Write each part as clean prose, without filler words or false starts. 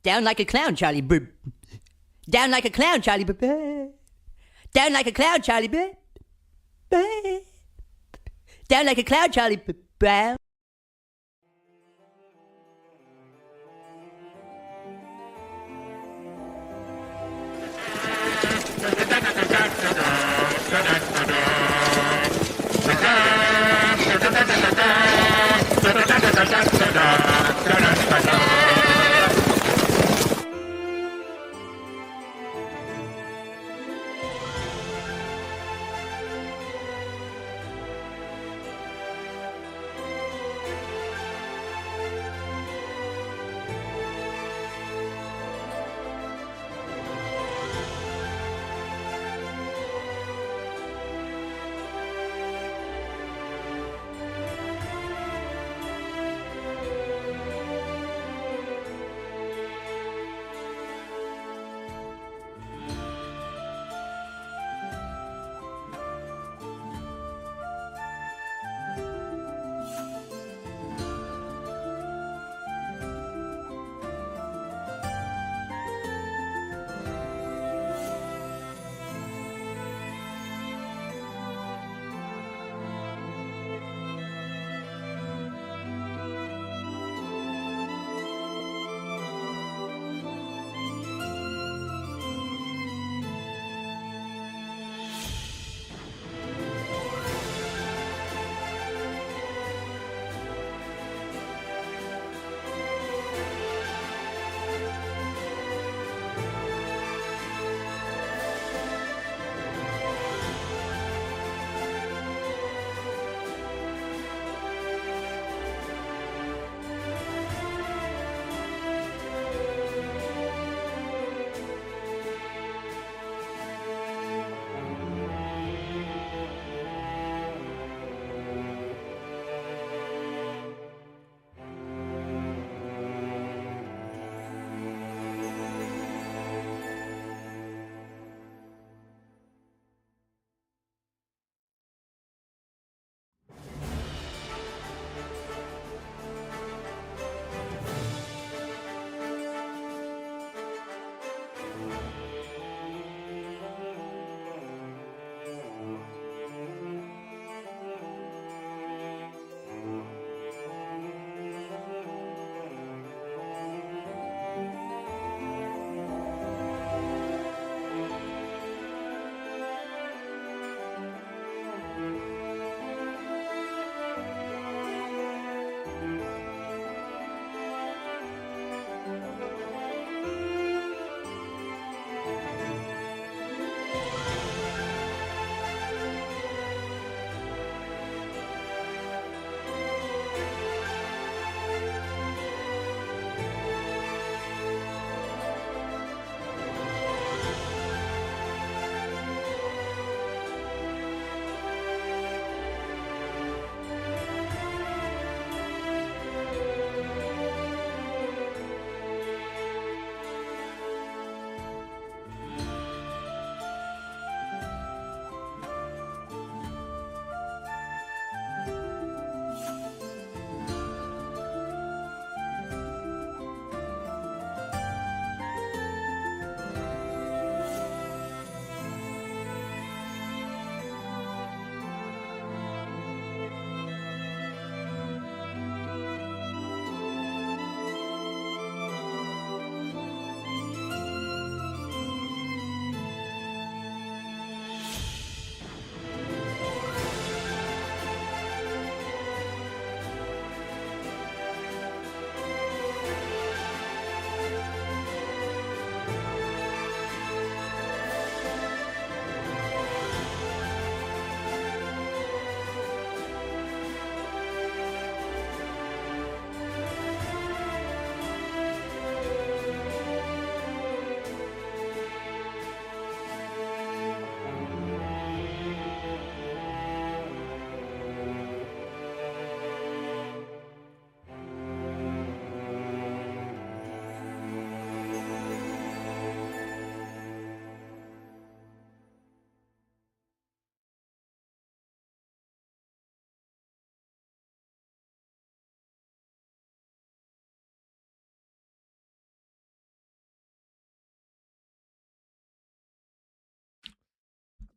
Down like a clown, Charlie. Down like a clown, Charlie. Down like a clown, Charlie. Down like a clown, Charlie Brown.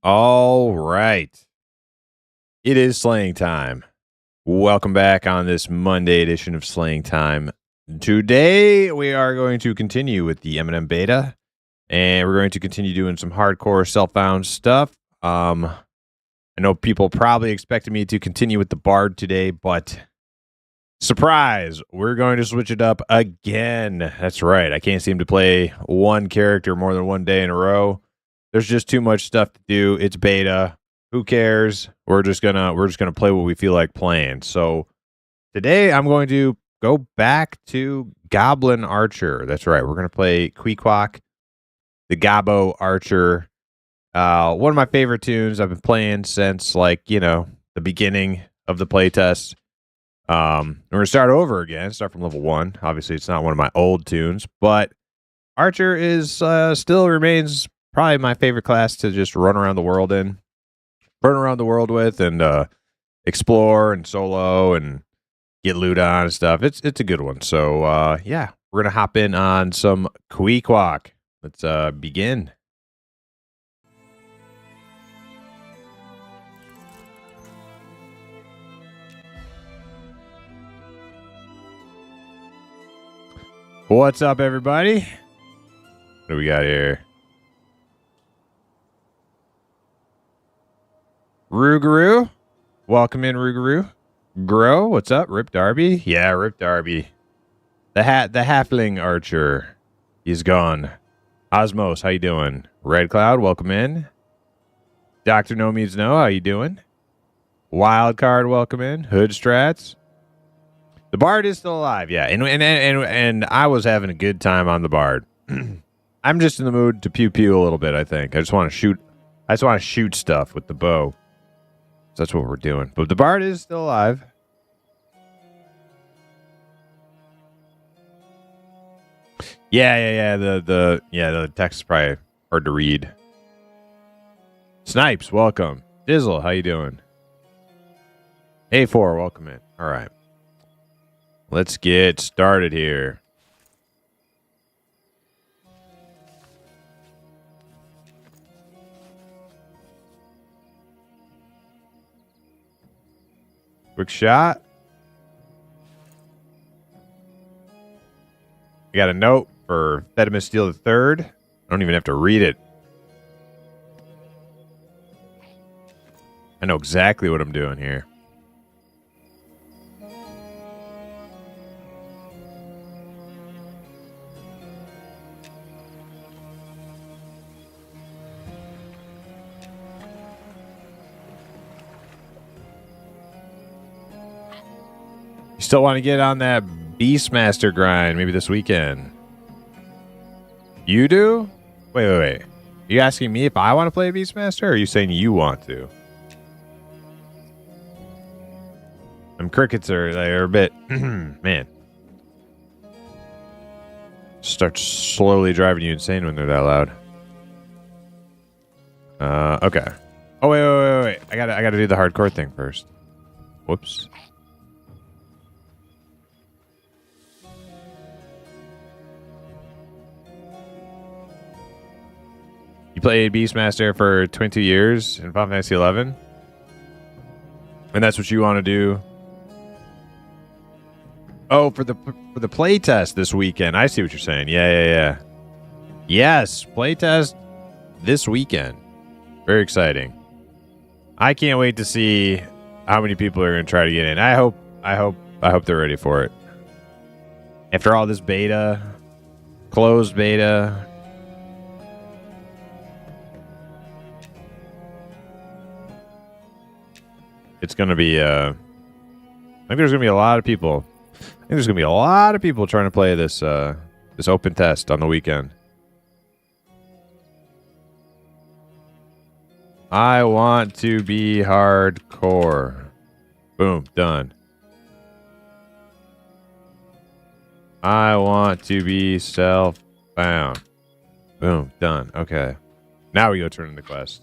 All right. It is slaying time. Welcome back on this Monday edition of Slaying Time. Today, we are going to continue with the Eminem beta, and we're going to continue doing some hardcore self-found stuff. I know people probably expected me to continue with the Bard today, but surprise, we're going to switch it up again. That's right. I can't seem to play one character more than one day in a row. There's just too much stuff to do. It's beta. Who cares? We're just gonna play what we feel like playing. So today I'm going to go back to Goblin Archer. That's right. We're gonna play Queequeg, the Gobbo Archer. One of my favorite tunes. I've been playing since the beginning of the playtest. We're gonna start over again. Start from level 1. Obviously, it's not one of my old tunes, but Archer is still remains probably my favorite class to just run around the world with, and explore and solo and get loot on and stuff. It's a good one. So yeah, we're gonna hop in on some Queequeg. Let's begin. What's up, everybody? What do we got here? Rougarou. Welcome in, Rougarou. Grow, what's up? Rip Darby? Yeah, Rip Darby. The halfling archer. He's gone. Osmos, how you doing? Red Cloud, welcome in. Dr. No Means No, how you doing? Wildcard, welcome in. Hood Strats. The Bard is still alive, yeah. And I was having a good time on the Bard. I'm just in the mood to pew pew a little bit, I think. I just want to shoot stuff with the bow. So that's what we're doing. But the Bard is still alive. Yeah. The text is probably hard to read. Snipes, welcome. Dizzle, how you doing? A4, welcome in. All right. Let's get started here. Quick shot. I got a note for Thedimus Steel III. I don't even have to read it. I know exactly what I'm doing here. You still want to get on that Beastmaster grind maybe this weekend? You do? Wait. Are you asking me if I want to play Beastmaster, or are you saying you want to? Them crickets are a bit... man. Start slowly driving you insane when they're that loud. Okay. Oh, wait. I gotta do the hardcore thing first. Whoops. You played Beastmaster for 22 years in Final Fantasy 11? And that's what you want to do? Oh, for the playtest this weekend. I see what you're saying. Yeah. Yes, playtest this weekend. Very exciting. I can't wait to see how many people are going to try to get in. I hope they're ready for it. After all this beta, closed beta, it's going to be, I think there's going to be a lot of people. I think there's going to be a lot of people trying to play this this open test on the weekend. I want to be hardcore. Boom, done. I want to be self-bound. Boom, done. Okay. Now we go turn in the quest.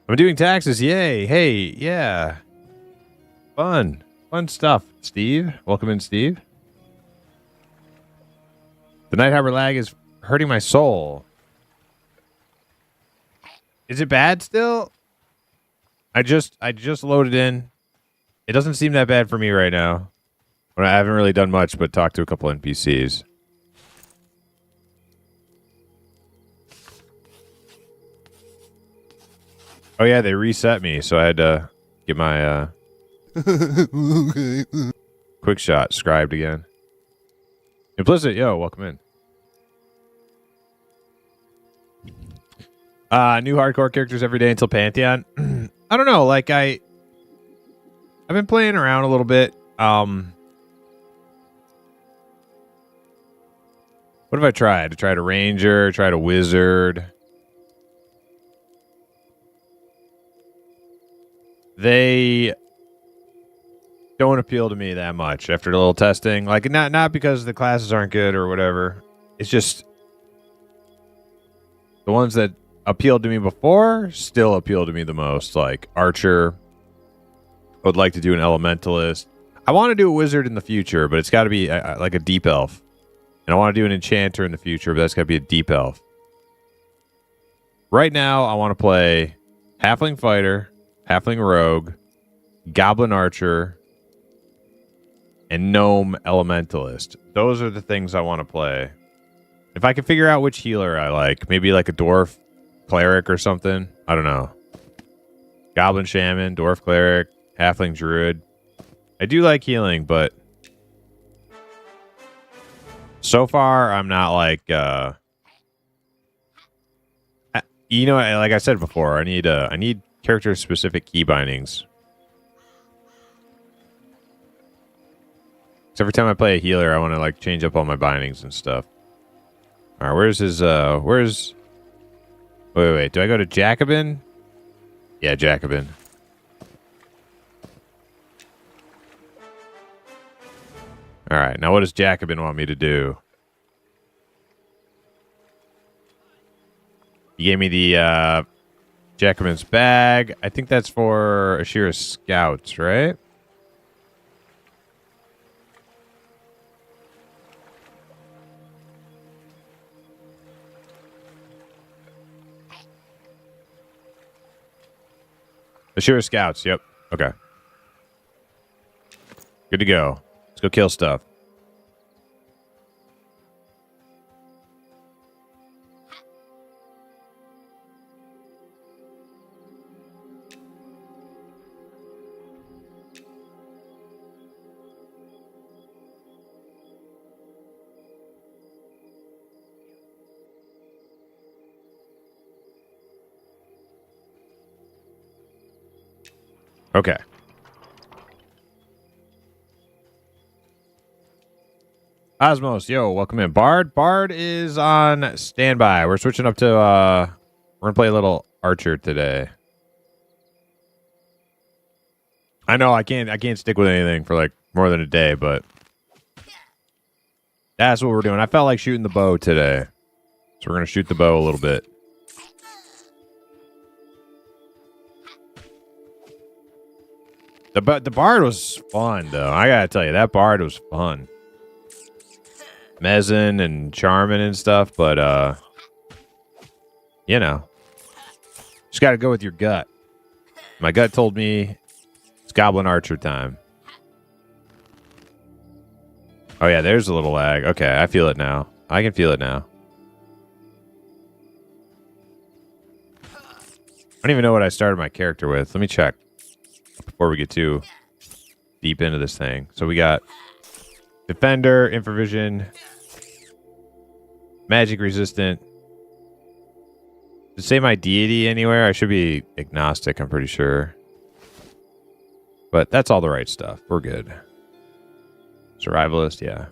I'm doing taxes. Yay. Hey, yeah. Fun stuff. Steve. Welcome in, Steve. The Night Harbor lag is hurting my soul. Is it bad still? I just loaded in. It doesn't seem that bad for me right now. But I haven't really done much but talk to a couple NPCs. Oh yeah, they reset me, so I had to get my quick shot scribed again. Implicit, yo, welcome in. New hardcore characters every day until Pantheon. I don't know, like I've been playing around a little bit. What have I tried? I tried a ranger, tried a wizard. They don't appeal to me that much after a little testing. Like not because the classes aren't good or whatever. It's just the ones that appealed to me before still appeal to me the most. Like Archer. I would like to do an Elementalist. I want to do a wizard in the future, but it's got to be like a deep elf. And I want to do an enchanter in the future, but that's got to be a deep elf. Right now, I want to play halfling fighter, halfling rogue, goblin archer, and gnome elementalist. Those are the things I want to play. If I can figure out which healer I like, maybe like a dwarf cleric or something. I don't know. Goblin shaman, dwarf cleric, halfling druid. I do like healing, but so far I'm not like you know, like I said before, I need character specific key bindings. So every time I play a healer, I want to like change up all my bindings and stuff. All right, where's his wait, do I go to Jacobin? Yeah, Jacobin. All right, now what does Jacobin want me to do? He gave me the Jacobin's bag. I think that's for Ashira's scouts, right? Ashira's scouts, yep. Okay. Good to go. Let's go kill stuff. Okay. Osmos, yo, welcome in. Bard is on standby. We're switching up to we're gonna play a little Archer today. I know I can't stick with anything for like more than a day, but that's what we're doing. I felt like shooting the bow today. So we're gonna shoot the bow a little bit. The bard was fun though. I gotta tell you, that bard was fun. Mezzin and Charmin and stuff, but you know, just gotta go with your gut. My gut told me it's Goblin Archer time. Oh yeah, there's a little lag. Okay, I feel it now. I can feel it now. I don't even know what I started my character with. Let me check before we get too deep into this thing. So we got Defender, Infravision, Magic Resistant. Does it say my deity anywhere? I should be agnostic, I'm pretty sure. But that's all the right stuff. We're good. Survivalist, yeah.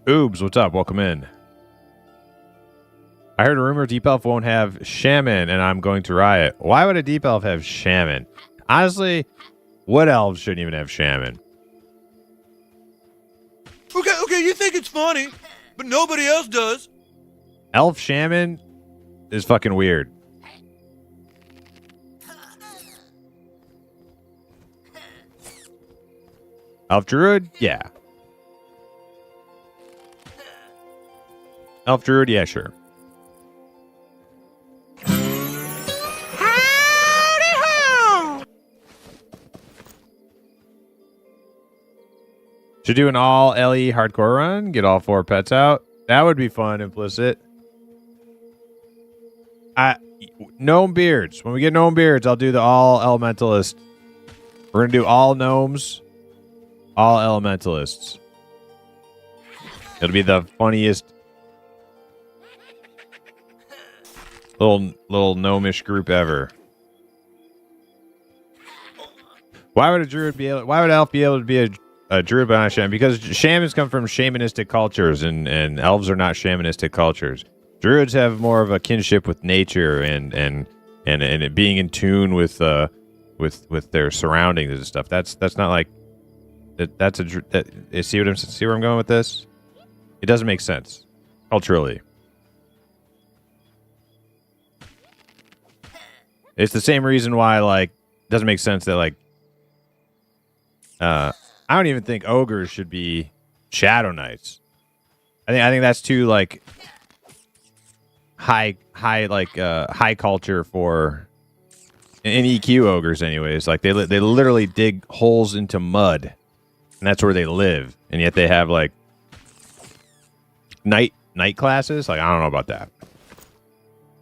Oobs, what's up? Welcome in. I heard a rumor Deep Elf won't have Shaman, and I'm going to riot. Why would a Deep Elf have Shaman? Honestly, what elves shouldn't even have Shaman? Okay, you think it's funny, but nobody else does. Elf Shaman is fucking weird. Elf Druid? Yeah. Elf druid, yeah, sure. Should do an all LE hardcore run. Get all 4 pets out. That would be fun, implicit. Gnome beards. When we get gnome beards, I'll do the all elementalist. We're gonna do all gnomes, all elementalists. It'll be the funniest little gnomish group ever. Why would a druid be able? Why would elf be able to be a druid but not a shaman? Because shamans come from shamanistic cultures, and elves are not shamanistic cultures. Druids have more of a kinship with nature and it being in tune with their surroundings and stuff. That's not like that. See where I'm going with this? It doesn't make sense culturally. It's the same reason why like it doesn't make sense that like I don't even think ogres should be shadow knights. I think that's too like high culture for in EQ ogres anyways. Like they literally dig holes into mud and that's where they live, and yet they have like night classes. Like I don't know about that.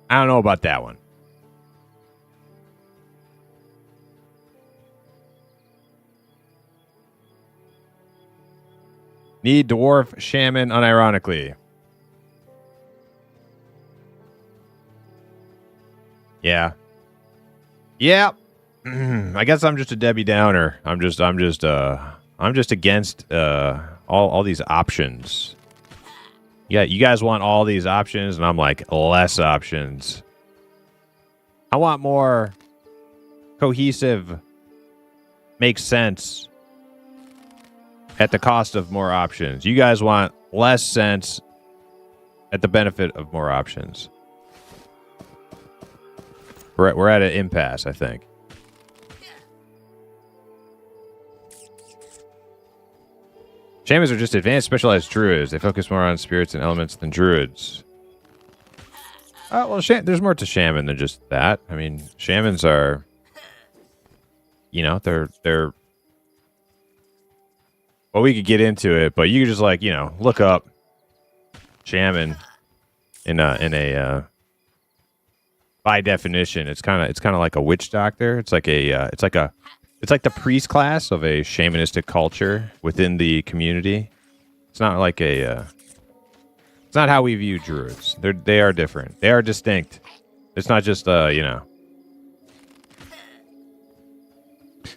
I don't know about that one. Need dwarf shaman unironically. Yeah. Yeah. I guess I'm just a Debbie Downer. I'm just against all these options. Yeah, you guys want all these options, and I'm like less options. I want more cohesive, makes sense at the cost of more options. You guys want less sense at the benefit of more options. We're at an impasse, I think. Shamans are just advanced specialized druids. They focus more on spirits and elements than druids. Well, there's more to shaman than just that. I mean, shamans are, you know, they're. Well, we could get into it, but you could just like, you know, look up shaman in a by definition, it's kind of like a witch doctor. It's like the priest class of a shamanistic culture within the community. It's not like it's not how we view druids. They are different. They are distinct. It's not just you know.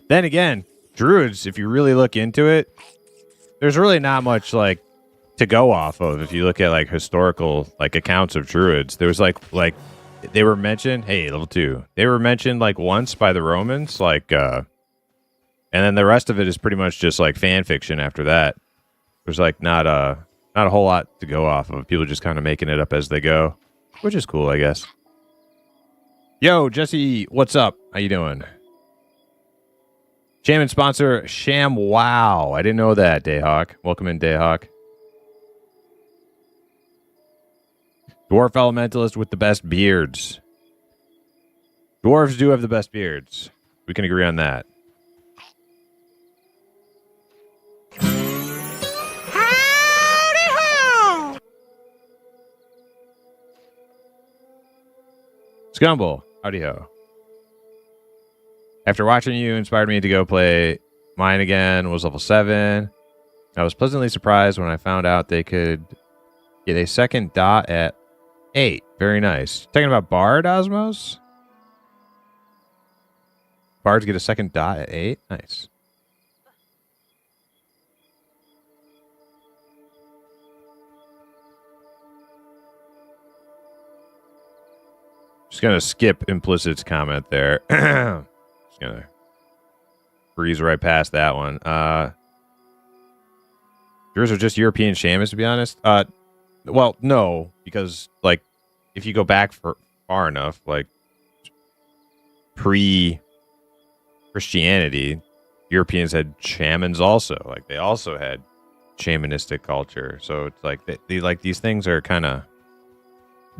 Then again, druids, if you really look into it, there's really not much like to go off of. If you look at like historical like accounts of druids, there was like they were mentioned. Hey, level 2. They were mentioned like once by the Romans, like, and then the rest of it is pretty much just like fan fiction. After that, there's like not a whole lot to go off of. People just kind of making it up as they go, which is cool, I guess. Yo, Jesse, what's up? How you doing? Shaman sponsor Sham Wow. I didn't know that. Dayhawk, welcome in, Dayhawk. Dwarf elementalist with the best beards. Dwarves do have the best beards. We can agree on that. Howdy ho! Scumble, howdy ho. After watching you inspired me to go play mine again, was level 7. I was pleasantly surprised when I found out they could get a second dot at 8. Very nice. Talking about Bard, Osmos? Bards get a second dot at 8? Nice. Just gonna skip Implicit's comment there. Just gonna breeze right past that one. Yours are just European shamans, to be honest. Well, no, because like if you go back far enough, like pre-Christianity, Europeans had shamans also. Like they also had shamanistic culture. So it's like they like these things are kind of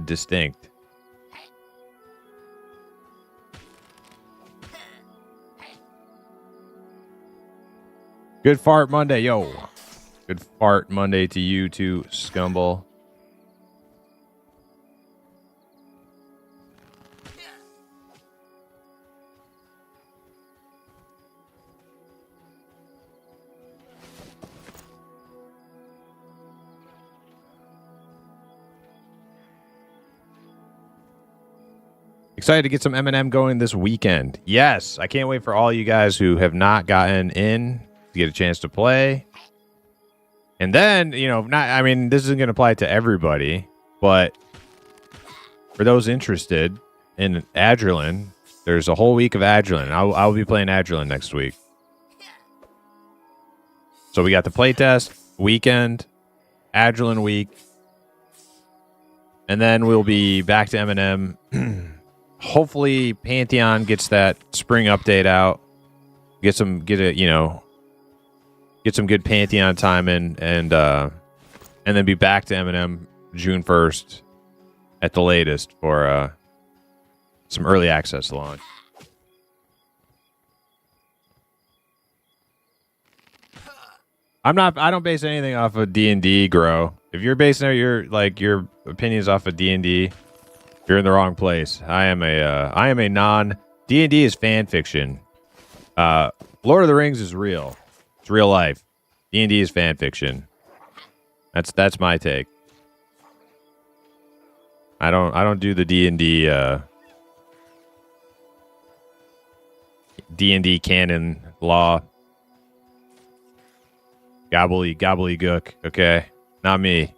distinct. Good fart Monday, yo. Good fart Monday to you too, Scumble. Excited to get some M&M going this weekend. Yes, I can't wait for all you guys who have not gotten in to get a chance to play. And then, you know, this isn't going to apply to everybody, but for those interested in Adrenaline, there's a whole week of Adrenaline. I'll be playing Adrenaline next week. So we got the playtest weekend, Adrenaline week, and then we'll be back to M&M. Hopefully Pantheon gets that spring update out. Get some good Pantheon time in, and then be back to M&M June 1st at the latest for some early access launch. I don't base anything off of D&D, Grow. If you're basing your opinions off of D&D, you're in the wrong place. I am a non D&D is fan fiction. Lord of the Rings is real. It's real life. D&D is fan fiction. That's my take. I don't do the D&D canon law. Gobbledygook. Okay, not me.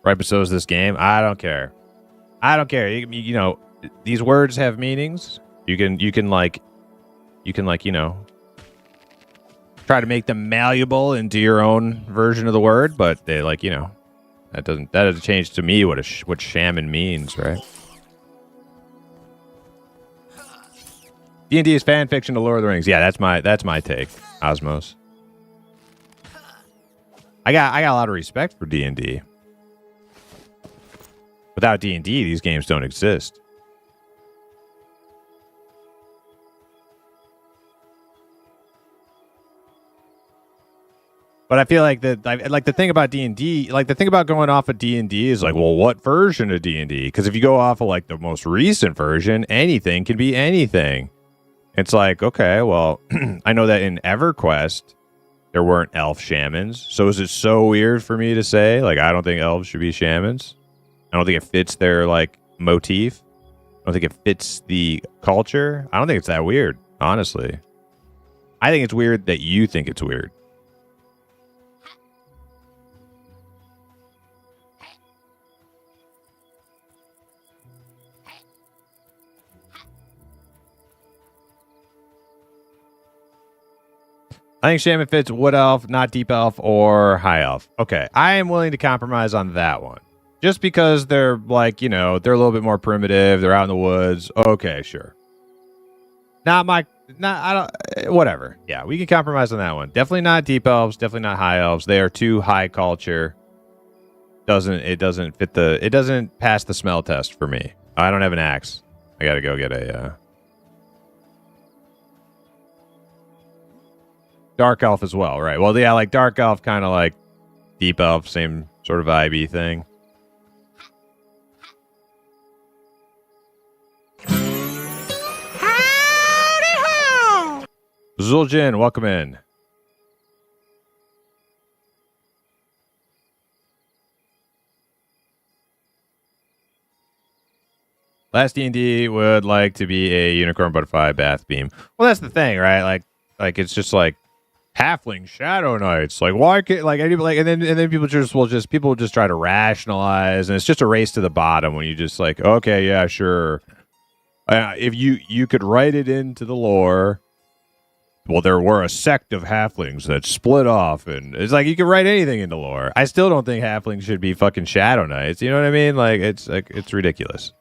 Right, but so is this game. I don't care. You know, these words have meanings. You can try to make them malleable into your own version of the word, but they that doesn't change to me what shaman means, right? D&D is fan fiction to Lord of the Rings. Yeah, that's my take, Osmos. I got a lot of respect for D&D. Without D&D, these games don't exist. But I feel like the thing about D&D, the thing about going off of D&D is well, what version of D&D? Because if you go off of the most recent version, anything can be anything. It's okay, well, I know that in EverQuest there weren't elf shamans. So is it so weird for me to say I don't think elves should be shamans? I don't think it fits their motif. I don't think it fits the culture. I don't think it's that weird, honestly. I think it's weird that you think it's weird. I think shaman fits wood elf, not deep elf or high elf. Okay, I am willing to compromise on that one. Just because they're they're a little bit more primitive, they're out in the woods. Okay, sure. Whatever. Yeah, we can compromise on that one. Definitely not deep elves, definitely not high elves. They are too high culture. It doesn't pass the smell test for me. I don't have an axe. I gotta go get a dark elf as well, right? Well, yeah, dark elf, kind of deep elf, same sort of vibey thing. Zuljin, welcome in. Last D&D would like to be a unicorn butterfly bath beam. Well, that's the thing, right? It's just halfling shadow knights. Why can't anybody and then people will just try to rationalize, and it's just a race to the bottom when you just okay, yeah, sure. If you could write it into the lore. Well, there were a sect of halflings that split off, and it's you can write anything into lore. I still don't think halflings should be fucking shadow knights. You know what I mean? It's ridiculous.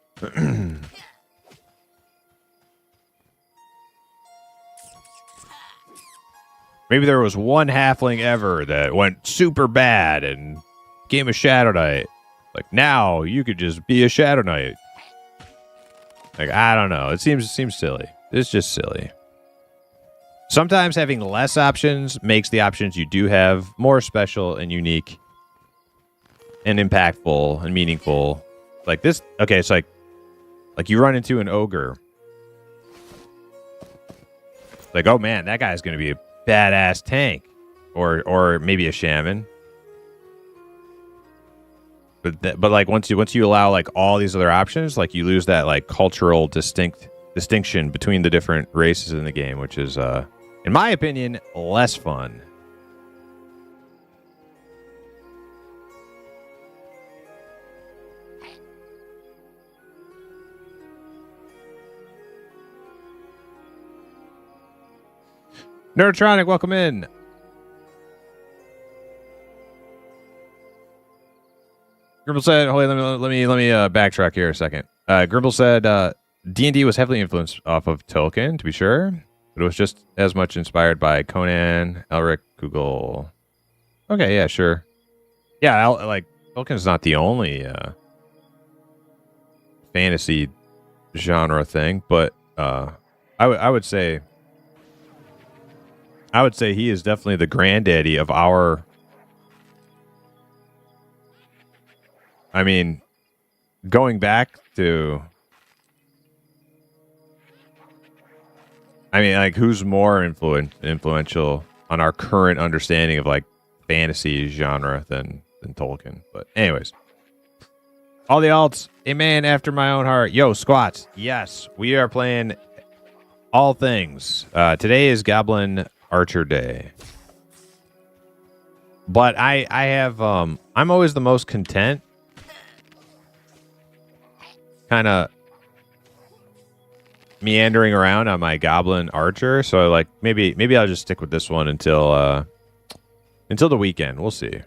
Maybe there was one halfling ever that went super bad and became a shadow knight. Like now you could just be a Shadow Knight. Like I don't know. It seems silly. It's just silly. Sometimes having less options makes the options you do have more special and unique and impactful and meaningful. Like this. Okay, it's like you run into an ogre. Like, oh man, that guy's gonna be a badass tank, or maybe a shaman. But like once you allow like all these other options, like you lose that like cultural distinction between the different races in the game, which is in my opinion less fun. Neurotronic, welcome in. Gribble said, "Hold on, let me backtrack here a second." Gribble said, "D&D was heavily influenced off of Tolkien, to be sure, but it was just as much inspired by Conan, Elric, Google." Okay, yeah, sure. Yeah, like Tolkien's not the only fantasy genre thing, but I would say he is definitely the granddaddy of our. I mean, going back to, I mean, like, who's more influential on our current understanding of like fantasy genre than Tolkien? But anyways, all the alts, a man after my own heart. Yo, squats. Yes, we are playing all things. Today is Goblin Archer Day. But I have I'm always the most content kind of meandering around on my Goblin Archer, so like maybe I'll just stick with this one until the weekend. We'll see.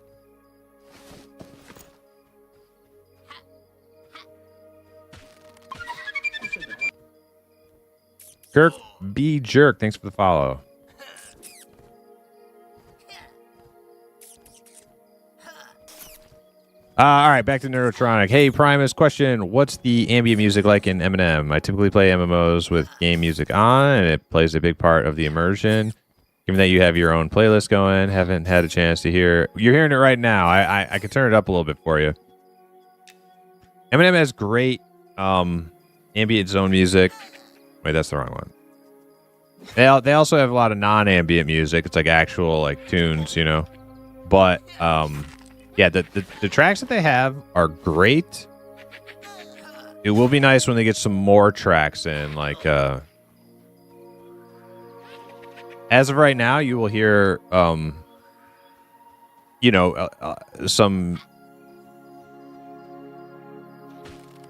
Kirk B. Jerk, thanks for the follow. All right, back to Neurotronic. Hey, Primus, question. What's the ambient music like in Eminem? I typically play MMOs with game music on, and it plays a big part of the immersion. Given that you have your own playlist going, haven't had a chance to hear. You're hearing it right now. I can turn it up a little bit for you. Eminem has great ambient zone music. Wait, that's the wrong one. They also have a lot of non-ambient music. It's like actual like tunes, you know. But yeah, the tracks that they have are great. It will be nice when they get some more tracks in. Like, as of right now, you will hear, you know, some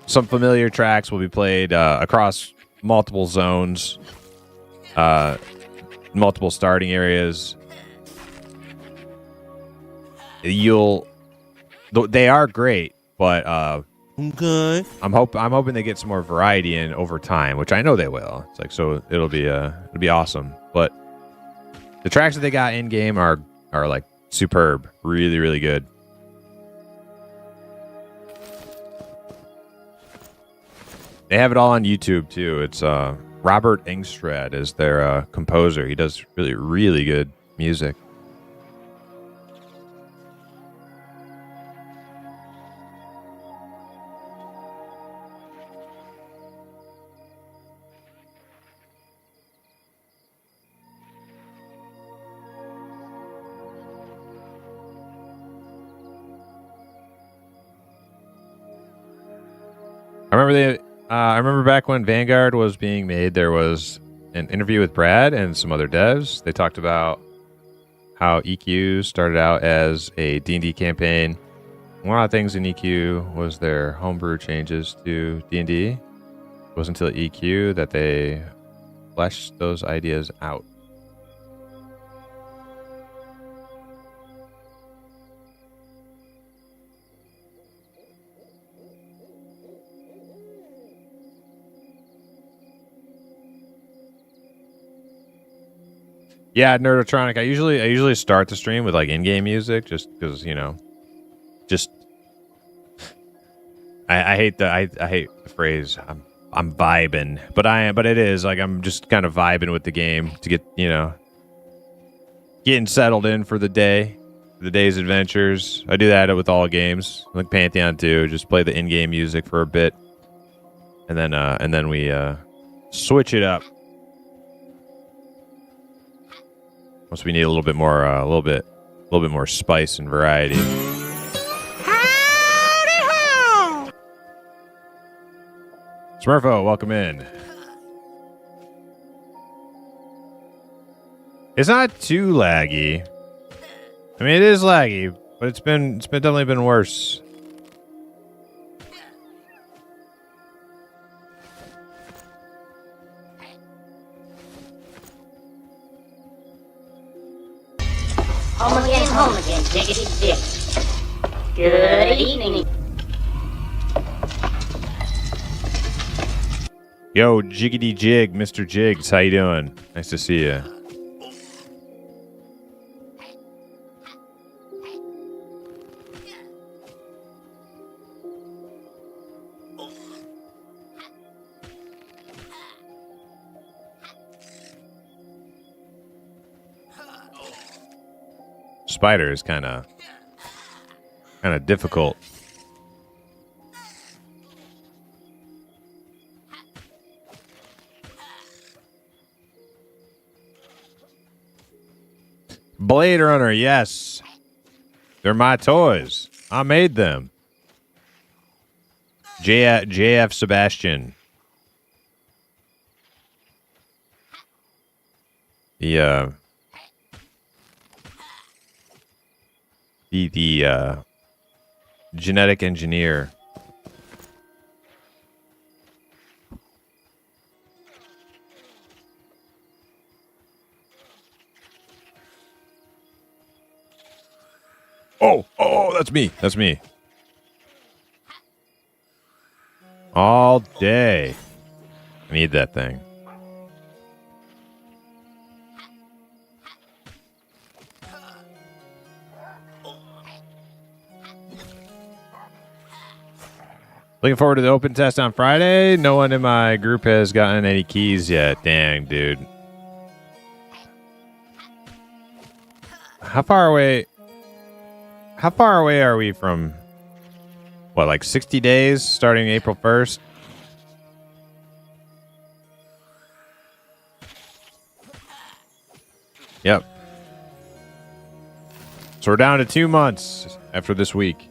familiar tracks will be played across multiple zones, multiple starting areas. They are great, but Okay. I'm hoping they get some more variety in over time, which I know they will. It's like, so it'll be awesome. But the tracks that they got in game are like superb, really, really good. They have it all on YouTube too. It's Robert Engstrad is their composer. He does really, really good music. I remember back when Vanguard was being made, there was an interview with Brad and some other devs. They talked about how EQ started out as a D&D campaign. One of the things in EQ was their homebrew changes to D&D. It wasn't until EQ that they fleshed those ideas out. Yeah, Nerdotronic. I usually start the stream with like in-game music, just because, you know, just I hate I hate the phrase. I'm vibing, but it is like I'm just kind of vibing with the game to get getting settled in for the day, the day's adventures. I do that with all games, like Pantheon 2. Just play the in-game music for a bit, and then we switch it up once we need a little bit more, a little bit more spice and variety. Smurfo, welcome in. It's not too laggy. I mean, it is laggy, but it's definitely been worse. Home again, jiggity jig. Good evening. Yo, Jiggity Jig, Mr. Jigs, how you doing? Nice to see you. Spider is kind of difficult. Blade Runner, yes. They're my toys. I made them. JF Sebastian. The genetic engineer. Oh, that's me. That's me. All day. I need that thing. Looking forward to the open test on Friday. No one in my group has gotten any keys yet. Dang, dude. How far away are we from, what, like 60 days starting April 1st? Yep. So we're down to 2 months after this week.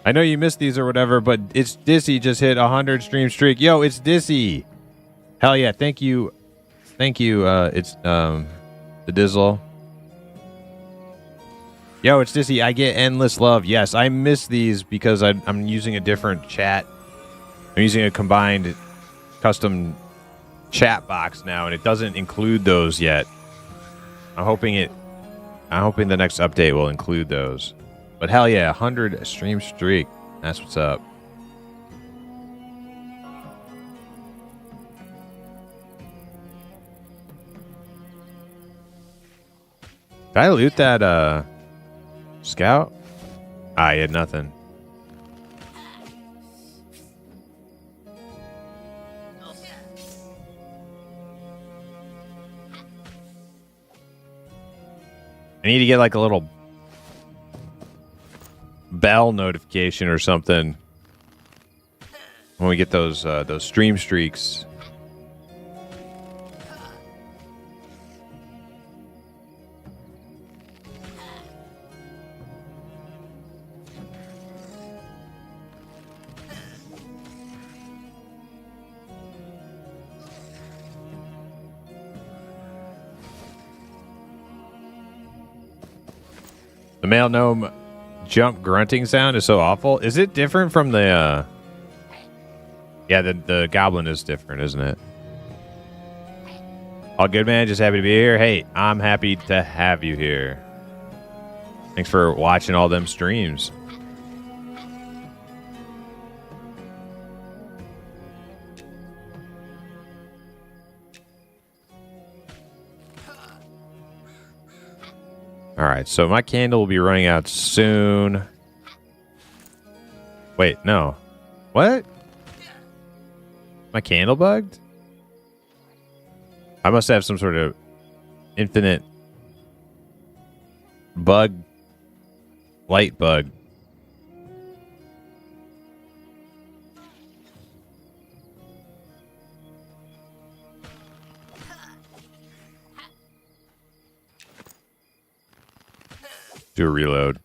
I know you missed these or whatever, but it's Dissy just hit 100 stream streak. Yo, it's Dissy. Hell yeah, thank you. Thank you. It's the Dizzle. Yo, it's Dissy. I get endless love. Yes, I miss these because I'm using a different chat. I'm using a combined custom chat box now, and it doesn't include those yet. I'm hoping the next update will include those. But hell yeah, 100 stream streak. That's what's up. Did I loot that scout? Ah, he had nothing. I need to get like a little bell notification or something when we get those stream streaks. The male gnome jump grunting sound is so awful. Is it different from the yeah, the goblin is different, isn't it? All good, man. Just happy to be here. Hey, I'm happy to have you here. Thanks for watching all them streams. All right, so my candle will be running out soon. Wait, no. What? My candle bugged? I must have some sort of infinite bug, light bug. Do a reload.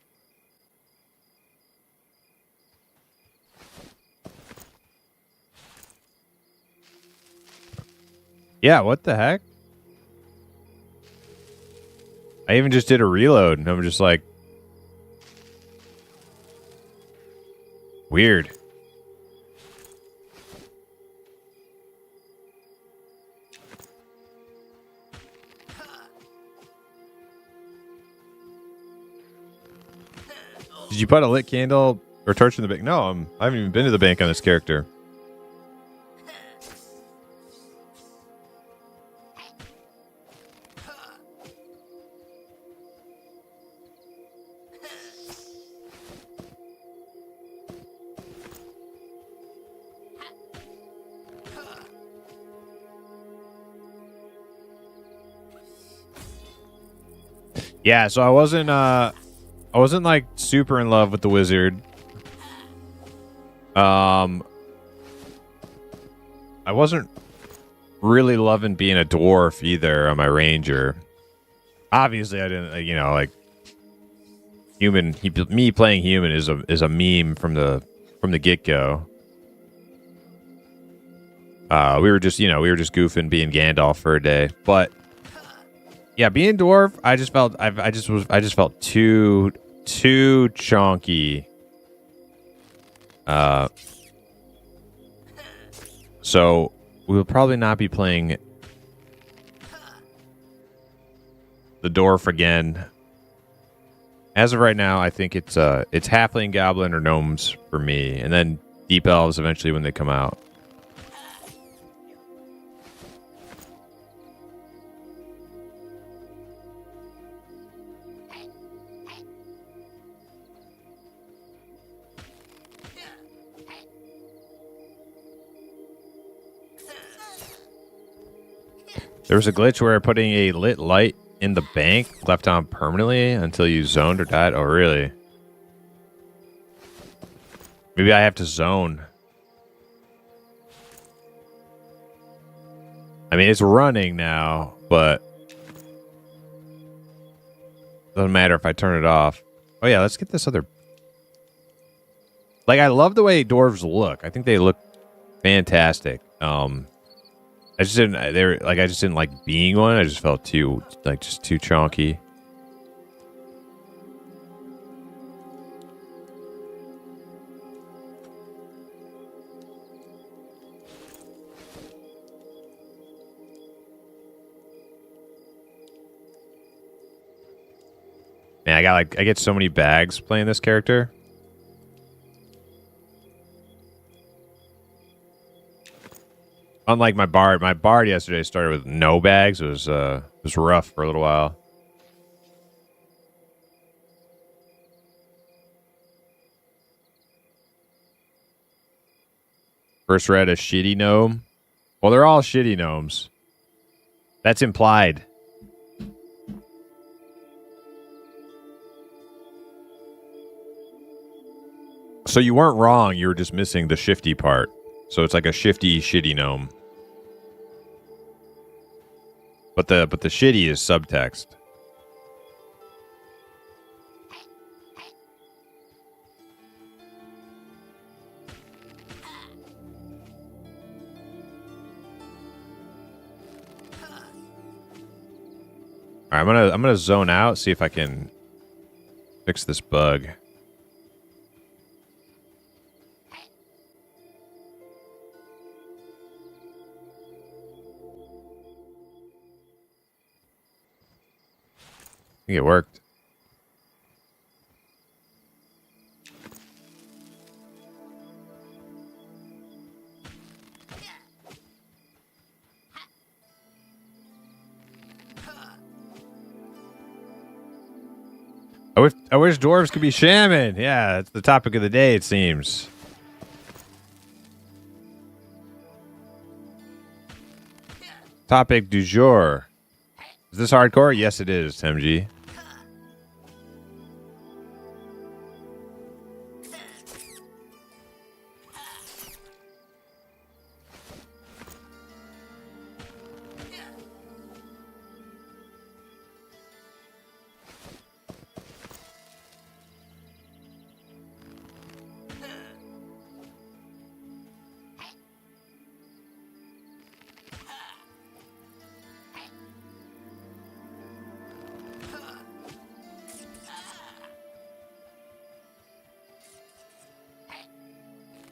Yeah, what the heck? I even just did a reload and I'm just like, weird. Did you put a lit candle or torch in the bank? No, I haven't even been to the bank on this character. Yeah, so I wasn't like super in love with the wizard. I wasn't really loving being a dwarf either on my ranger. Obviously, I didn't, you know, like human. Me playing human is a meme from the get go. We were just goofing, being Gandalf for a day, but yeah, being dwarf, I just felt too chonky. So we'll probably not be playing the dwarf again. As of right now, I think it's halfling, goblin, or gnomes for me, and then deep elves eventually when they come out. There was a glitch where putting a lit light in the bank left on permanently until you zoned or died. Oh, really? Maybe I have to zone. I mean, it's running now, but doesn't matter if I turn it off. Oh, yeah, let's get this other... Like, I love the way dwarves look. I think they look fantastic. I just didn't like being one. I just felt too chonky. Man, I get so many bags playing this character. Unlike my bard yesterday started with no bags. It was rough for a little while. First read a shitty gnome. Well, they're all shitty gnomes. That's implied. So you weren't wrong. You were just missing the shifty part. So it's like a shifty, shitty gnome. But the shitty is subtext. All right, I'm gonna zone out, see if I can fix this bug. I think it worked. wish dwarves could be shaman. Yeah, that's the topic of the day, it seems. Topic du jour. Is this hardcore? Yes, it is, MG.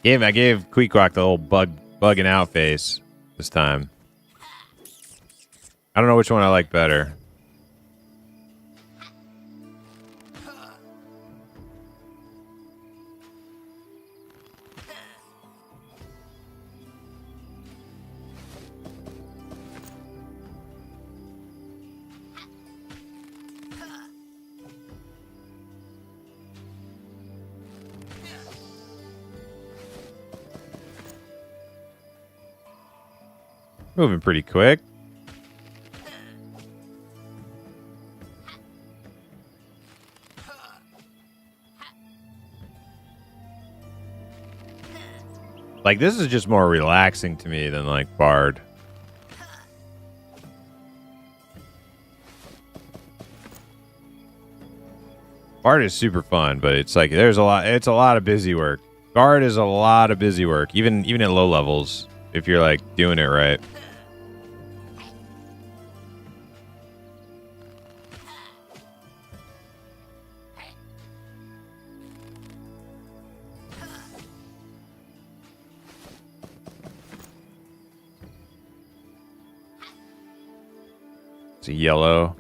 I gave Queequeg the whole bugging out face this time. I don't know which one I like better. Moving pretty quick. Like, this is just more relaxing to me than, like, Bard. Bard is super fun, but it's like, it's a lot of busy work. Bard is a lot of busy work, even at low levels, if you're, like, doing it right. It's a yellow.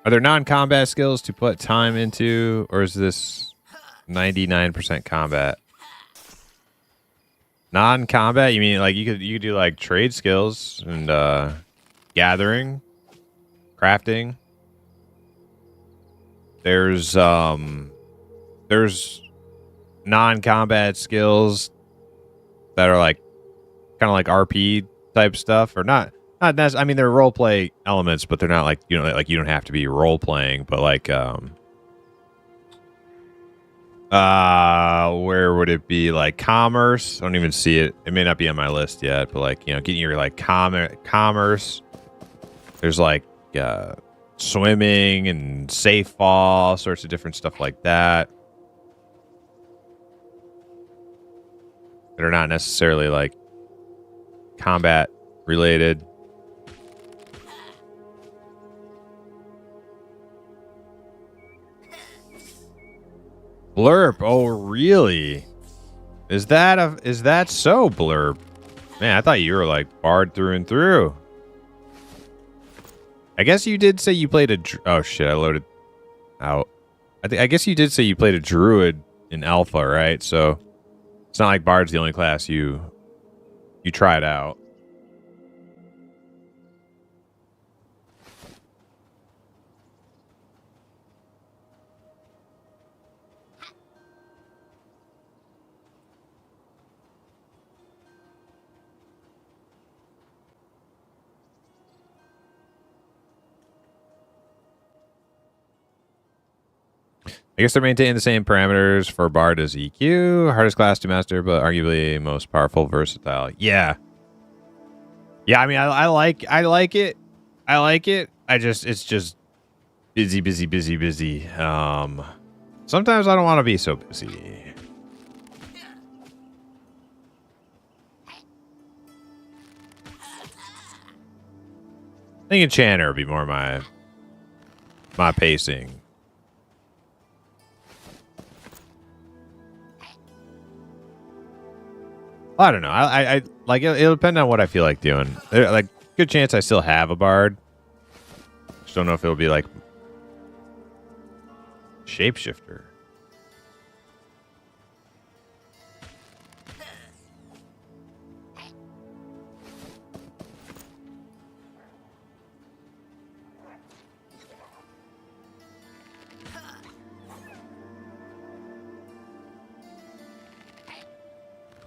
Are there non-combat skills to put time into, or is this 99% combat? Non-combat? You mean like you could do like trade skills and gathering, crafting? There's non-combat skills that are like kind of like RP type stuff, or not necessarily. I mean, they're role play elements, but they're not like, you know, like you don't have to be role playing, but like where would it be? Like commerce? I don't even see it. It may not be on my list yet, but like, you know, getting your like commerce. There's like swimming and safe fall, all sorts of different stuff like that. That are not necessarily like combat related. Blurb. Oh, really? Is that so, Blurb? Man, I thought you were like Bard through and through. I guess you did say you played a... Oh, shit, I loaded out. I guess you did say you played a druid in alpha, right? So it's not like Bard's the only class you tried out. I guess they're maintaining the same parameters for Bard as EQ. Hardest class to master, but arguably most powerful, versatile. Yeah. Yeah, I mean, I like it. I like it. It's just busy. Sometimes I don't want to be so busy. I think Enchanter would be more my pacing. I don't know. I like it'll depend on what I feel like doing. Like, good chance I still have a Bard. Just don't know if it'll be like Shapeshifter.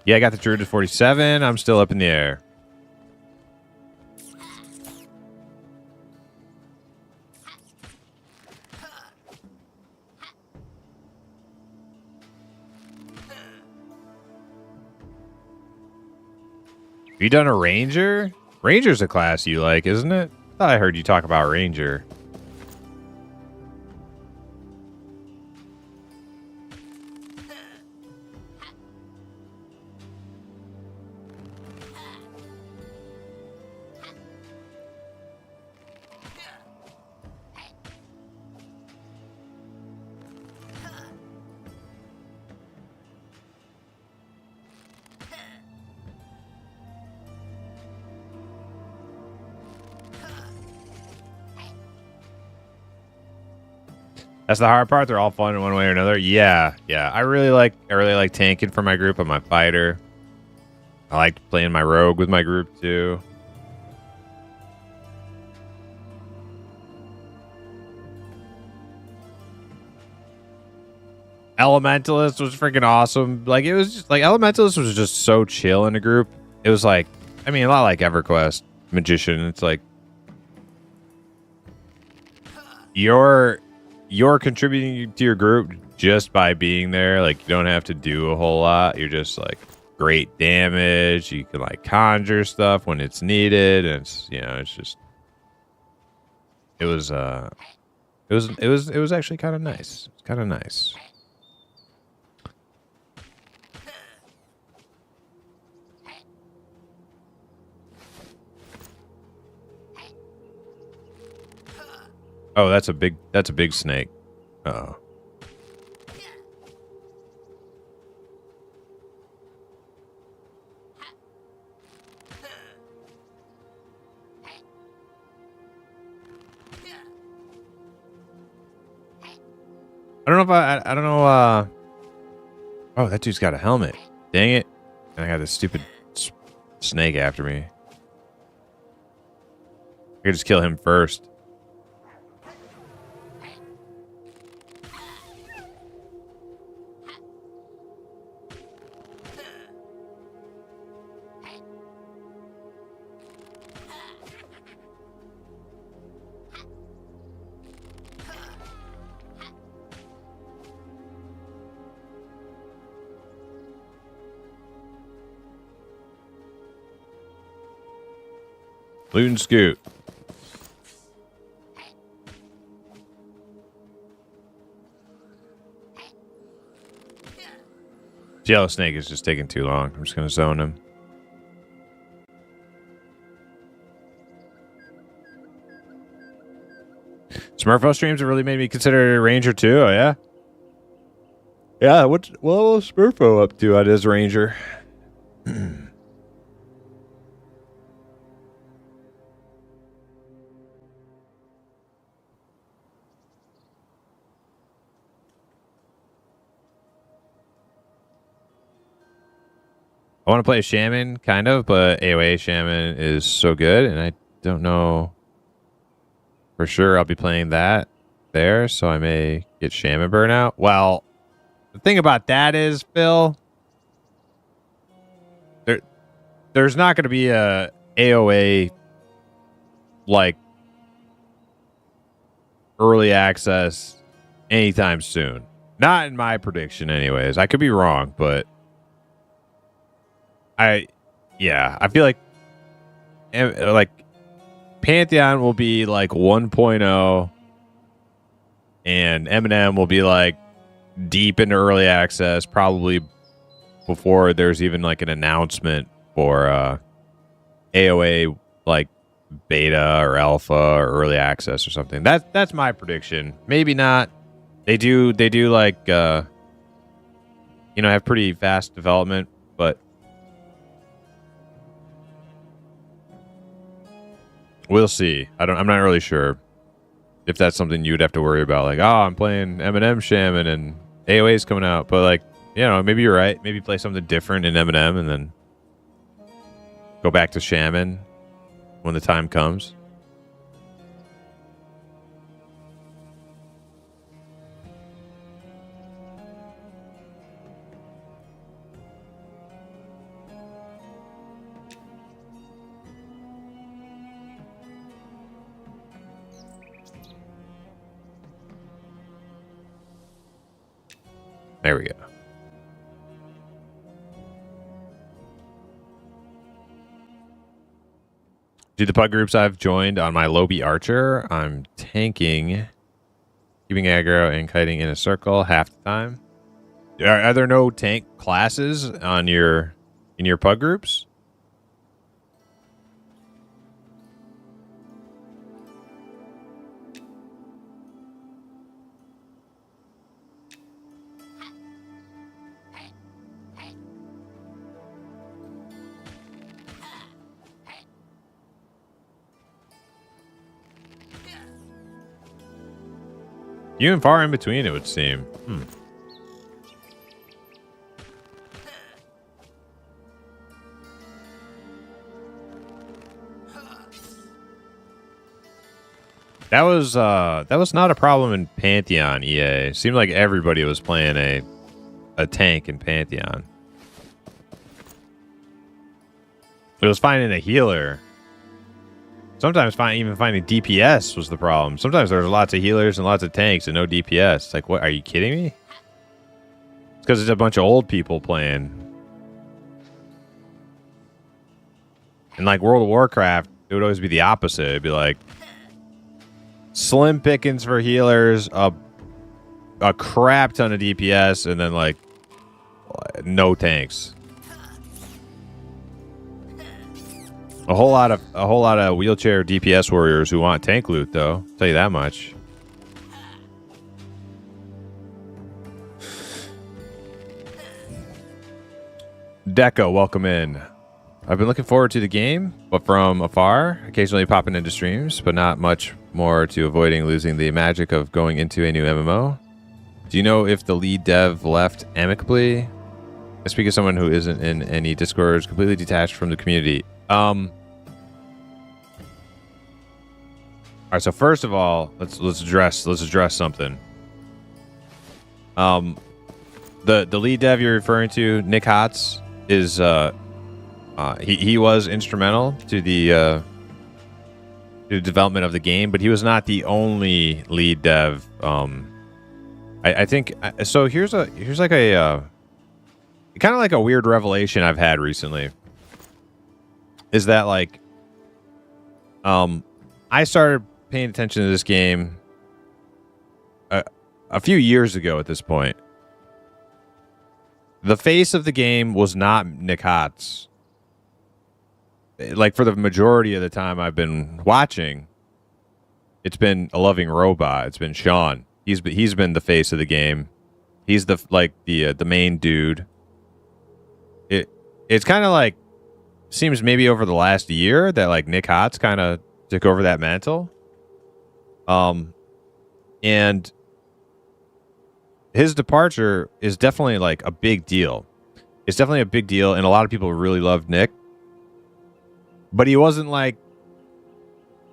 Yeah, I got the Druid to 47. I'm still up in the air. Have you done a Ranger? Ranger's a class you like, isn't it? I thought I heard you talk about Ranger. That's the hard part. They're all fun in one way or another. Yeah. I really like tanking for my group. I'm a fighter. I like playing my rogue with my group too. Elementalist was freaking awesome. Like it was just like Elementalist was just so chill in a group. It was like, I mean, a lot like EverQuest Magician. It's like you're contributing to your group just by being there. Like you don't have to do a whole lot. You're just like great damage. You can like conjure stuff when it's needed, and it's, you know, it's just it was actually kind of nice. It's kind of nice. Oh, that's a big snake. Uh-oh. I don't know if I don't know. Oh, that dude's got a helmet. Dang it! And I got this stupid snake after me. I could just kill him first. Loot and scoot. Yellow snake is just taking too long. I'm just gonna zone him. Smurfo streams have really made me consider Ranger too. Oh yeah. Yeah. What's Smurfo up to at his Ranger? I want to play a Shaman, kind of, but AoE Shaman is so good, and I don't know for sure I'll be playing that there, so I may get Shaman burnout. Well, the thing about that is, Phil, there's not going to be a AoE like early access anytime soon. Not in my prediction, anyways. I could be wrong, but I feel like Pantheon will be like 1.0 and Eminem will be like deep into early access probably before there's even like an announcement for AoE like beta or alpha or early access or something. That's my prediction. Maybe not. They do like have pretty fast development, but we'll see. I'm not really sure if that's something you'd have to worry about. Like, oh, I'm playing Eminem Shaman and AoE's coming out. But like, maybe you're right. Maybe play something different in Eminem and then go back to Shaman when the time comes. There we go. Do the pug groups I've joined on my Lobby Archer, I'm tanking, keeping aggro, and kiting in a circle half the time. Are there no tank classes on in your pug groups? You and far in between, it would seem. That was not a problem in Pantheon, EA. Seemed like everybody was playing a tank in Pantheon. It was finding a healer. Sometimes even finding DPS was the problem. Sometimes there's lots of healers and lots of tanks and no DPS. It's like, what? Are you kidding me? It's because it's a bunch of old people playing. And like World of Warcraft, it would always be the opposite. It'd be like slim pickings for healers, a crap ton of DPS, and then like no tanks. A whole lot of wheelchair DPS warriors who want tank loot, though. I'll tell you that much. Deco, welcome in. I've been looking forward to the game, but from afar, occasionally popping into streams, but not much more to avoiding losing the magic of going into a new MMO. Do you know if the lead dev left amicably? I speak as someone who isn't in any Discord, completely detached from the community. All right, so first of all, let's address something. The lead dev you're referring to, Nick Hotz, is he was instrumental to the development of the game, but he was not the only lead dev. I think so. Here's like a kind of like a weird revelation I've had recently. Is that like I started paying attention to this game a few years ago at this point. The face of the game was not Nick Hotz. Like for the majority of the time I've been watching, it's been a loving robot. It's been Sean. He's been the face of the game. He's the main dude. It's kind of like seems maybe over the last year that like Nick Hotz kind of took over that mantle. And his departure is definitely like a big deal. It's definitely a big deal, and a lot of people really loved Nick. But he wasn't like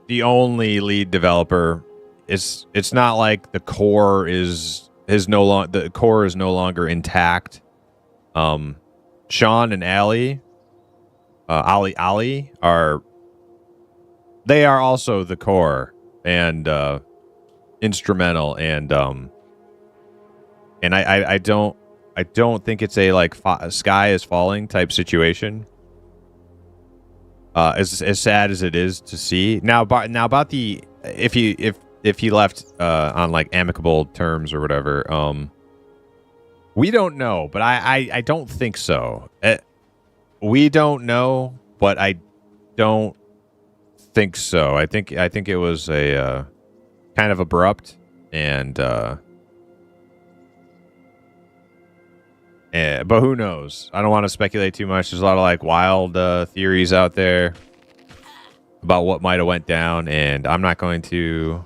the only lead developer. It's not like the core is no longer intact. Sean and Ali are also the core and instrumental, and I don't think it's a like sky is falling type situation. As sad as it is to see now about the if he left on like amicable terms or whatever, we don't know, but I don't think so. We don't know, but I don't think so. I think it was a kind of abrupt and but who knows? I don't want to speculate too much. There's a lot of like wild theories out there about what might have went down, and I'm not going to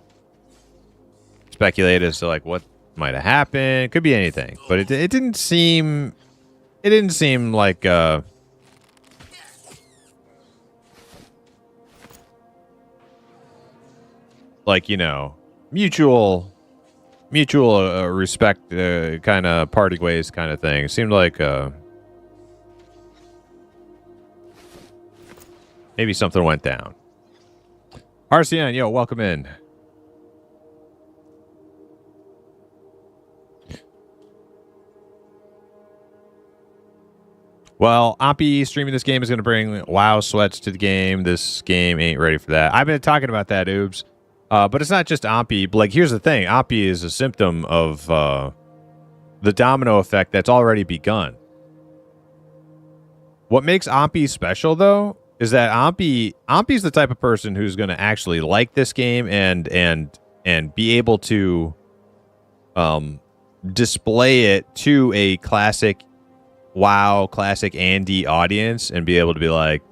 speculate as to like what might have happened. Could be anything, but it didn't seem like like, you know, mutual respect kind of parting ways kind of thing. It seemed like maybe something went down. RCN, yo, welcome in. Well, Ampi streaming this game is going to bring WoW sweats to the game. This game ain't ready for that. I've been talking about that, Oobs. But it's not just Ampi. But, like, here's the thing. Ampi is a symptom of the domino effect that's already begun. What makes Ampi special, though, is that Ampi's the type of person who's going to actually like this game and be able to display it to a classic WoW, classic Andy audience and be able to be like,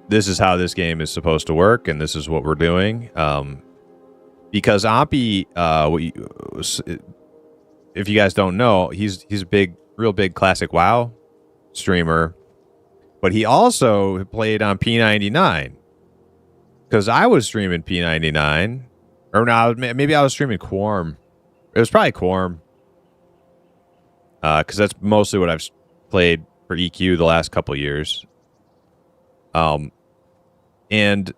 this is how this game is supposed to work and this is what we're doing. Because Ampi, if you guys don't know, he's a real big classic WoW streamer, but he also played on P99 because I was streaming P99, or no, maybe I was streaming Quorum. It was probably Quorum. Because that's mostly what I've played for EQ the last couple years. And him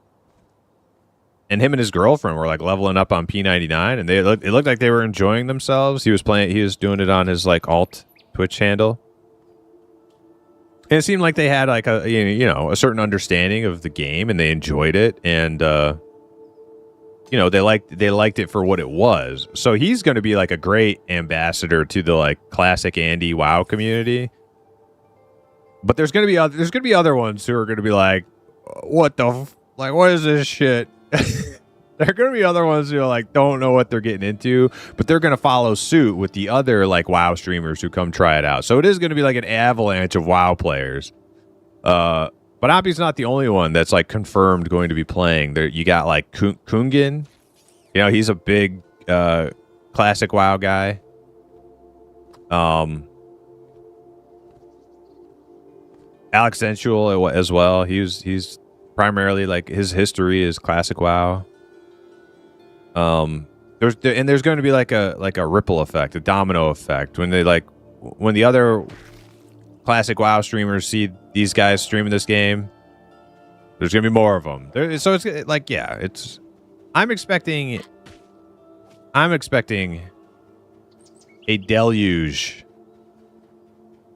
and his girlfriend were like leveling up on P99, and it looked like they were enjoying themselves. He was doing it on his like alt Twitch handle, and it seemed like they had like a a certain understanding of the game, and they enjoyed it, and they liked it for what it was. So he's going to be like a great ambassador to the like classic Andy WoW community. But there's going to be other ones who are going to be like, what is this shit? There are going to be other ones who like don't know what they're getting into, but they're going to follow suit with the other like WoW streamers who come try it out. So it is going to be like an avalanche of WoW players. But Ampi's not the only one that's like confirmed going to be playing. There, you got like Kungin. He's a big classic WoW guy. Alex Sensual as well. He's primarily like his history is classic WoW. There's going to be like a ripple effect, a domino effect when the other classic WoW streamers see these guys streaming this game. There's gonna be more of them. So it's like, yeah, I'm expecting a deluge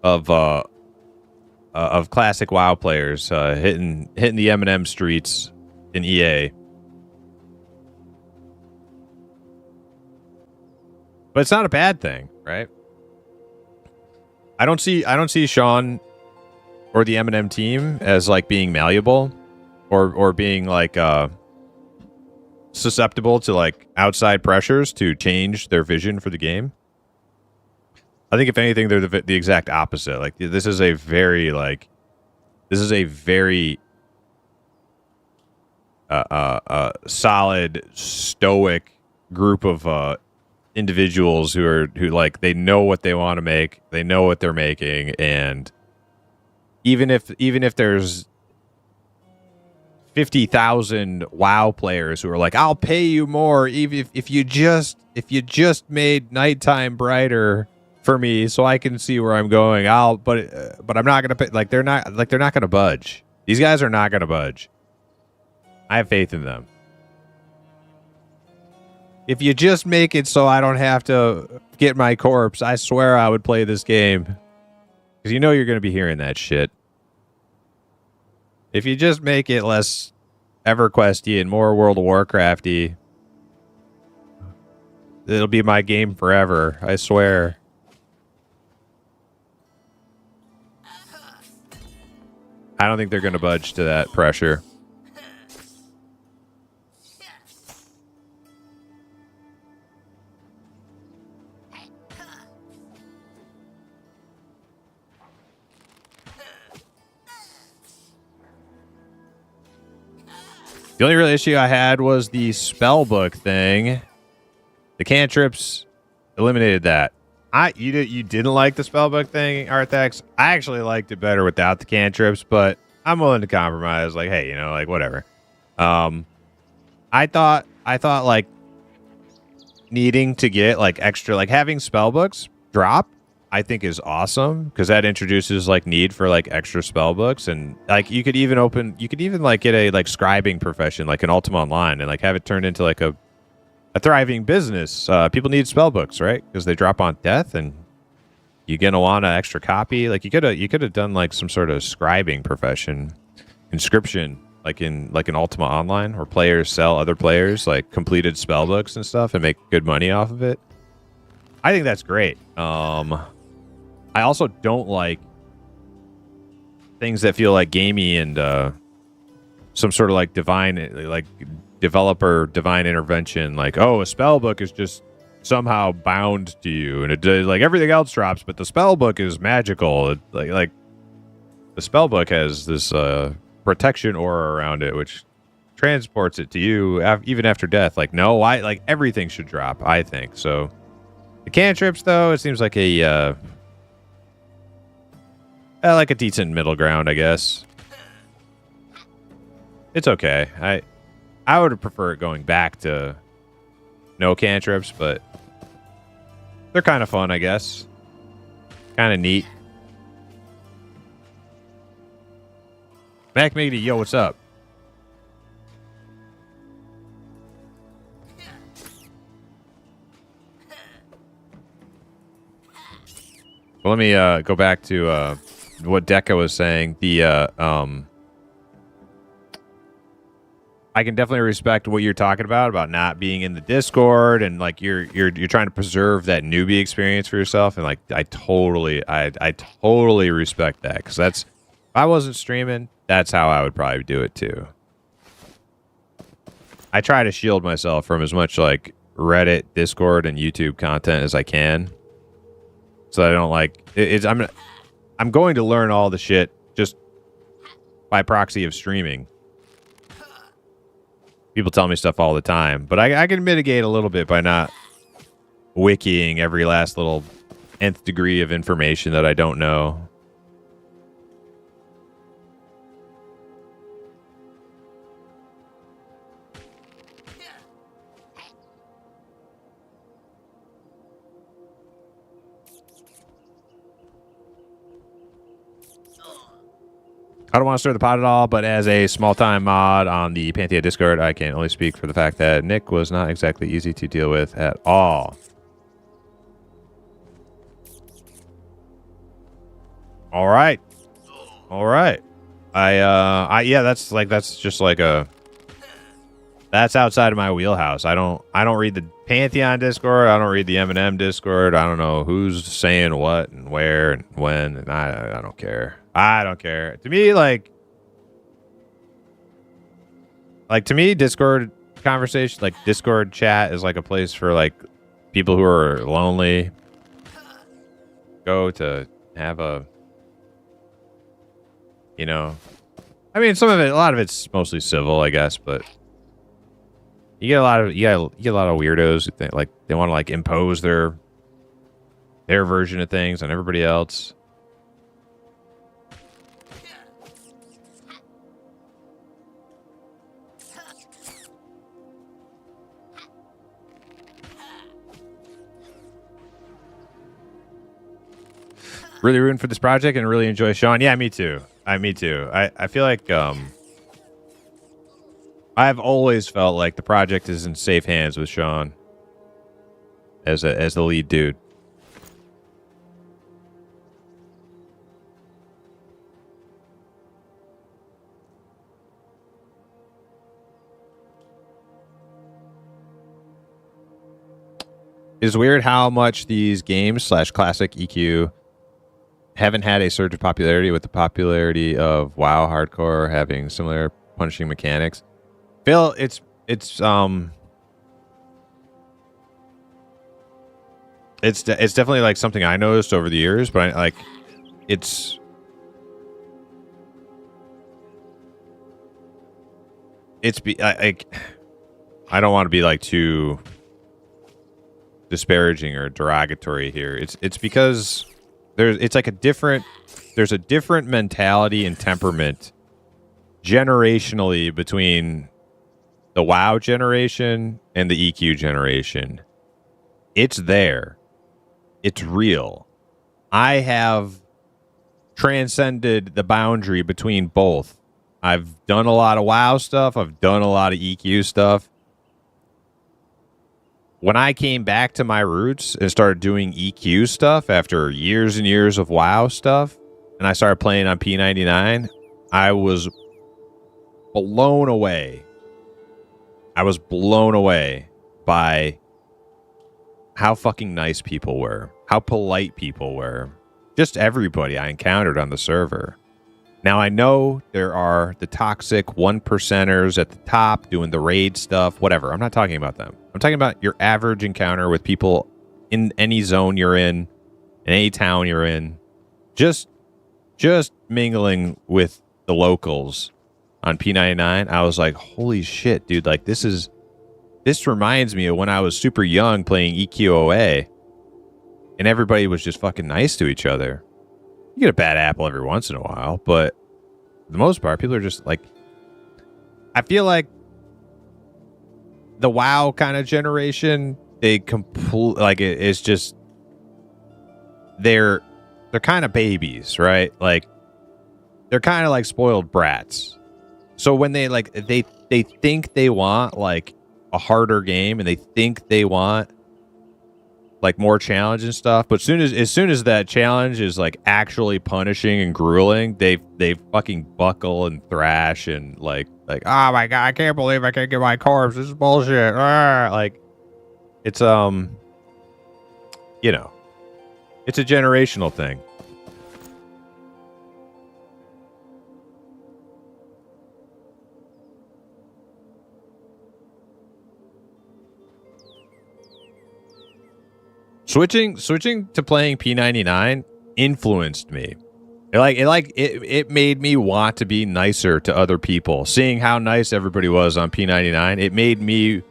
of classic WoW players hitting the M&M streets in EA. But it's not a bad thing, right? I don't see Sean or the M&M team as like being malleable or being like susceptible to like outside pressures to change their vision for the game. I think if anything, they're the exact opposite. Like this is a very solid, stoic group of individuals who like they know what they want to make, they know what they're making, and even if there's 50,000 WoW players who are like, I'll pay you more even if you just made nighttime brighter for me so I can see where I'm going. But I'm not gonna pay. They're not gonna budge. These guys are not gonna budge. I have faith in them. If you just make it so I don't have to get my corpse, I swear I would play this game. Because you're going to be hearing that shit. If you just make it less EverQuest-y and more World of Warcraft-y, it'll be my game forever. I swear. I don't think they're going to budge to that pressure. The only real issue I had was the spellbook thing. The cantrips eliminated that. You didn't like the spellbook thing, Arthax? I actually liked it better without the cantrips, but I'm willing to compromise. Like, hey, like whatever. I thought like needing to get like extra, like having spellbooks drop, I think is awesome because that introduces like need for like extra spell books, and like you could even like get a like scribing profession like an Ultima Online and like have it turned into like a thriving business. People need spell books, right? Because they drop on death, and you gonna want an extra copy? Like you could have done like some sort of scribing profession, inscription, like in Ultima Online, where players sell other players like completed spell books and stuff and make good money off of it. I think that's great. I also don't like things that feel like gamey and some sort of like developer divine intervention. Like, oh, a spell book is just somehow bound to you, and it does like everything else drops, but the spell book is magical. Like the spell book has this protection aura around it, which transports it to you even after death. Like, no, like everything should drop, I think. So the cantrips, though, it seems like a decent middle ground, I guess. It's okay. I would prefer it going back to no cantrips, but they're kind of fun, I guess. Kind of neat. Mac Miggity, yo, what's up? Well, let me go back to what Deca was saying. I can definitely respect what you're talking about not being in the Discord, and like you're trying to preserve that newbie experience for yourself, and like I totally respect that, because that's, if I wasn't streaming, that's how I would probably do it too. I try to shield myself from as much like Reddit, Discord, and YouTube content as I can, so I don't like it's. I'm going to learn all the shit just by proxy of streaming. People tell me stuff all the time, but I can mitigate a little bit by not wikiing every last little nth degree of information that I don't know. I don't want to stir the pot at all, but as a small-time mod on the Pantheon Discord, I can only speak for the fact that Nick was not exactly easy to deal with at all. All right. Yeah, that's outside of my wheelhouse. I don't read the Pantheon Discord. I don't read the M&M Discord. I don't know who's saying what and where and when, and I don't care. I don't care. To me, to me, Discord conversation, like Discord chat, is like a place for like people who are lonely go to have a, you know, I mean, a lot of it's mostly civil, I guess, but you get a lot of weirdos who think like they want to like impose their version of things on everybody else. Really rooting for this project and really enjoy Sean. Yeah, me too. Me too. I feel like I've always felt like the project is in safe hands with Sean as the lead dude. It's weird how much these games / classic EQ haven't had a surge of popularity, with the popularity of WoW Hardcore having similar punishing mechanics. Phil, it's definitely like something I noticed over the years, but I don't want to be like too disparaging or derogatory here. It's because there's a different mentality and temperament generationally between the WoW generation and the EQ generation. It's there. It's real. I have transcended the boundary between both. I've done a lot of WoW stuff. I've done a lot of EQ stuff. when I came back to my roots and started doing EQ stuff after years and years of WoW stuff, and I started playing on P99, I was blown away. I was blown away by how fucking nice people were, how polite people were, just everybody I encountered on the server. Now, I know there are the toxic 1%ers at the top doing the raid stuff, whatever. I'm not talking about them. I'm talking about your average encounter with people in any zone you're in any town you're in. Just mingling with the locals on P99. I was like, holy shit, dude. Like, this reminds me of when I was super young playing EQOA. And everybody was just fucking nice to each other. You get a bad apple every once in a while, but for the most part, people are just like, I feel like the WoW kind of generation, they it's just, they're kind of babies, right? Like, they're kind of like spoiled brats. So when they think they want like a harder game, and they think they want like more challenge and stuff, but as soon as that challenge is like actually punishing and grueling, they fucking buckle and thrash and like oh my god, I can't believe I can't get my corpse, this is bullshit. Like, it's it's a generational thing. Switching to playing P99 influenced me. It made me want to be nicer to other people. Seeing how nice everybody was on P99, it made me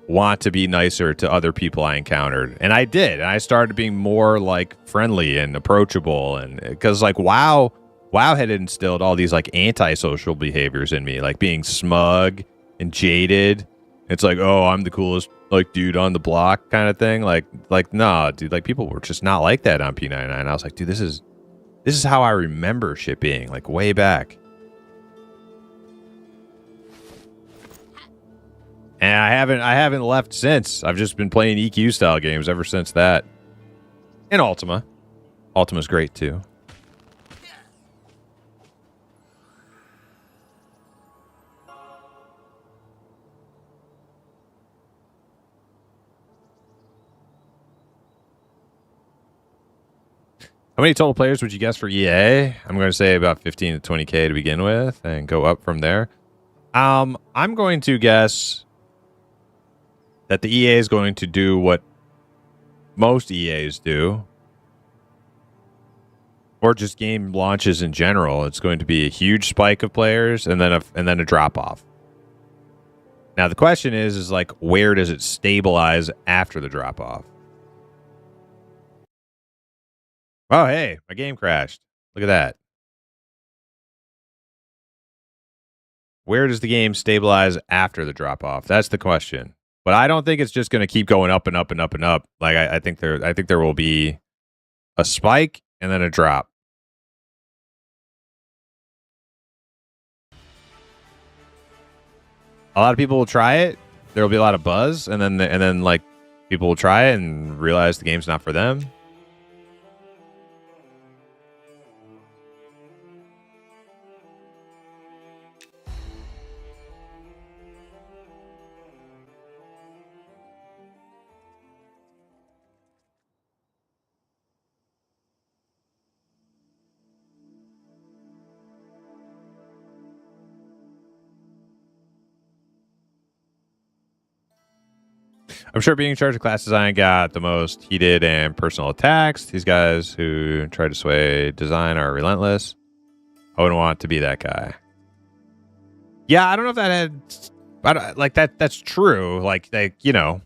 want to be nicer to other people I encountered. And I did. And I started being more like friendly and approachable, and because like WoW had instilled all these like antisocial behaviors in me, like being smug and jaded. It's like, oh, I'm the coolest like dude on the block kind of thing. Like nah, dude, like people were just not like that on P99. I was like, dude, this is how I remember shit being, like way back. And I haven't left since. I've just been playing EQ style games ever since that. And Ultima. Ultima's great too. How many total players would you guess for EA? I'm going to say about 15 to 20K to begin with and go up from there. I'm going to guess that the EA is going to do what most EAs do, or just game launches in general. It's going to be a huge spike of players and then a drop off. Now the question is like, where does it stabilize after the drop off? Oh, hey, my game crashed. Look at that. Where does the game stabilize after the drop off? That's the question. But I don't think it's just going to keep going up and up and up and up. Like I think there will be a spike and then a drop. A lot of people will try it. There will be a lot of buzz, and then like people will try it and realize the game's not for them. I'm sure being in charge of class design got the most heated and personal attacks. These guys who try to sway design are relentless. I wouldn't want to be that guy. Yeah, I don't know if that had... like, that's true. Like, people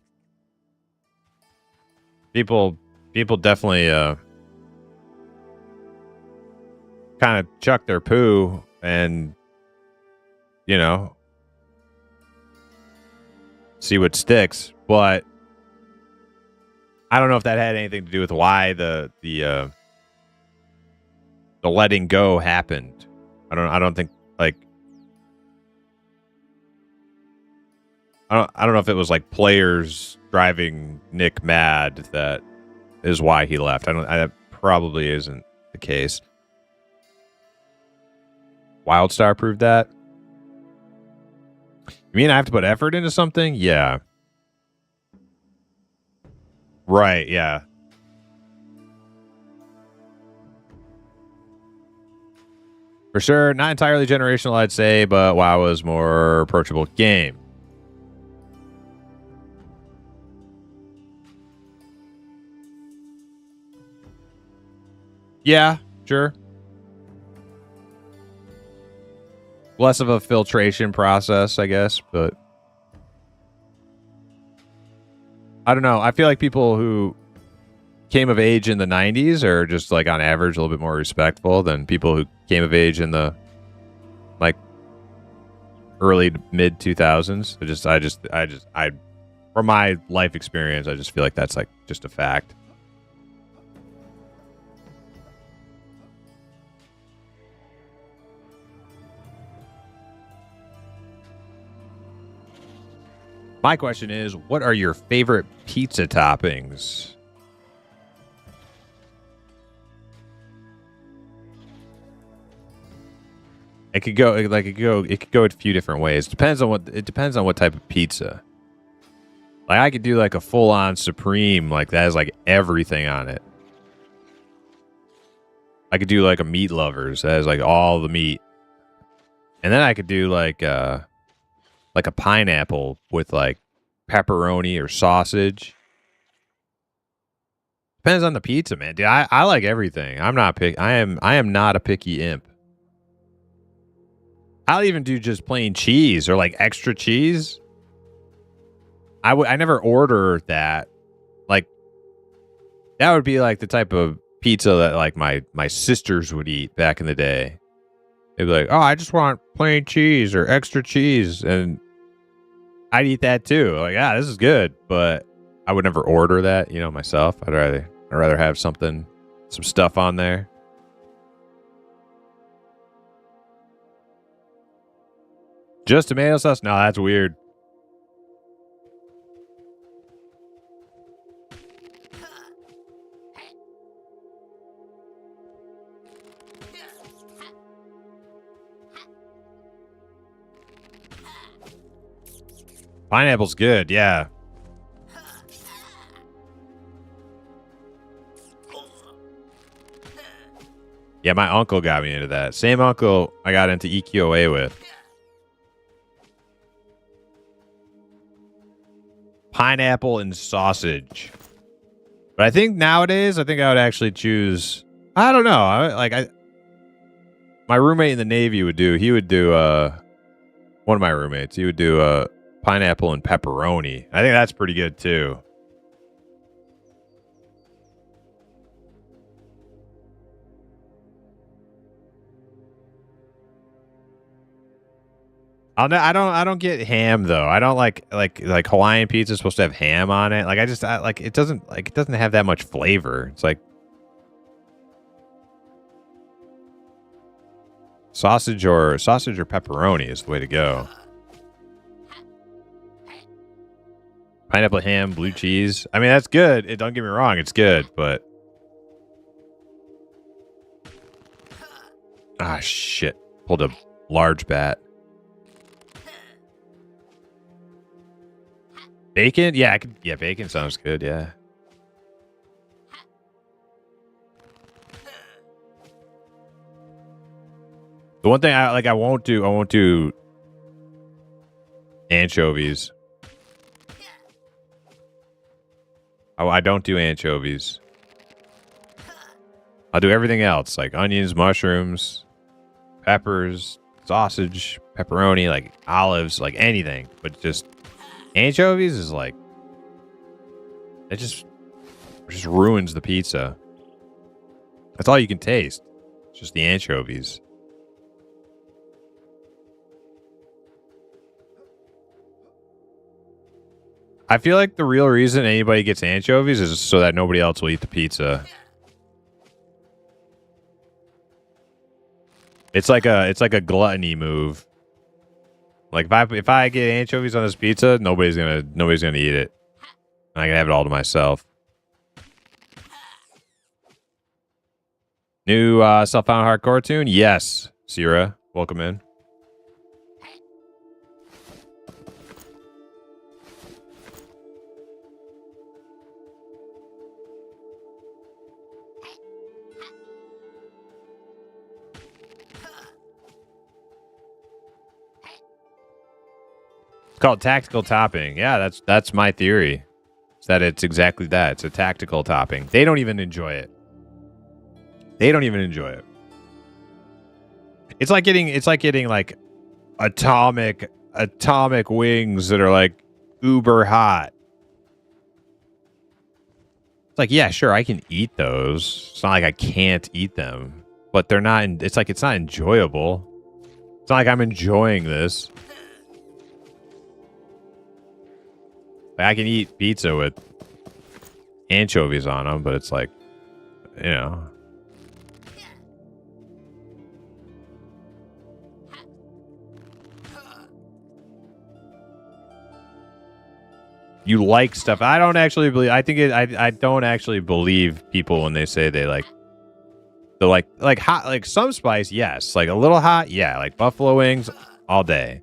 definitely kind of chuck their poo and, see what sticks. But I don't know if that had anything to do with why the letting go happened. I don't think, like, I don't know if it was like players driving Nick mad that is why he left. That probably isn't the case. WildStar proved that. You mean I have to put effort into something? Yeah. Right, yeah. For sure, not entirely generational, I'd say, but WoW was more approachable game. Yeah, sure. Less of a filtration process, I guess, but I don't know. I feel like people who came of age in the 90s are just like on average a little bit more respectful than people who came of age in the like early to mid 2000s. I from my life experience, I just feel like that's like just a fact. My question is, what are your favorite pizza toppings? It could go a few different ways. It depends on what type of pizza. Like I could do like a full-on supreme, like that has like everything on it. I could do like a meat lovers that has like all the meat. And then I could do like a pineapple with like pepperoni or sausage. Depends on the pizza, man. Dude, I like everything. I am not a picky imp. I'll even do just plain cheese or like extra cheese. I never order that. Like that would be like the type of pizza that like my sisters would eat back in the day. They'd be like, "Oh, I just want plain cheese or extra cheese," and I'd eat that too. Like, this is good, but I would never order that, myself. I'd rather have some stuff on there. Just tomato sauce? No, that's weird. Pineapple's good, yeah. Yeah, my uncle got me into that. Same uncle I got into EQOA with. Pineapple and sausage. But I think nowadays, I would actually choose... I don't know. My roommate in the Navy would do... one of my roommates, he would do... pineapple and pepperoni. I think that's pretty good too. I don't get ham though. I don't like Hawaiian pizza is supposed to have ham on it. Like it doesn't have that much flavor. It's like sausage or pepperoni is the way to go. Pineapple, ham, blue cheese. I mean, that's good. Don't get me wrong, it's good, but shit. Pulled a large bat. Bacon? Yeah, bacon sounds good, yeah. The one thing I won't do anchovies. I don't do anchovies. I'll do everything else, like onions, mushrooms, peppers, sausage, pepperoni, like olives, like anything. But just anchovies is like, it just ruins the pizza. That's all you can taste. It's just the anchovies. I feel like the real reason anybody gets anchovies is so that nobody else will eat the pizza. It's like a gluttony move. Like if I get anchovies on this pizza, nobody's gonna eat it. I can have it all to myself. New self-found hardcore tune? Yes, Sierra. Welcome in. It's called tactical topping. Yeah, that's my theory. Is that it's exactly that. It's a tactical topping. They don't even enjoy it. They don't even enjoy it. It's like getting like atomic wings that are like uber hot. It's like, yeah, sure, I can eat those. It's not like I can't eat them, but they're not. It's like it's not enjoyable. It's not like I'm enjoying this. Like, I can eat pizza with anchovies on them, but it's like, you know. You like stuff. I don't actually believe. I don't actually believe people when they say they like. They're like hot, like some spice. Yes, like a little hot. Yeah, like buffalo wings all day.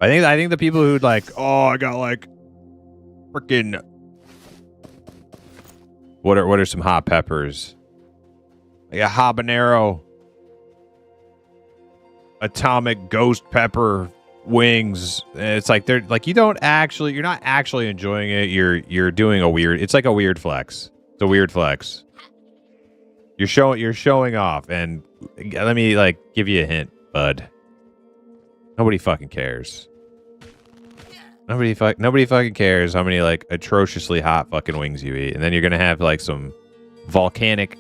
I think the people who'd like, oh, I got like freaking. What are some hot peppers? Like a habanero, atomic ghost pepper wings. It's like they're like you're not actually enjoying it. You're doing a weird. It's like a weird flex. It's a weird flex. You're showing off, and let me like give you a hint, bud. Nobody fucking cares. Nobody fucking cares how many like atrociously hot fucking wings you eat, and then you're gonna have like some volcanic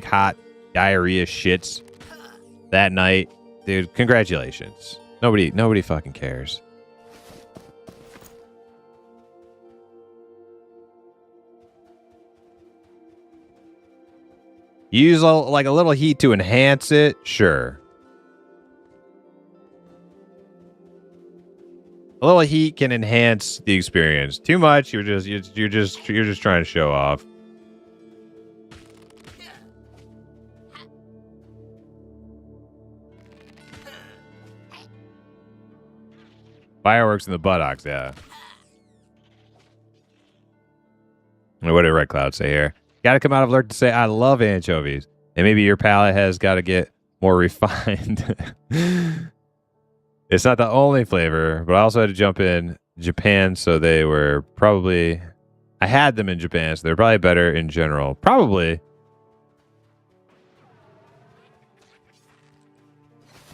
hot diarrhea shits that night, dude. Congratulations. Nobody fucking cares. Use like a little heat to enhance it, sure. A little heat can enhance the experience. Too much, you're just trying to show off. Fireworks in the buttocks, yeah. What did Red Cloud say here? Got to come out of Lurk to say, I love anchovies. And maybe your palate has got to get more refined. It's not the only flavor, but I also had to jump in Japan, so they were probably... I had them in Japan, so they're probably better in general. Probably.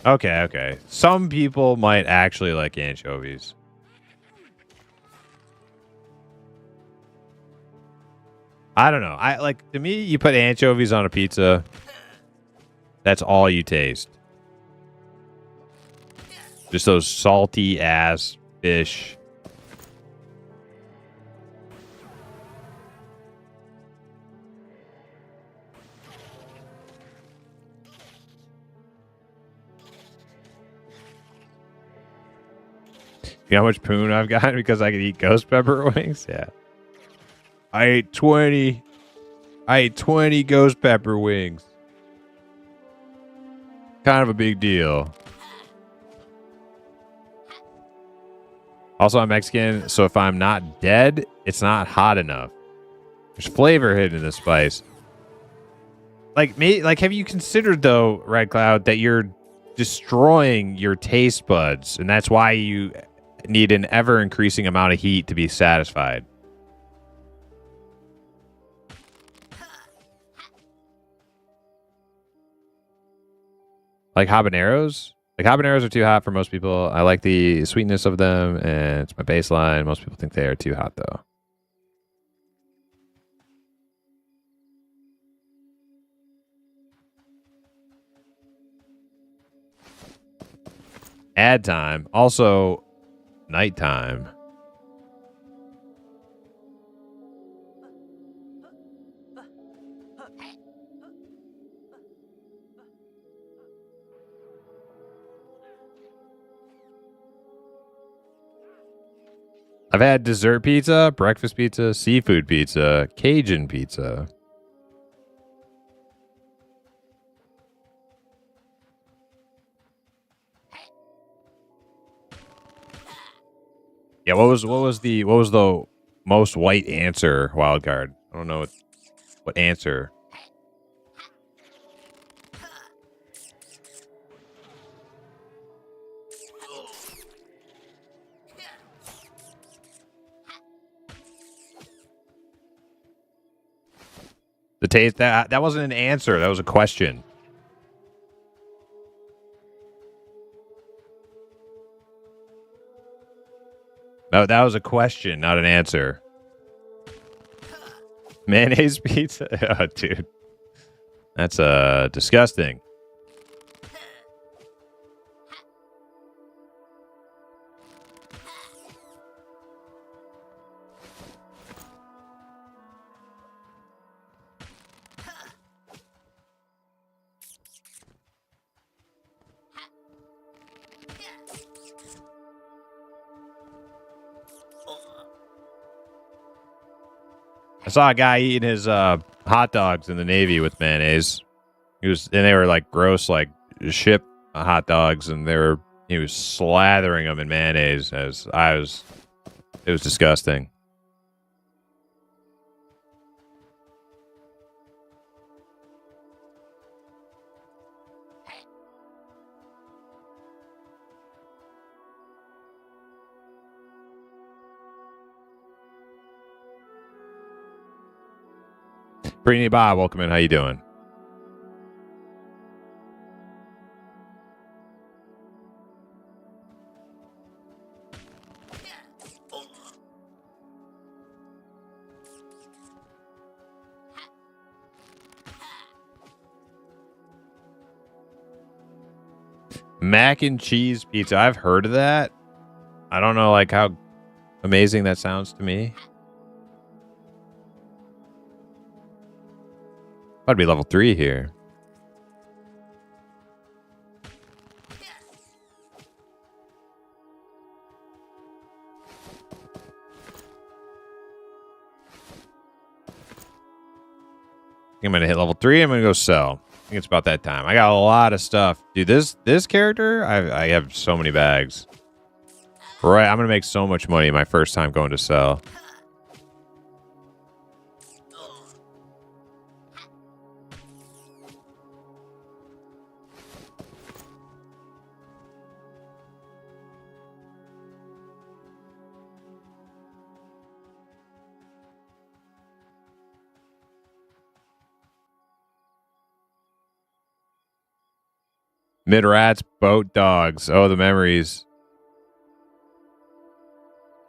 Okay. Some people might actually like anchovies. I don't know. To me, you put anchovies on a pizza, that's all you taste. Just those salty ass fish. You know how much poon I've got because I can eat ghost pepper wings? Yeah. I ate 20 ghost pepper wings. Kind of a big deal. Also, I'm Mexican, so if I'm not dead, it's not hot enough. There's flavor hidden in the spice. Like, have you considered, though, Red Cloud, that you're destroying your taste buds, and that's why you need an ever-increasing amount of heat to be satisfied? Like habaneros? Like habaneros are too hot for most people. I like the sweetness of them, and it's my baseline. Most people think they are too hot, though. Ad time. Also, nighttime. I've had dessert pizza, breakfast pizza, seafood pizza, Cajun pizza. Yeah, what was the most white answer wild card? I don't know what answer. The taste that wasn't an answer, that was a question. No, that was a question, not an answer. Mayonnaise pizza? Oh, dude. That's disgusting. I saw a guy eating his hot dogs in the Navy with mayonnaise. They were like gross, like ship hot dogs, and he was slathering them in mayonnaise. It was disgusting. Brittany Bob, welcome in. How you doing? Mac and cheese pizza. I've heard of that. I don't know like how amazing that sounds to me. I'd be level 3 here. I'm gonna hit level 3. I'm gonna go sell. I think it's about that time. I got a lot of stuff, dude. This character, I have so many bags. Right, I'm gonna make so much money my first time going to sell. Mid rats, boat dogs. Oh, the memories.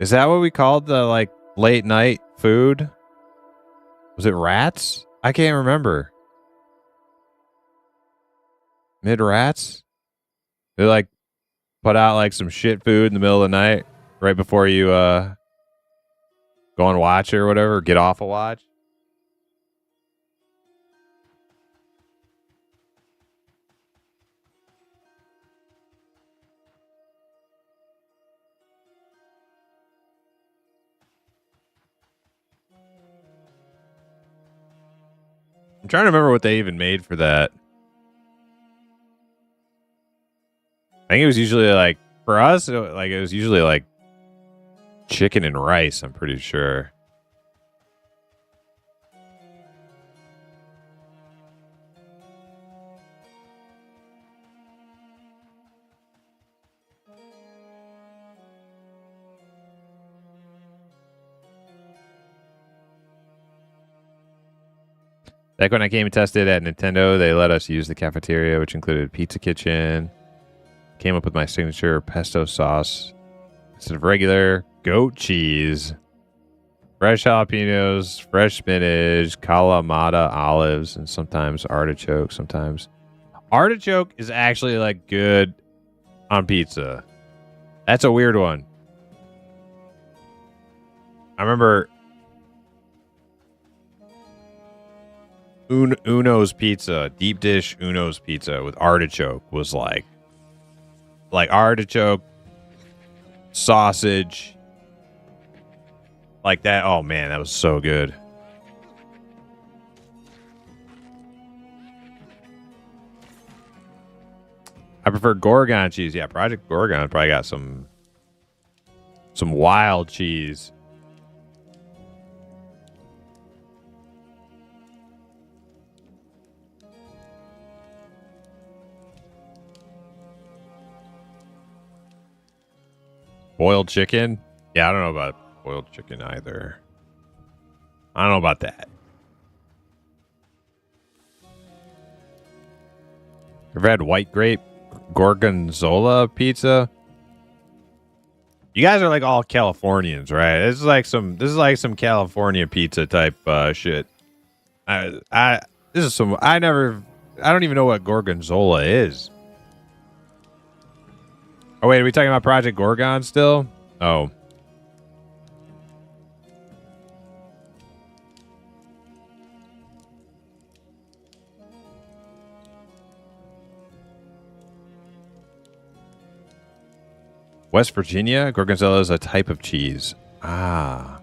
Is that what we called the like late night food? Was it rats? I can't remember. Mid rats? They like put out like some shit food in the middle of the night right before you go on watch or whatever, get off a watch. I'm trying to remember what they even made for that. I think it was usually like, for us, it was usually like chicken and rice, I'm pretty sure. Back when I came and tested at Nintendo, they let us use the cafeteria, which included Pizza Kitchen. Came up with my signature pesto sauce instead of regular goat cheese. Fresh jalapenos, fresh spinach, Kalamata olives, and sometimes artichoke. Sometimes artichoke is actually like good on pizza. That's a weird one. I remember Uno's pizza, deep dish Uno's pizza with artichoke was like artichoke, sausage, Like that. Oh man, that was so good. I prefer Gorgon cheese. Yeah, Project Gorgon probably got some wild cheese. Boiled chicken? Yeah, I don't know about boiled chicken either. I don't know about that. Ever had white grape gorgonzola pizza? You guys are like all Californians, right? This is like some California pizza type shit. I don't even know what gorgonzola is. Oh wait, are we talking about Project Gorgon still? Oh. West Virginia? Gorgonzola is a type of cheese. Ah.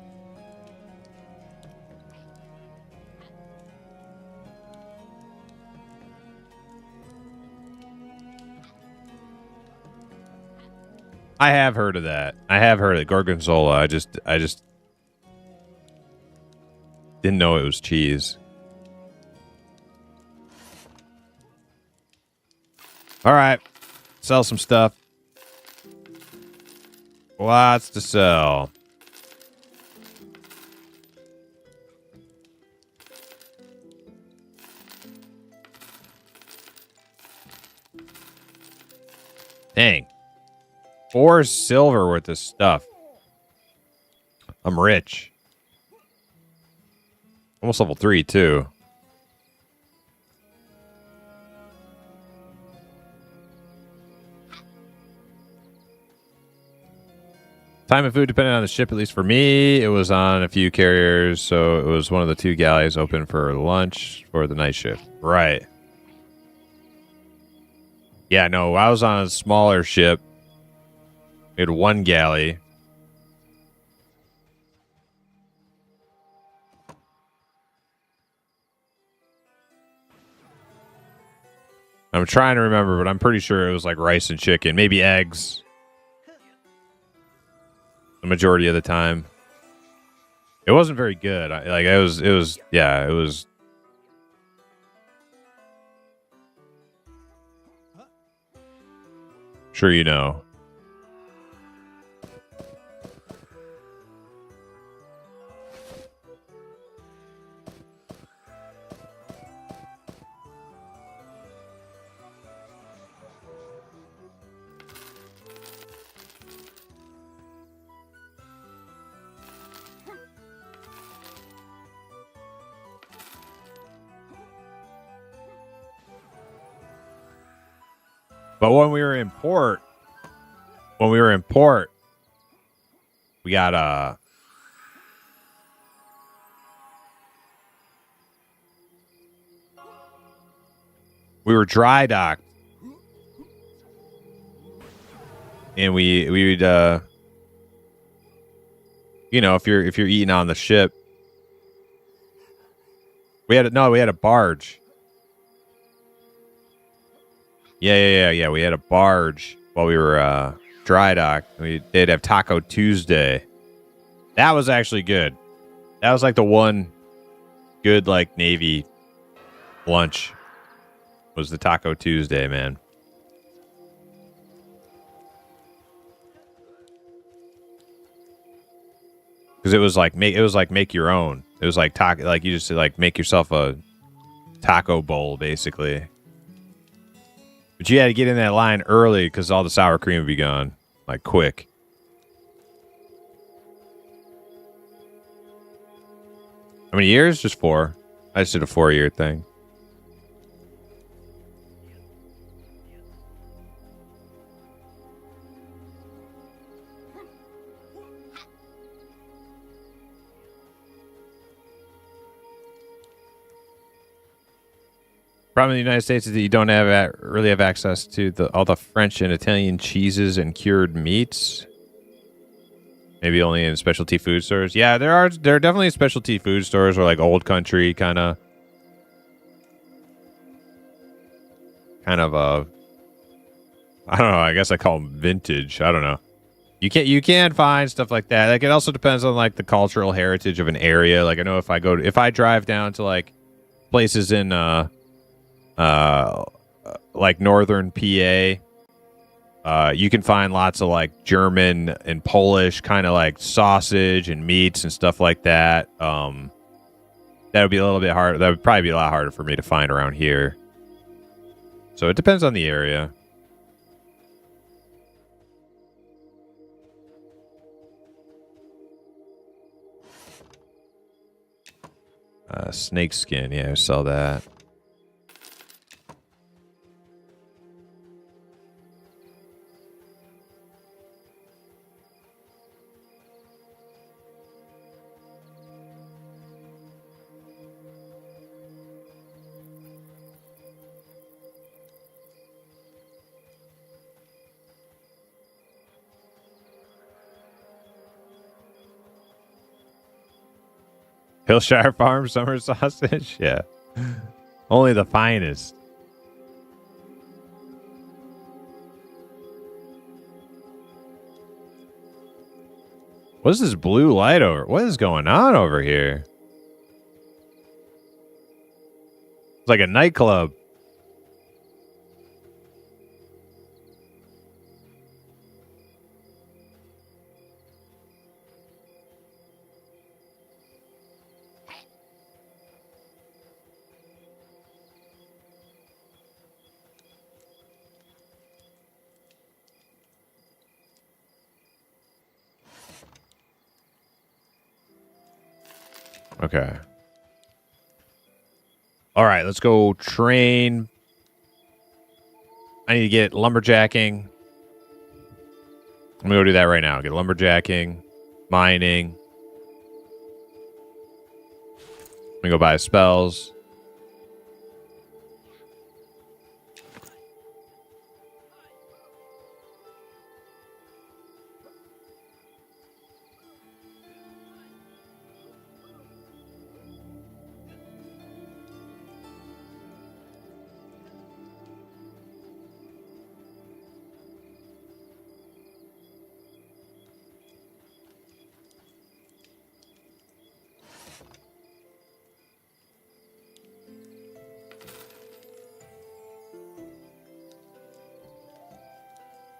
I have heard of that. I have heard of Gorgonzola. I just didn't know it was cheese. All right. Sell some stuff. Lots to sell. Dang. 4 silver worth of stuff. I'm rich. Almost level 3 too. Time and food depending on the ship, at least for me. It was on a few carriers, so it was one of the 2 galleys open for lunch for the night shift. Right. Yeah, no, I was on a smaller ship. We had 1 galley. I'm trying to remember, but I'm pretty sure it was like rice and chicken, maybe eggs. The majority of the time. It wasn't very good. It was sure you know. But when we were in port, we got we were dry docked, and we would you know, if you're eating on the ship, we had a barge. Yeah. We had a barge while we were dry dock. We did have Taco Tuesday. That was actually good. That was like the one good like Navy lunch. Was the Taco Tuesday, man. Because it was like make your own. It was like you just like make yourself a taco bowl basically. But you had to get in that line early because all the sour cream would be gone, like quick. How many years? Just 4. I just did a 4-year thing. Problem in the United States is that you don't really have access to all the French and Italian cheeses and cured meats. Maybe only in specialty food stores. Yeah, there are definitely specialty food stores or like old country kind of I don't know, I guess I call them vintage. I don't know. You can find stuff like that. Like it also depends on like the cultural heritage of an area. Like I know if I drive down to like places in like northern PA, you can find lots of like German and Polish kind of like sausage and meats and stuff like that. That would be a little bit hard. That would probably be a lot harder for me to find around here. So it depends on the area. Snake skin. Yeah, I saw that. Hillshire Farm summer sausage? Yeah. Only the finest. What is this blue light over? What is going on over here? It's like a nightclub. Okay. All right, let's go train. I need to get lumberjacking. I'm going to go do that right now. Get lumberjacking, mining. I'm going to go buy spells.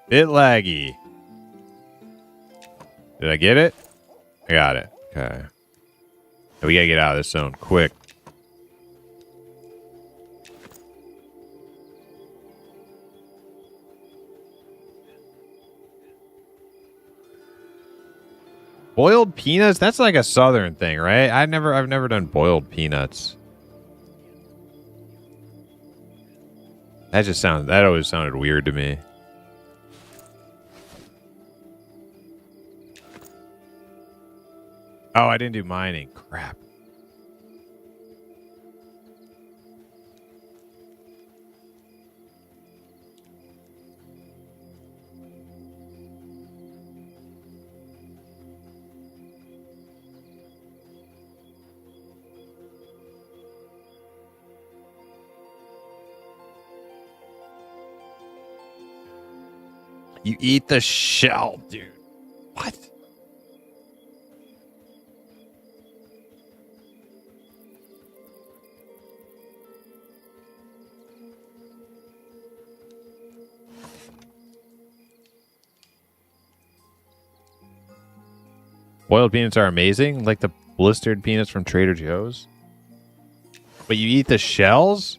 Bit laggy. Did I get it? I got it. Okay. We gotta get out of this zone quick. Boiled peanuts? That's like a southern thing, right? I've never done boiled peanuts. That always sounded weird to me. Oh, I didn't do mining. Crap. You eat the shell, dude. What? Boiled peanuts are amazing, like the blistered peanuts from Trader Joe's. But you eat the shells?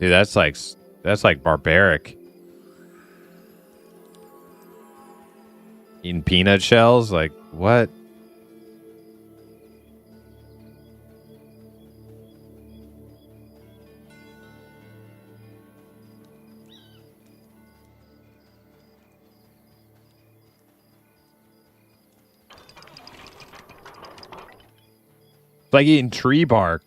Dude, that's like barbaric. Eating peanut shells? Like, what? It's like eating tree bark.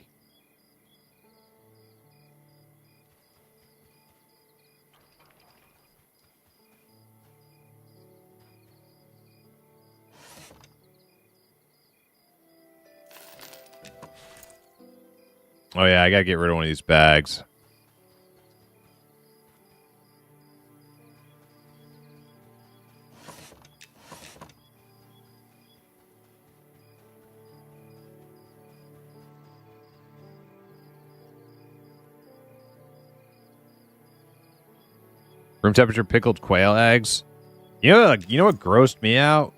Oh yeah, I gotta get rid of one of these bags. Room temperature pickled quail eggs. You know what grossed me out?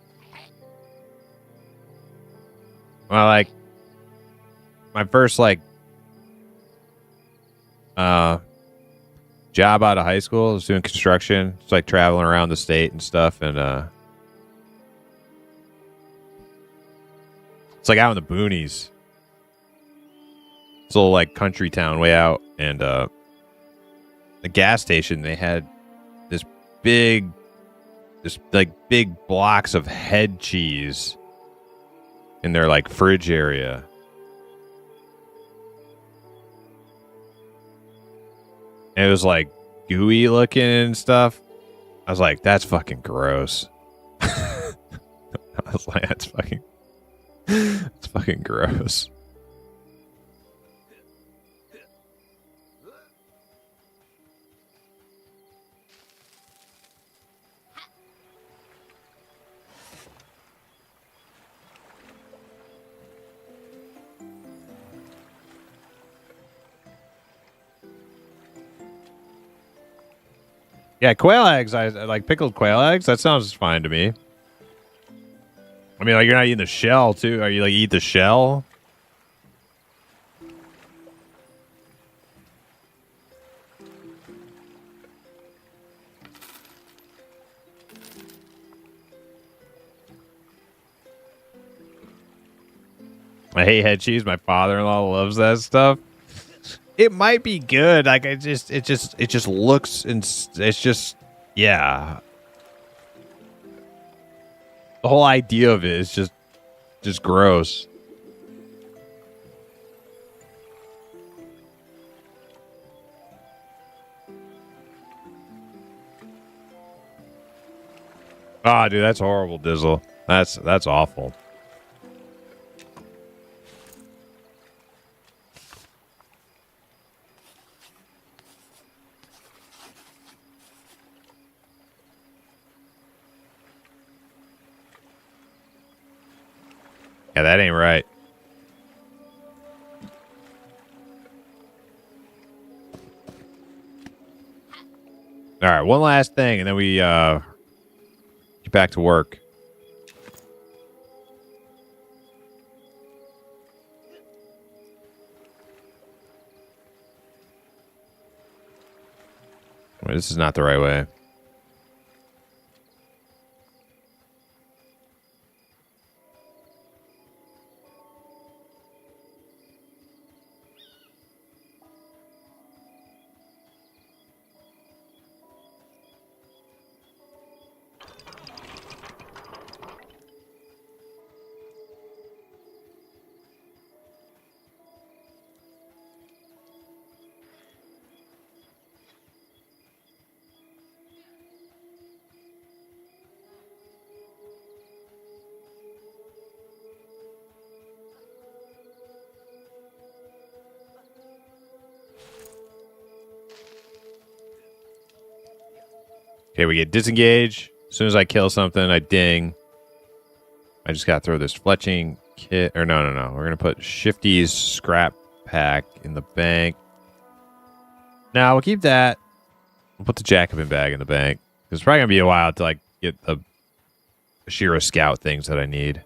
Well, like my first job out of high school, I was doing construction. It's like traveling around the state and stuff, and it's like out in the boonies. It's a little like country town way out, and the gas station, they had this big blocks of head cheese in their like fridge area. And it was like gooey looking and stuff. I was like, that's fucking gross. I was like, that's fucking gross. Yeah, quail eggs. I like pickled quail eggs. That sounds fine to me. I mean, like, you're not eating the shell, too. Are you, like, eat the shell? I hate head cheese. My father-in-law loves that stuff. It might be good. Like, it just looks, and it's just, yeah. The whole idea of it is just gross. Ah, dude, that's horrible, Dizzle. That's awful. Yeah, that ain't right. All right, one last thing, and then we get back to work. Wait, this is not the right way. Okay, we get disengage. As soon as I kill something, I ding. I just gotta throw this fletching kit. Or no. We're gonna put Shifty's scrap pack in the bank. Now we'll keep that. We'll put the Jacobin bag in the bank. It's probably gonna be a while to like get the Shira Scout things that I need.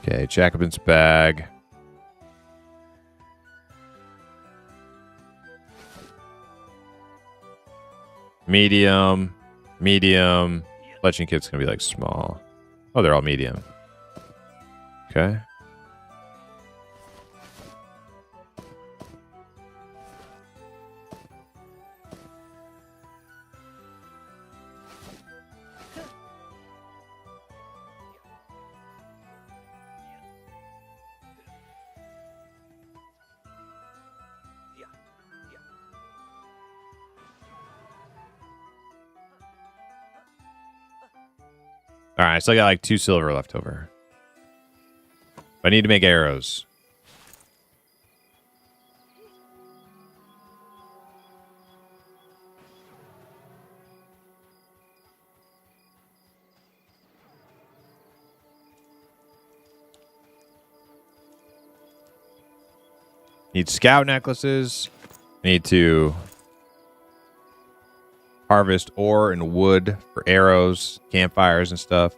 Okay, Jacobin's bag. Medium. Medium. Fletching kit's gonna be like small. Oh, they're all medium. Okay. All right, I still got like 2 silver left over. I need to make arrows. Need scout necklaces. Need to harvest ore and wood for arrows, campfires, and stuff.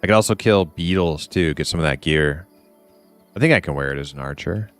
I could also kill beetles too, get some of that gear. I think I can wear it as an archer.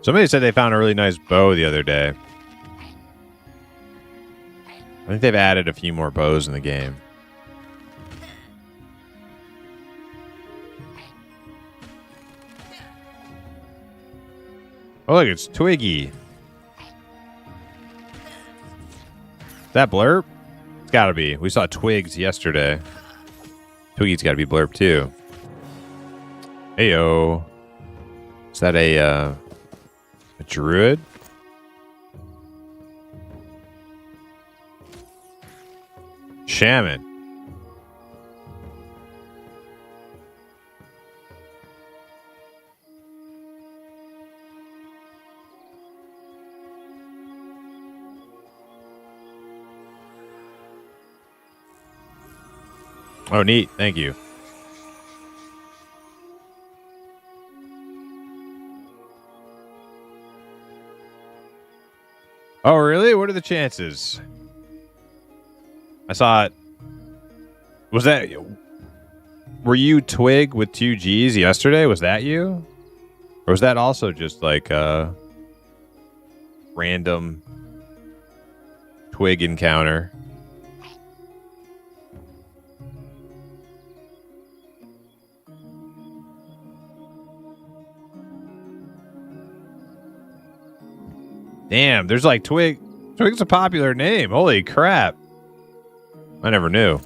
Somebody said they found a really nice bow the other day. I think they've added a few more bows in the game. Oh, look, it's Twiggy. Is that Blurp? It's gotta be. We saw Twigs yesterday. Twiggy's gotta be Blurp, too. Heyo. Is that a druid? Shaman. Oh, neat. Thank you. Oh, really? What are the chances? I saw it. Was that... Were you Twig with 2 G's yesterday? Was that you? Or was that also just like a random Twig encounter? Damn, there's like Twig. Twig's a popular name. Holy crap. I never knew.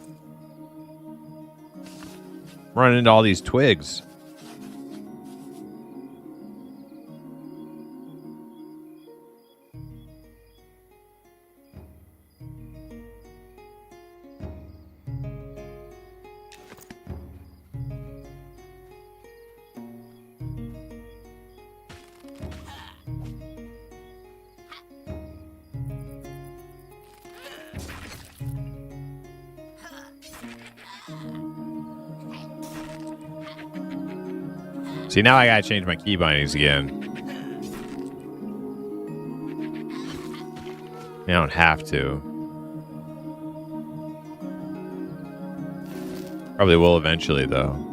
Running into all these Twigs. See, now I gotta change my key bindings again. I don't have to. Probably will eventually, though.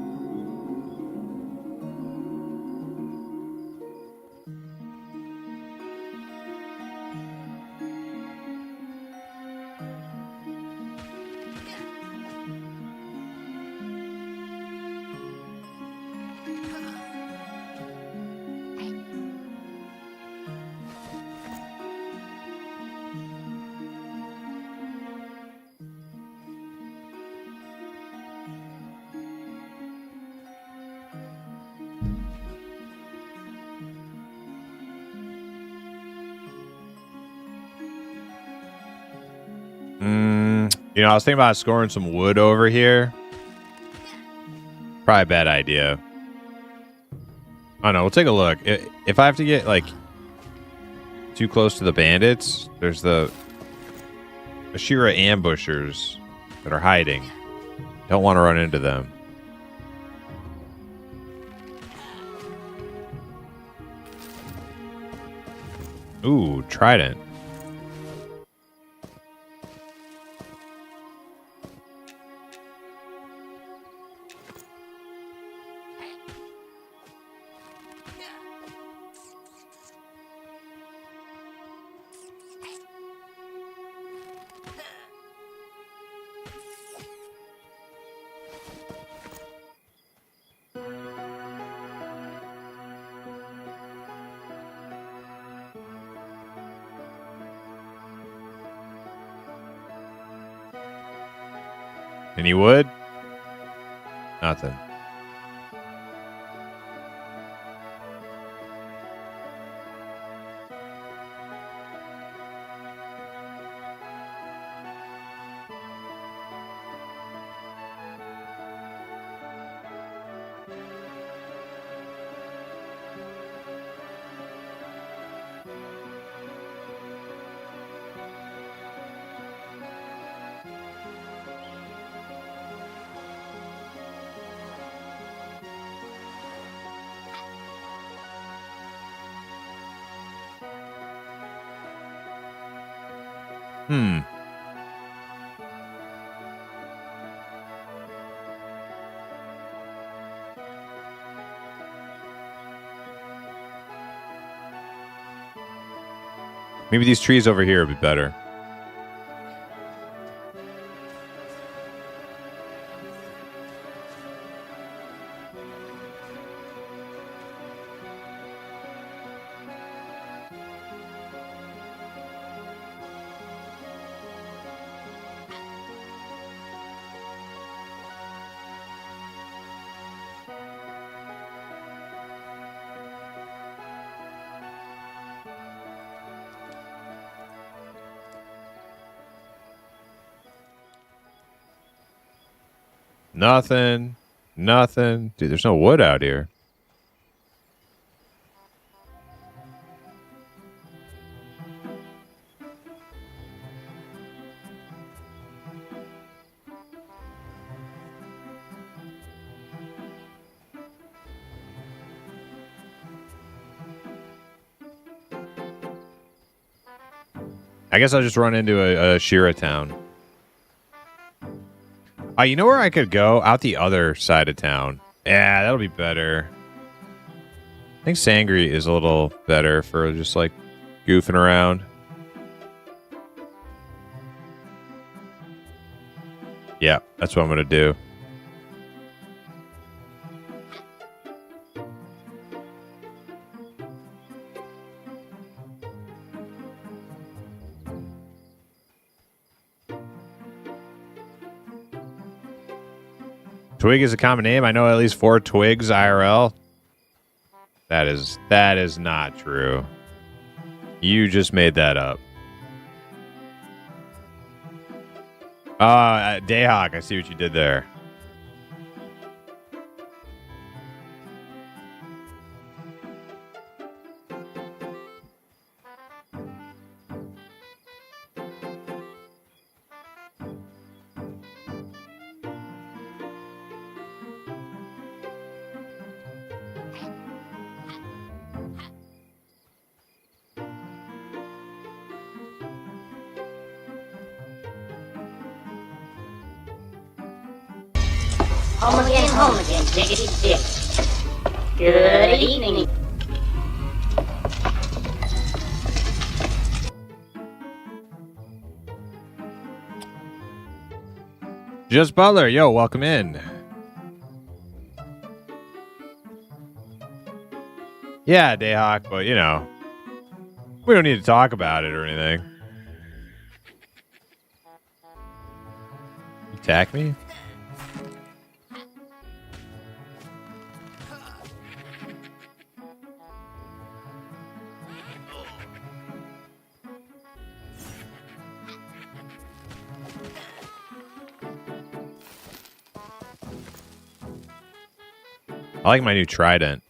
You know, I was thinking about scoring some wood over here. Probably a bad idea. I don't know. We'll take a look. If I have to get, like, too close to the bandits, there's the Ashira ambushers that are hiding. Don't want to run into them. Ooh, trident. Any wood? Nothing. Maybe these trees over here would be better. Nothing. Nothing. Dude, there's no wood out here. I guess I'll just run into a Shira town. You know where I could go? Out the other side of town. Yeah, that'll be better. I think Sangri is a little better for just, like, goofing around. Yeah, that's what I'm going to do. Twig is a common name. I know at least 4 Twigs IRL. That is not true. You just made that up. Dayhawk, I see what you did there. Home again, diggity dick. Good evening. Just Butler, yo, welcome in. Yeah, Dayhawk, but you know, we don't need to talk about it or anything. Attack me? I like my new trident.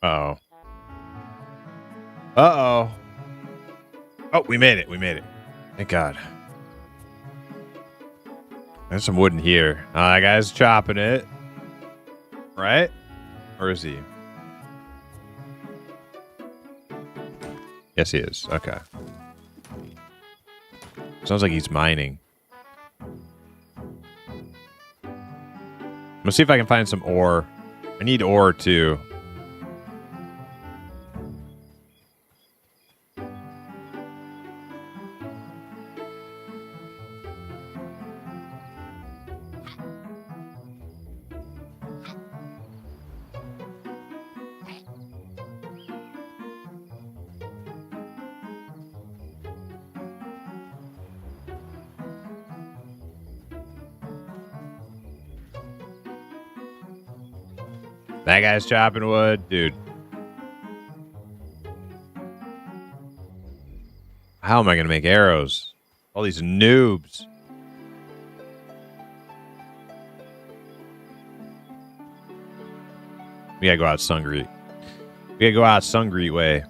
Uh-oh. Uh-oh. Oh, we made it. We made it. Thank God. There's some wood in here. That guy's chopping it. Right? Or is he? Yes, he is. Okay. Sounds like he's mining. Let's see if I can find some ore. I need ore, too. That guy's chopping wood, dude. How am I going to make arrows? All these noobs. We gotta go out Sungreet. We gotta go out Sungreet way.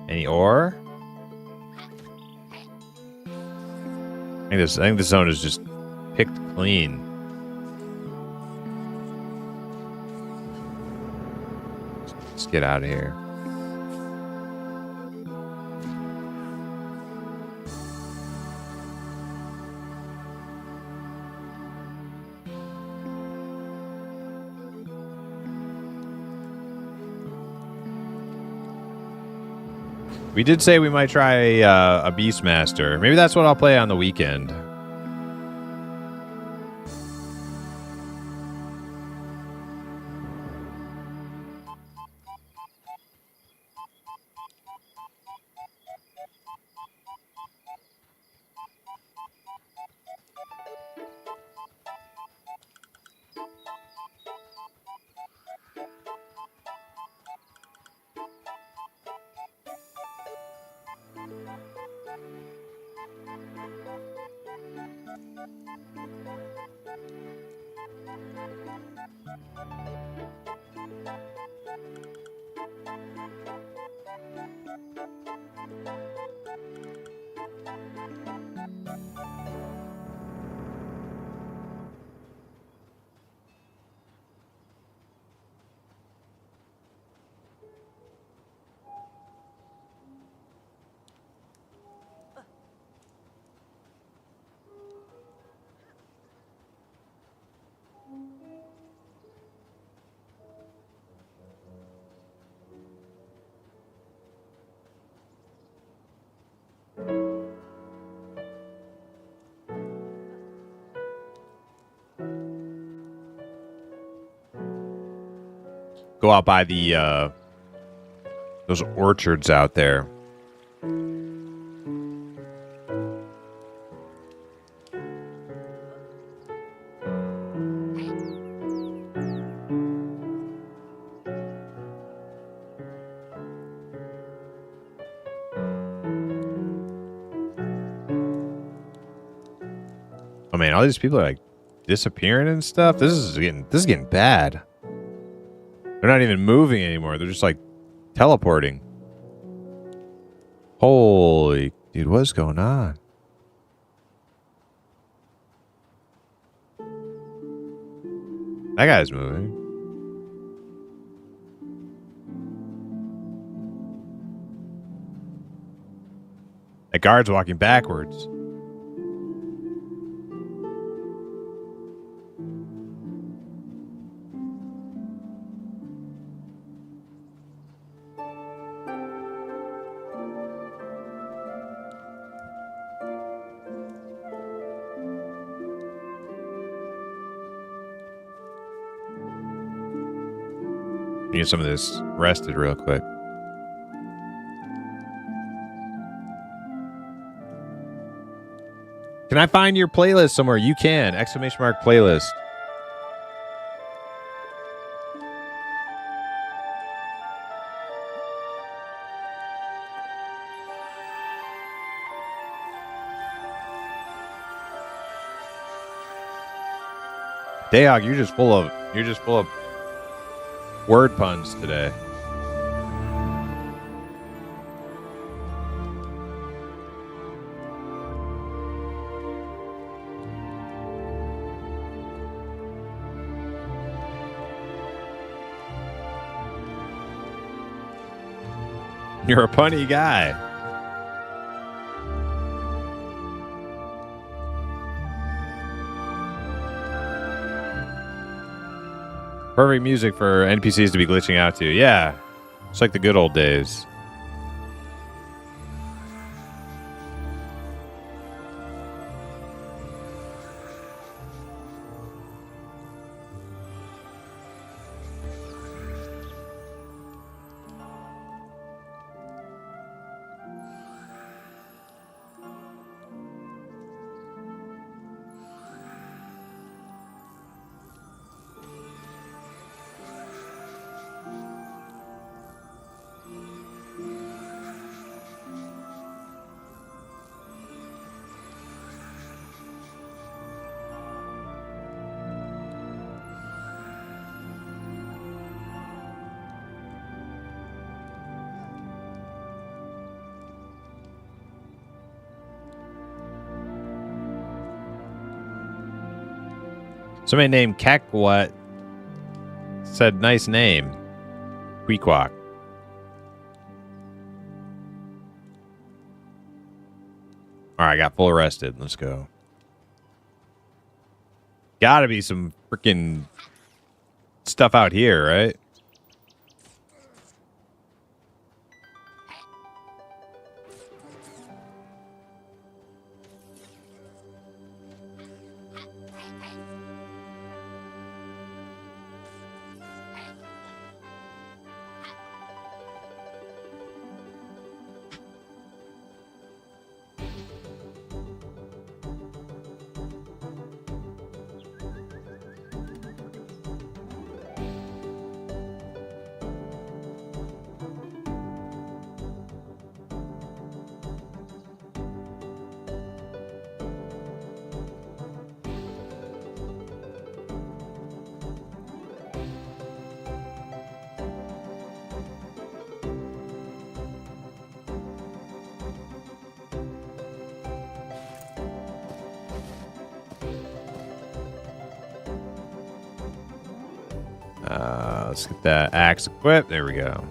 Any ore? I think this zone is just picked clean. Let's get out of here. We did say we might try a Beastmaster. Maybe that's what I'll play on the weekend. Go out by the those orchards out there. Oh man, all these people are like disappearing and stuff. This is getting bad. They're not even moving anymore. They're just like teleporting. Holy dude, what's going on? That guy's moving. That guard's walking backwards. Get some of this rested real quick. Can I find your playlist somewhere? You can. ! Playlist. Dayog, you're just full of word puns today. You're a punny guy. Perfect music for NPCs to be glitching out to. Yeah. It's like the good old days. Somebody named Kekwat said, nice name. Queequak. All right, got full arrested. Let's go. Gotta be some freaking stuff out here, right? Let's get that axe equipped. There we go.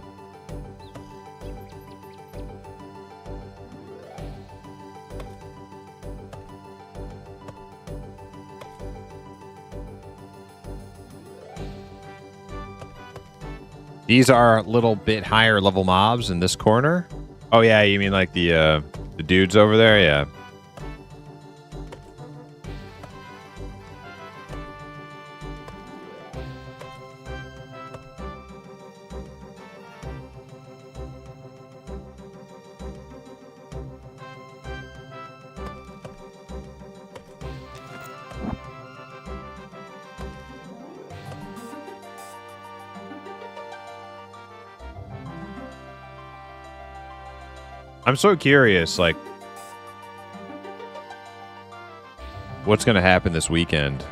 These are little bit higher level mobs in this corner. Oh yeah, you mean like the dudes over there? Yeah. I'm so curious, like, what's going to happen this weekend.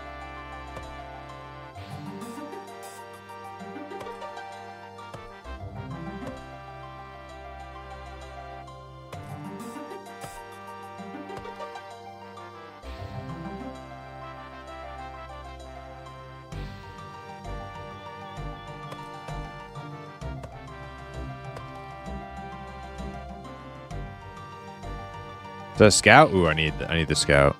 The scout? Ooh, I need the scout.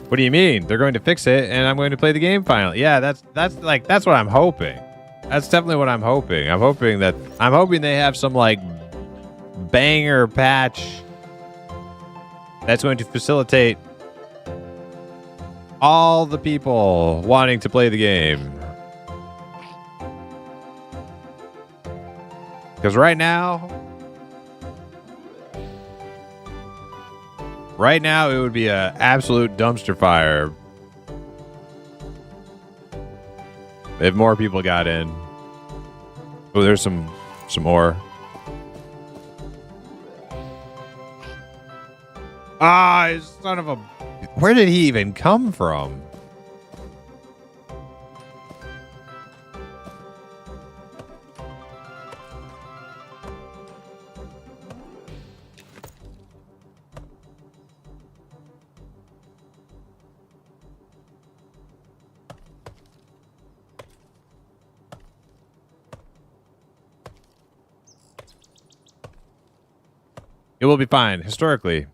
What do you mean? They're going to fix it and I'm going to play the game finally. Yeah, that's what I'm hoping. That's definitely what I'm hoping. I'm hoping they have some like banger patch that's going to facilitate all the people wanting to play the game. Because right now it would be an absolute dumpster fire if more people got in. Oh, there's some ore. Ah, son of a... Where did he even come from? It will be fine. Historically,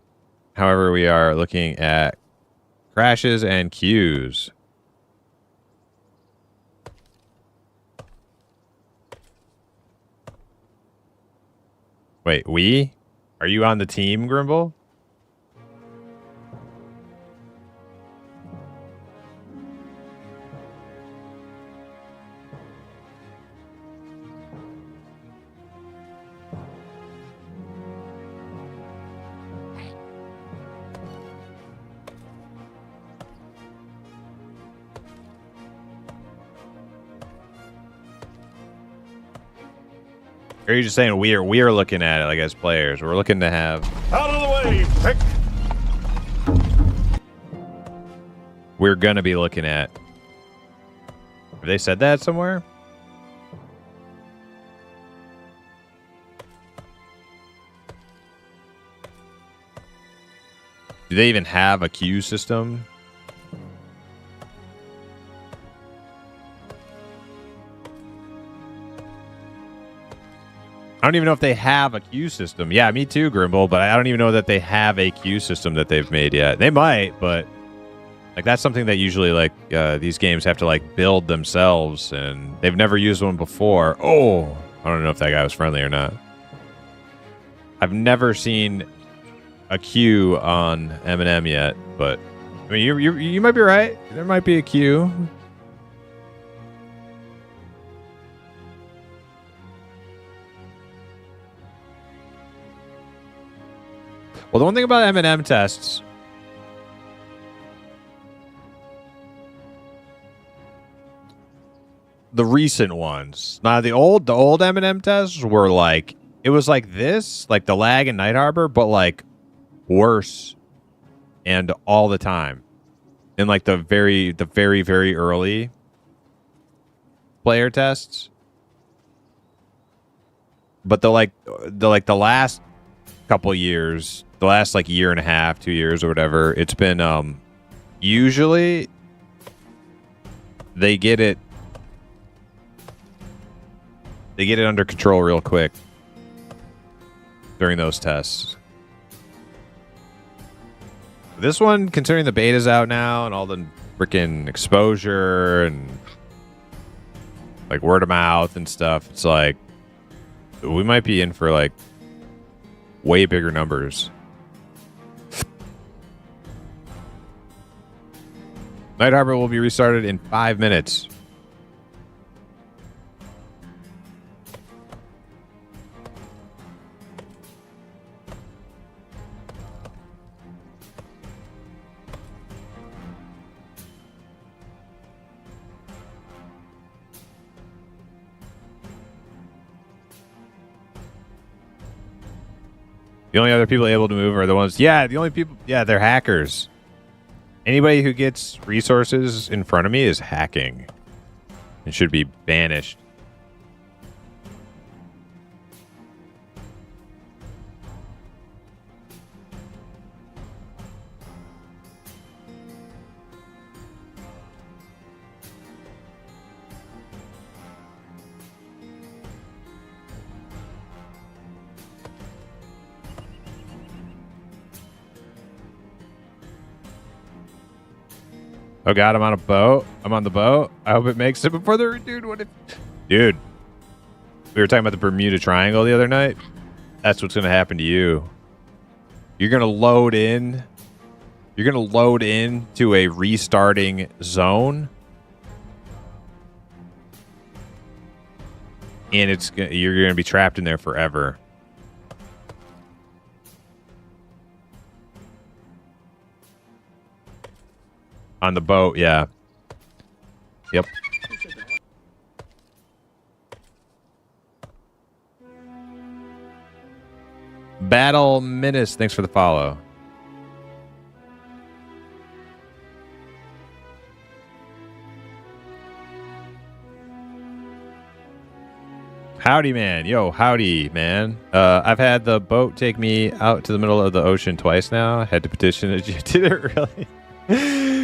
however, we are looking at crashes and queues. Wait, we? Are you on the team, Grimble? Or are you just saying we are looking at it like as players? We're looking to have... Out of the way, pick. We're going to be looking at... Have they said that somewhere? Do they even have a queue system? I don't even know if they have a queue system. Yeah, me too, Grimble, but I don't even know that they have a queue system that they've made yet. They might, but like that's something that usually like these games have to like build themselves, and they've never used one before. Oh, I don't know if that guy was friendly or not. I've never seen a queue on M&M yet, but I mean, you might be right. There might be a queue. Well, the one thing about M&M tests, the recent ones, now the old M&M tests were like, it was like this, like the lag in Night Harbor, but like worse and all the time. In like the very early player tests. But the last couple years, the last like year and a half, 2 years or whatever, it's been usually they get it under control real quick during those tests. This one, considering the beta's out now and all the freaking exposure and like word of mouth and stuff, it's like we might be in for like way bigger numbers. Night Harbor will be restarted in 5 minutes. The only other people able to move are the ones. Yeah, the only people. Yeah, they're hackers. Anybody who gets resources in front of me is hacking and should be banished. Oh god, I'm on a boat. I'm on the boat. I hope it makes it before the dude. What if, dude? We were talking about the Bermuda Triangle the other night. That's what's gonna happen to you. You're gonna load in. You're gonna load in to a restarting zone, and you're gonna be trapped in there forever. On the boat, yeah. Yep. Battle Menace, thanks for the follow. Howdy, man. Yo, howdy, man. I've had the boat take me out to the middle of the ocean twice now. I had to petition it. Did it really?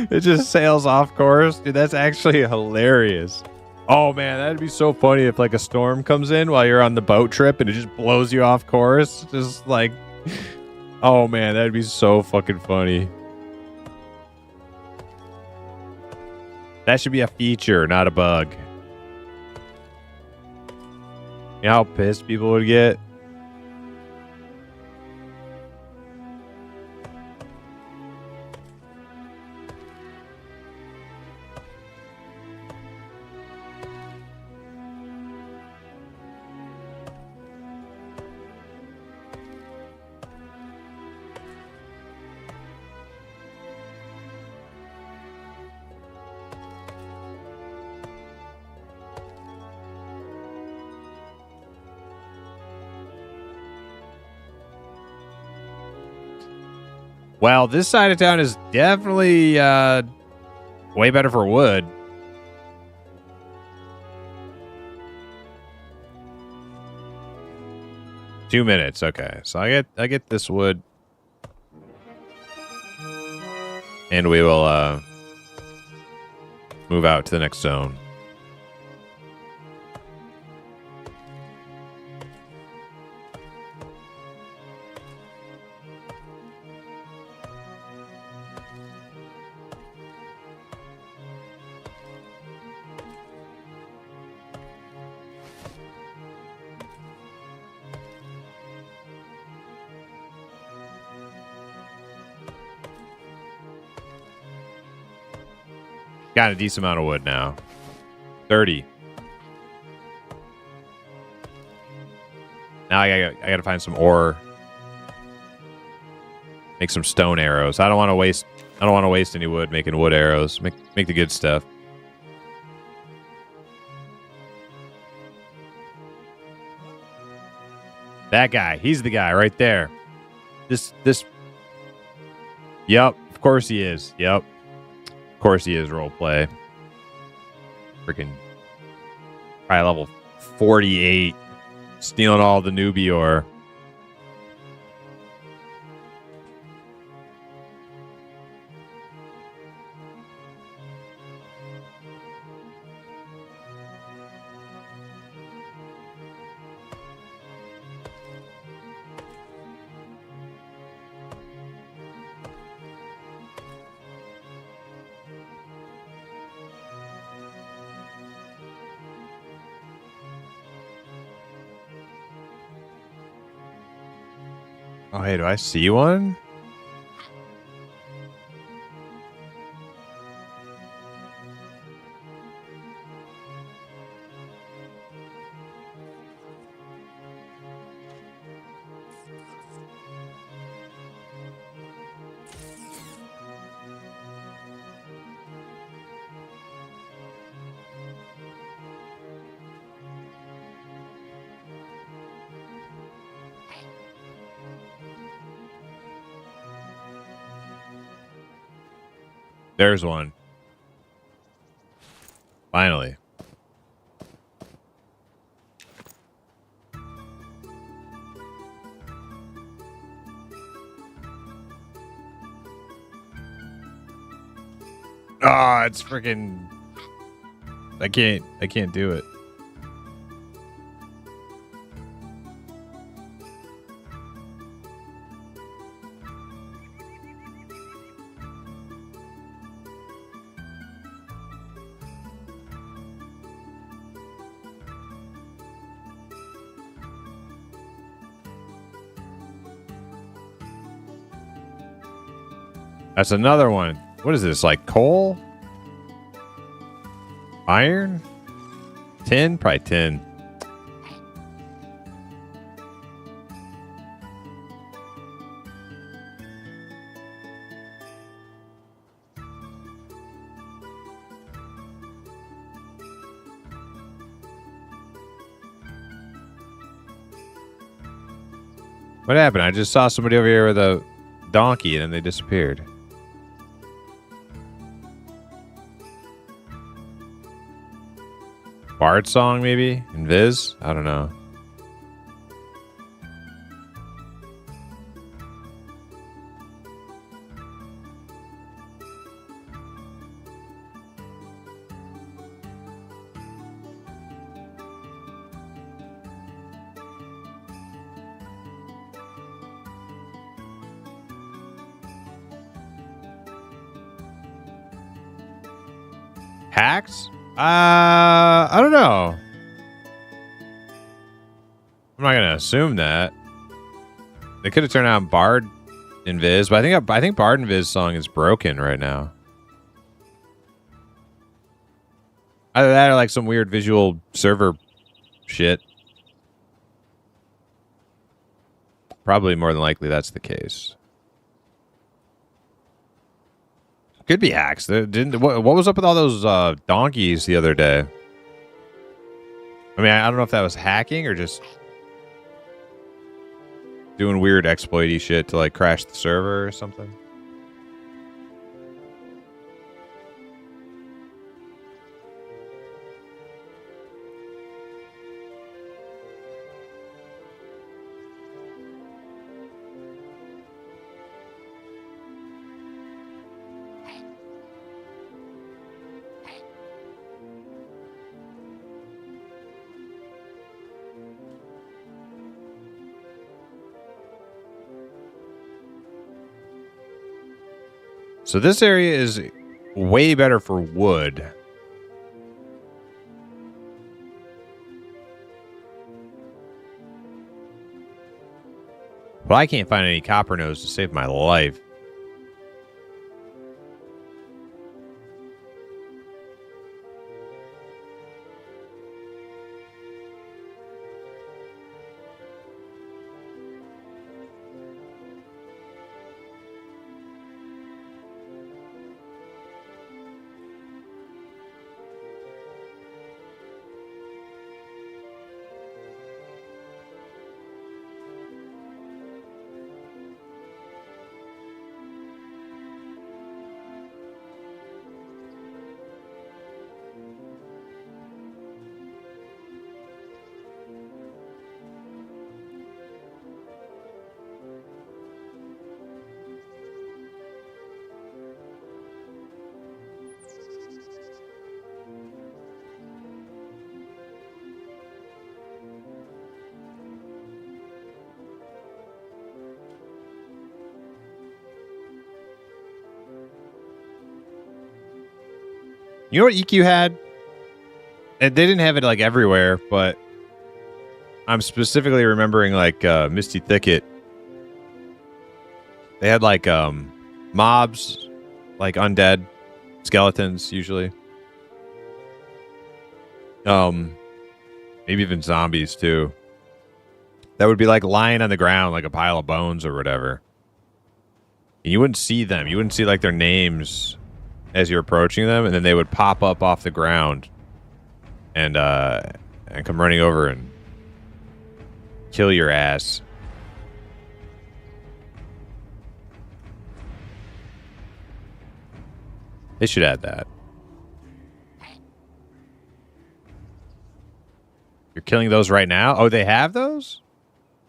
It just sails off course. Dude, that's actually hilarious. Oh, man, that'd be so funny if, like, a storm comes in while you're on the boat trip and it just blows you off course. Just, like... Oh, man, that'd be so fucking funny. That should be a feature, not a bug. You know how pissed people would get? Well, this side of town is definitely way better for wood. Two minutes, okay. So I get this wood, and we will move out to the next zone. Got a decent amount of wood now. 30. Now I gotta find some ore. Make some stone arrows. I don't want to waste any wood making wood arrows. Make the good stuff. That guy. He's the guy right there. This. Yep. Of course he is. Yep. Of course he is, roleplay. Freaking probably level 48. Stealing all the newbie ore. Oh, hey, do I see one? There's one. Finally. Ah, it's freaking. I can't do it. That's another one. What is this? Like coal? Iron? Tin? Probably tin. What happened? I just saw somebody over here with a donkey and then they disappeared. Bard song, maybe? Invis? I don't know. Hacks? I don't know. I'm not gonna assume that. They could have turned on Bard Invis, but I think Bard Invis song is broken right now. Either that or like some weird visual server shit. Probably more than likely that's the case. Could be hacks. What was up with all those donkeys the other day? I mean, I don't know if that was hacking or just doing weird exploity shit to like crash the server or something. So this area is way better for wood. Well, I can't find any copper nodes to save my life. You know what EQ had? And they didn't have it like everywhere, but I'm specifically remembering like Misty Thicket. They had like mobs, like undead skeletons usually. Maybe even zombies too. That would be like lying on the ground like a pile of bones or whatever. And you wouldn't see them. You wouldn't see like their names as you're approaching them, and then they would pop up off the ground and come running over and kill your ass. They should add that. You're killing those right now? Oh, they have those?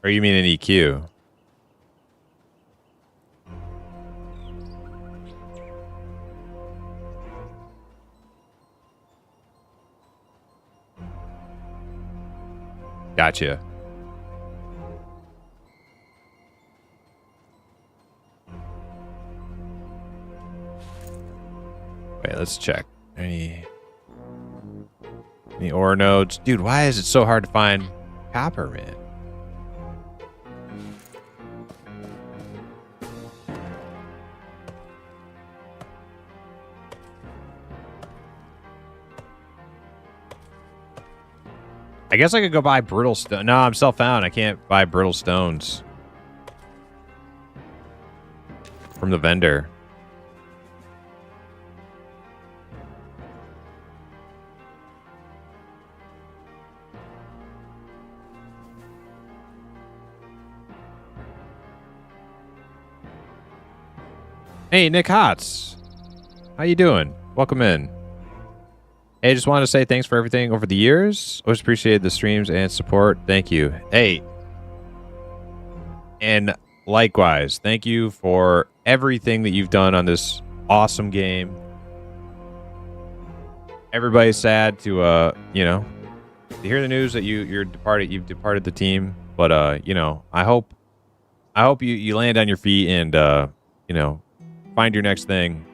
Or you mean an EQ? Gotcha. Wait, let's check. Any ore nodes? Dude, why is it so hard to find copper, man? I guess I could go buy brittle stone. No, I'm self-found. I can't buy brittle stones from the vendor. Hey, Nick Hotz. How you doing? Welcome in. Hey, just wanted to say thanks for everything over the years. Always appreciated the streams and support. Thank you. Hey. And likewise, thank you for everything that you've done on this awesome game. Everybody's sad to to hear the news that you've departed the team, but I hope you land on your feet and find your next thing.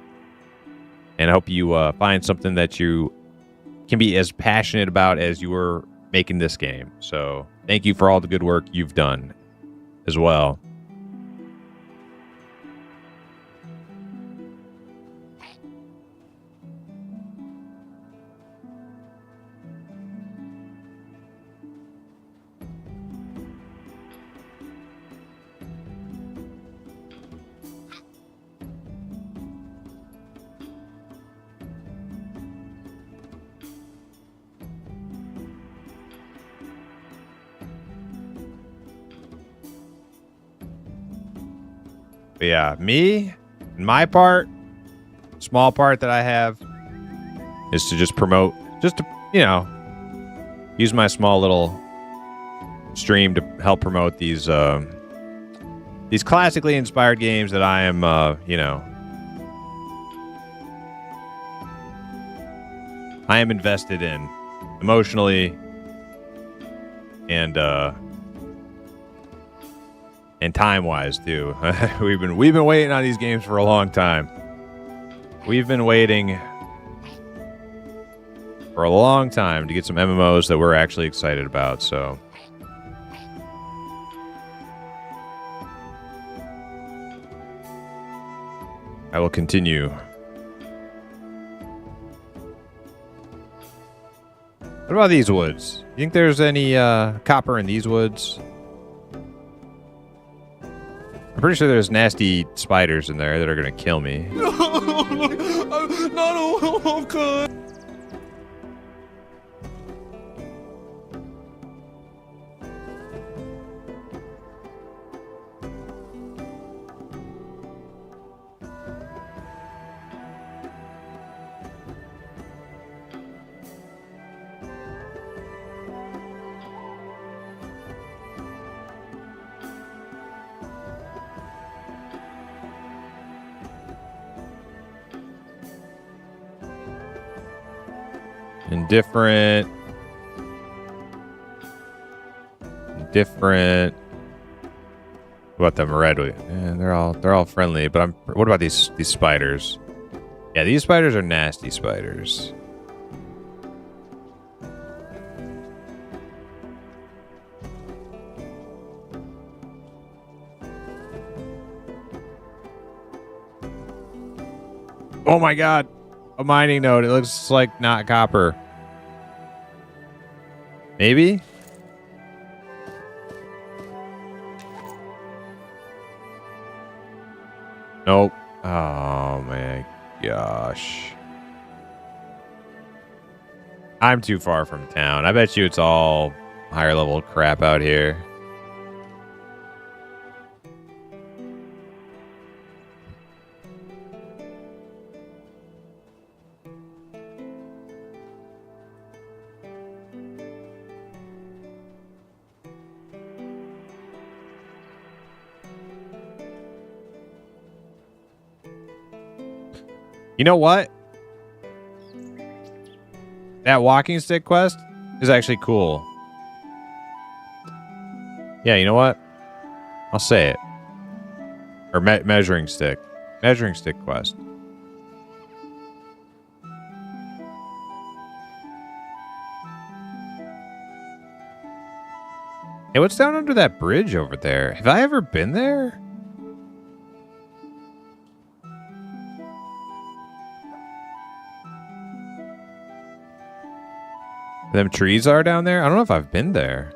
And I hope you find something that you can be as passionate about as you were making this game. So thank you for all the good work you've done as well. But yeah, my part, small part that I have is to just promote, use my small little stream to help promote these classically inspired games that I am, I am invested in emotionally and time-wise too. we've been waiting on these games for a long time. We've been waiting for a long time to get some MMOs that we're actually excited about. So I will continue. What about these woods? You think there's any copper in these woods? I'm pretty sure there's nasty spiders in there that are gonna kill me. Not okay. Indifferent. What about them red? Yeah, they're all friendly, but what about these spiders? Yeah, these spiders are nasty spiders. Oh my god. A mining node. It looks like not copper. Maybe? Nope. Oh my gosh. I'm too far from town. I bet you it's all higher level crap out here. You know what? That walking stick quest is actually cool. Yeah, you know what? I'll say it. Or measuring stick. Measuring stick quest. Hey, what's down under that bridge over there? Have I ever been there? Them trees are down there? I don't know if I've been there.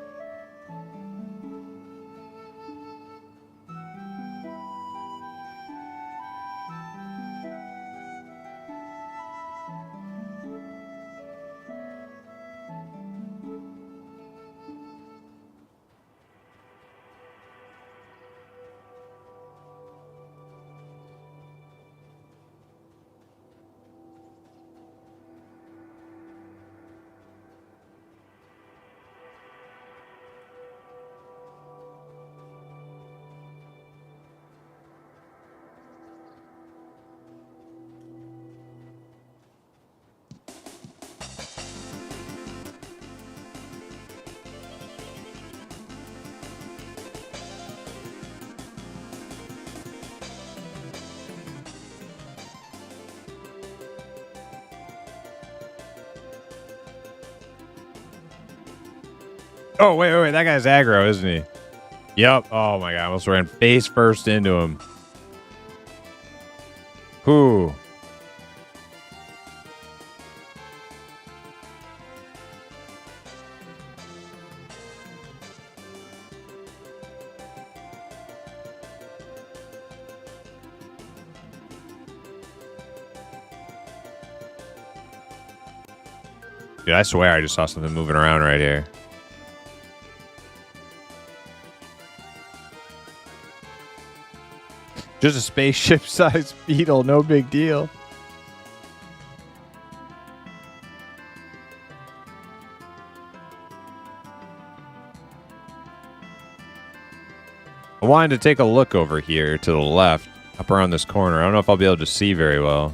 Oh, wait. That guy's aggro, isn't he? Yep. Oh, my God. I almost ran face first into him. Whew. Dude, I swear I just saw something moving around right here. Just a spaceship-sized beetle, no big deal. I wanted to take a look over here to the left, up around this corner. I don't know if I'll be able to see very well.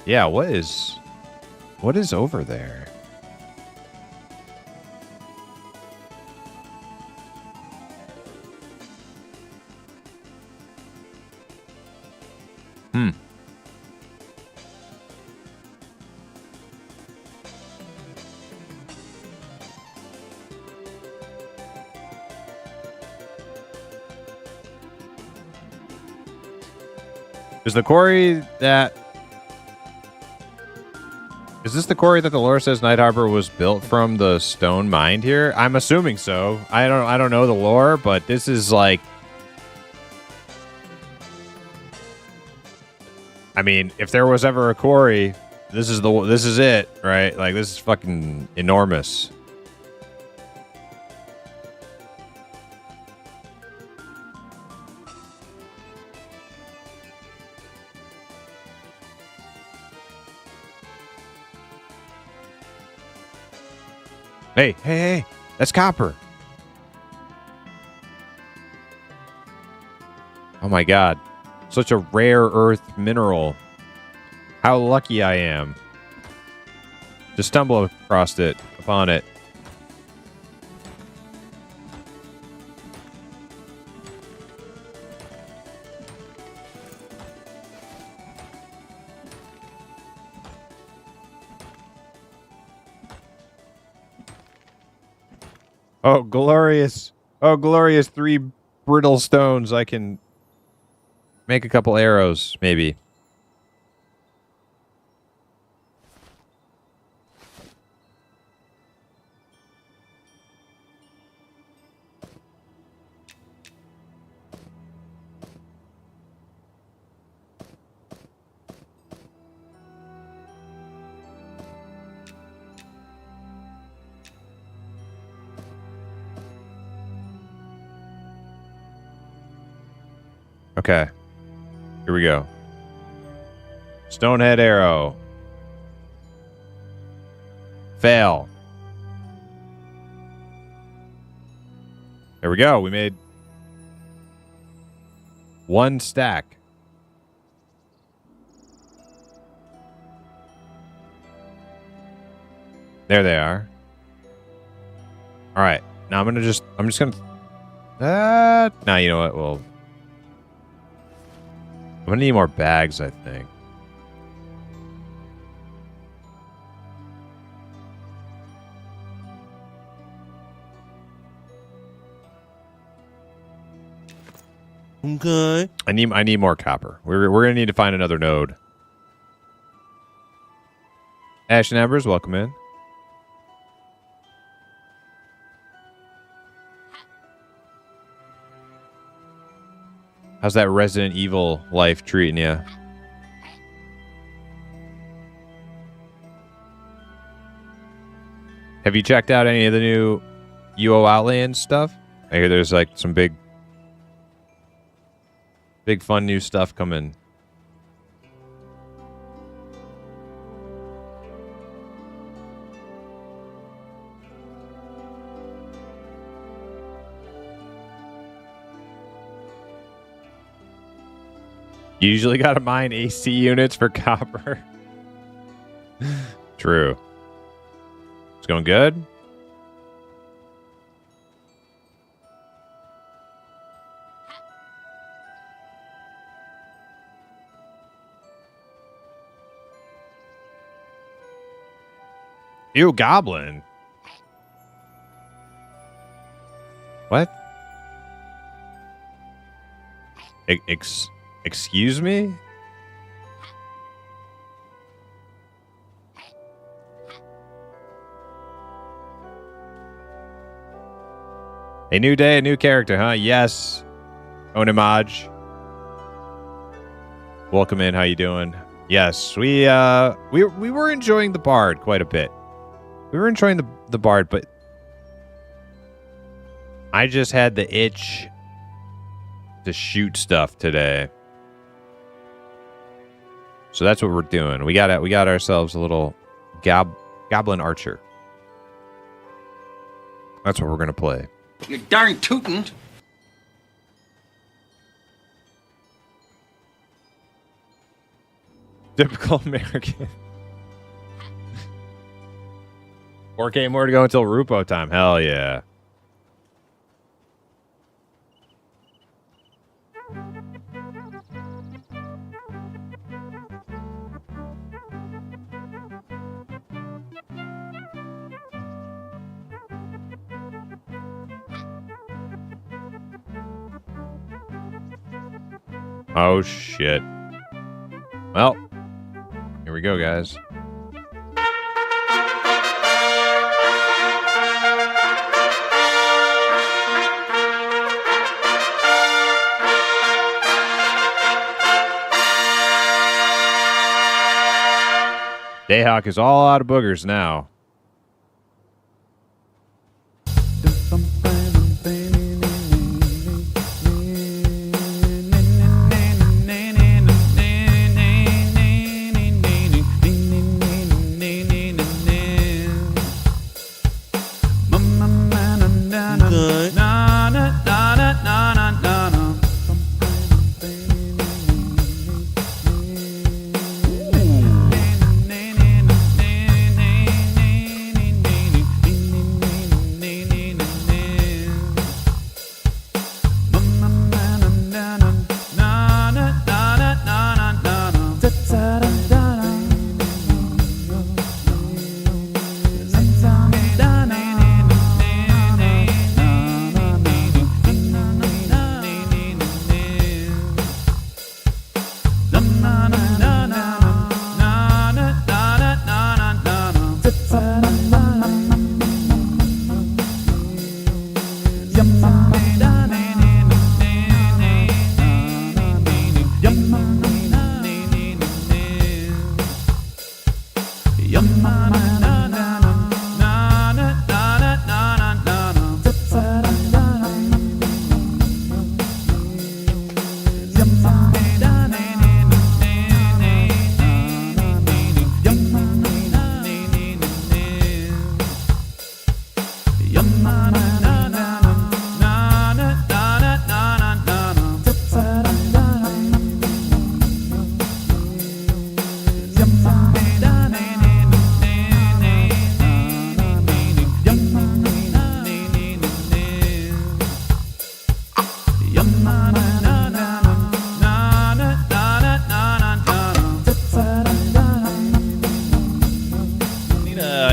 Yeah, what is over there? Is the quarry that... Is this the quarry that the lore says Night Harbor was built from the stone mined here? I'm assuming so. I don't know the lore, but this is like... I mean, if there was ever a quarry, this is it, right? Like, this is fucking enormous. Hey, that's copper. Oh my God. Such a rare earth mineral. How lucky I am to stumble upon it. Oh, glorious 3 brittle stones. I can make a couple arrows, maybe. Okay. Here we go. Stonehead arrow. Fail. There we go. We made one stack. There they are. All right. Now I'm just going to... Now, you know what? Well, I'm going to need more bags, I think. Okay. I need more copper. We're going to need to find another node. Ash and Embers, welcome in. How's that Resident Evil life treating you? Have you checked out any of the new UO Outlands stuff? I hear there's like some big fun new stuff coming. You usually got to mine AC units for copper. True. It's going good. Ew, goblin. What? Excuse me? A new day, a new character, huh? Yes. Onimaj. Welcome in. How you doing? Yes, we were enjoying the Bard quite a bit. We were enjoying the Bard, but I just had the itch to shoot stuff today. So that's what we're doing. We got ourselves a little goblin archer. That's what we're gonna play. You darn tootin'. Typical American. 4K more to go until Rupo time. Hell yeah. Oh, shit. Well, here we go, guys. Dayhawk is all out of boogers now.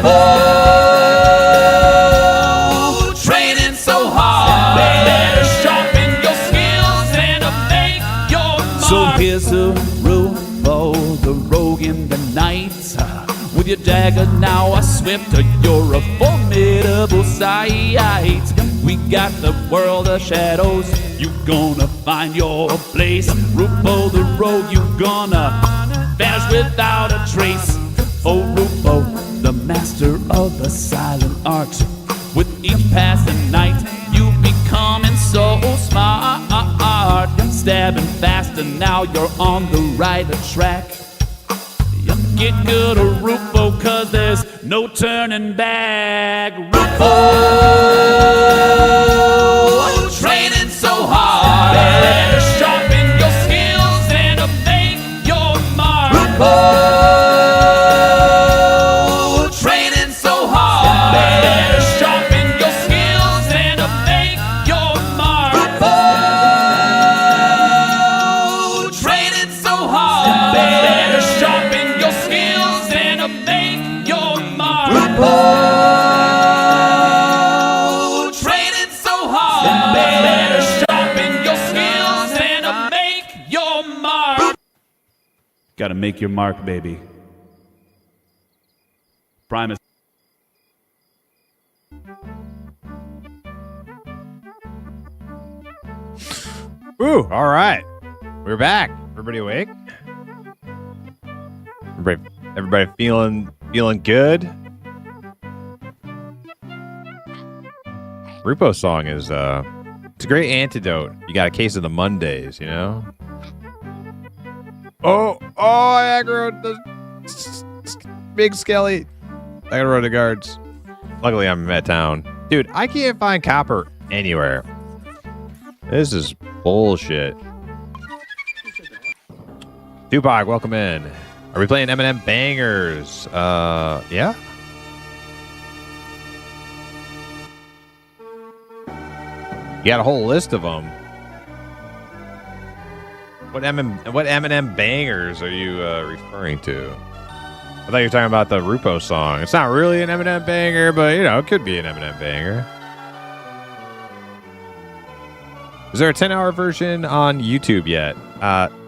Rupo, training so hard. Better sharpen your skills and make your mark. So here's a Rupo, the rogue in the night. With your dagger now a swifter, you're a formidable sight. We got the world of shadows, you gonna find your place. Rupo the rogue, you gonna vanish without a trace. Oh Rupo, the master of the silent art. With each passing night, you becoming so smart. Stabbing faster, now you're on the right track. Get good at Rupo, cause there's no turning back. Rupo, training so hard. Better sharpen your skills and make your mark. Rupo, training so hard. Better sharpen your skills and make your mark. Rupo, training so hard. Better sharpen your skills and make your mark. Rupo, training so hard. Better sharpen your skills and make your mark. Gotta make your mark, baby. Primus. Ooh, all right. We're back. Everybody awake? Everybody feeling good? Rupo song is it's a great antidote. You got a case of the Mondays, you know? I aggroed the big skelly. I gotta run the guards. Luckily, I'm at town. Dude, I can't find copper anywhere. This is bullshit. Tupac, welcome in. Are we playing Eminem bangers? Yeah. You got a whole list of them. What Eminem bangers are you referring to? I thought you were talking about the Rupo song. It's not really an Eminem banger, but you know, it could be an Eminem banger. Is there a 10-hour version on YouTube yet?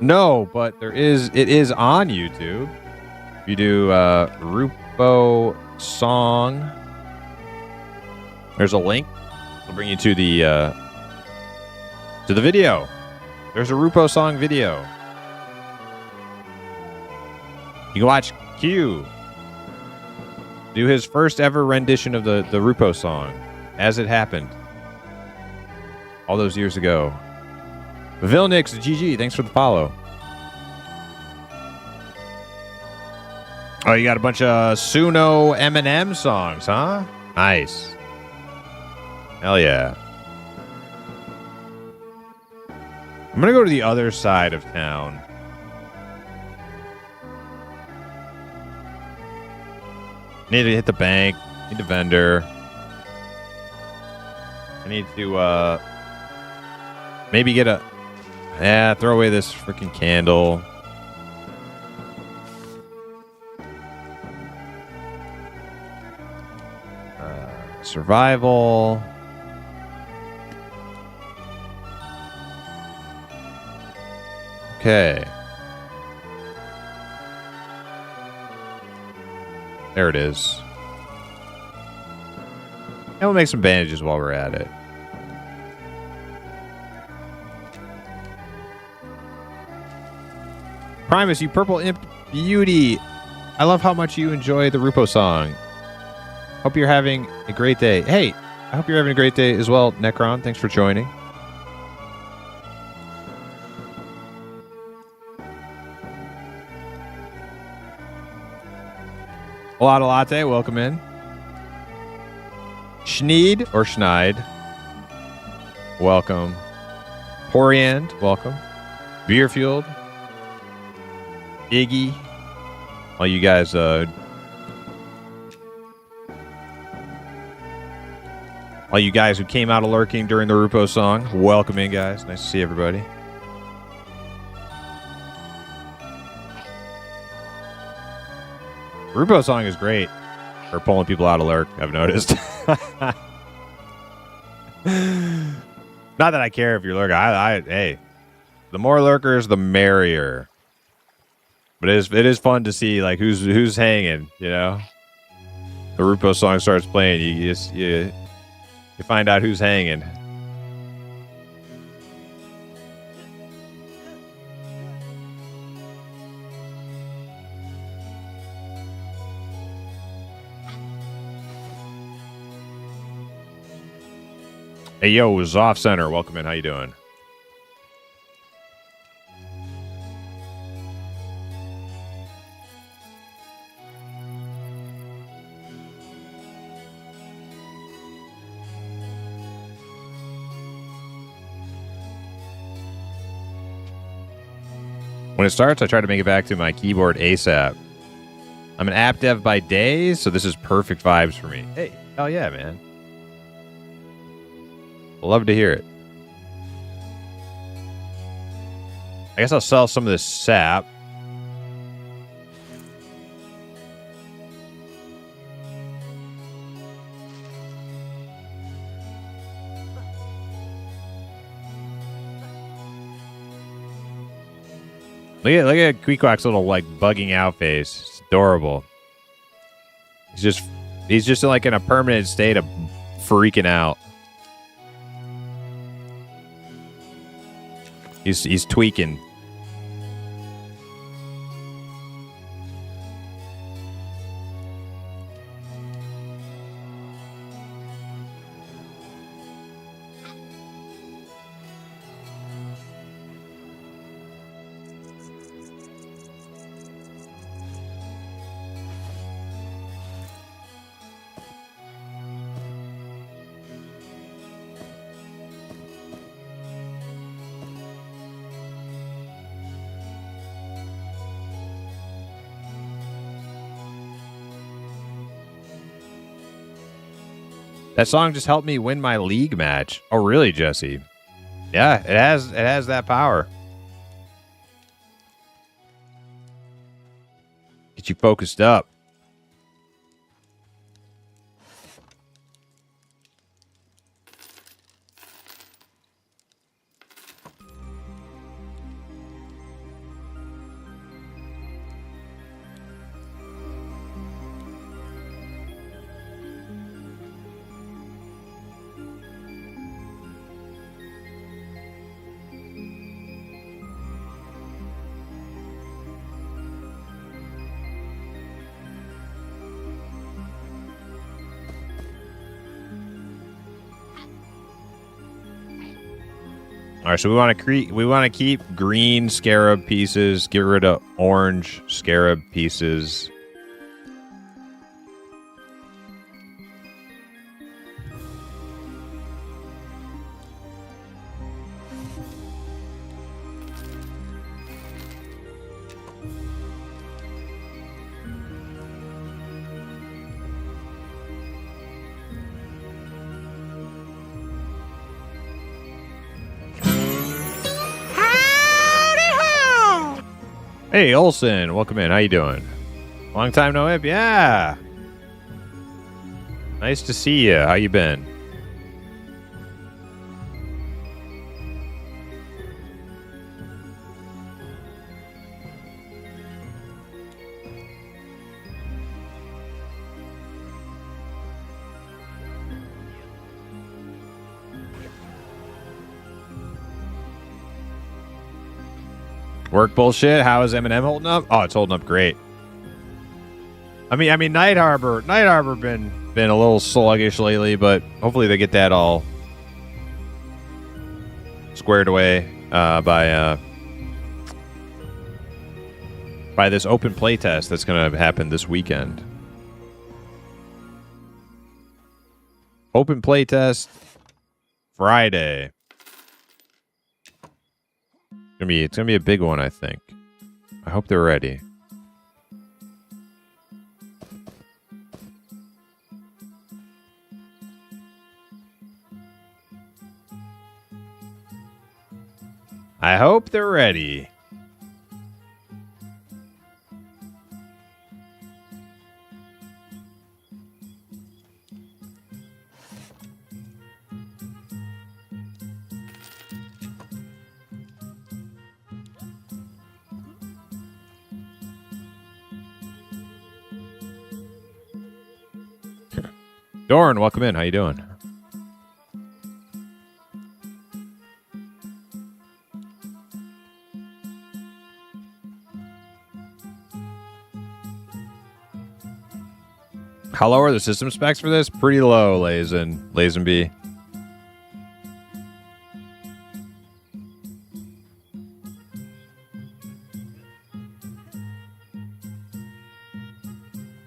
No, but it is on YouTube. If you do Rupo song, there's a link. It'll bring you to the video. There's a Rupo song video. You can watch Q do his first ever rendition of the Rupo song as it happened all those years ago. Vilnix, GG, thanks for the follow. Oh, you got a bunch of Suno Eminem songs, huh? Nice. Hell yeah. I'm gonna go to the other side of town. Need to hit the bank. Need the vendor. I need to maybe get throw away this freaking candle. Survival. Okay. There it is. And we'll make some bandages while we're at it. Primus, you purple imp beauty. I love how much you enjoy the Rupo song. Hope you're having a great day. Hey, I hope you're having a great day as well, Necron. Thanks for joining. Olata Latte, welcome in. Schneed or Schneid, welcome. Poriand, welcome. Beerfield, Iggy, all you guys, all you guys who came out of lurking during the Rupo song, welcome in, guys. Nice to see everybody. Rupo song is great. for pulling people out of lurk, I've noticed. Not that I care if you're lurking. Hey, the more lurkers, the merrier. But it is fun to see like who's hanging. You know, the Rupo song starts playing. You find out who's hanging. Hey, yo, Zoff Center. Welcome in. How you doing? When it starts, I try to make it back to my keyboard ASAP. I'm an app dev by day, so this is perfect vibes for me. Hey, hell yeah, man. Love to hear it. I guess I'll sell some of this sap. Look at Queequeg's little like bugging out face. It's adorable. He's just like in a permanent state of freaking out. He's tweaking. That song just helped me win my league match. Oh, really, Jesse? Yeah, it has that power. Get you focused up. All right, so we want to keep green scarab pieces, get rid of orange scarab pieces. Hey, Olson, welcome in. How you doing? Long time no hip. Yeah. Nice to see you. How you been? Work bullshit. How is Eminem holding up? Oh, it's holding up great. I mean, Night Harbor been a little sluggish lately, but hopefully they get that all squared away by this open playtest that's going to happen this weekend. Open playtest Friday. It's gonna be a big one, I think. I hope they're ready. I hope they're ready. Dorn, welcome in. How you doing? How low are the system specs for this? Pretty low, Lazen B.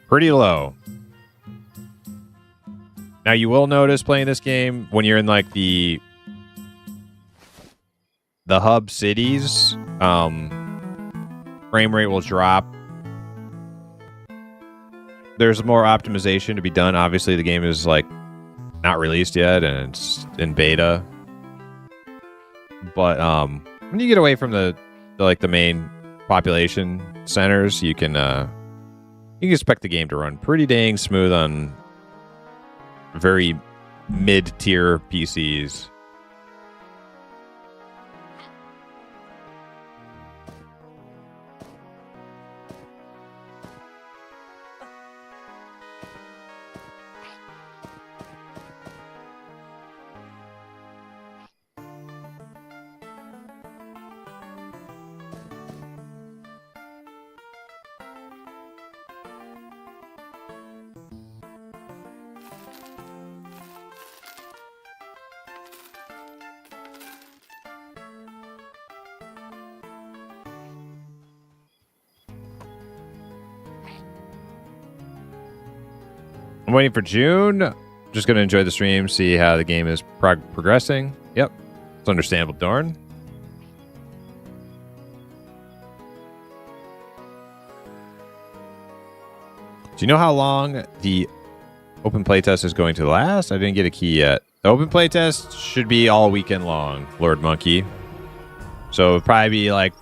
Pretty low. Now you will notice playing this game when you're in like the hub cities, frame rate will drop. There's more optimization to be done. Obviously, the game is like not released yet and it's in beta. But when you get away from the main population centers, you can expect the game to run pretty dang smooth on very mid-tier PCs. I'm waiting for June. Just going to enjoy the stream, see how the game is progressing. Yep. It's understandable, Dorn. Do you know how long the open playtest is going to last? I didn't get a key yet. The open playtest should be all weekend long, Lord Monkey. So it'll probably be like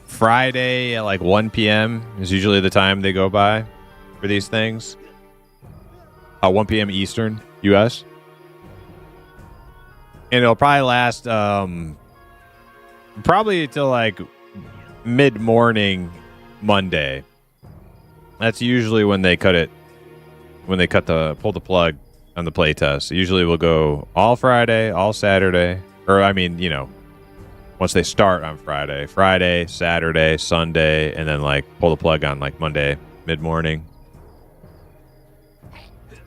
Friday at like 1 p.m. is usually the time they go by for these things. 1 p.m. Eastern, U.S. And it'll probably last probably till like mid-morning Monday. That's usually when they cut it, pull the plug on the playtest. Usually we'll go all Friday, all Saturday, or I mean, you know, once they start on Friday, Saturday, Sunday, and then like pull the plug on like Monday mid-morning.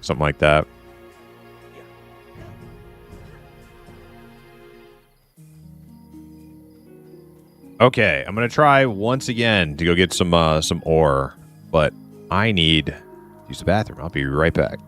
Something like that. Okay, I'm gonna try once again to go get some ore, but I need to use the bathroom. I'll be right back.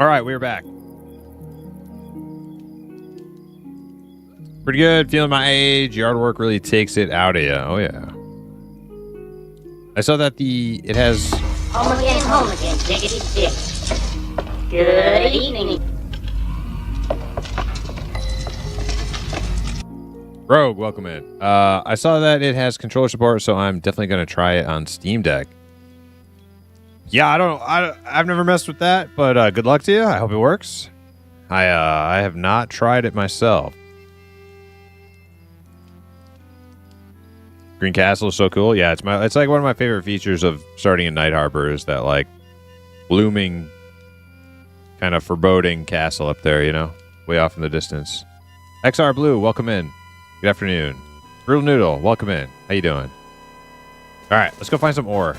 All right, we're back. Pretty good. Feeling my age. Yard work really takes it out of you. Oh yeah. I saw that it has. Home again, diggity dig. Good evening. Rogue, welcome in. I saw that it has controller support, so I'm definitely going to try it on Steam Deck. Yeah, I've never messed with that, but good luck to you. I hope it works. I have not tried it myself. Green Castle is so cool. Yeah, it's like one of my favorite features of starting in Night Harbor is that like blooming kind of foreboding castle up there, you know, way off in the distance. XR Blue, welcome in. Good afternoon. Brutal Noodle, welcome in. How you doing? All right, let's go find some ore.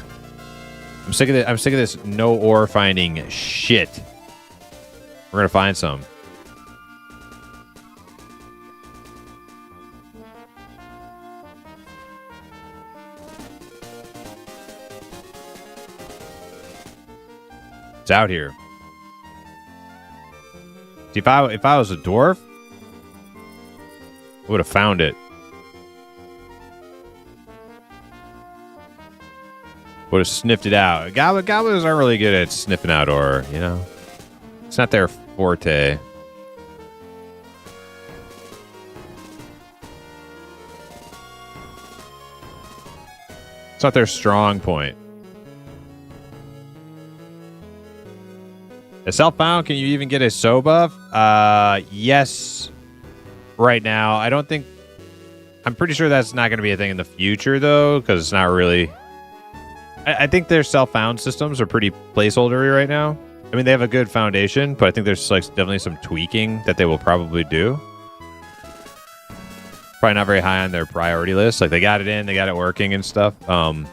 I'm sick of this no ore finding shit. We're gonna find some. It's out here. See, if I was a dwarf, I would have found it. Would have sniffed it out. Goblins aren't really good at sniffing out ore, you know? It's not their forte. It's not their strong point. A self-found, can you even get a SO buff? Yes. Right now. I'm pretty sure that's not going to be a thing in the future, though, because it's not really... I think their self-found systems are pretty placeholdery right now. I mean, they have a good foundation, but I think there's like definitely some tweaking that they will probably do. Probably not very high on their priority list. Like, they got it in, they got it working and stuff. But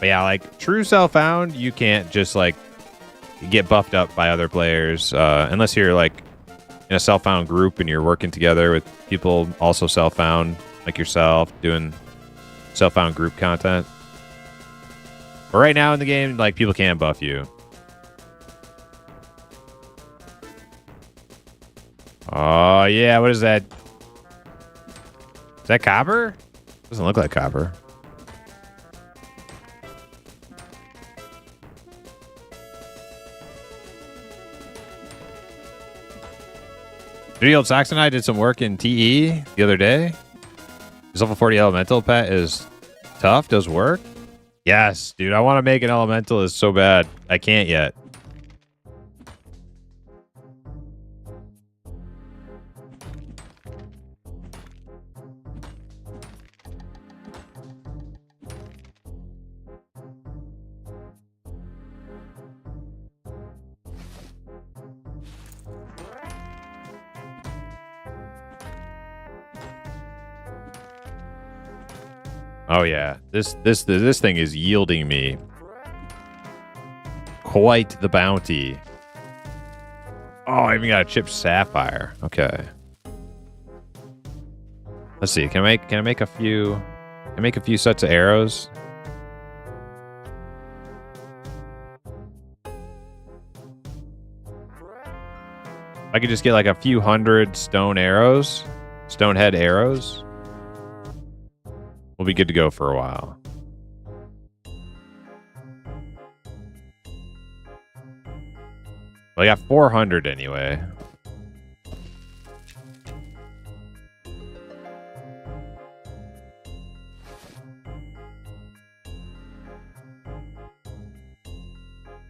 yeah, like, true self-found, you can't just, like, get buffed up by other players unless you're, like, in a self-found group and you're working together with people also self-found, like yourself, doing self-found group content. But right now in the game, like, people can buff you. Oh, yeah. What is that? Is that copper? Doesn't look like copper. Dirty Old Saxon and I did some work in TE the other day. His level 40 elemental pet is tough, does work. Yes, dude, I want to make an elemental is so bad. I can't yet. Oh yeah, this thing is yielding me quite the bounty. Oh, I even got a chipped sapphire. Okay. Let's see. Can I make a few? Can I make a few sets of arrows? I could just get like a few hundred stone arrows, stone head arrows. We'll be good to go for a while. Well, I got 400 anyway.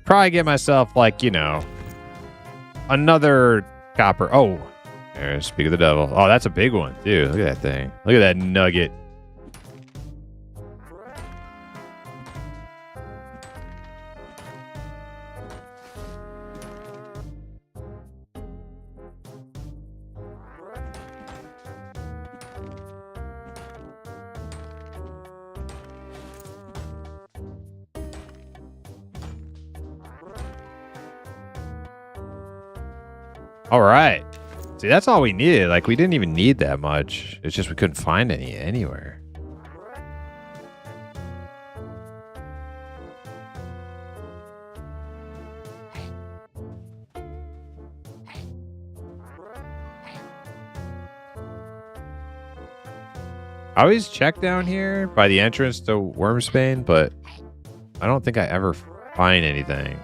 Probably get myself, like, you know, another copper. Oh, there, speak of the devil. Oh, that's a big one, dude. Look at that thing. Look at that nugget. All right. See, that's all we needed. Like, we didn't even need that much. It's just we couldn't find any anywhere. I always check down here by the entrance to Wormsbane, but I don't think I ever find anything.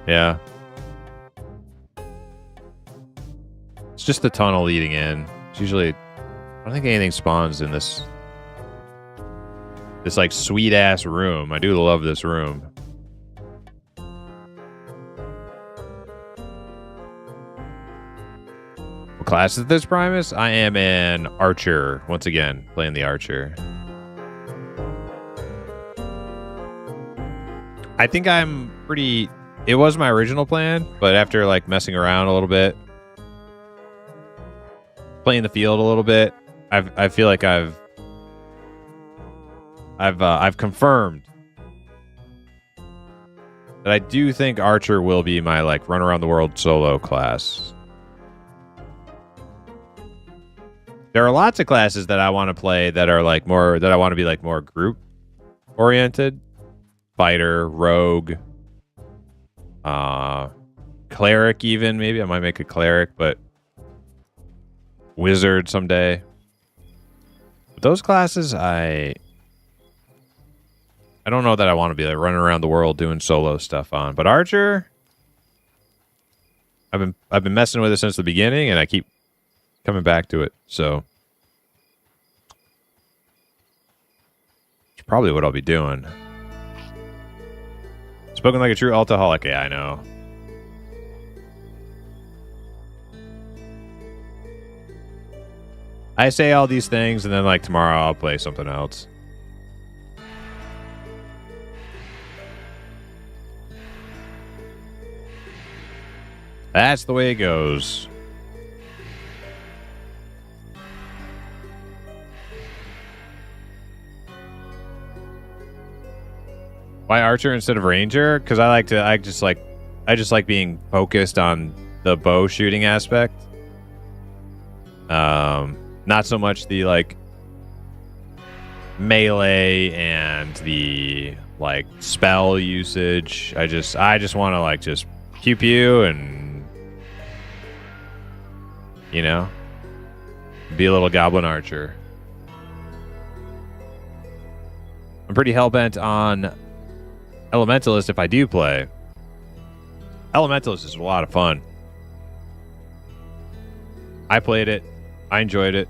Yeah. It's just the tunnel leading in. It's usually... I don't think anything spawns in this like sweet ass room. I do love this room. What class is this, Primus? I am an archer. Once again, playing the archer. I think I'm pretty... It was my original plan, but after like messing around a little bit, playing the field a little bit, I feel like I've confirmed that I do think Archer will be my like run around the world solo class. There are lots of classes that I want to play that are like more that I want to be like more group oriented. Fighter, rogue, cleric even, maybe I might make a cleric, but wizard someday. But those classes I don't know that I want to be like running around the world doing solo stuff on. But Archer, I've been messing with it since the beginning, and I keep coming back to it. So it's probably what I'll be doing. Spoken like a true altaholic. Yeah, I know. I say all these things, and then like tomorrow I'll play something else. That's the way it goes. Why Archer instead of Ranger? Because I just like being focused on the bow shooting aspect. Not so much the like melee and the like spell usage. I just want to like just pew pew and you know, be a little goblin archer. I'm pretty hell-bent on Elementalist if I do play. Elementalist is a lot of fun. I played it. I enjoyed it.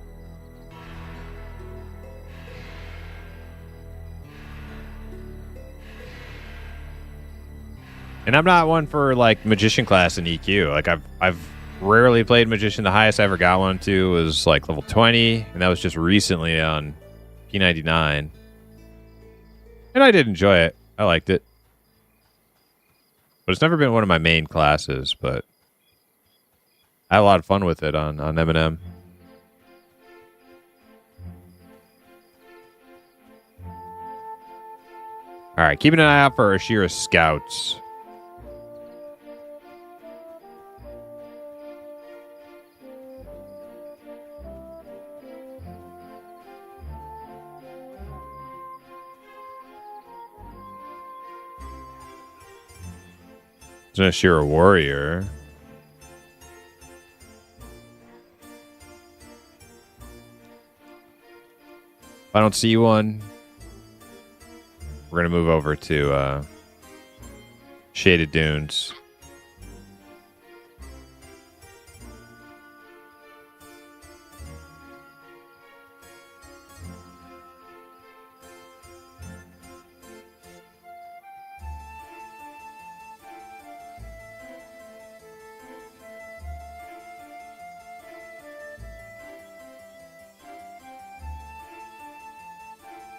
And I'm not one for like magician class in EQ. Like I've rarely played magician. The highest I ever got one to was like level 20, and that was just recently on P99. And I did enjoy it. I liked it. But it's never been one of my main classes, but I had a lot of fun with it on M&M. Alright, keeping an eye out for Ashira scouts. There's an Ashira warrior. If I don't see one, we're going to move over to Shaded Dunes.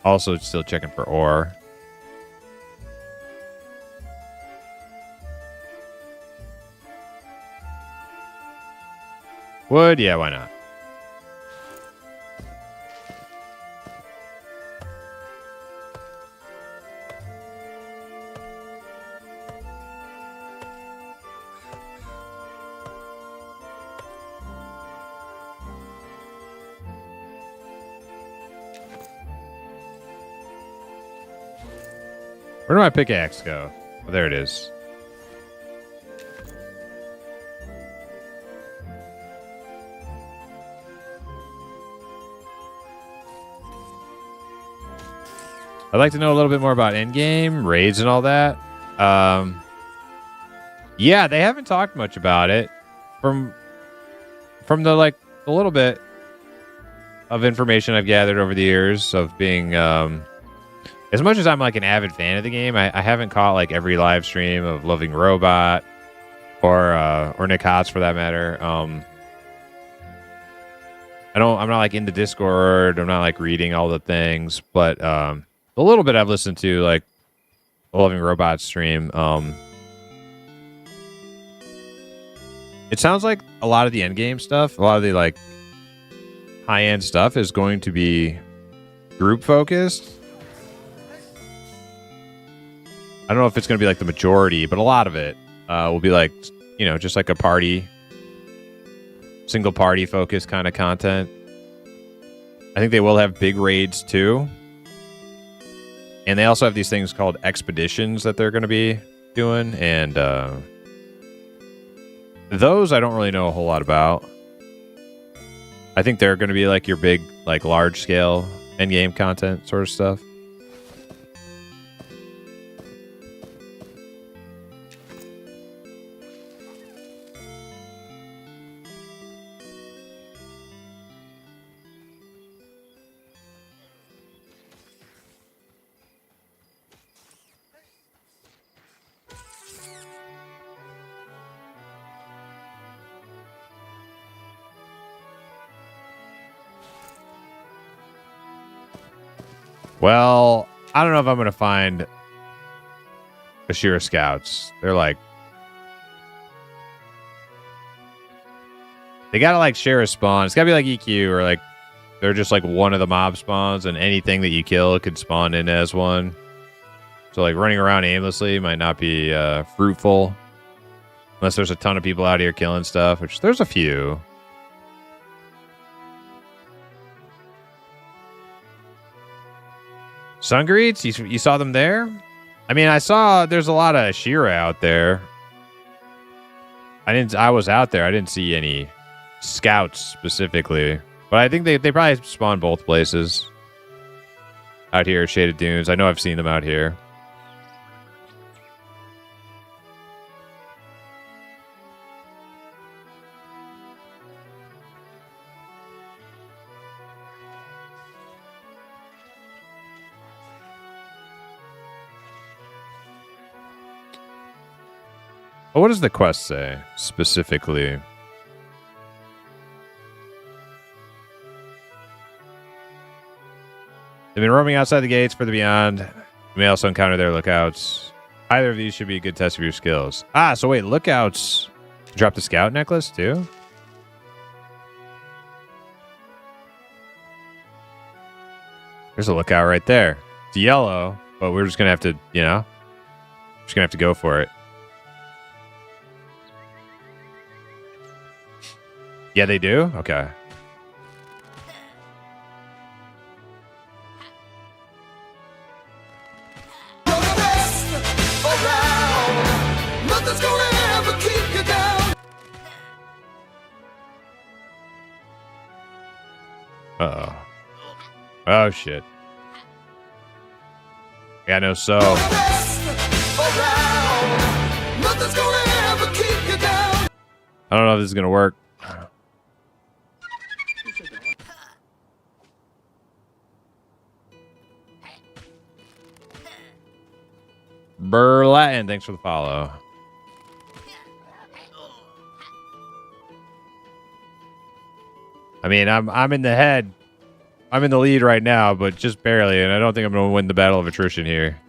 Also, still checking for ore. Wood? Yeah, why not? Where did my pickaxe go? Oh, there it is. I'd like to know a little bit more about endgame, raids, and all that. Yeah, they haven't talked much about it. From the little bit of information I've gathered over the years of being, as much as I'm like an avid fan of the game, I haven't caught like every live stream of Loving Robot or Nick Hotz for that matter. I'm not like in the Discord. I'm not like reading all the things, but the little bit I've listened to, like the Loving Robot stream, it sounds like a lot of the end game stuff, a lot of the like high end stuff is going to be group focused. I don't know if it's going to be like the majority, but a lot of it will be like, you know, just like a party, single party focused kind of content. I think they will have big raids too. And they also have these things called expeditions that they're going to be doing. And those I don't really know a whole lot about. I think they're going to be like your big, like large scale end game content sort of stuff. Well, I don't know if I'm going to find Ashira scouts. They're like, they got to like share a spawn. It's got to be like EQ or like they're just like one of the mob spawns and anything that you kill could spawn in as one. So like running around aimlessly might not be fruitful unless there's a ton of people out here killing stuff, which there's a few. Sun Greets, you saw them there? I mean, I saw there's a lot of Ashira out there. I was out there. I didn't see any scouts specifically, but I think they probably spawn both places. Out here at Shaded Dunes. I know I've seen them out here. Well, what does the quest say specifically? They've been roaming outside the gates for the beyond. You may also encounter their lookouts. Either of these should be a good test of your skills. Ah, so wait, lookouts drop the scout necklace too? There's a lookout right there. It's yellow, but we're just gonna have to, you know, just gonna have to go for it. Yeah, they do? Okay. Uh-oh. Oh, shit. Yeah, no, so. I don't know if this is going to work. Burlatin, thanks for the follow. I mean, I'm in the head. I'm in the lead right now, but just barely, and I don't think I'm going to win the battle of attrition here.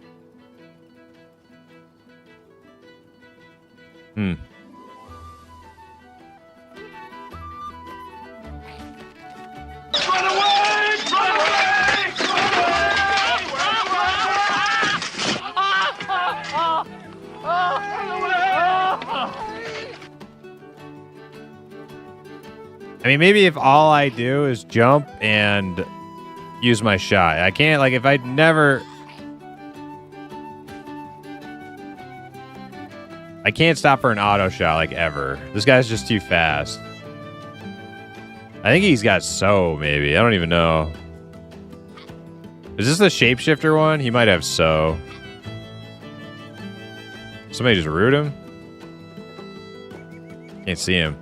I mean, maybe if all I do is jump and use my shot. I can't, like, if I never... I can't stop for an auto shot, like, ever. This guy's just too fast. I think he's got maybe. I don't even know. Is this the shapeshifter one? He might have so. Somebody just root him? Can't see him.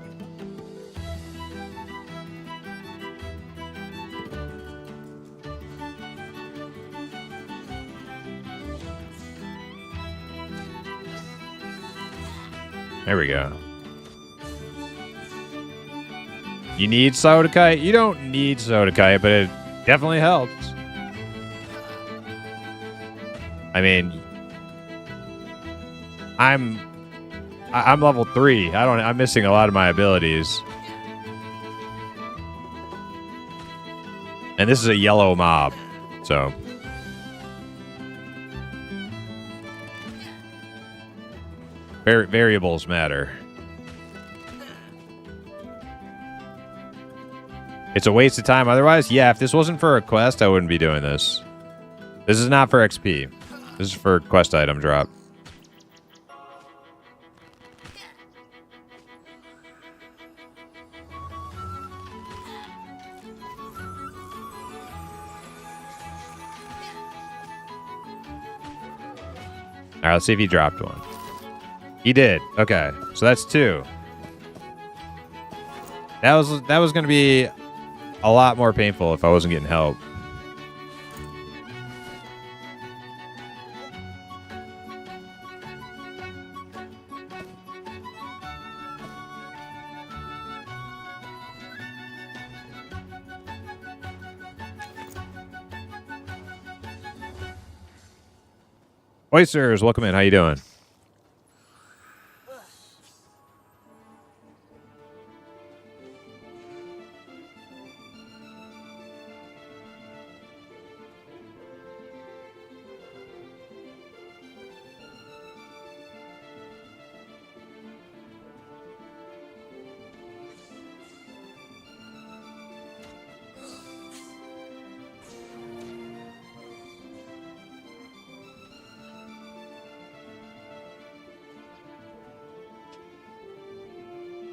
There we go. You need Sodakite? You don't need Sodakite, but it definitely helps. I mean, I'm level 3. I'm missing a lot of my abilities. And this is a yellow mob, so. Variables matter. It's a waste of time otherwise. Yeah, if this wasn't for a quest, I wouldn't be doing this. This is not for XP. This is for quest item drop. All right, let's see if he dropped one. He did. Okay, so that's 2. That was going to be a lot more painful if I wasn't getting help. Oysters, welcome in. How you doing?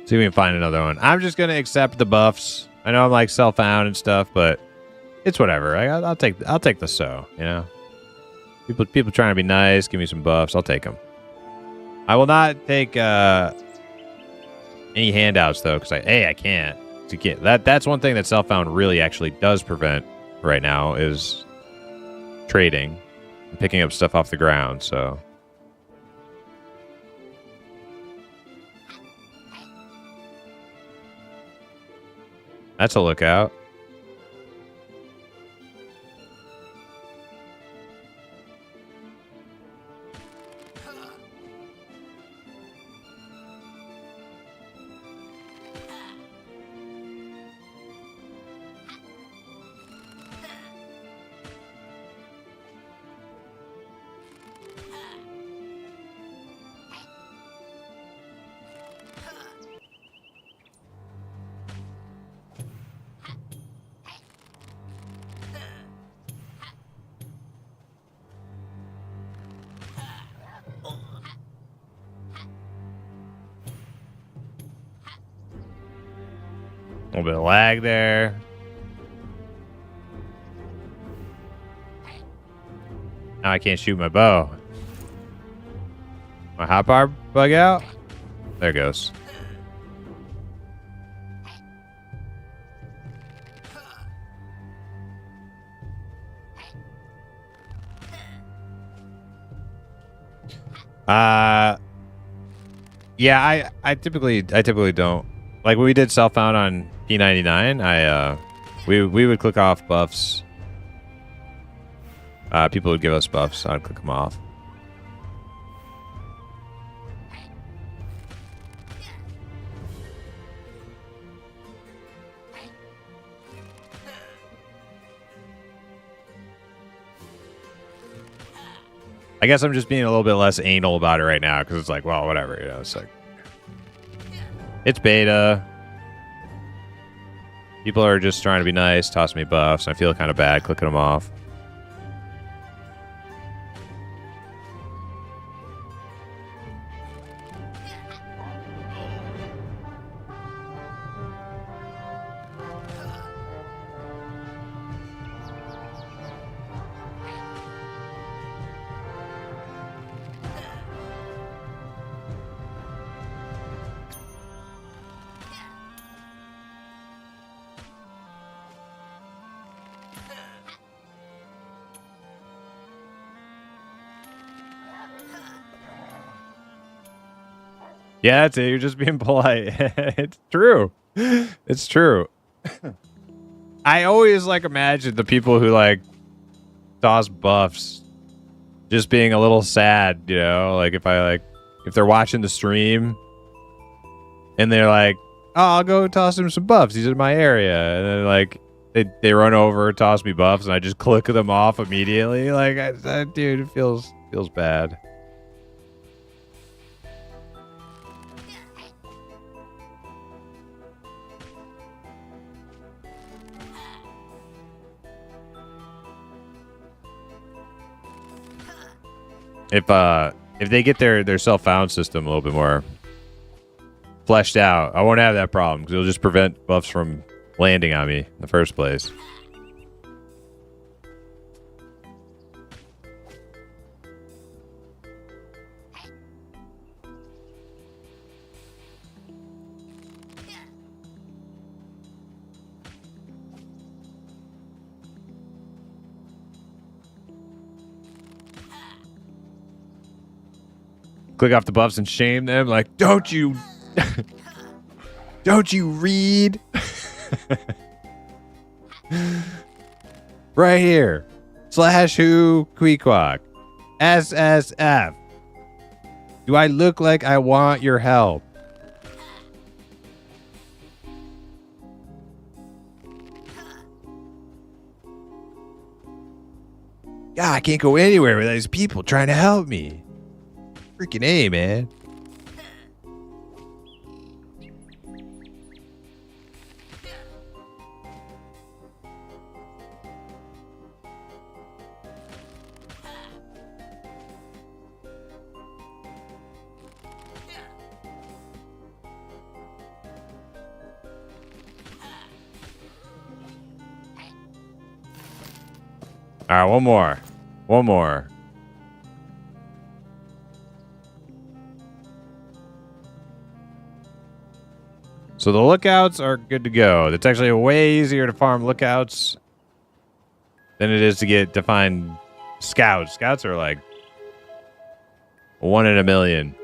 See if we can find another one. I'm just gonna accept the buffs. I know I'm like self-found and stuff, but it's whatever. I'll take the so. You know, people trying to be nice, give me some buffs. I'll take them. I will not take any handouts though, because I can't. That's one thing that self-found really actually does prevent right now is trading and picking up stuff off the ground. So. That's a lookout. A little bit of lag there. Now I can't shoot my bow. My hotbar bug out? There it goes. Yeah, I typically don't. Like when we did self-found on P99, we would click off buffs. People would give us buffs, I'd click them off. I guess I'm just being a little bit less anal about it right now because it's like, well, whatever, you know. It's like it's beta. People are just trying to be nice, toss me buffs. I feel kind of bad clicking them off. Yeah, that's it. You're just being polite. It's true. It's true. I always like imagine the people who like toss buffs just being a little sad, you know, like if they're watching the stream and they're like, oh, I'll go toss him some buffs. He's in my area. And then like they run over, toss me buffs, and I just click them off immediately. Like, dude, it feels bad. If they get their self-found system a little bit more fleshed out, I won't have that problem because it'll just prevent buffs from landing on me in the first place. Click off the buffs and shame them. Like, don't you read? Right here. /who Queequeg. SSF. Do I look like I want your help? God, I can't go anywhere without these people trying to help me. Freaking A, man. All right, one more. One more. So the lookouts are good to go. It's actually way easier to farm lookouts than it is to find scouts. Scouts are like 1 in a million.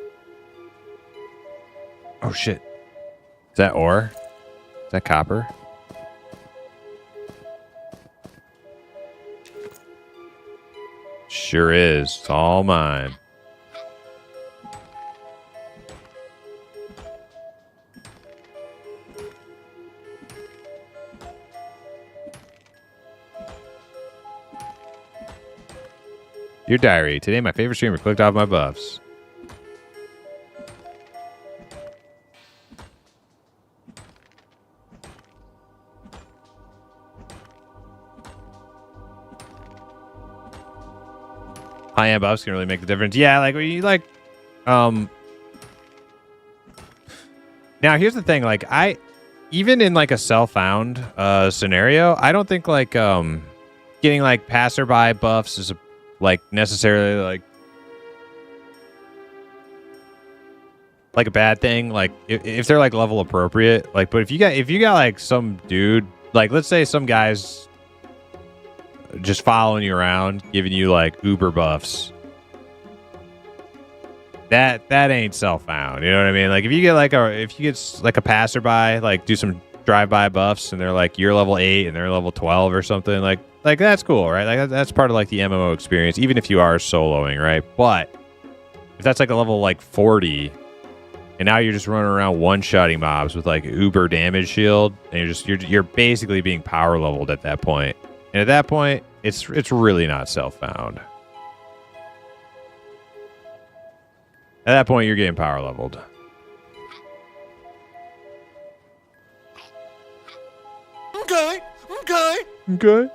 Oh shit. Is that ore? Is that copper? Sure is. It's all mine. Your diary. Today, my favorite streamer clicked off my buffs. High-end buffs can really make the difference. Yeah, like, you like... Now, here's the thing. Like, even in, like, a self-found scenario, I don't think, like, getting, like, passerby buffs is like necessarily like a bad thing. Like if they're like level appropriate, like, but if you got like some dude, like let's say some guy's just following you around, giving you like uber buffs, that ain't self-found. You know what I mean? Like if you get like a passerby, like do some drive-by buffs, and they're like you're level 8 and they're level 12 or something, like that's cool, right? Like that's part of like the MMO experience, even if you are soloing, right? But if that's like a level like 40, and now you're just running around one-shotting mobs with like uber damage shield, and you're basically being power leveled at that point. And at that point, it's really not self-found. At that point, you're getting power leveled. Okay. Okay.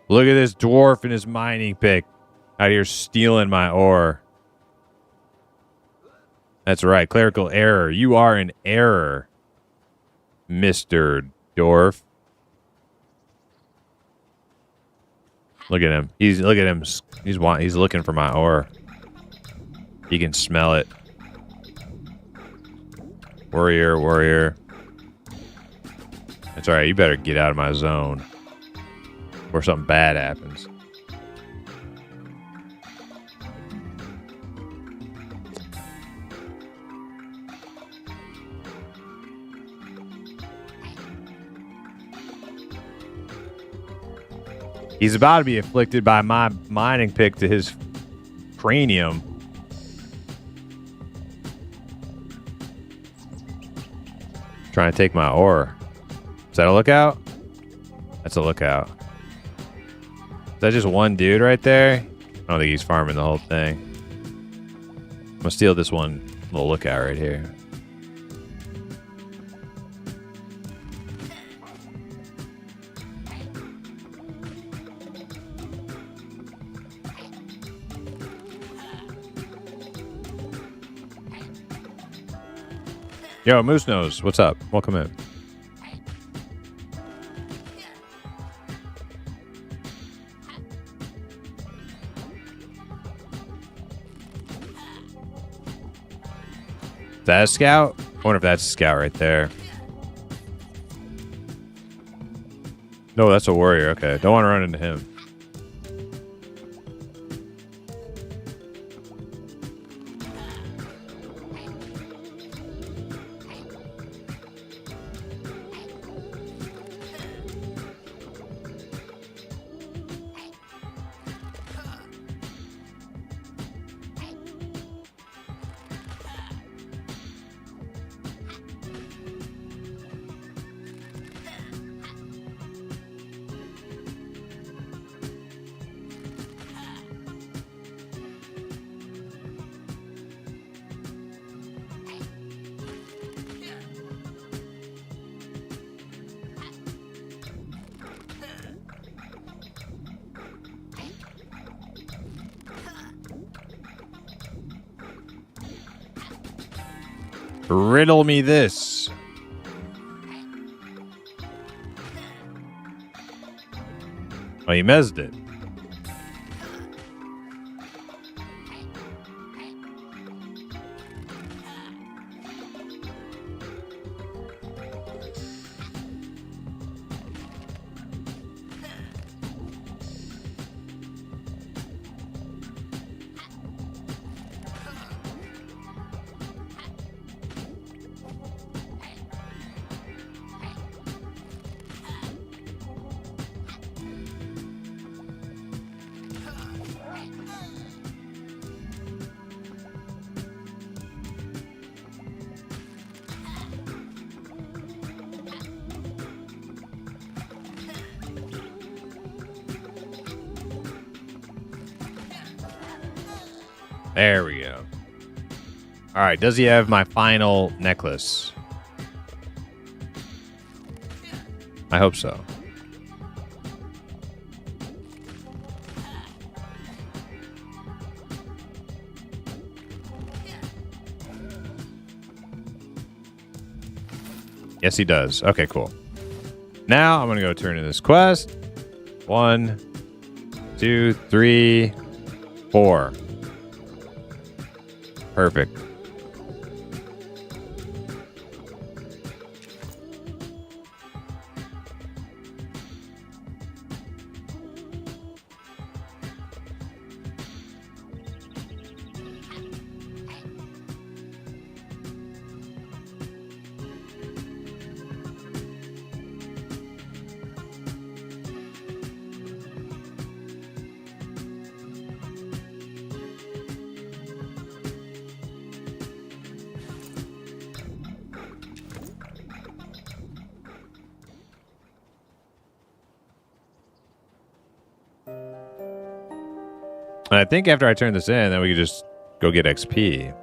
Look at this dwarf in his mining pick out here stealing my ore. That's right, clerical error. You are in error, Mr. Dwarf. Look at him. He's looking for my ore. He can smell it. Warrior. That's all right. You better get out of my zone, or something bad happens. He's about to be afflicted by my mining pick to his cranium. Trying to take my ore. Is that a lookout? That's a lookout. Is that just one dude right there? I don't think he's farming the whole thing. I'm gonna steal this one little lookout right here. Yo, Moose Nose, what's up? Welcome in. Is that a scout? I wonder if that's a scout right there. No, that's a warrior. Okay, don't want to run into him. Riddle me this. Oh, he mezzed it. There we go. All right, does he have my final necklace? I hope so. Yes, he does. Okay, cool. Now I'm going to go turn in this quest. 1, 2, 3, 4. Perfect. And I think after I turn this in, then we can just go get XP.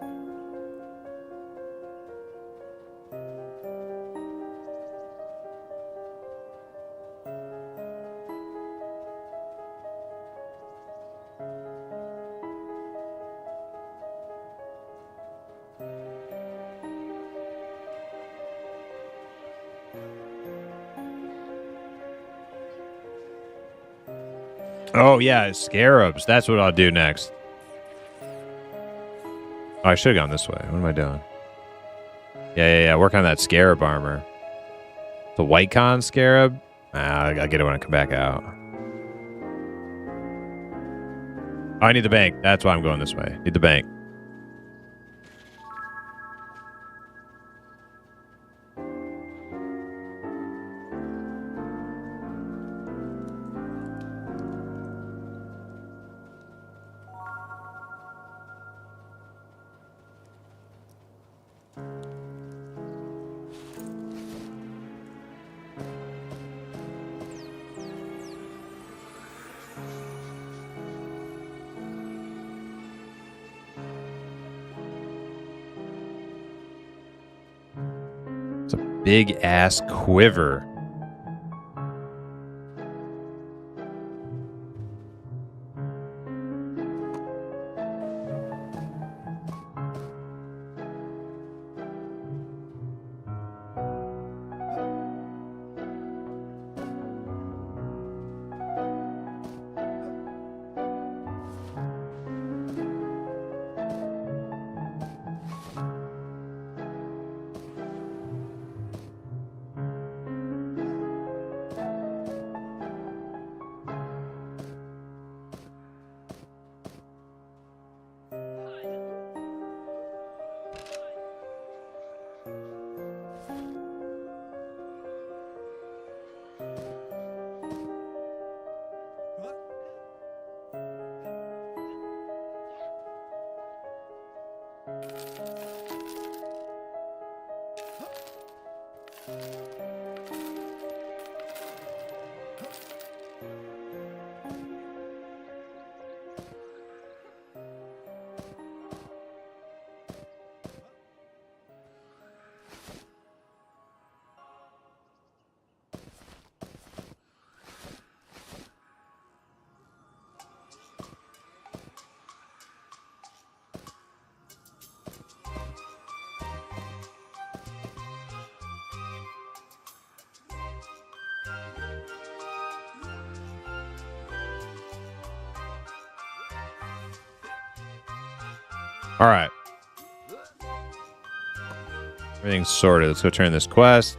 Oh, yeah, scarabs. That's what I'll do next. Oh, I should have gone this way. What am I doing? Yeah. Work on that scarab armor. The white con scarab? I gotta get it when I come back out. Oh, I need the bank. That's why I'm going this way. Need the bank. Big ass quiver. All right. Everything's sorted. Let's go turn this quest.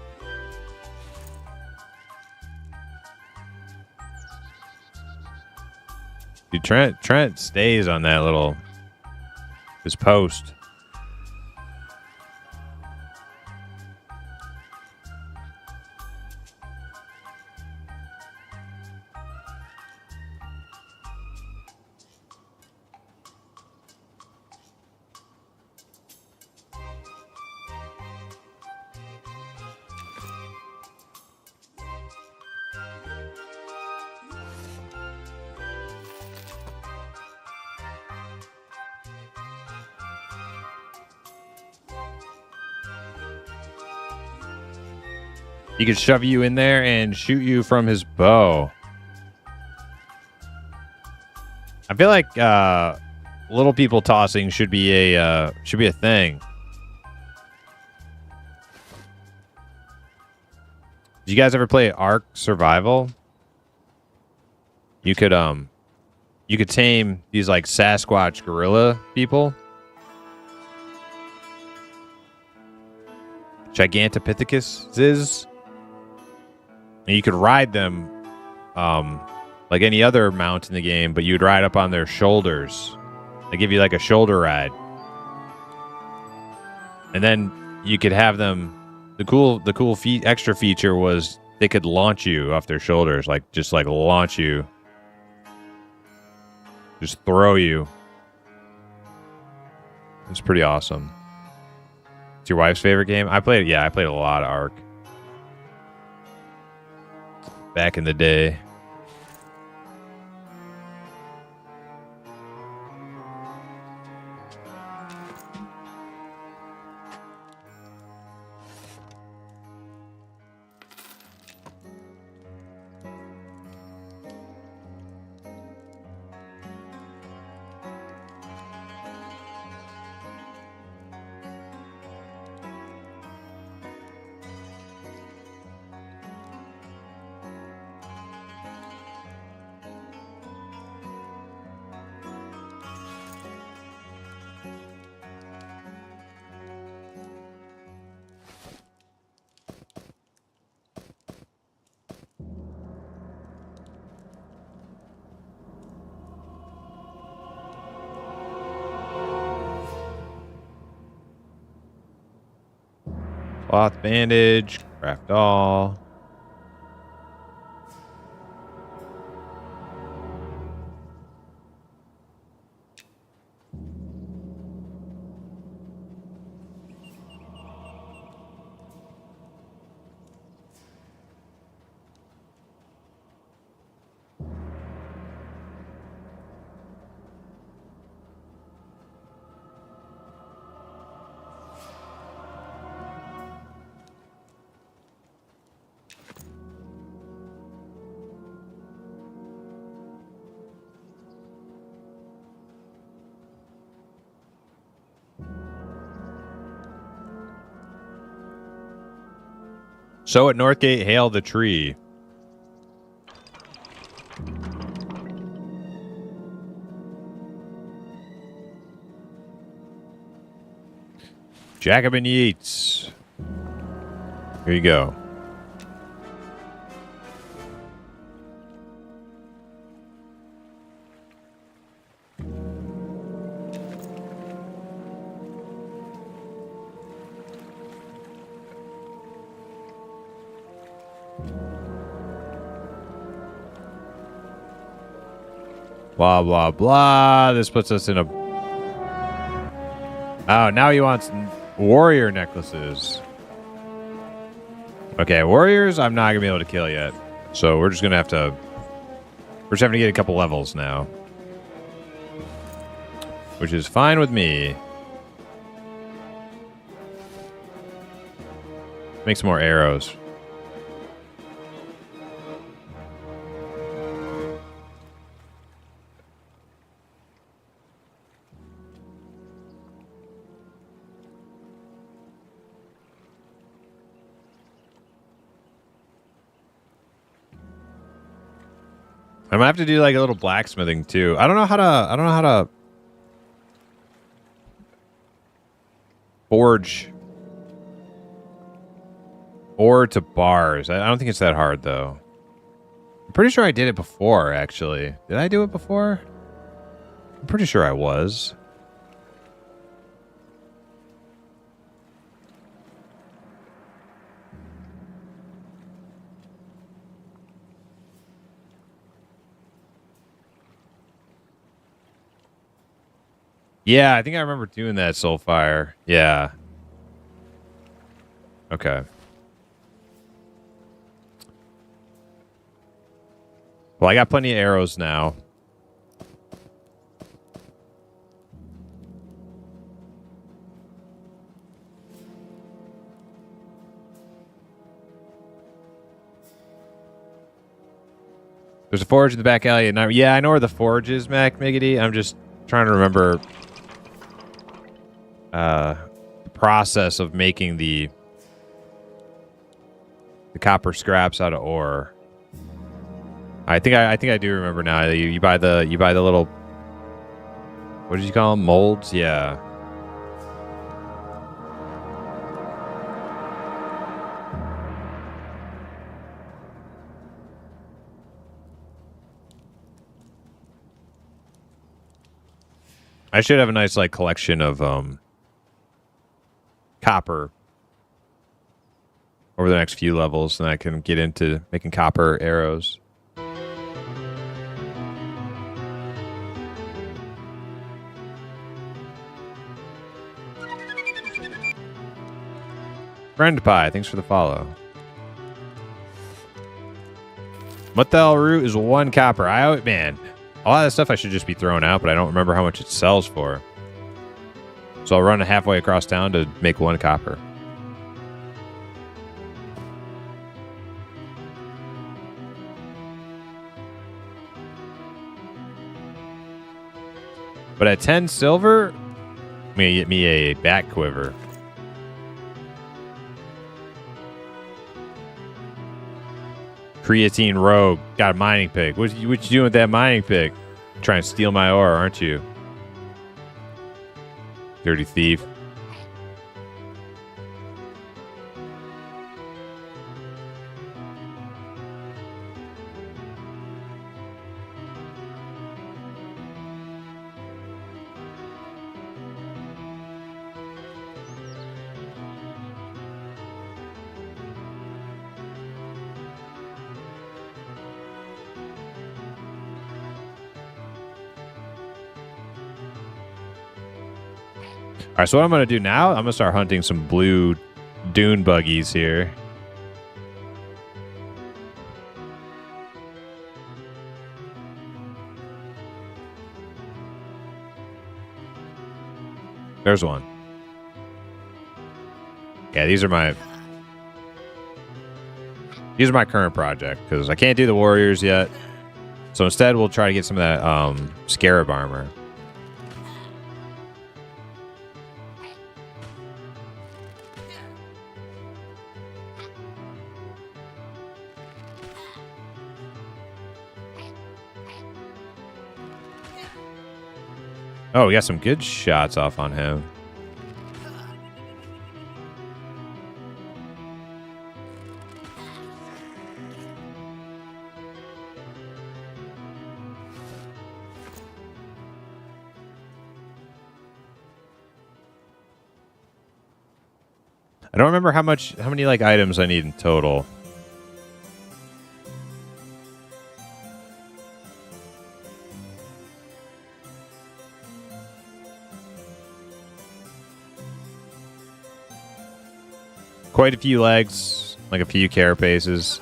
Dude, Trent stays on that little his post. He could shove you in there and shoot you from his bow. I feel like little people tossing should be a thing. Did you guys ever play Ark Survival? You could tame these like Sasquatch gorilla people. Gigantopithecus. And you could ride them like any other mount in the game, but you'd ride up on their shoulders. They give you like a shoulder ride. And then you could have them. The cool extra feature was they could launch you off their shoulders, just launch you. Just throw you. It's pretty awesome. It's your wife's favorite game? I played a lot of Ark. Back in the day. Cloth bandage, craft all. So at Northgate, hail the tree. Jacobin Yeats. Here you go. Blah, blah, blah. This puts us in a... Oh, now he wants warrior necklaces. Okay, warriors, I'm not going to be able to kill yet. So we're just going to have to... We're just having to get a couple levels now. Which is fine with me. Make some more arrows. I might have to do like a little blacksmithing too. I don't know how to forge ore to bars. I don't think it's that hard though. I'm pretty sure I did it before actually. Did I do it before? I'm pretty sure I was. Yeah, I think I remember doing that, Soulfire. Yeah. Okay. Well, I got plenty of arrows now. There's a forge in the back alley. And yeah, I know where the forge is, Mac Miggity. I'm just trying to remember the process of making the copper scraps out of ore. I think I do remember now. You buy the little, what did you call them? Molds? Yeah. I should have a nice like collection of copper over the next few levels, and I can get into making copper arrows. Friend Pie, thanks for the follow. What the hell root is 1 copper? Man, a lot of that stuff I should just be throwing out, but I don't remember how much it sells for. So I'll run halfway across town to make 1 copper. But at 10 silver, I'm going to get me a bat quiver. Creatine Rogue. Got a mining pick. What you doing with that mining pick? Trying to steal my ore, aren't you? Dirty thief. All right, so what I'm going to do now, I'm going to start hunting some blue dune buggies here. There's one. Yeah, these are my current project because I can't do the warriors yet. So instead, we'll try to get some of that scarab armor. Oh, we got some good shots off on him. I don't remember how many like items I need in total. Quite a few legs, like a few carapaces.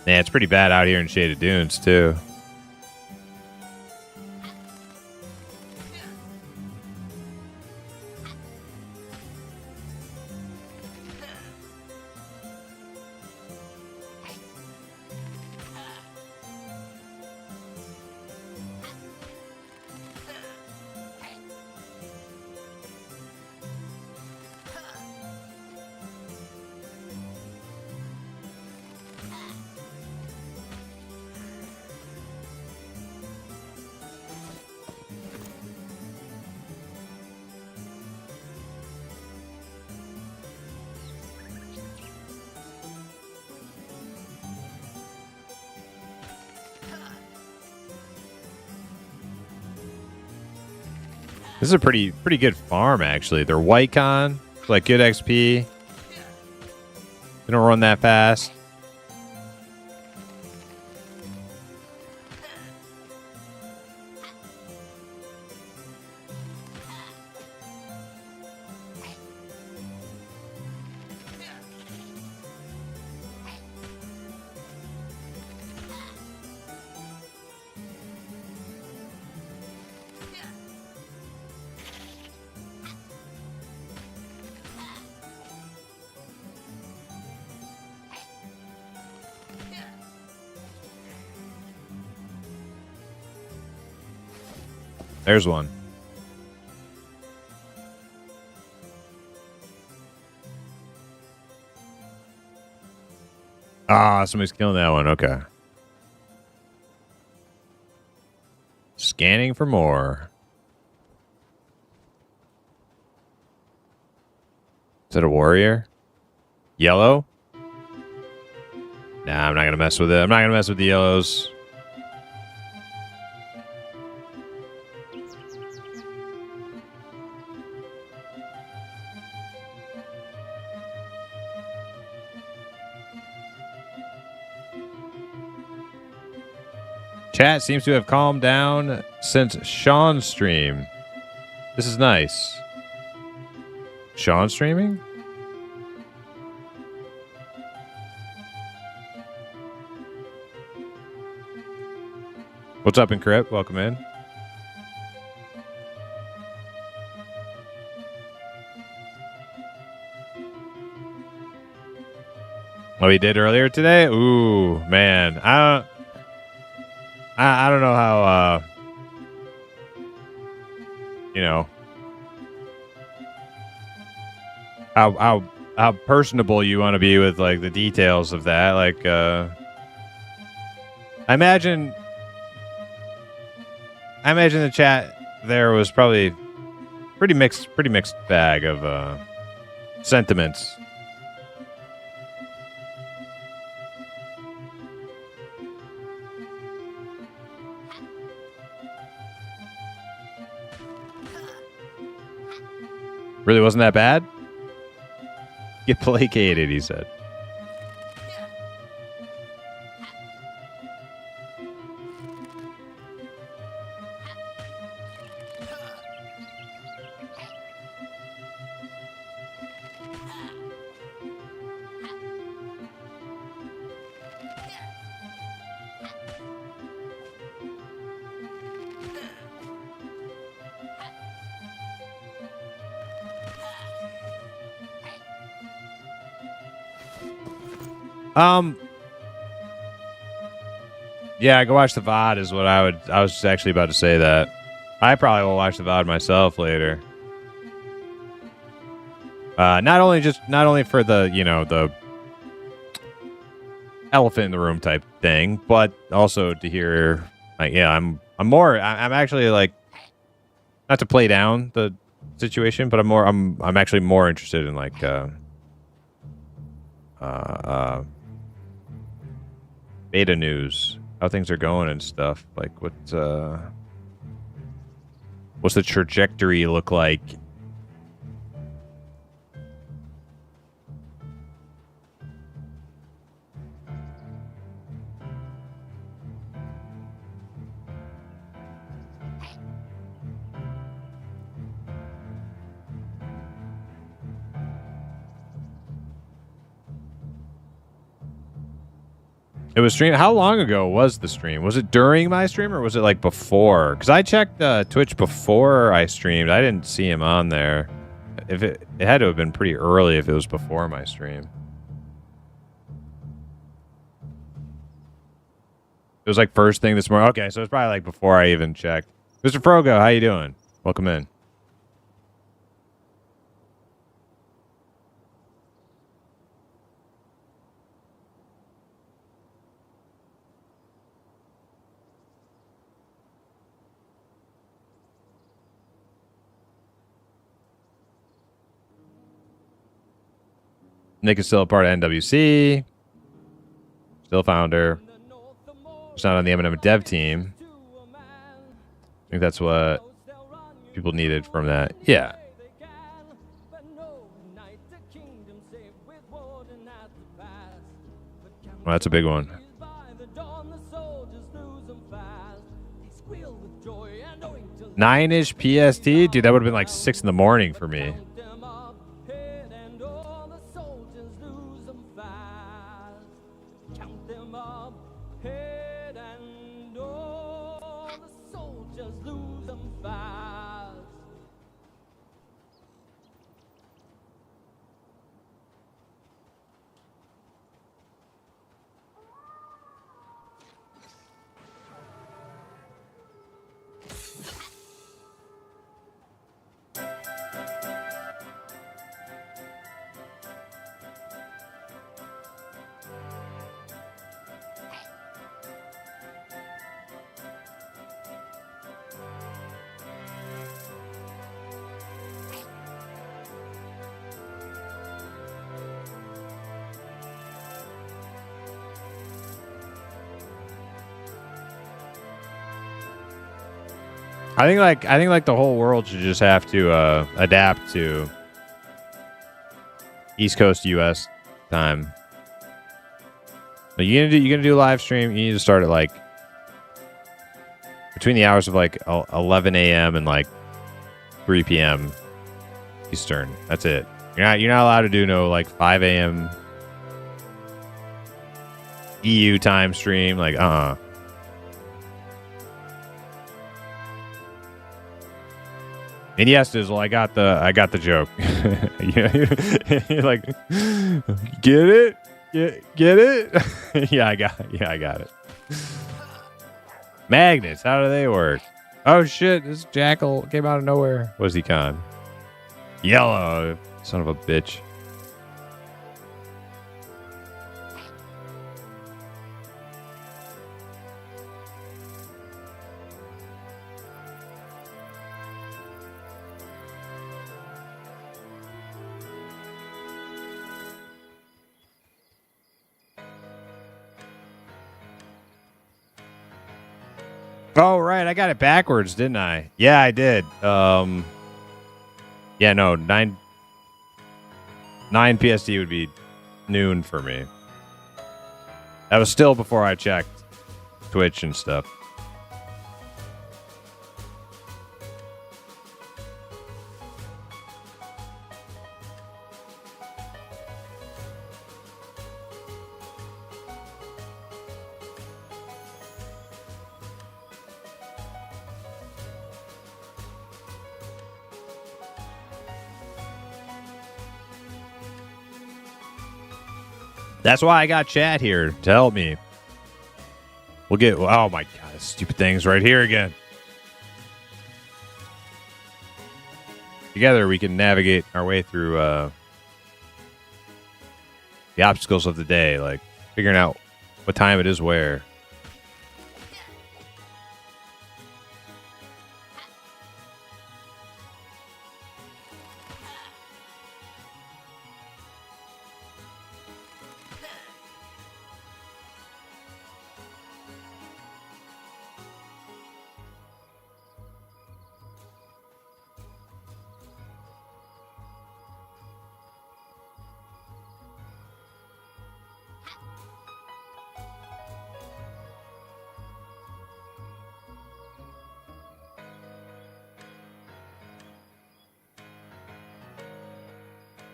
Yeah, it's pretty bad out here in Shaded Dunes, too. This is a pretty good farm, actually. They're white con, like good XP. They don't run that fast. There's one. Ah, somebody's killing that one. Okay. Scanning for more. Is that a warrior? Yellow? Nah, I'm not going to mess with it. I'm not going to mess with the yellows. Chat seems to have calmed down since Sean's stream. This is nice. Sean streaming? What's up, Encrypt? Welcome in. Oh, he did earlier today? Ooh, man. I don't know how, you know, how personable you want to be with like the details of that. Like, I imagine the chat there was probably pretty mixed bag of sentiments. Really wasn't that bad? Get placated, he said. Yeah, go watch the VOD is what I was actually about to say that. I probably will watch the VOD myself later. Not only for the the elephant in the room type thing, but also to hear like I'm actually like, not to play down the situation, but I'm actually more interested in like beta news, how things are going and stuff. Like what's the trajectory look like? It was streamed. How long ago was the stream? Was it during my stream or was it like before? Because I checked Twitch before I streamed. I didn't see him on there. If it had to have been pretty early if it was before my stream. It was like first thing this morning. Okay, so it's probably like before I even checked. Mr. Frogo, how you doing? Welcome in. Nick is still a part of NWC. Still founder. Just not on the M&M dev team. I think that's what people needed from that. Yeah. Well, that's a big one. 9-ish PST? Dude, that would have been like 6 in the morning for me. I think like the whole world should just have to adapt to East Coast US time. You're gonna do a live stream, you need to start at like between the hours of like 11 a.m. and like 3 p.m. Eastern. That's it. You're not allowed to do no like 5 a.m. EU time stream. Like And yes, Dizzle, I got the joke. You're like, get it? Get it? Yeah, I got it. Magnets, how do they work? Oh shit, this jackal came out of nowhere. What's he con? Yellow, son of a bitch. Oh, right. I got it backwards, didn't I? Yeah, I did. Yeah, no. 9 PST would be noon for me. That was still before I checked Twitch and stuff. That's why I got chat here to help me. We'll get... Oh my god, this stupid thing's right here again. Together we can navigate our way through the obstacles of the day, like figuring out what time it is where.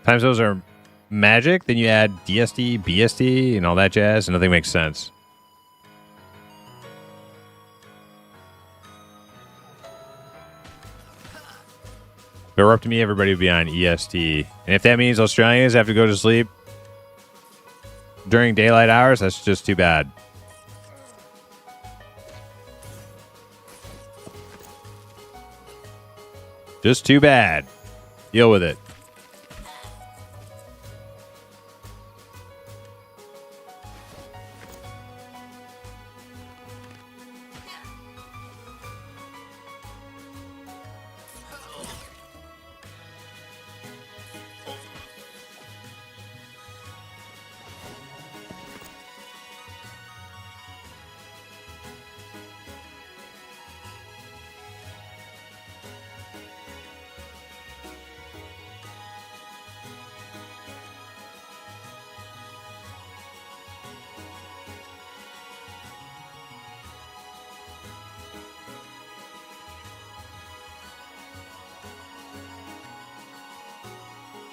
Times those are magic, then you add DSD, BSD, and all that jazz, and nothing makes sense. If it were up to me, everybody would be on EST. And if that means Australians have to go to sleep during daylight hours, that's just too bad. Just too bad. Deal with it.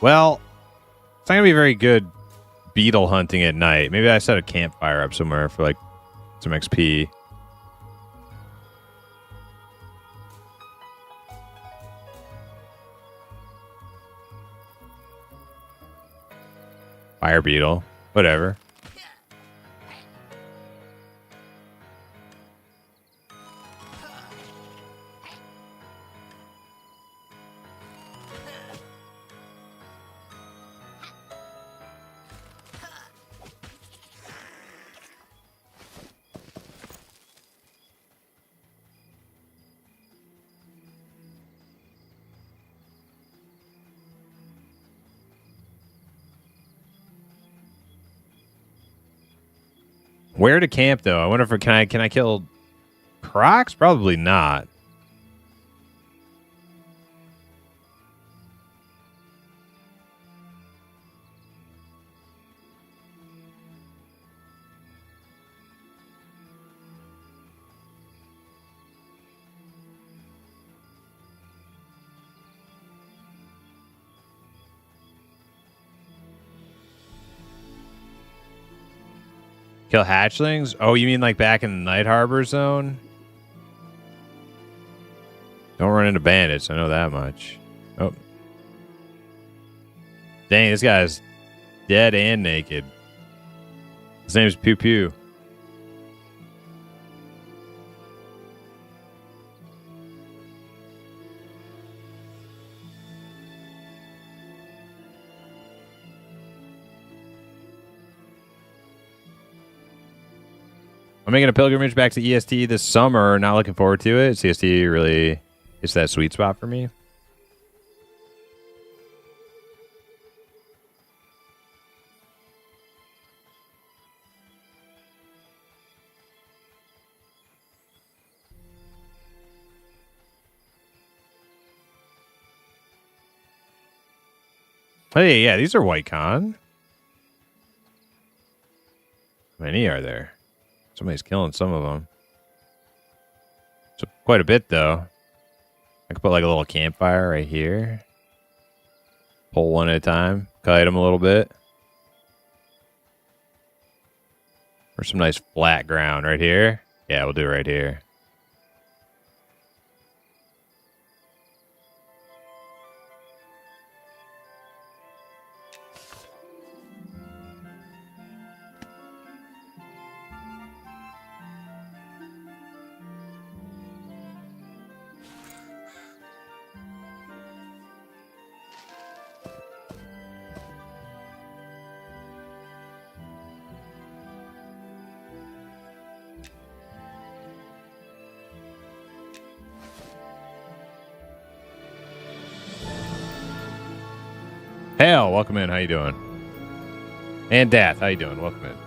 Well, it's not going to be very good beetle hunting at night. Maybe I set a campfire up somewhere for like some XP. Fire beetle. Whatever. Where to camp though? I wonder if can I kill crocs? Probably not. Kill hatchlings? Oh, you mean like back in the Night Harbor zone? Don't run into bandits, I know that much. Oh. Dang, this guy's dead and naked. His name's Pew Pew. I'm making a pilgrimage back to EST this summer. Not looking forward to it. CST really is that sweet spot for me. Hey, yeah, these are white con. How many are there? Somebody's killing some of them. So quite a bit, though. I could put like a little campfire right here. Pull one at a time. Kite them a little bit. Or some nice flat ground right here. Yeah, we'll do it right here. Hale, welcome in. How you doing? And Dath, how you doing? Welcome in.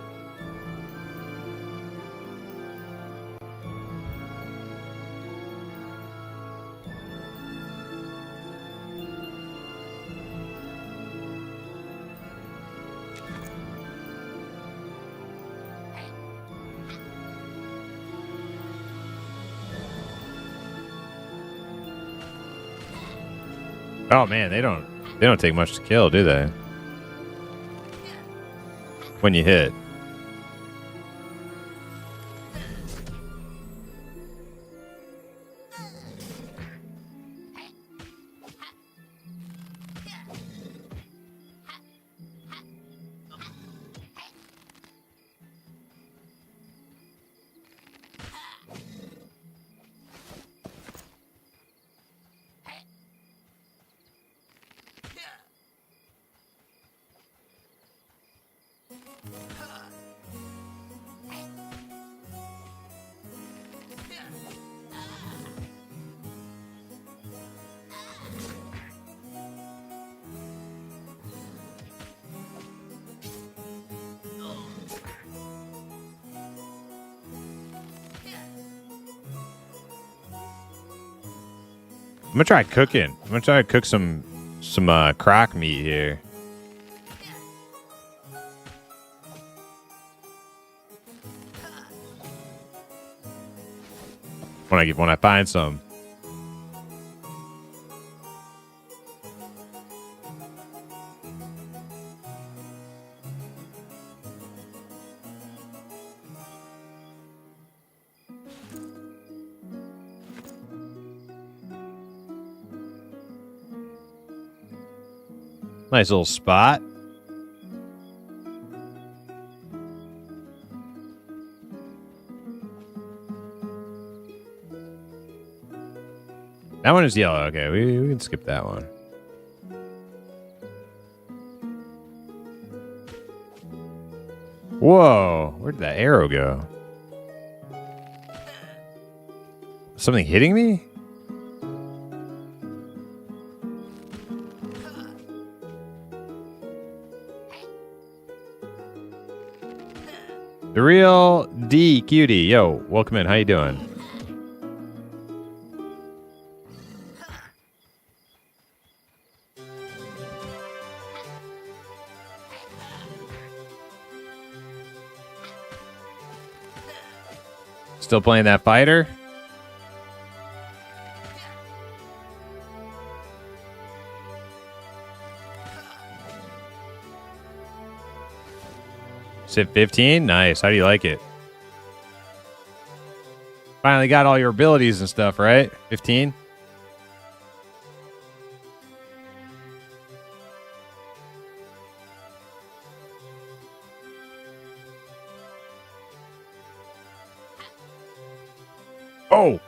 Oh man, they don't take much to kill, do they? When you hit. I'm gonna try cooking. I'm gonna try to cook some crock meat here. When I find some. Nice little spot. That one is yellow. Okay, we can skip that one. Whoa, where did that arrow go? Something hitting me? The real D Cutie. Yo, welcome in. How you doing? Still playing that fighter? Sit 15? Nice. How do you like it? Finally got all your abilities and stuff, right? 15? Oh!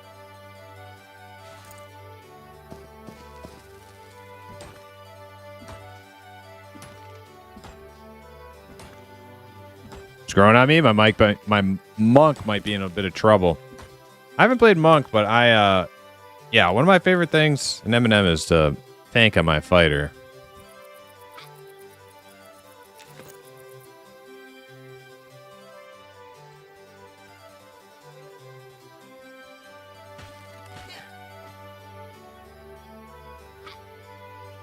It's growing on me. My monk might be in a bit of trouble. I haven't played monk, but yeah, one of my favorite things in M&M is to tank on my fighter.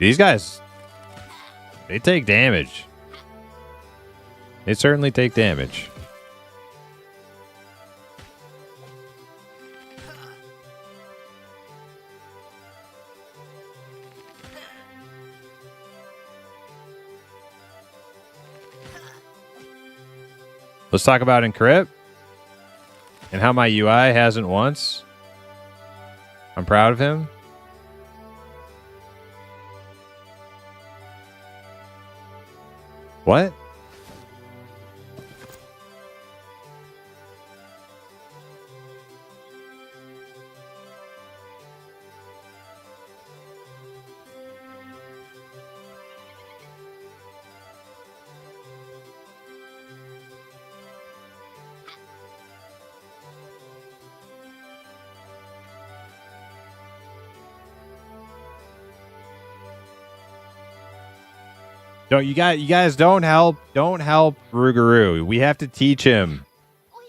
These guys, they take damage. They certainly take damage. Let's talk about Encrypt and how my UI hasn't once. I'm proud of him. What? Don't you guys don't help Rougarou. We have to teach him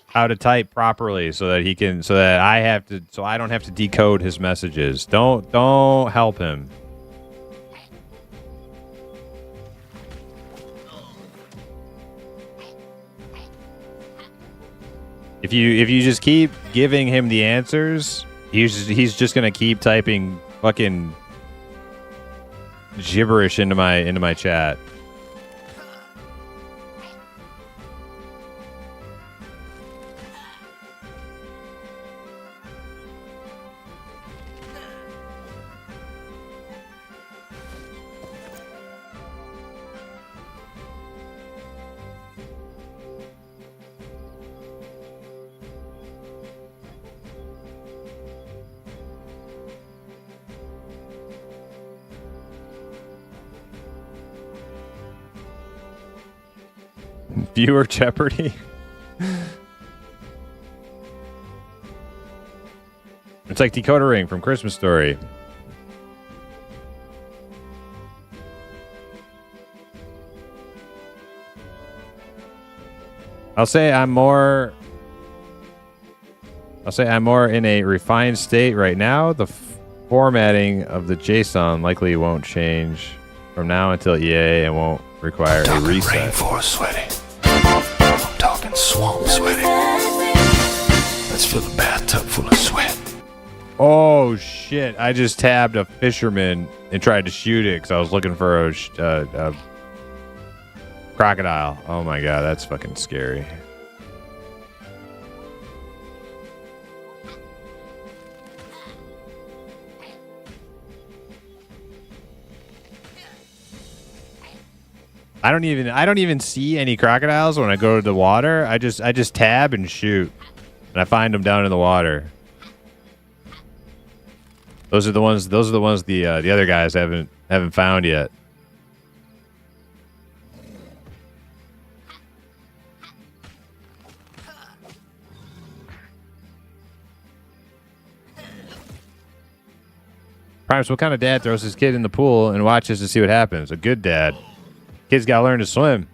how to type properly so that I don't have to decode his messages. Don't help him. If you just keep giving him the answers, he's just gonna keep typing fucking gibberish into my chat. Viewer Jeopardy. It's like Decoder Ring from Christmas Story. I'll say I'm more in a refined state right now. The formatting of the JSON likely won't change from now until EA and won't require a reset. Rainforest sweaty. I'm talking swamp sweaty. Let's fill the bathtub full of sweat. Oh shit! I just tabbed a fisherman and tried to shoot it because I was looking for a crocodile. Oh my god, that's fucking scary. I don't even see any crocodiles when I go to the water. I just tab and shoot, and I find them down in the water. Those are the ones the other guys haven't found yet. Primes, what kind of dad throws his kid in the pool and watches to see what happens? A good dad. Kid's got to learn to swim.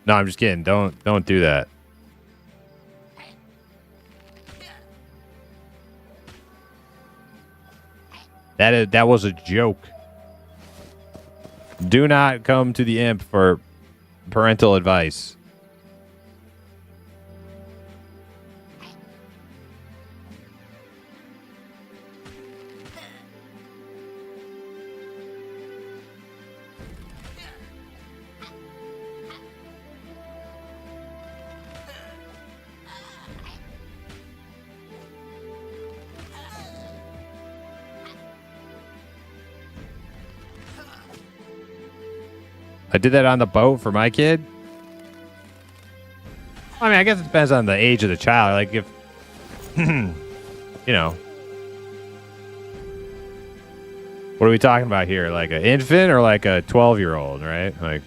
No, I'm just kidding. Don't do that. That was a joke. Do not come to the imp for parental advice. I did that on the boat for my kid. I mean, I guess it depends on the age of the child. Like if, you know, what are we talking about here? Like an infant or like a 12-year-old, right? Like,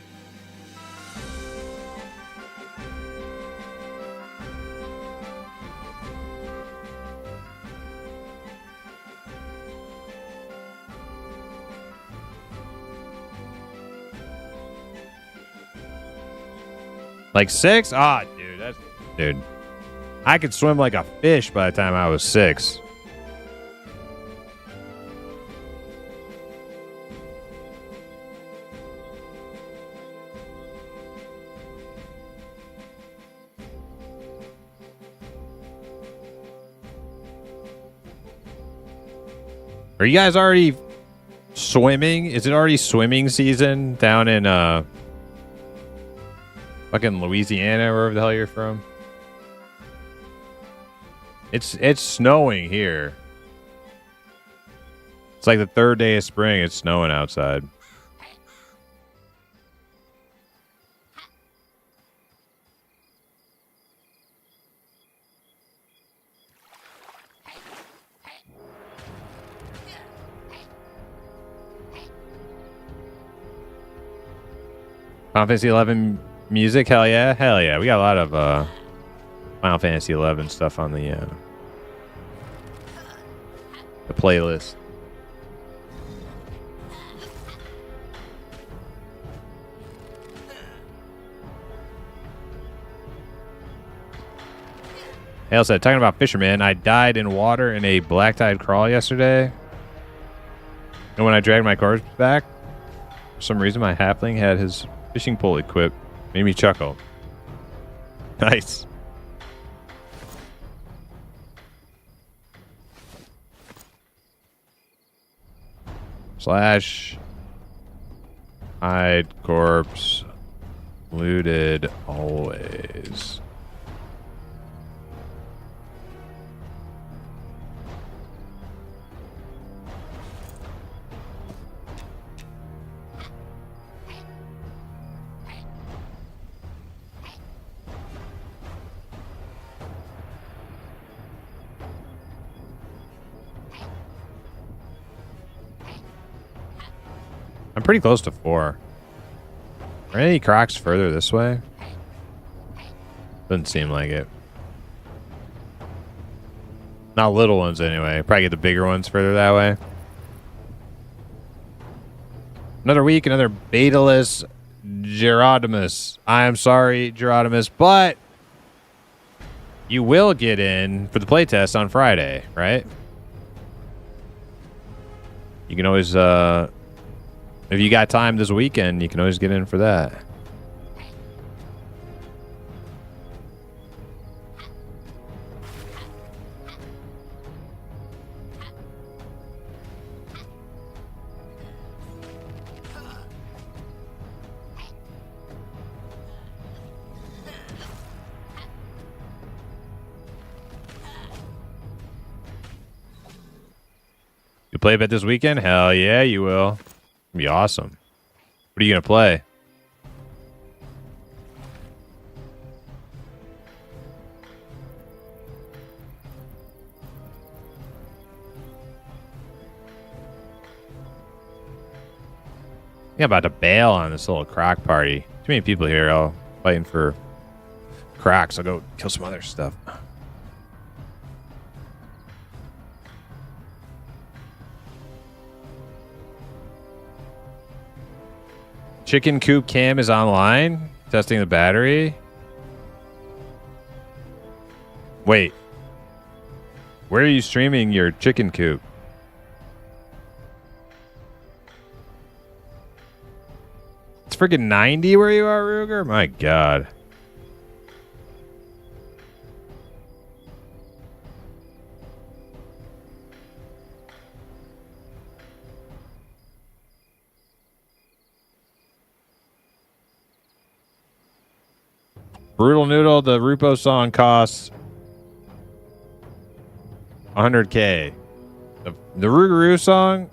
like 6? Ah, dude, I could swim like a fish by the time I was 6. Are you guys already swimming? Is it already swimming season down in fucking Louisiana, wherever the hell you're from? It's snowing here. It's like the 3rd day of spring. It's snowing outside. Final Fantasy 11 music, hell yeah. We got a lot of Final Fantasy 11 stuff on the playlist. Hale said, talking about fishermen, I died in water in a black tide crawl yesterday. And when I dragged my corpse back, for some reason my halfling had his fishing pole equipped. Made me chuckle. Nice. Slash hide corpse looted always. I'm pretty close to 4. Are any crocs further this way? Doesn't seem like it. Not little ones anyway. Probably get the bigger ones further that way. Another week, another betaless Gerodimus. I am sorry, Gerodimus, but you will get in for the playtest on Friday, right? You can always, if you got time this weekend, you can always get in for that. You play a bit this weekend? Hell yeah, you will. It'll be awesome. What are you going to play? I'm about to bail on this little croc party. Too many people here all fighting for crocs. I'll go kill some other stuff. Chicken Coop Cam is online, testing the battery. Wait. Where are you streaming your chicken coop? It's freaking 90 where you are, Ruger? My God. Brutal Noodle, the Rupo song costs 100K. The Rougarou song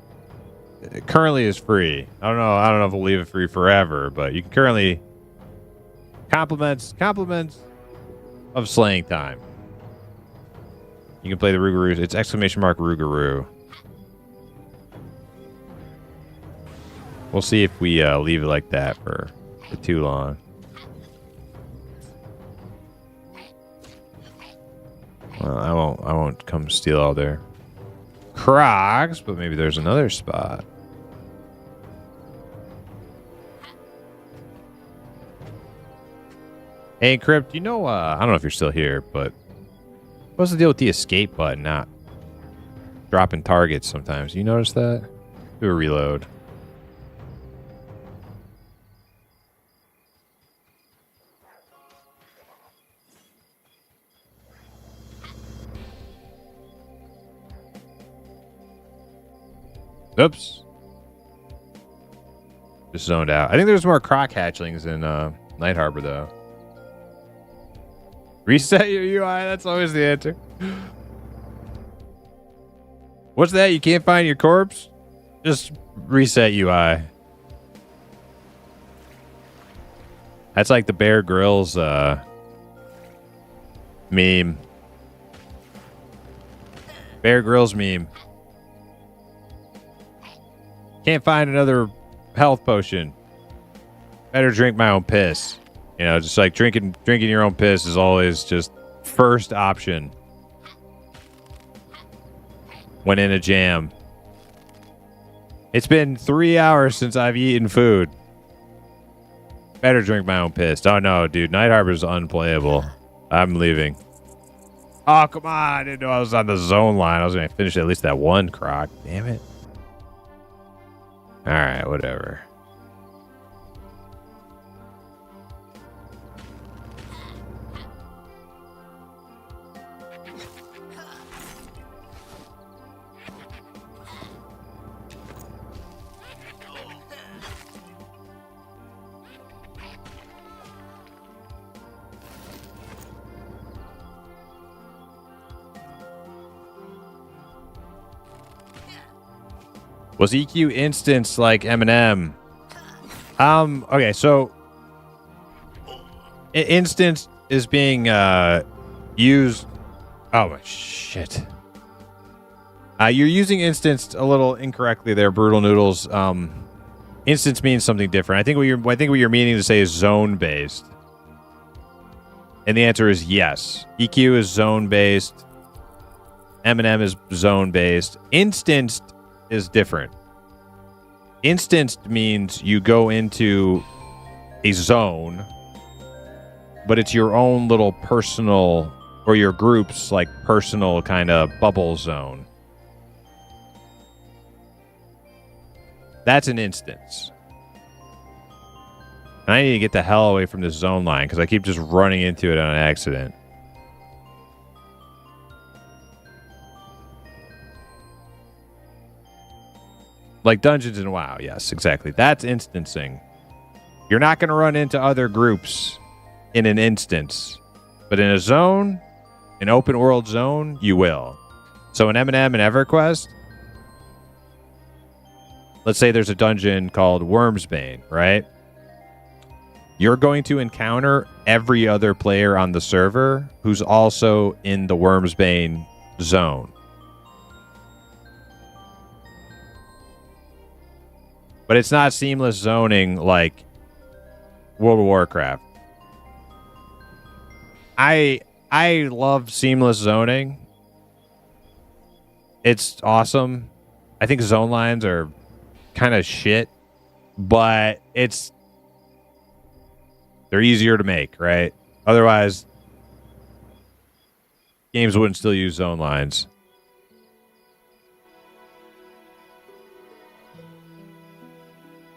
currently is free. I don't know if we'll leave it free forever, but you can currently compliments of slaying time. You can play the Rougarou. It's exclamation mark Rougarou. We'll see if we leave it like that for too long. Well, I won't come steal all their crocs, but maybe there's another spot. Hey, Crypt, you know, I don't know if you're still here, but what's the deal with the escape button not dropping targets sometimes? You notice that? Do a reload. Oops. Just zoned out. I think there's more croc hatchlings in Night Harbor, though. Reset your UI? That's always the answer. What's that? You can't find your corpse? Just reset UI. That's like the Bear Grylls meme. Bear Grylls meme. Can't find another health potion. Better drink my own piss. You know, just like drinking your own piss is always just first option when in a jam. It's been 3 hours since I've eaten food. Better drink my own piss. Oh no, dude, Night Harbor is unplayable. I'm leaving. Oh, come on. I didn't know I was on the zone line. I was going to finish at least that one croc. Damn it. All right, whatever. Was EQ instance like Eminem? Okay, so instance is being used. Oh my shit! You're using instance a little incorrectly there, Brutal Noodles. Instance means something different. I think what you're meaning to say is zone based, and the answer is yes. EQ is zone based. Eminem is zone based. Instanced is different. Instanced means you go into a zone, but it's your own little personal, or your group's like personal kind of bubble zone. That's an instance. And I need to get the hell away from this zone line because I keep just running into it on accident. Like Dungeons and WoW, yes, exactly. That's instancing. You're not going to run into other groups in an instance. But in a zone, an open world zone, you will. So in Eminem and EverQuest, let's say there's a dungeon called Wormsbane, right? You're going to encounter every other player on the server who's also in the Wormsbane zone. But it's not seamless zoning like World of Warcraft. I love seamless zoning. It's awesome. I think zone lines are kind of shit, but they're easier to make, right? Otherwise, games wouldn't still use zone lines.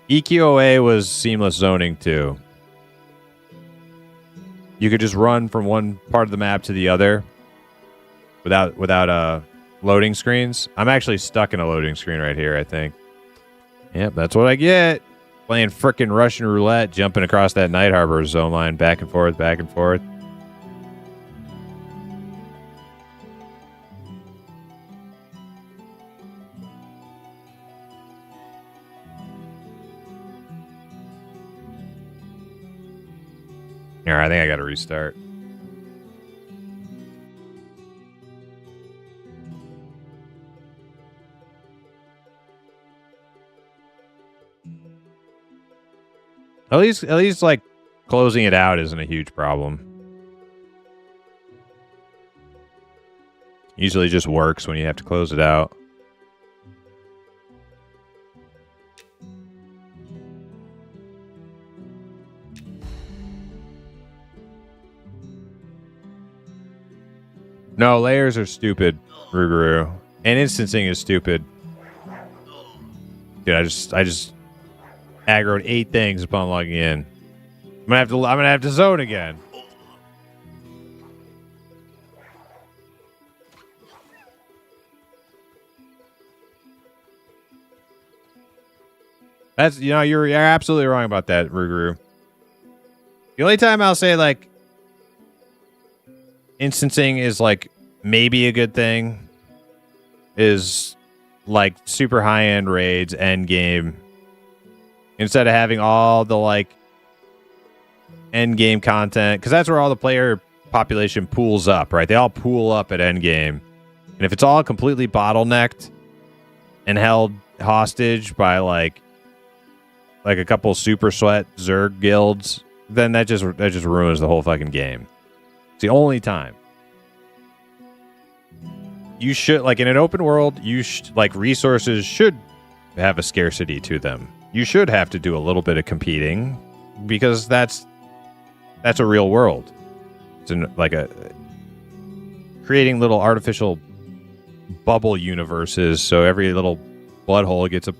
EQOA was seamless zoning too. You could just run from one part of the map to the other without loading screens. I'm actually stuck in a loading screen right here, I think. Yep, that's what I get. Playing frickin' Russian roulette, jumping across that Night Harbor zone line back and forth, back and forth. Here, I think I got to restart. At least like closing it out isn't a huge problem. Usually just works when you have to close it out. No, layers are stupid, Ruguru. And instancing is stupid. Dude, I just aggroed 8 things upon logging in. I'm gonna have to zone again. That's you're absolutely wrong about that, Ruguru. The only time I'll say like instancing is like maybe a good thing is like super high end raids end game. Instead of having all the like end game content, because that's where all the player population pools up, right? They all pool up at end game, and if it's all completely bottlenecked and held hostage by like a couple super sweat Zerg guilds, then that just ruins the whole fucking game. It's the only time. You should, like in an open world, like resources should have a scarcity to them. You should have to do a little bit of competing because that's a real world. It's like creating little artificial bubble universes, so every little butthole gets a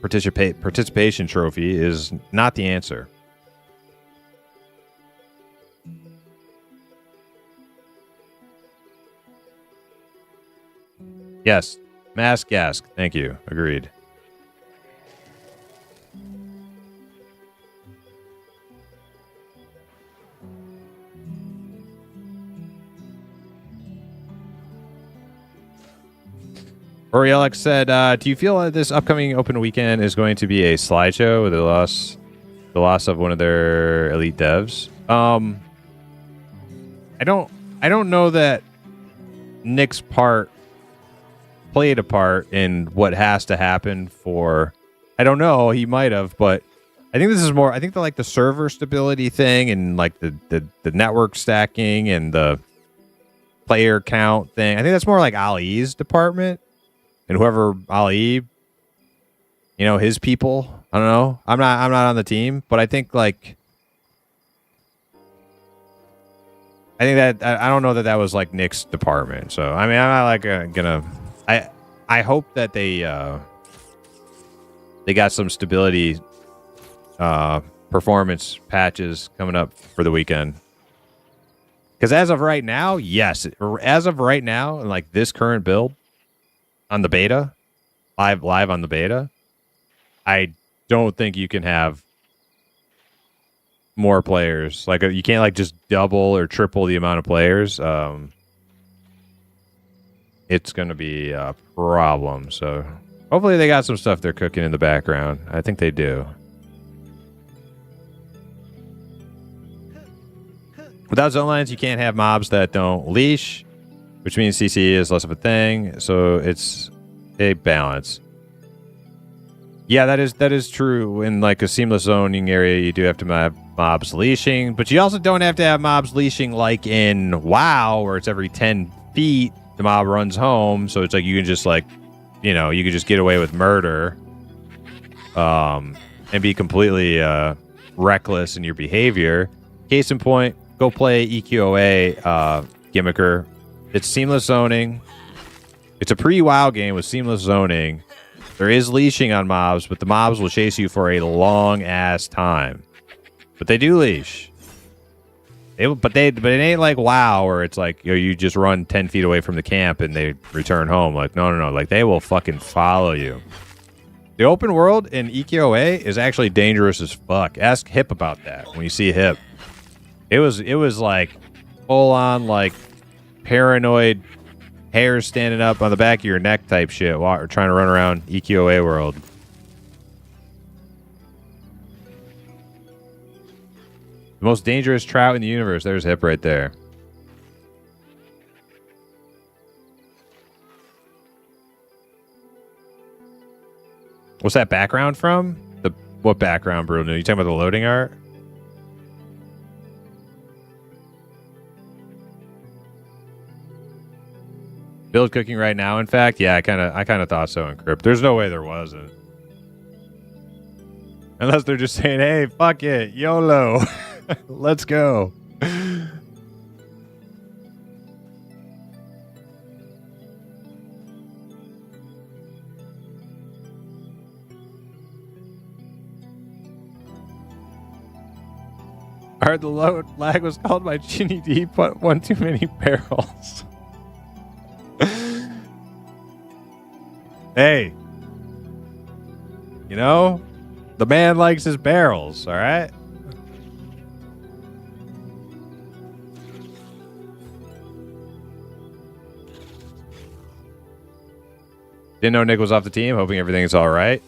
participation trophy is not the answer. Yes, Mask Gask. Thank you. Agreed. Orielix said, do you feel that this upcoming open weekend is going to be a slideshow with the loss of one of their elite devs? I don't know that Nick's part played a part in what has to happen for. I don't know. He might have, but I think this is more. I think the server stability thing and like the network stacking and the player count thing. I think that's more like Ali's department. And whoever Ali, his people. I don't know. I'm not on the team, but I think I don't know that was like Nick's department. So I mean, I'm not gonna. I hope that they got some stability performance patches coming up for the weekend. Because as of right now, yes. As of right now, like this current build. On the beta, live on the beta, I don't think you can have more players. Like you can't just double or triple the amount of players. It's going to be a problem. So hopefully they got some stuff they're cooking in the background. I think they do. Without zone lines, you can't have mobs that don't leash, which means CC is less of a thing, so it's a balance. Yeah, that is true. In like a seamless zoning area, you do have to have mobs leashing, but you also don't have to have mobs leashing like in WoW, where it's every 10 feet the mob runs home. So it's like you can just you can just get away with murder, and be completely reckless in your behavior. Case in point, go play EQOA Gimmicker. It's seamless zoning. It's a pre-WoW game with seamless zoning. There is leashing on mobs, but the mobs will chase you for a long-ass time. But they do leash. But it ain't like WoW, where it's like you just run 10 feet away from the camp and they return home. Like, no. Like, they will fucking follow you. The open world in EQOA is actually dangerous as fuck. Ask Hip about that when you see Hip. It was like full-on, like, paranoid hair standing up on the back of your neck type shit while we're trying to run around EQOA world. The most dangerous trout in the universe. There's Hip right there. What's that background from? What background, Bruno? You talking about the loading art? Build cooking right now, in fact? Yeah, I kind of thought so in Crypt. There's no way there wasn't. Unless they're just saying, hey, fuck it, YOLO. Let's go. I heard the load lag was called by Ginny D, but one too many barrels. Hey, the man likes his barrels, all right? Didn't know Nick was off the team. Hoping everything's all right.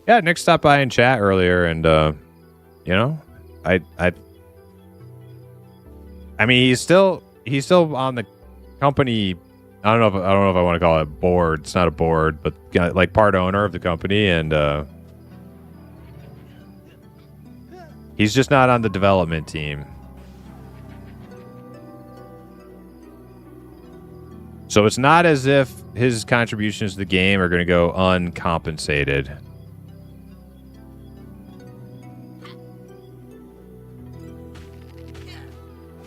Yeah, Nick stopped by in chat earlier, and I mean, he's still on the company. I don't know if I want to call it board. It's not a board, but like part owner of the company, and he's just not on the development team. So it's not as if his contributions to the game are going to go uncompensated.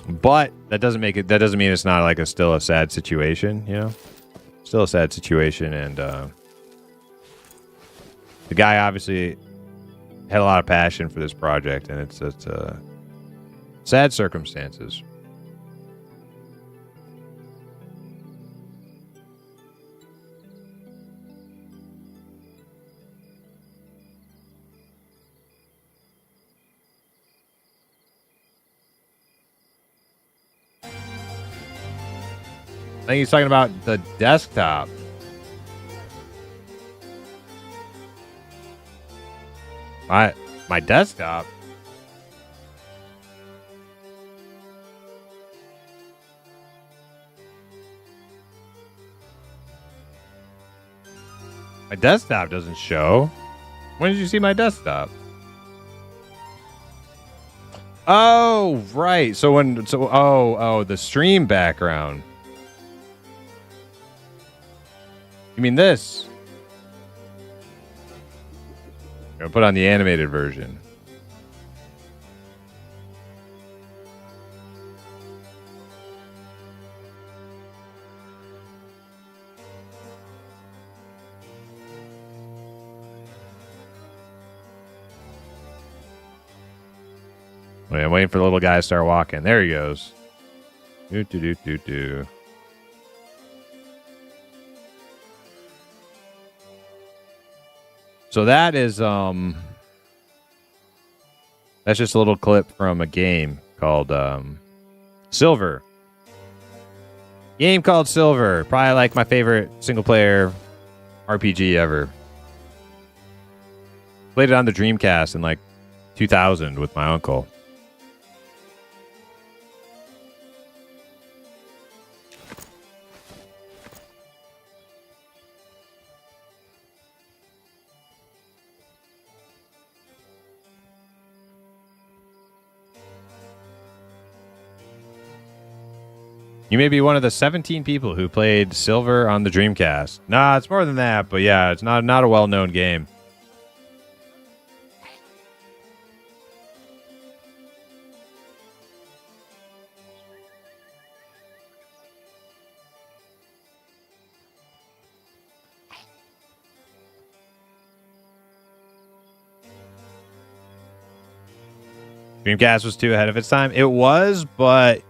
But that doesn't mean it's not like still a sad situation, you know? Still a sad situation, and the guy obviously had a lot of passion for this project, and it's sad circumstances. I think he's talking about the desktop. My desktop? My desktop doesn't show. When did you see my desktop? Oh, right. The stream background. You mean this? I'm gonna put on the animated version. Wait, I'm waiting for the little guy to start walking. There he goes. Do. So that is that's just a little clip from a game called Silver. Game called Silver. Probably like my favorite single player RPG ever. Played it on the Dreamcast in like 2000 with my uncle. You may be one of the 17 people who played Silver on the Dreamcast. Nah, it's more than that, but yeah, it's not a well-known game. Dreamcast was too ahead of its time. It was, but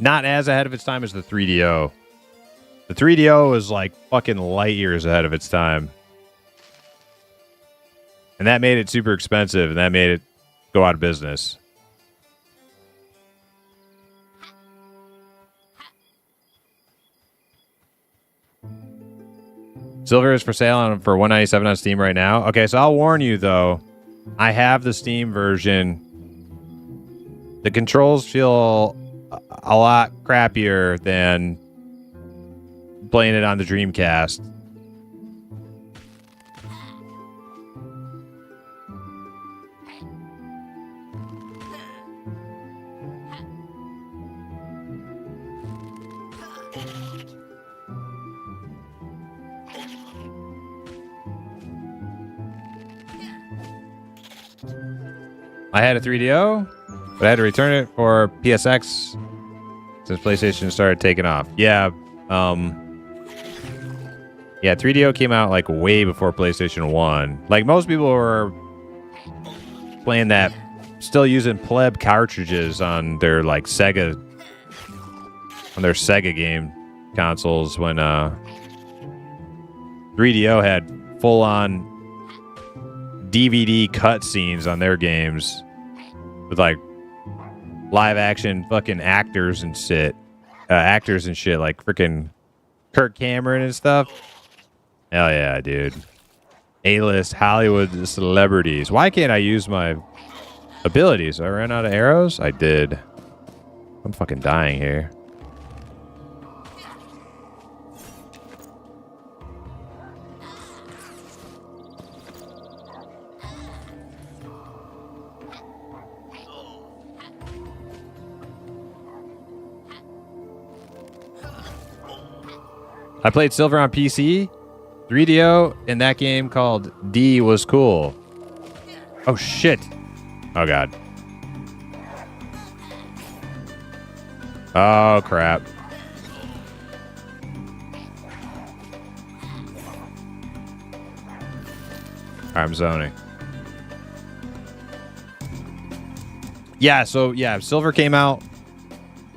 not as ahead of its time as the 3DO. The 3DO was like fucking light years ahead of its time. And that made it super expensive, and that made it go out of business. Silver is for sale for $197 on Steam right now. Okay, so I'll warn you though. I have the Steam version. The controls feel a lot crappier than playing it on the Dreamcast. I had a 3DO, but I had to return it for PSX since PlayStation started taking off. Yeah, 3DO came out like way before PlayStation 1. Like most people were playing that, still using pleb cartridges on their like Sega game consoles when 3DO had full-on DVD cutscenes on their games with like live action fucking actors and shit, like freaking Kirk Cameron and stuff. Hell yeah, dude. A-list Hollywood celebrities. Why can't I use my abilities? I ran out of arrows? I did. I'm fucking dying here. I played Silver on PC. 3DO in that game called D was cool. Oh, shit. Oh, God. Oh, crap. I'm zoning. Yeah, so, yeah, Silver came out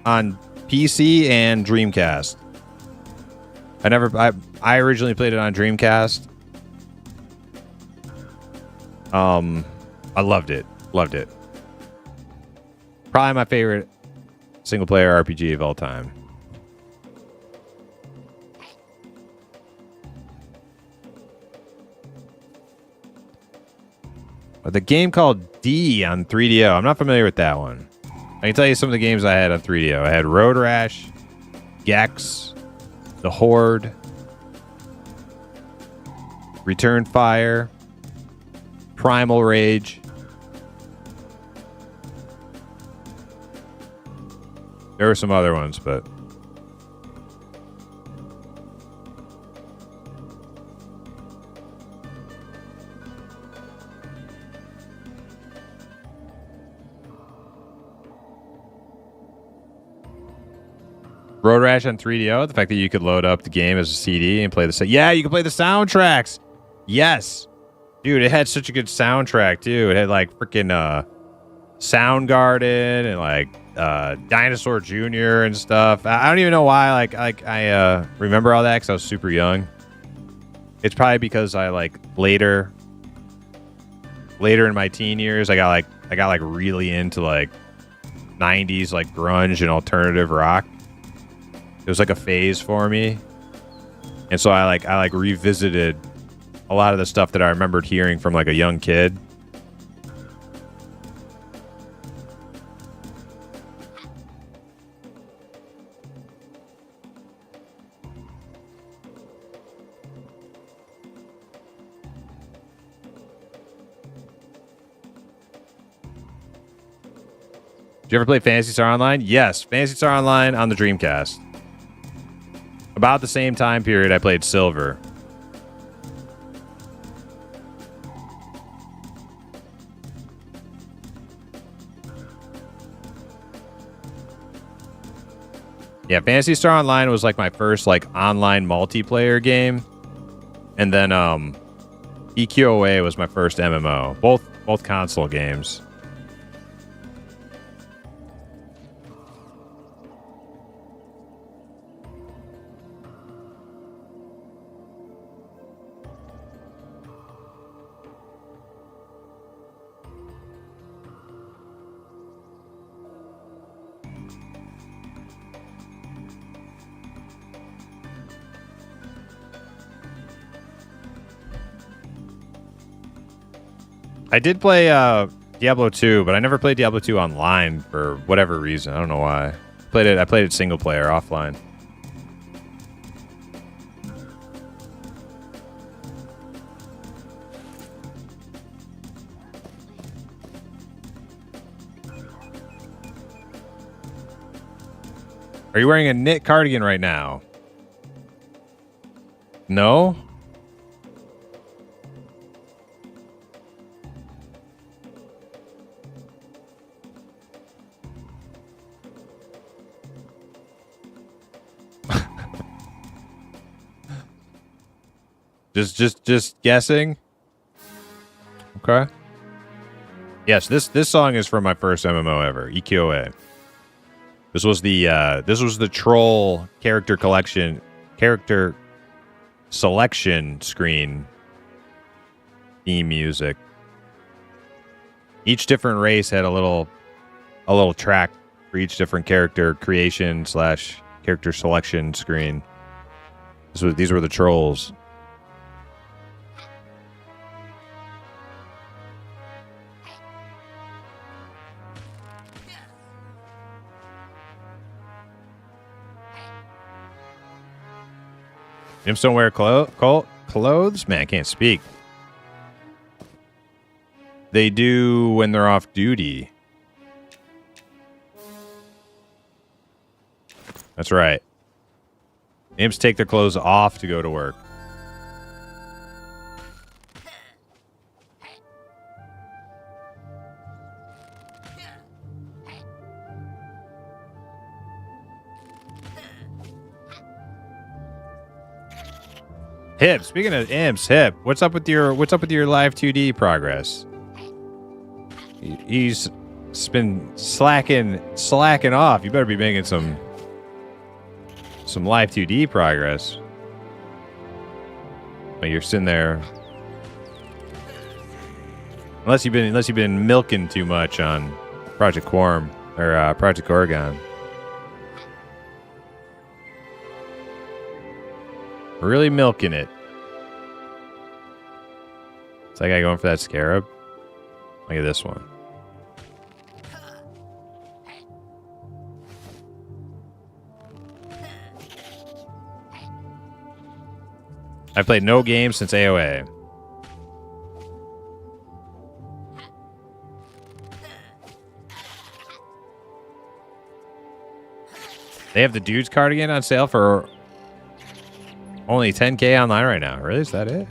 on PC and Dreamcast. I originally played it on Dreamcast. I loved it. Loved it. Probably my favorite single player RPG of all time. But the game called D on 3DO. I'm not familiar with that one. I can tell you some of the games I had on 3DO. I had Road Rash, Gex, The Horde, Return Fire, Primal Rage. There were some other ones, but Road Rash on 3DO, the fact that you could load up the game as a CD and play the yeah, you can play the soundtracks. Yes. Dude, it had such a good soundtrack too. It had like freaking Soundgarden and like Dinosaur Jr. and stuff. I don't even know why I remember all that because I was super young. It's probably because I like later in my teen years I got really into like 90s like grunge and alternative rock. It was like a phase for me. And so I revisited a lot of the stuff that I remembered hearing from like a young kid. Did you ever play Phantasy Star Online? Yes, Phantasy Star Online on the Dreamcast. About the same time period I played Silver. Yeah, Phantasy Star Online was like my first like online multiplayer game. And then EQOA was my first MMO. Both console games. I did play Diablo 2, but I never played Diablo 2 online for whatever reason. I don't know why. I played it single player offline. Are you wearing a knit cardigan right now? No? Just guessing. Okay. Yes, this song is from my first MMO ever, EQOA. This was the troll character selection screen theme music. Each different race had a little track for each different character creation / character selection screen. These were the trolls. Imps don't wear clothes? Man, I can't speak. They do when they're off duty. That's right. Imps take their clothes off to go to work. Hip. Speaking of imps, Hip. What's up with your live 2D progress? He's been slacking off. You better be making some live 2D progress. But you're sitting there. Unless you've been milking too much on Project Quorum or Project Oregon. Really milking it. Is that guy going for that scarab? Look at this one. I've played no games since AOA. They have the Dudes cardigan on sale for only 10K online right now. Really? Is that it?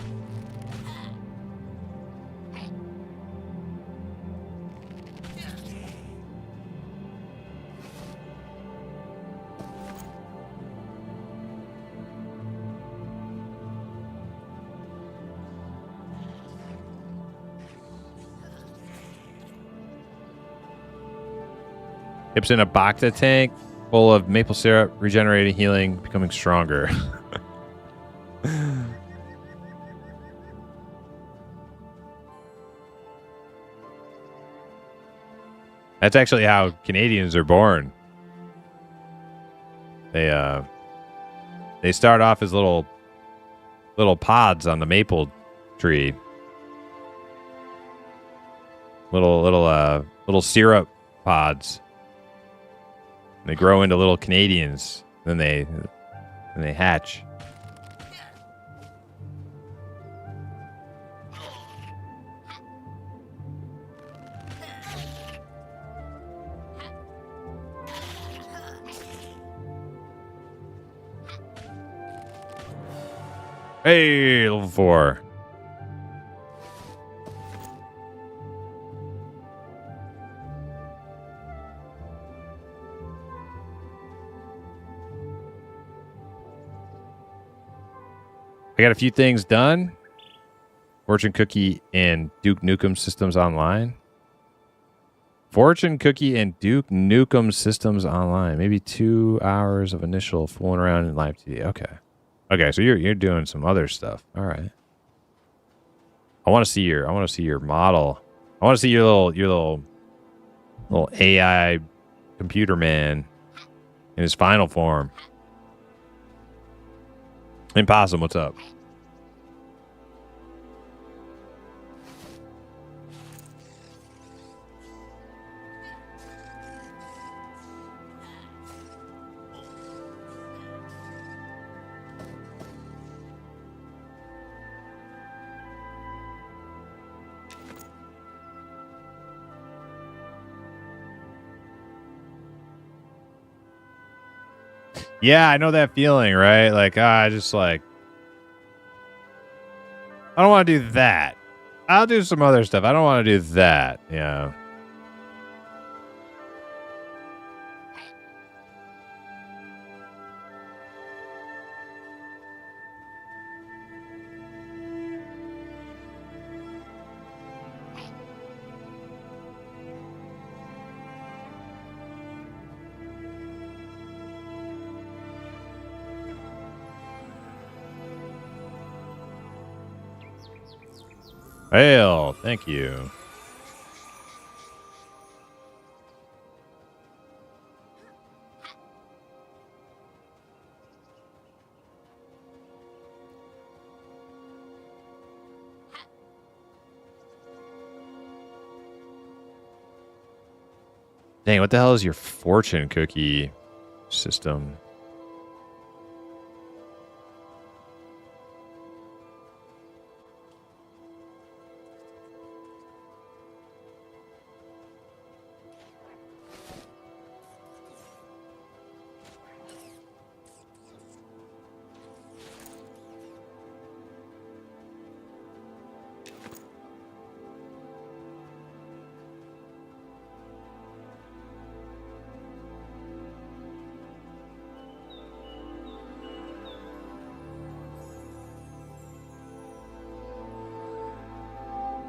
Hip's in a Bacta tank full of maple syrup, regenerating, healing, becoming stronger. That's actually how Canadians are born. They start off as little pods on the maple tree. Little syrup pods. They grow into little Canadians. Then they hatch. Hey, level 4. I got a few things done. Fortune Cookie and Duke Nukem Systems Online. Fortune Cookie and Duke Nukem Systems Online. Maybe 2 hours of initial fooling around in live TV. Okay. Okay, so you're doing some other stuff. All right. I want to see your model. I want to see your little AI computer man in his final form. Impossible, what's up? Yeah, I know that feeling, right? Like, I don't want to do that. I'll do some other stuff. I don't want to do that. Yeah. Hail, thank you. Dang, what the hell is your fortune cookie system?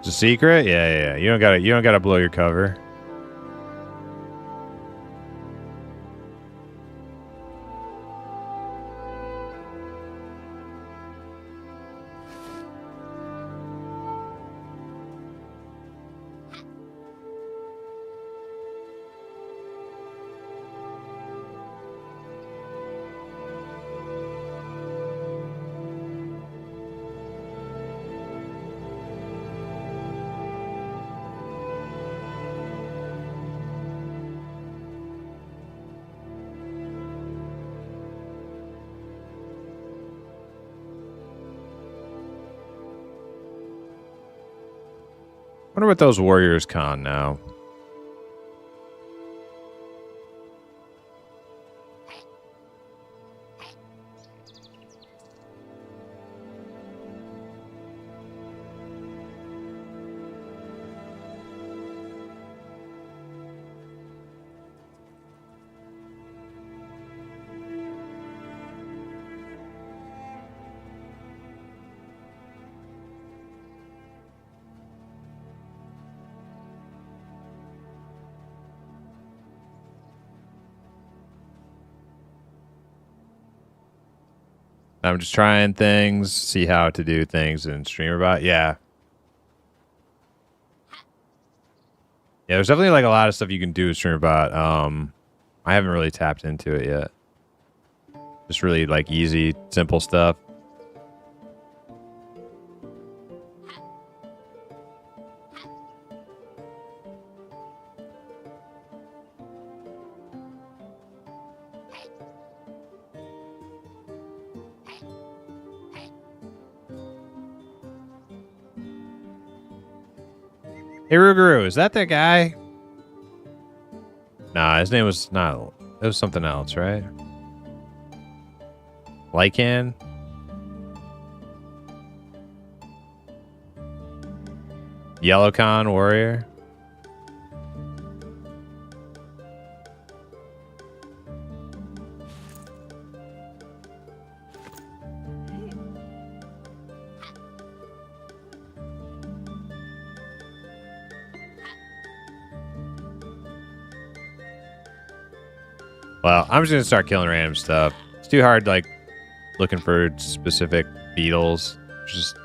It's a secret? Yeah. You don't gotta blow your cover. Wonder what those warriors con now. I'm just trying things, see how to do things in StreamerBot. Yeah. Yeah, there's definitely like a lot of stuff you can do with StreamerBot. I haven't really tapped into it yet. Just really like easy, simple stuff. Hey, Ruguru, is that guy? Nah, his name was not. It was something else, right? Lycan? Yellowcon Warrior? Well, I'm just gonna start killing random stuff. It's too hard, like, looking for specific beetles. Just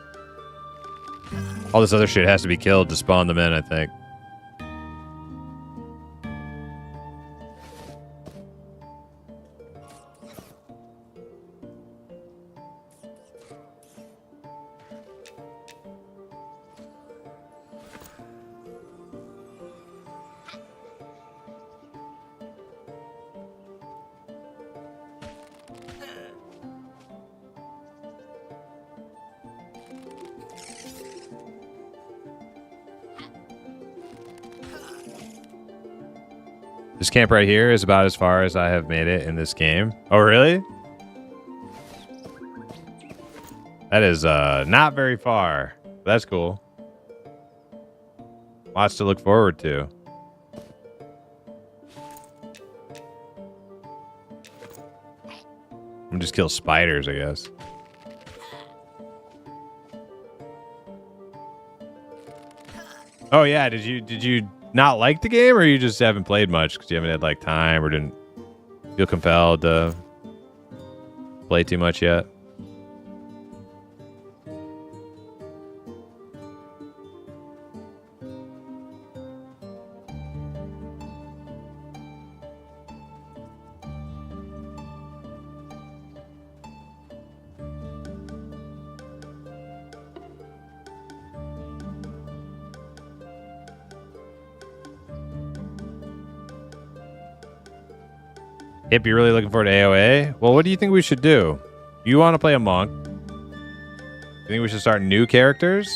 all this other shit has to be killed to spawn them in, I think. This camp right here is about as far as I have made it in this game. Oh, really? That is not very far. That's cool. Lots to look forward to. I'm just kill spiders, I guess. Oh yeah, did you not like the game, or you just haven't played much because you haven't had like time or didn't feel compelled to play too much yet? Hip, you're really looking forward to AOA? Well, what do you think we should do? You want to play a monk? You think we should start new characters?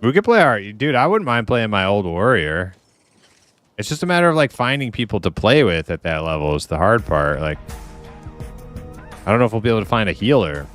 We could play our dude. I wouldn't mind playing my old warrior. It's just a matter of like finding people to play with at that level is the hard part. Like, I don't know if we'll be able to find a healer.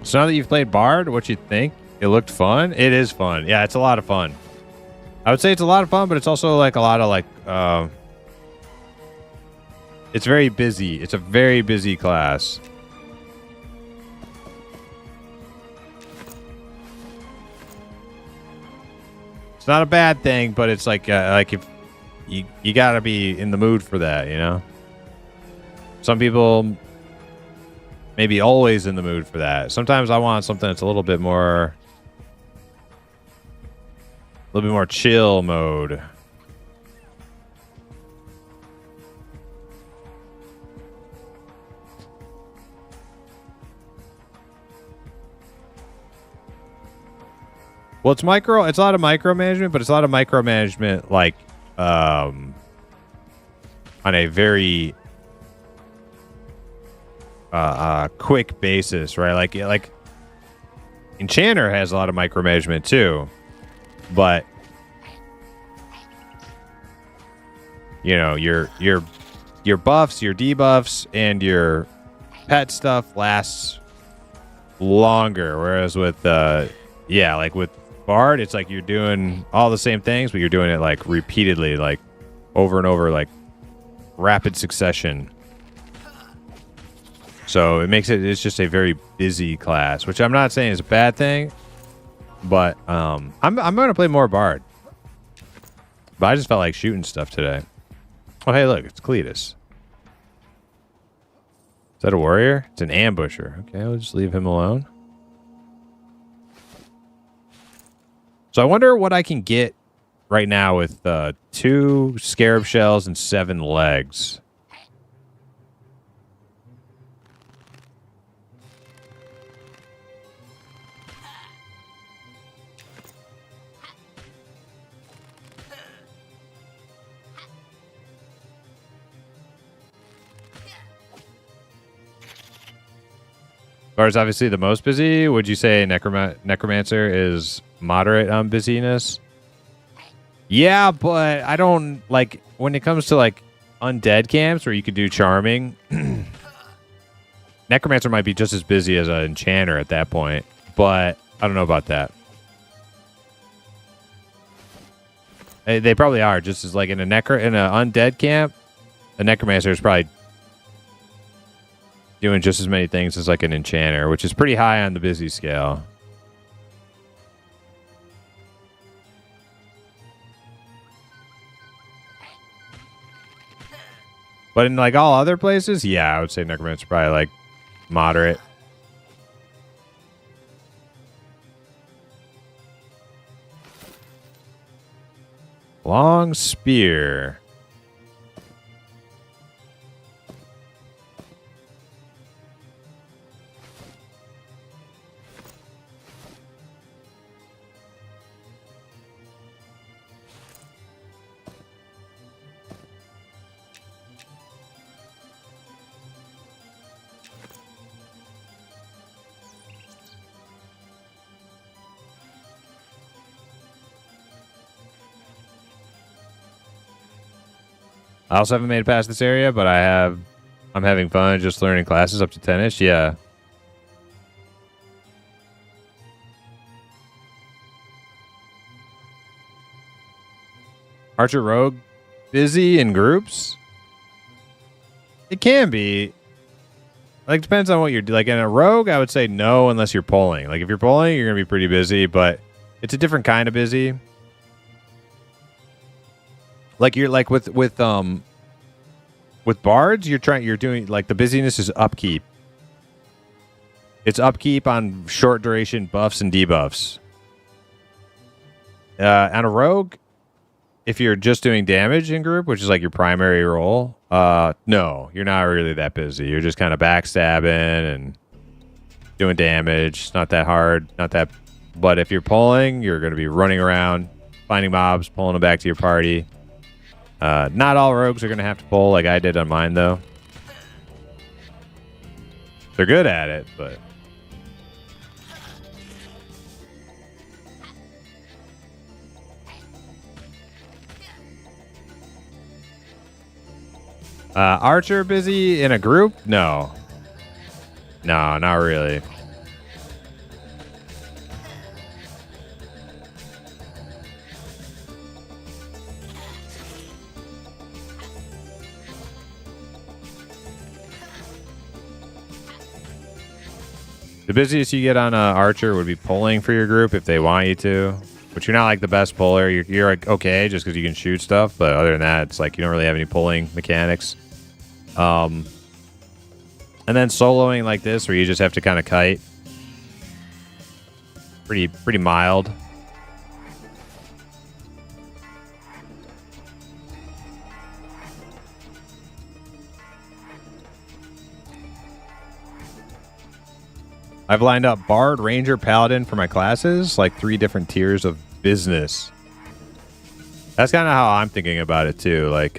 So now that you've played Bard, what you think? It looked fun? It is fun. Yeah, it's a lot of fun. I would say it's a lot of fun, but it's also like a lot of like it's very busy. It's a very busy class. It's not a bad thing, but it's like if you gotta be in the mood for that, you know? Some people maybe always in the mood for that. Sometimes I want something that's a little bit more chill mode. Well, it's a lot of micromanagement, but it's a lot of micromanagement like on a very quick basis, right? Like Enchanter has a lot of micromanagement too, but you know, your buffs, your debuffs, and your pet stuff lasts longer. Whereas with like with Bard, it's like you're doing all the same things, but you're doing it like repeatedly, like over and over, like rapid succession. So it's just a very busy class, which I'm not saying is a bad thing, but I'm going to play more Bard. But I just felt like shooting stuff today. Oh, hey, look, it's Cletus. Is that a warrior? It's an ambusher. Okay, we'll just leave him alone. So I wonder what I can get right now with 2 scarab shells and 7 legs. Bard's obviously the most busy. Would you say Necromancer is moderate on busyness? Yeah, but I don't like when it comes to like undead camps where you could do charming. Necromancer might be just as busy as an enchanter at that point, but I don't know about that. They probably are just as like in a undead camp. A necromancer is probably doing just as many things as like an enchanter, which is pretty high on the busy scale. But in like all other places, yeah, I would say necromancer probably like moderate. Long spear. I also haven't made it past this area, but I'm having fun just learning classes up to 10ish. Yeah. Archer Rogue busy in groups? It can be. Like, depends on what you're like. In a rogue, I would say no unless you're pulling. Like, if you're pulling, you're gonna be pretty busy, but it's a different kind of busy. Like you're like with bards, you're doing like the busyness is upkeep. It's upkeep on short duration buffs and debuffs. On a rogue, if you're just doing damage in group, which is like your primary role, no, you're not really that busy. You're just kind of backstabbing and doing damage. Not that hard, not that. But if you're pulling, you're going to be running around, finding mobs, pulling them back to your party. Not all rogues are going to have to pull like I did on mine, though. They're good at it, but... Archer busy in a group? No. No, not really. The busiest you get on Archer would be pulling for your group if they want you to. But you're not like the best puller. You're like okay just because you can shoot stuff. But other than that, it's like you don't really have any pulling mechanics. And then soloing like this where you just have to kind of kite. Pretty mild. I've lined up Bard, Ranger, Paladin for my classes, like 3 different tiers of business. That's kind of how I'm thinking about it too. Like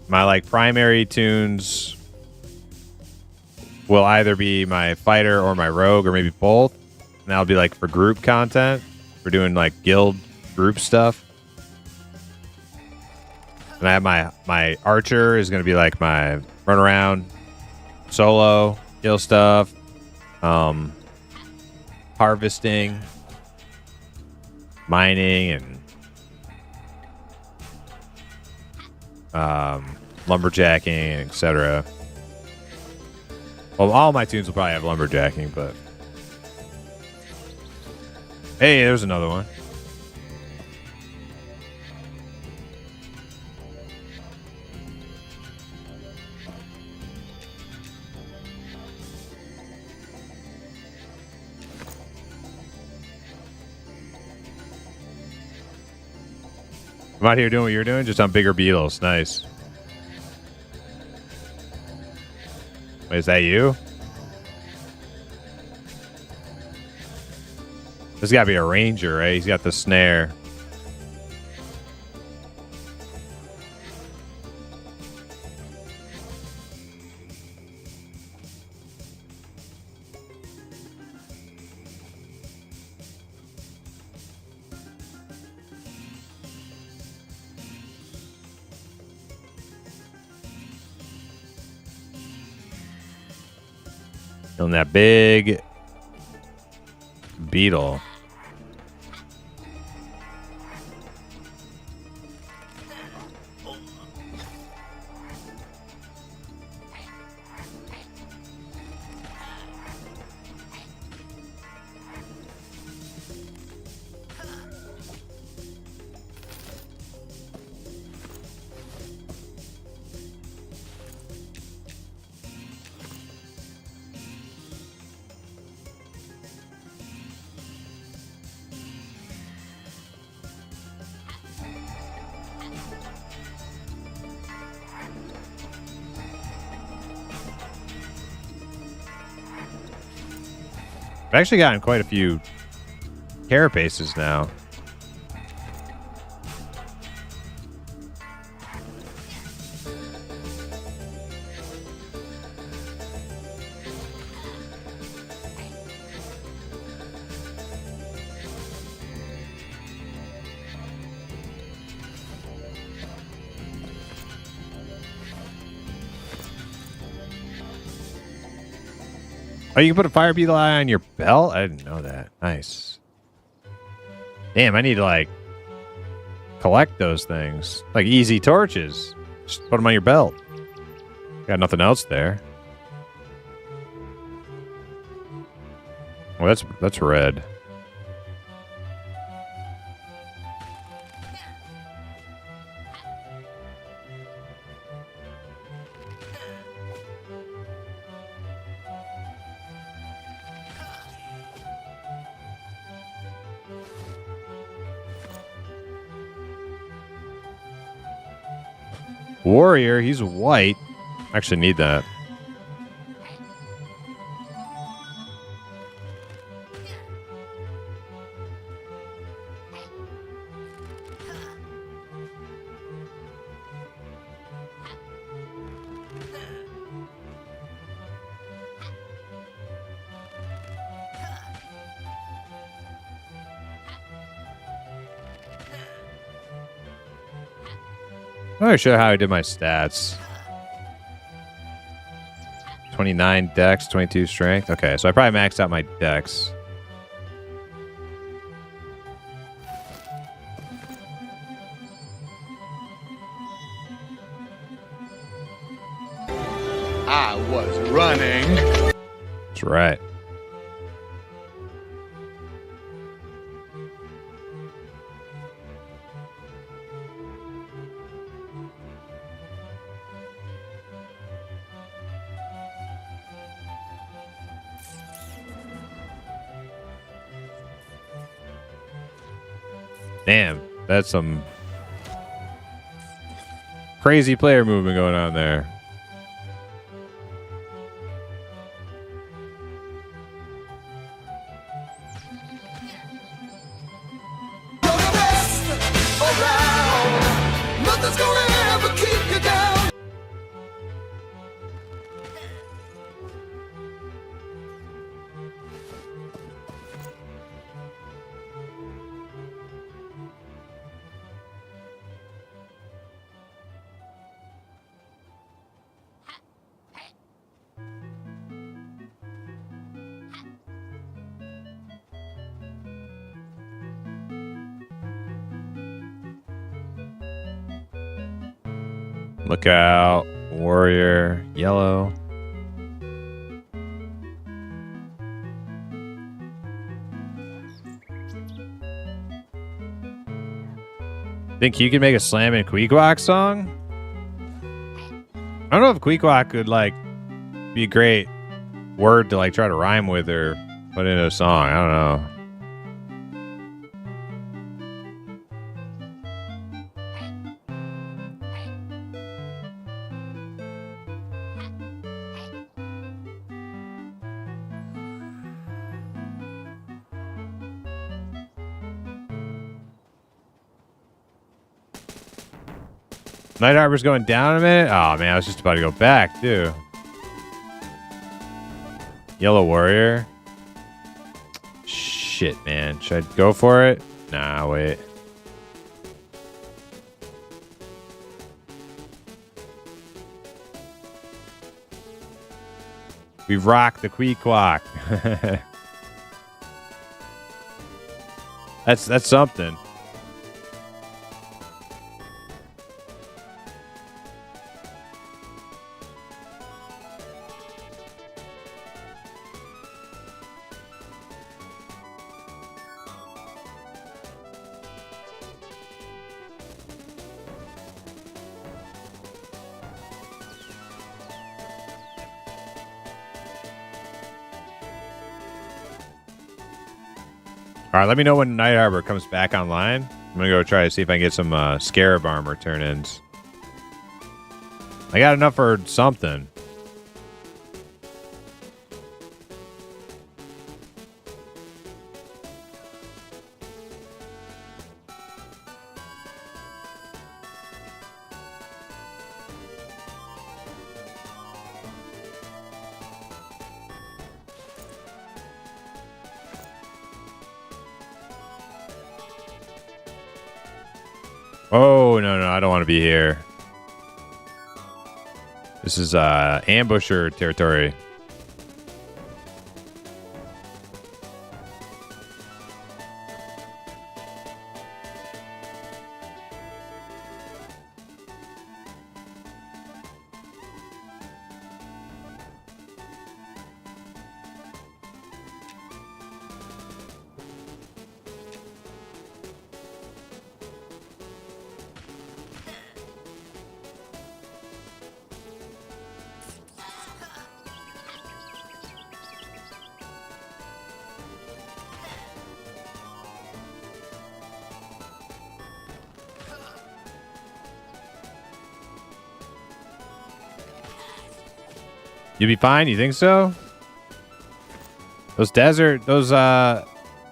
my like primary tunes will either be my fighter or my rogue or maybe both. And that'll be like for group content. For doing like guild group stuff. And I have my archer is going to be like my run around solo kill stuff, harvesting, mining, and lumberjacking, etc. Well, all my tunes will probably have lumberjacking, but hey, there's another one. I'm out here doing what you're doing, just on bigger beetles. Nice. Wait, is that you? This got to be a ranger, right? He's got the snare. Killing that big beetle. I've actually gotten quite a few carapaces now. Oh, you can put a fire beetle eye on your belt? I didn't know that. Nice. Damn, I need to, like, collect those things. Like easy torches. Just put them on your belt. Got nothing else there. Well, that's red. Warrior, he's white. Actually need that. I'm not sure how I did my stats. 29 dex, 22 strength. Okay, so I probably maxed out my dex. I was running. That's right. Damn, that's some crazy player movement going on there. Look out, warrior, yellow. Think you can make a Slam and Queequeg song? I don't know if Queequeg could like be a great word to like try to rhyme with or put into a song. I don't know. Night Harbor's going down a minute? Oh, man, I was just about to go back, too. Yellow Warrior. Shit, man. Should I go for it? Nah, wait. We rock the Queequeg. That's something. All right, let me know when Night Harbor comes back online. I'm going to go try to see if I can get some Scarab armor turn-ins. I got enough for something. Oh, no, I don't want to be here. This is ambusher territory. You'll be fine? You think so? Those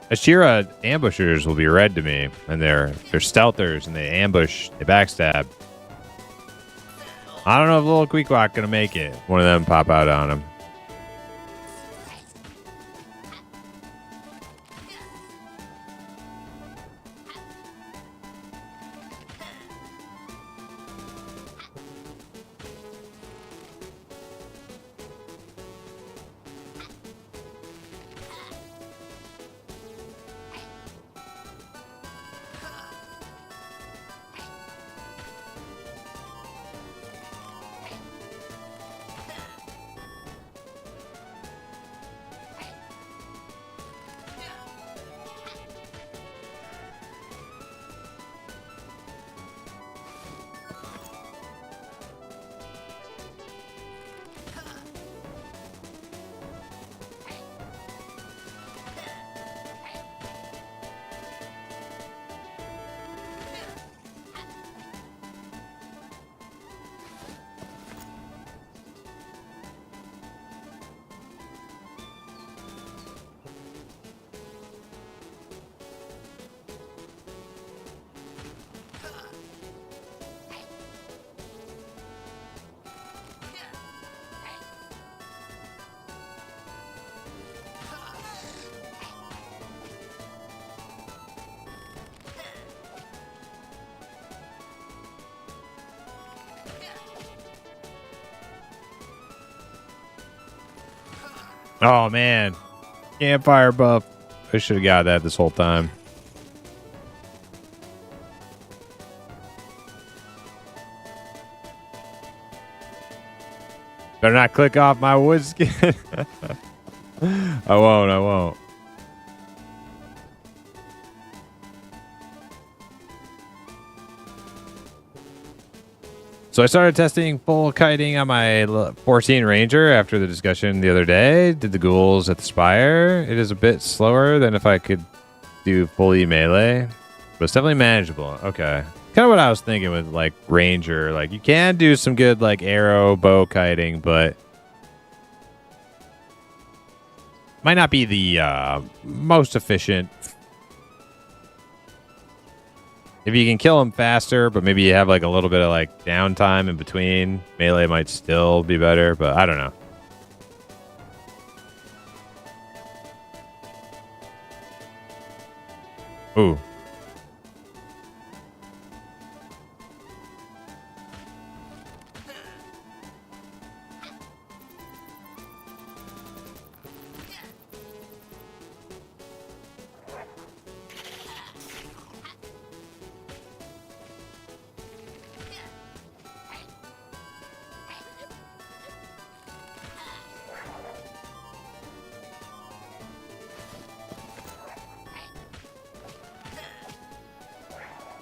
Ashira ambushers will be red to me, and they're stealthers, and they ambush, they backstab. I don't know if little Queequeg gonna make it. One of them pop out on him. Oh man, campfire buff. I should have got that this whole time. Better not click off my wood skin. I won't. So I started testing full kiting on my 14 Ranger after the discussion the other day. Did the ghouls at the Spire. It is a bit slower than if I could do fully melee, but it's definitely manageable. Okay. Kind of what I was thinking with like Ranger. Like you can do some good like arrow, bow kiting, but might not be the most efficient. If you can kill them faster, but maybe you have like a little bit of like downtime in between, melee might still be better, but I don't know. Ooh.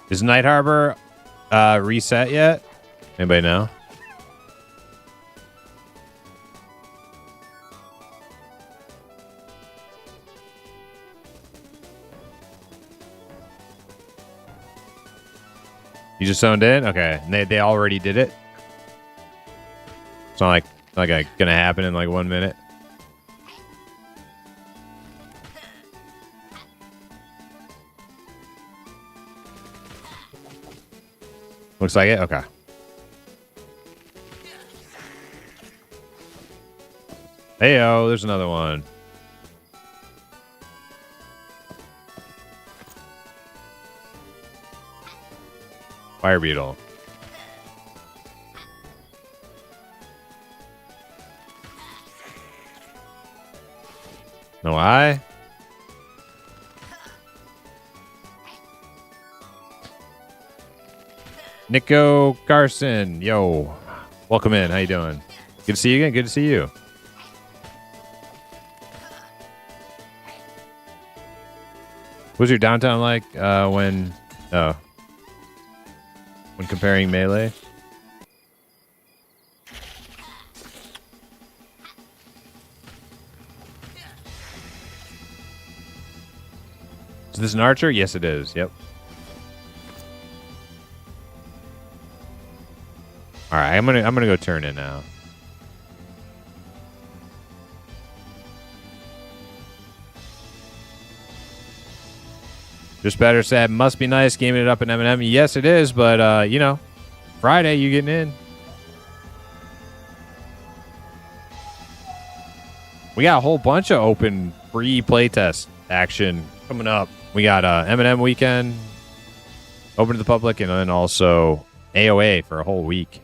Is Night Harbor reset yet? Anybody know? You just zoned in? Okay. And they already did it? It's not like gonna happen in like 1 minute. Looks like it? Okay. Heyo, there's another one. Fire beetle. No eye? Nico Carson, yo, welcome in. How you doing? Good to see you again. Good to see you. What's your downtown like when comparing melee? Is this an archer? Yes, it is. Yep. All right, I'm gonna go turn in now. Just better said, must be nice gaming it up in M&M. Yes, it is, but, you know, Friday, you getting in. We got a whole bunch of open free playtest action coming up. We got M&M weekend open to the public, and then also AOA for a whole week,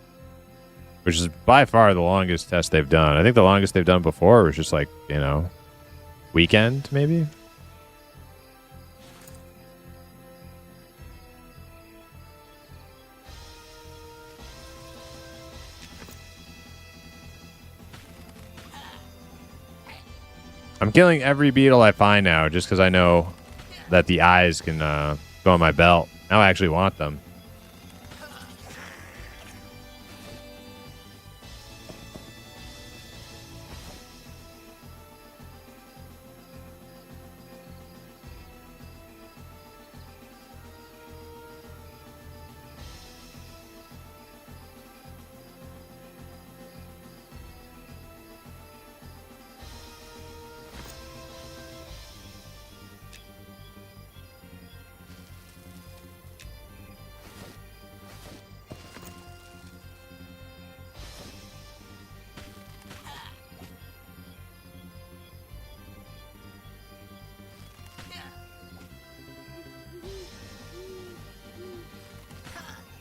which is by far the longest test they've done. I think the longest they've done before was just like, you know, weekend maybe. I'm killing every beetle I find now just because I know that the eyes can go on my belt. Now I actually want them.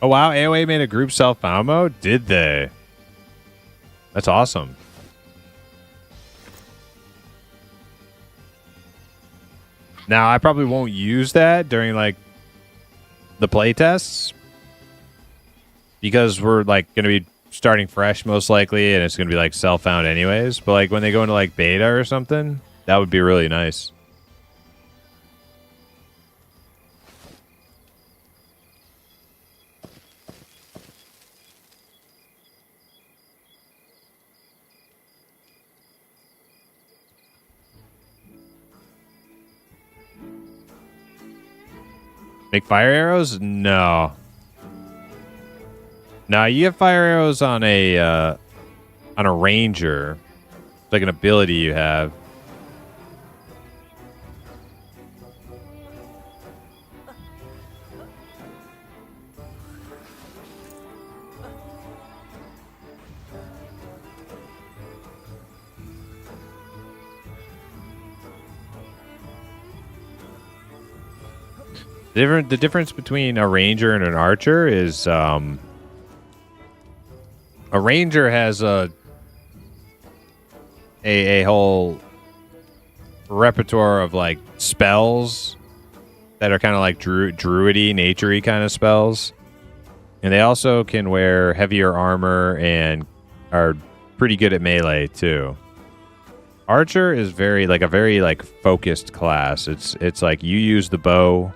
Oh, wow. AOA made a group self-found mode? Did they? That's awesome. Now, I probably won't use that during, like, the playtests because we're, like, going to be starting fresh most likely, and it's going to be, like, self-found anyways. But, like, when they go into, like, beta or something, that would be really nice. Make fire arrows? No. No, you have fire arrows on a ranger. It's like an ability you have. The difference between a ranger and an archer is a ranger has a whole repertoire of like spells that are kind of like druidy, naturey kind of spells, and they also can wear heavier armor and are pretty good at melee too. Archer is very focused class. It's like you use the bow.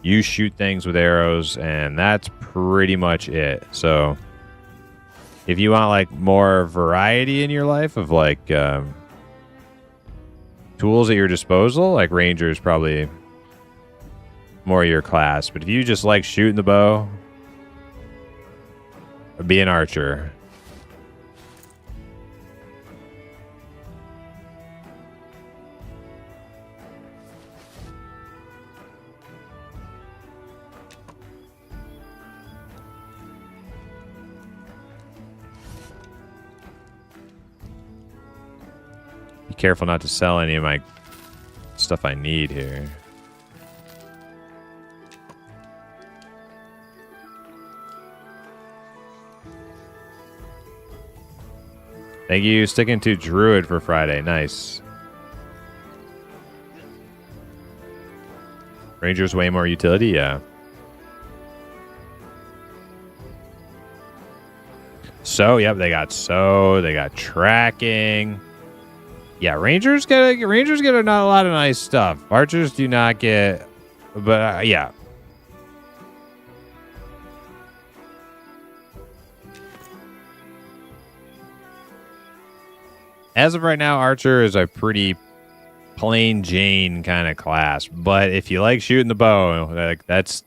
You shoot things with arrows, and that's pretty much it. So, if you want like more variety in your life of like tools at your disposal, like Ranger is probably more your class. But if you just like shooting the bow, be an archer. Be careful not to sell any of my stuff I need here. Thank you. Sticking to Druid for Friday. Nice. Ranger's way more utility? Yeah. Yep, they got tracking. Yeah, Rangers get a not a lot of nice stuff. Archers do not get, but yeah. As of right now, Archer is a pretty plain Jane kind of class. But if you like shooting the bow, like it's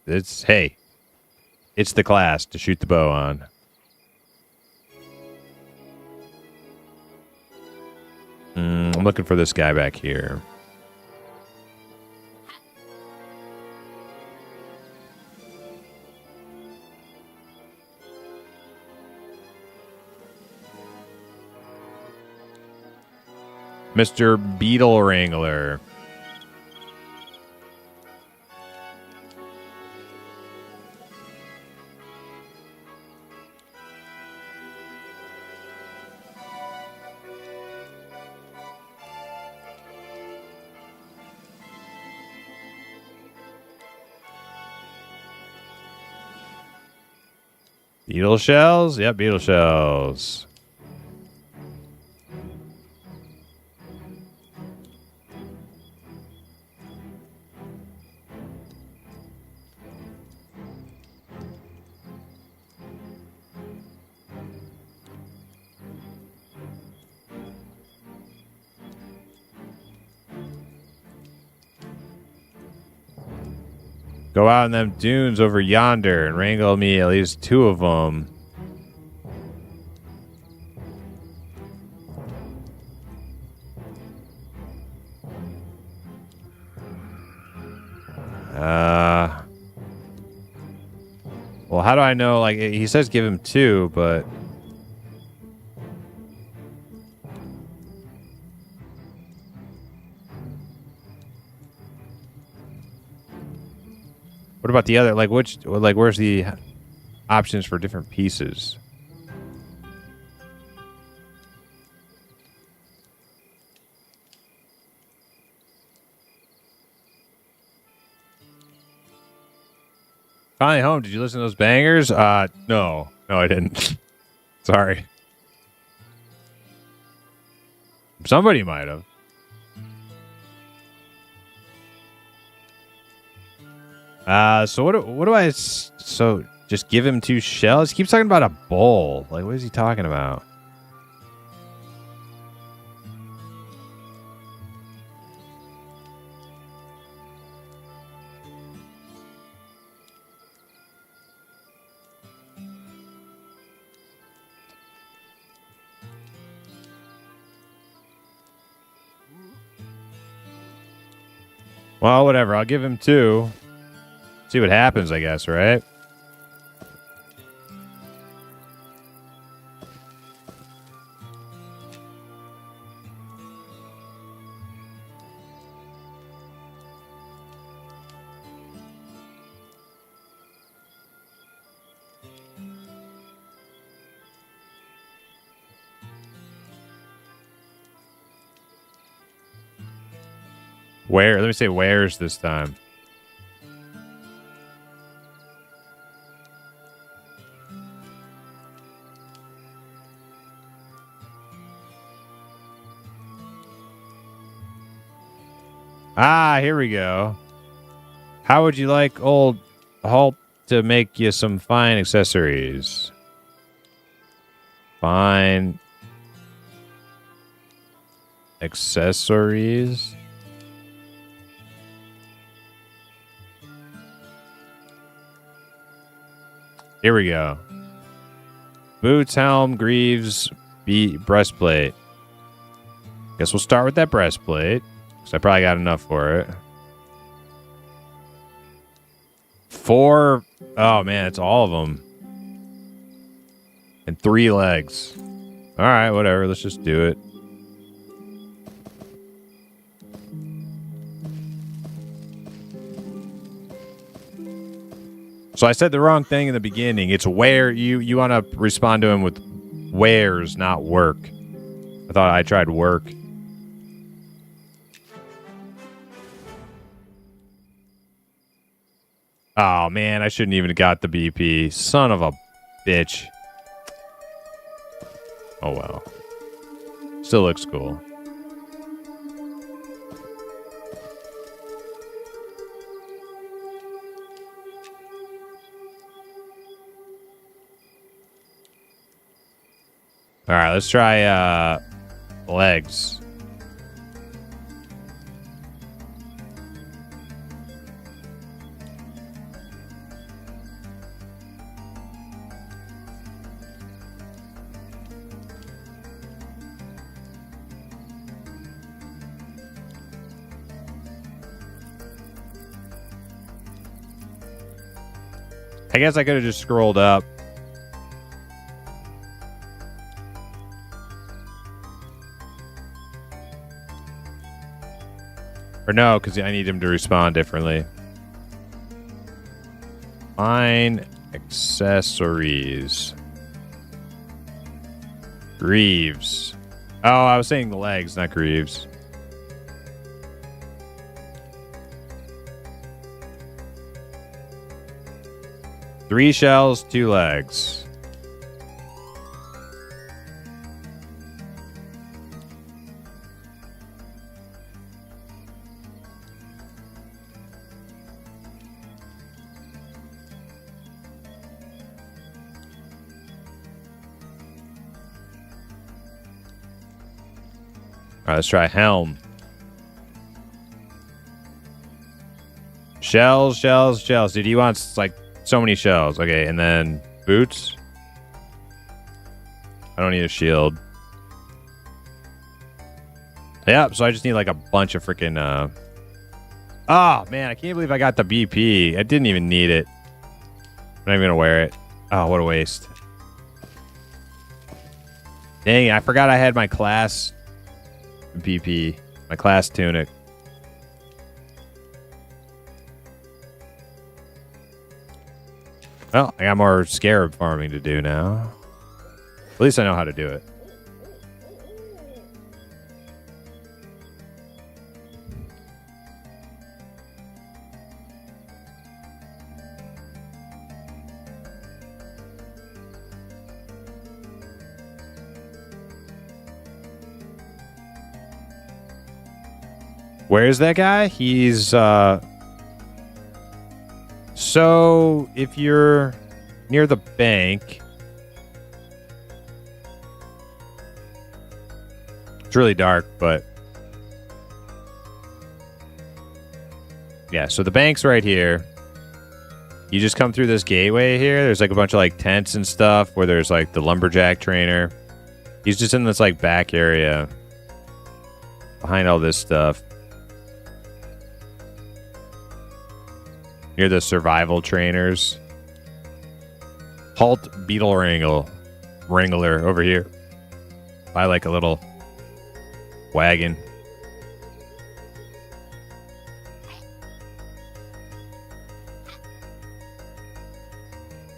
the class to shoot the bow on. I'm looking for this guy back here. Mr. Beetle Wrangler. Beetle shells? Yep, beetle shells. Go out in them dunes over yonder and wrangle me at least 2 of them. Well, how do I know? Like, he says give him 2, but... What about the other? Like, where's the options for different pieces? Finally home. Did you listen to those bangers? No, I didn't. Sorry. Somebody might have. So what do I? So just give him 2 shells? He keeps talking about a bowl. Like, what is he talking about? Well, whatever. I'll give him 2. See what happens, I guess, right? Where? Let me say where's this time. Ah, here we go. How would you like old Halt to make you some fine accessories? Fine accessories? Here we go. Boots, helm, greaves, breastplate. Guess we'll start with that breastplate. So I probably got enough for it. 4. Oh, man, it's all of them. And 3 legs. All right, whatever. Let's just do it. So I said the wrong thing in the beginning. It's where you want to respond to him with where's, not work. I thought I tried work. Oh, man, I shouldn't even have got the BP. Son of a bitch. Oh, well. Still looks cool. All right, let's try legs. I guess I could have just scrolled up. Or no, because I need him to respond differently. Fine accessories. Greaves. Oh, I was saying the legs, not greaves. Three shells, 2 legs. All right, let's try helm. Shells, shells, shells. Dude, he wants like so many shells. Okay, and then boots. I don't need a shield. Yeah, so I just need like a bunch of freaking Oh man, I can't believe I got the BP. I didn't even need it. I'm not even gonna wear it. Oh, what a waste. Dang, I forgot I had my class BP, my class tunic. Well, I got more scarab farming to do now. At least I know how to do it. Where's that guy? He's so if you're near the bank, it's really dark, but yeah, so the bank's right here. You just come through this gateway here. There's like a bunch of like tents and stuff where there's like the lumberjack trainer. He's just in this like back area behind all this stuff. Near the survival trainers. Halt beetle wrangler over here. Buy like a little wagon.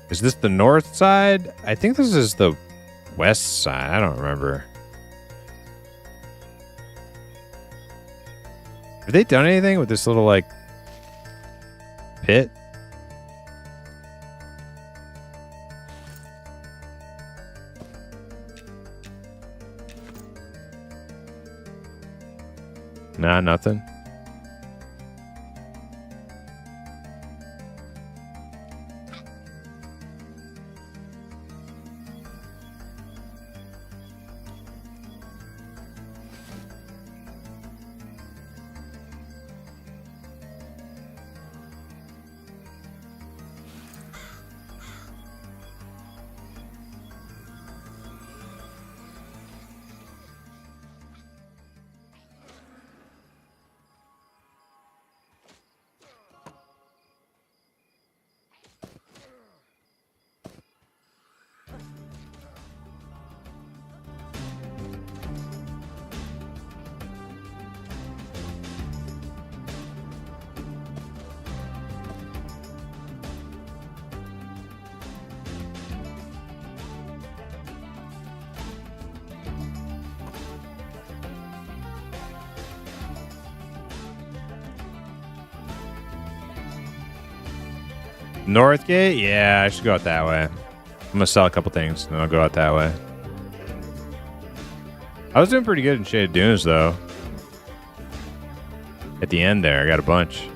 Is this the north side? I think this is the west side. I don't remember. Have they done anything with this little like pit? Nah, nothing. Northgate? Yeah, I should go out that way. I'm gonna sell a couple things, and then I'll go out that way. I was doing pretty good in Shaded Dunes, though. At the end there, I got a bunch.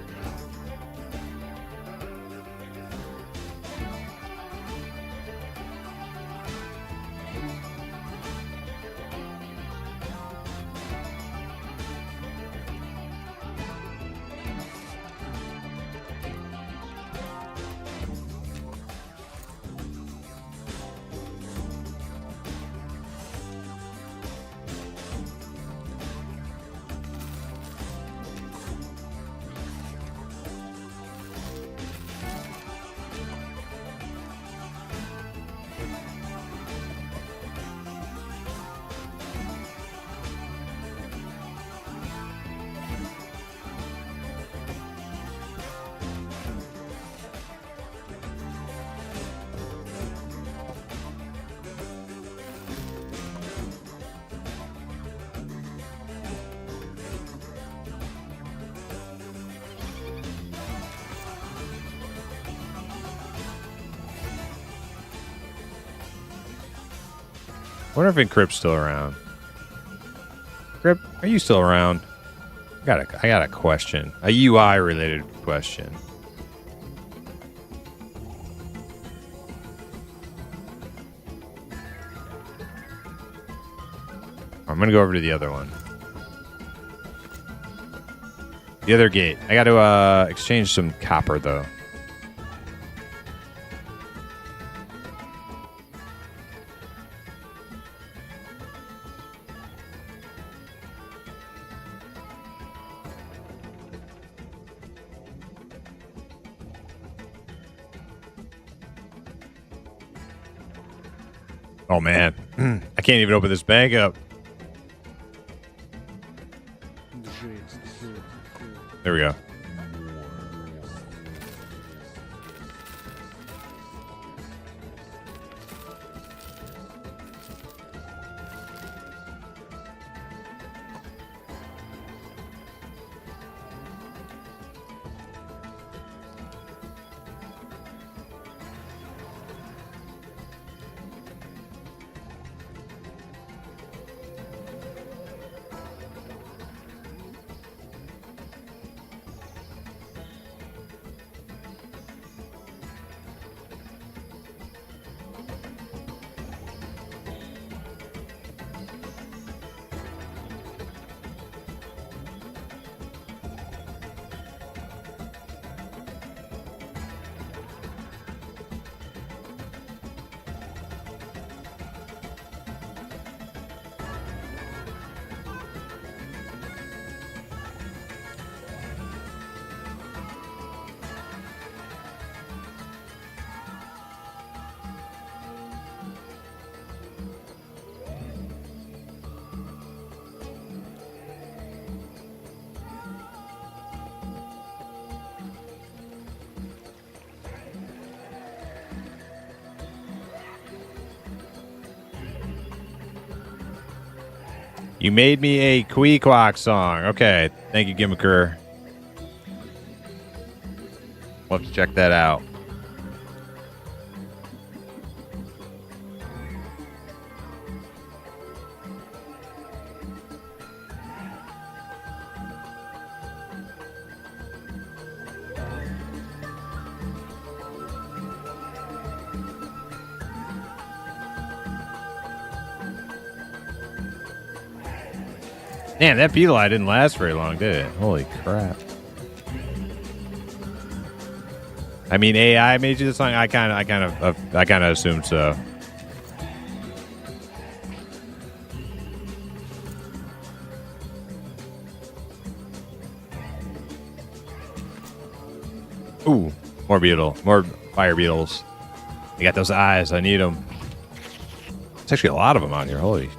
wonder if Encrypt's still around. Encrypt, are you still around? I got a question. A UI related question. I'm gonna go over to the other one. The other gate. I got to exchange some copper though. Oh man, I can't even open this bag up. There we go. You made me a Queequeg song. Okay. Thank you, Gimmicker. We'll have to check that out. Damn, that beetle eye didn't last very long, did it? Holy crap. I mean, AI made you the song? I kind of assumed so. Ooh, more beetle. More fire beetles. They got those eyes. I need them. There's actually a lot of them out here. Holy.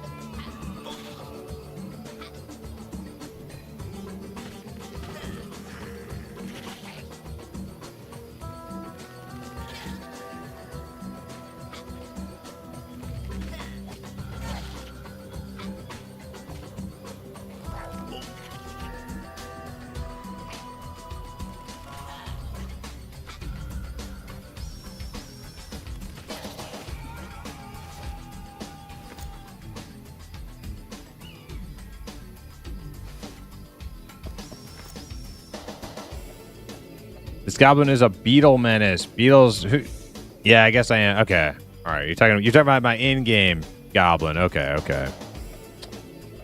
This goblin is a beetle menace. Beetles. Yeah, I guess I am. Okay. All right. You're talking about my in-game goblin. Okay. Okay.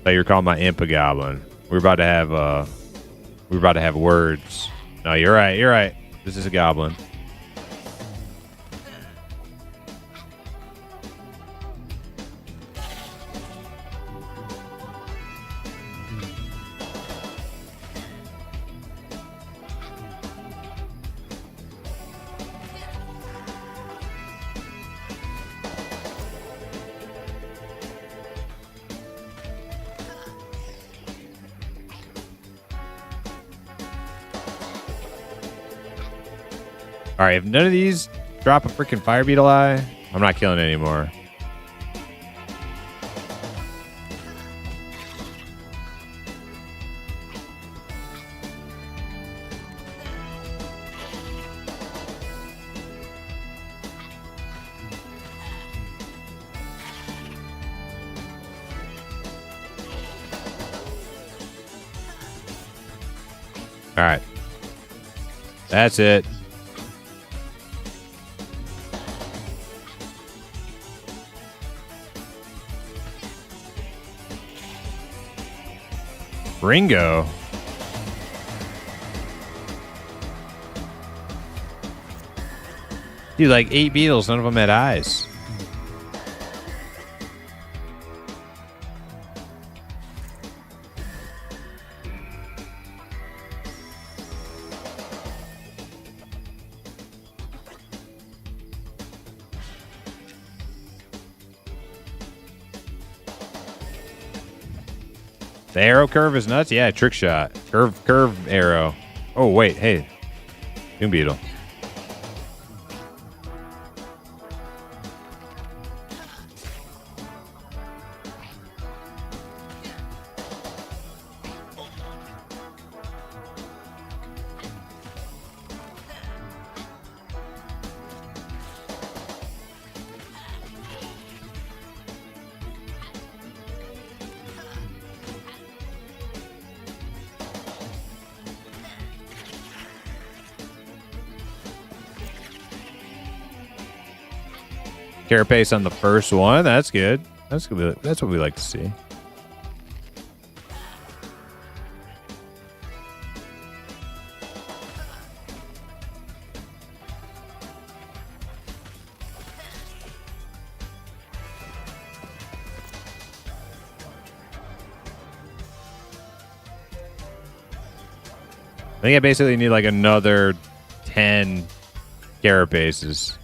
So you're calling my impa goblin. We're about to have words. No, you're right. You're right. This is a goblin. All right, if none of these drop a freaking fire beetle eye, I'm not killing it anymore. All right. That's it. Ringo. Dude, like 8 Beatles, none of them had eyes. The arrow curve is nuts? Yeah, trick shot. Curve arrow. Oh, wait. Hey. Doom Beetle. Carapace on the first one. That's good. That's good. That's what we like to see. I think I basically need like another 10 Carapaces.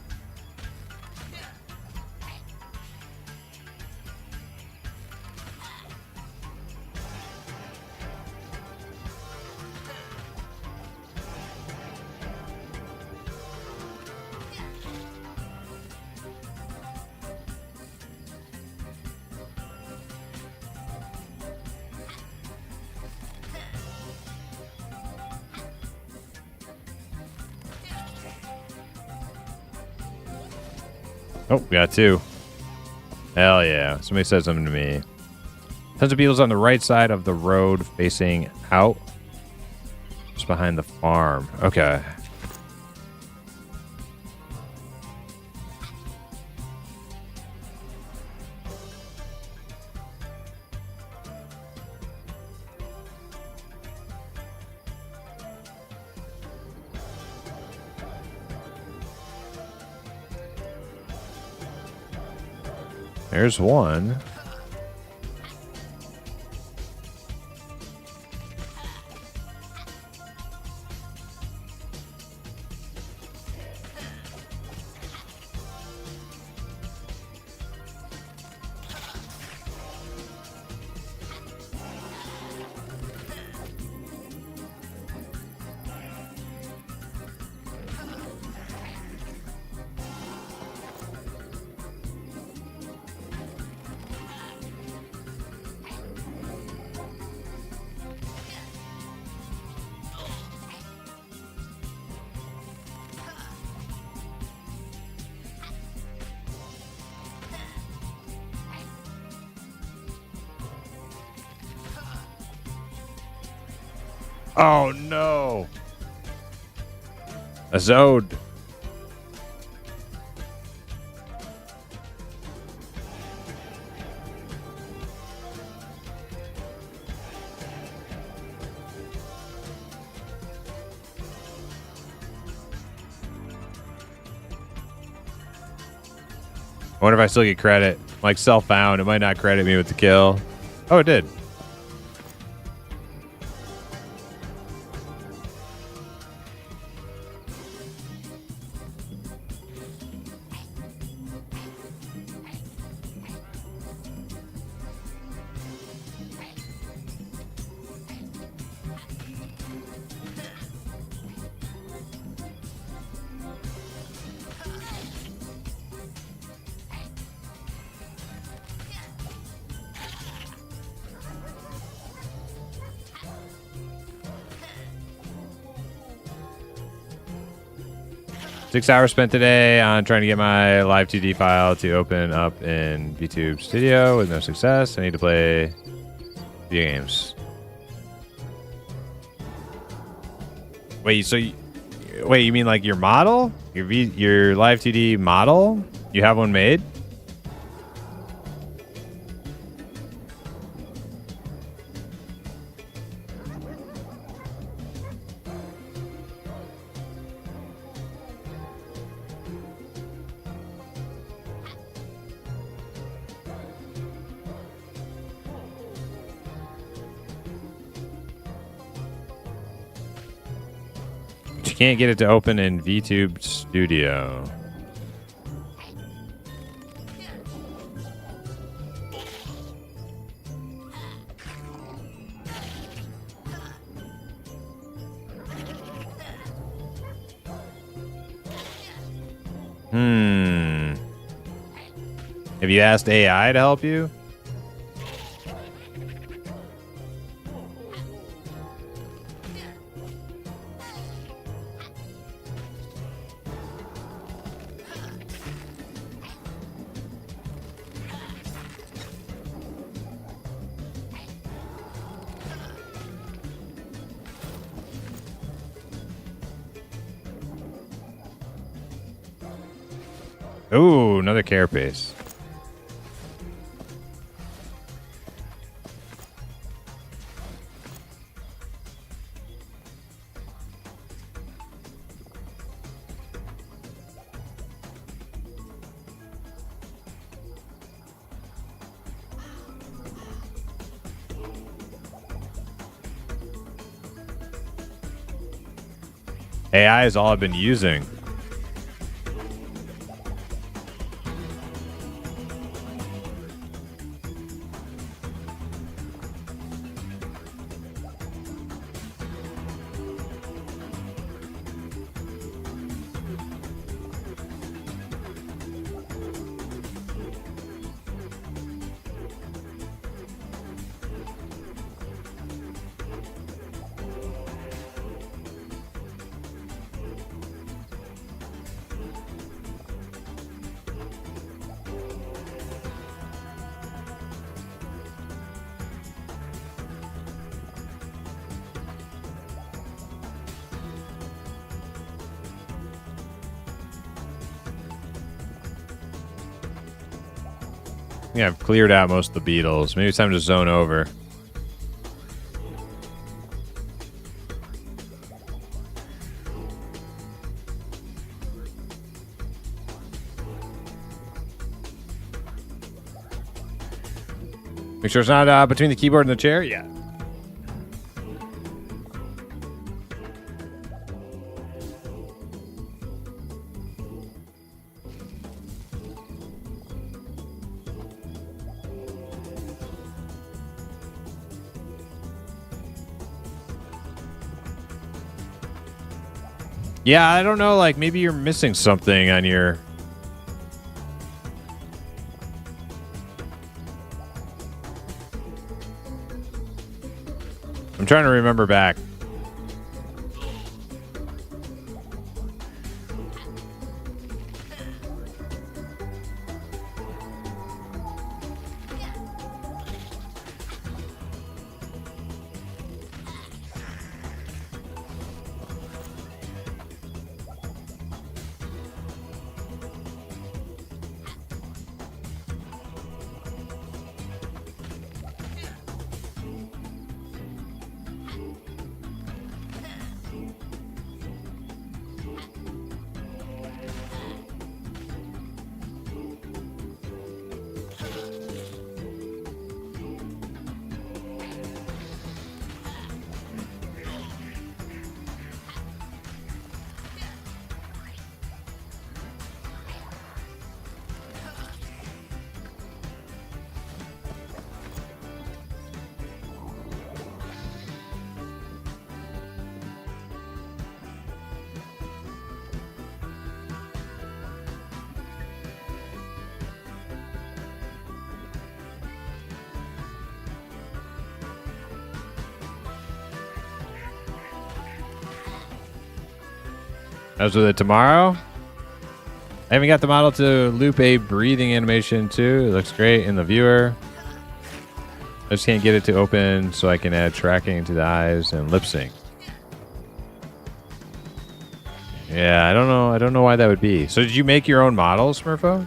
Oh, we got 2. Hell yeah. Somebody said something to me. Tons of beetles on the right side of the road facing out. Just behind the farm. Okay. There's one. Oh no. A Zode. I wonder if I still get credit. Like self-found, it might not credit me with the kill. Oh, it did. Six hours spent today on trying to get my live 2D file to open up in VTube Studio with no success. I need to play video games. Wait, so you mean like your model? Your Live 2D model? You have one made? You can't get it to open in VTube Studio. Have you asked AI to help you? Ooh, another carapace. AI is all I've been using. Yeah, I've cleared out most of the beetles. Maybe it's time to zone over. Make sure it's not between the keyboard and the chair? Yeah. Yeah, I don't know, like, maybe you're missing something on your... I'm trying to remember back. As with it tomorrow, I even got the model to loop a breathing animation too. It looks great in the viewer. I just can't get it to open so I can add tracking to the eyes and lip sync. Yeah, I don't know. I don't know why that would be. So did you make your own models, Smurfo?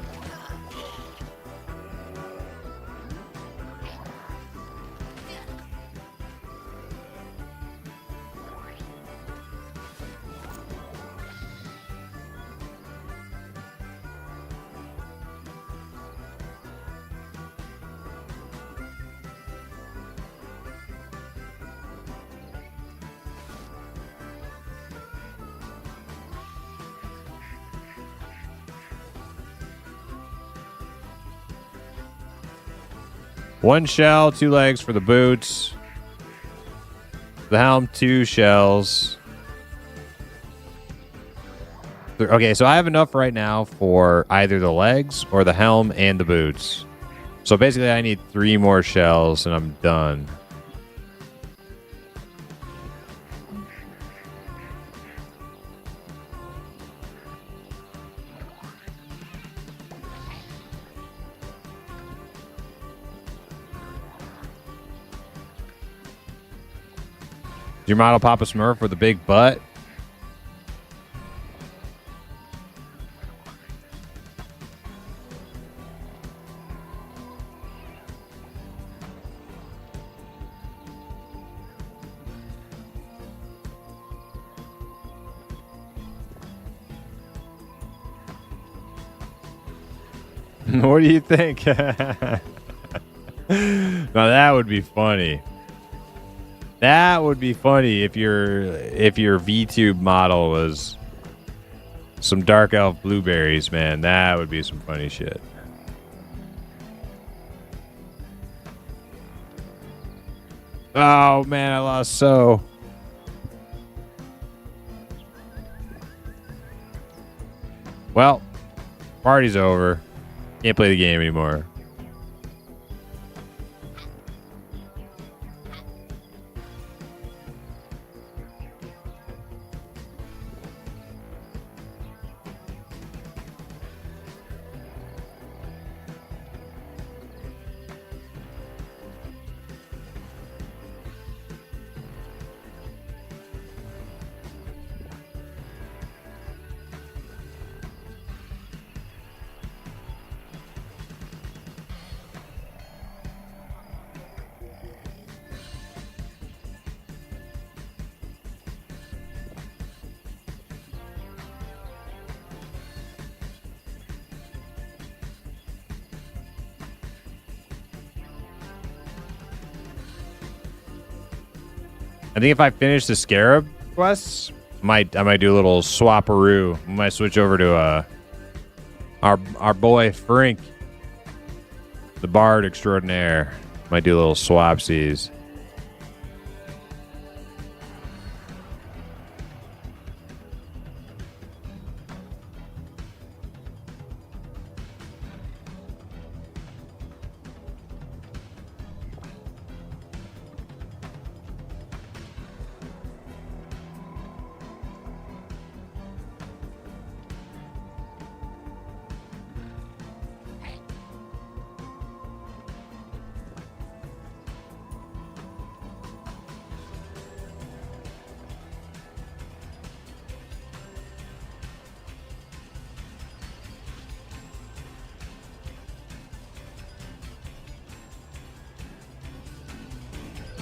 One shell, 2 legs for the boots. The helm, 2 shells. Okay, so I have enough right now for either the legs or the helm and the boots. So basically I need 3 more shells and I'm done. Is your model Papa Smurf with a big butt? What do you think? Now that would be funny. That would be funny if your VTube model was some dark elf blueberries, man. That would be some funny shit. Oh man, I lost so. Well, party's over. Can't play the game anymore. I think if I finish the Scarab quests, I might do a little swaparoo. I might switch over to our boy Frink, the Bard Extraordinaire. Might do a little swapsies.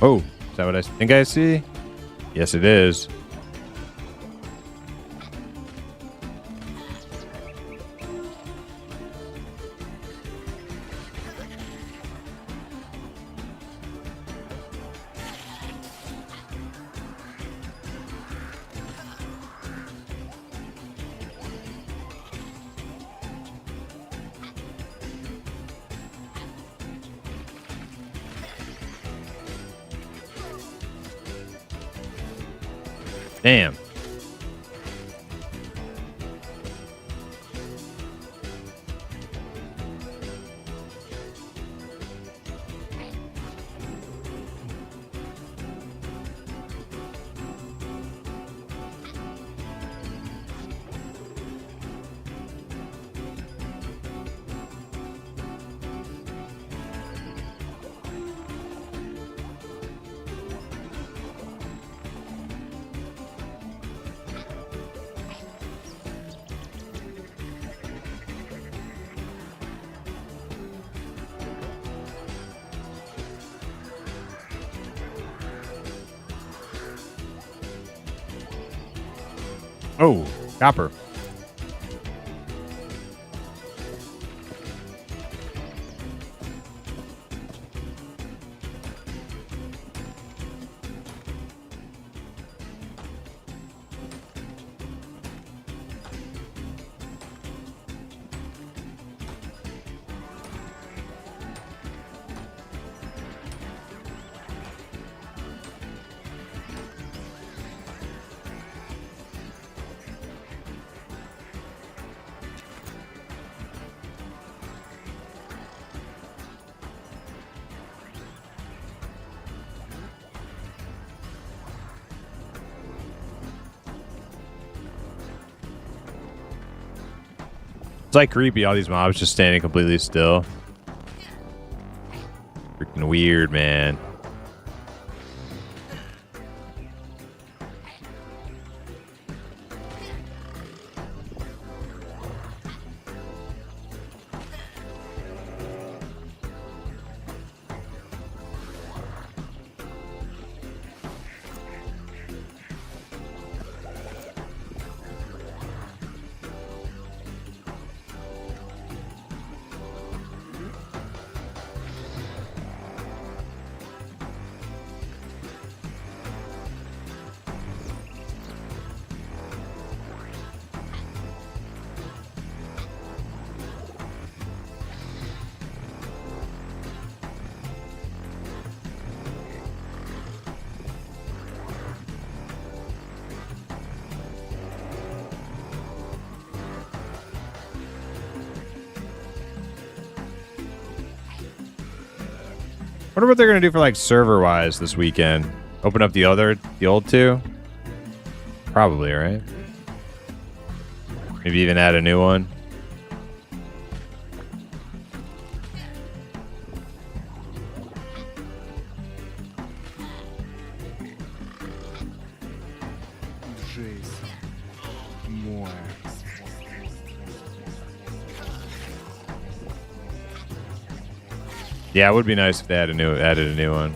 Oh, is that what I think I see? Yes, it is. Damn. Oh, copper. It's like creepy, all these mobs just standing completely still. Freaking weird, man. Wonder what they're gonna do for like server wise this weekend. Open up the old two? Probably, right? Maybe even add a new one. Yeah, it would be nice if they added a new one.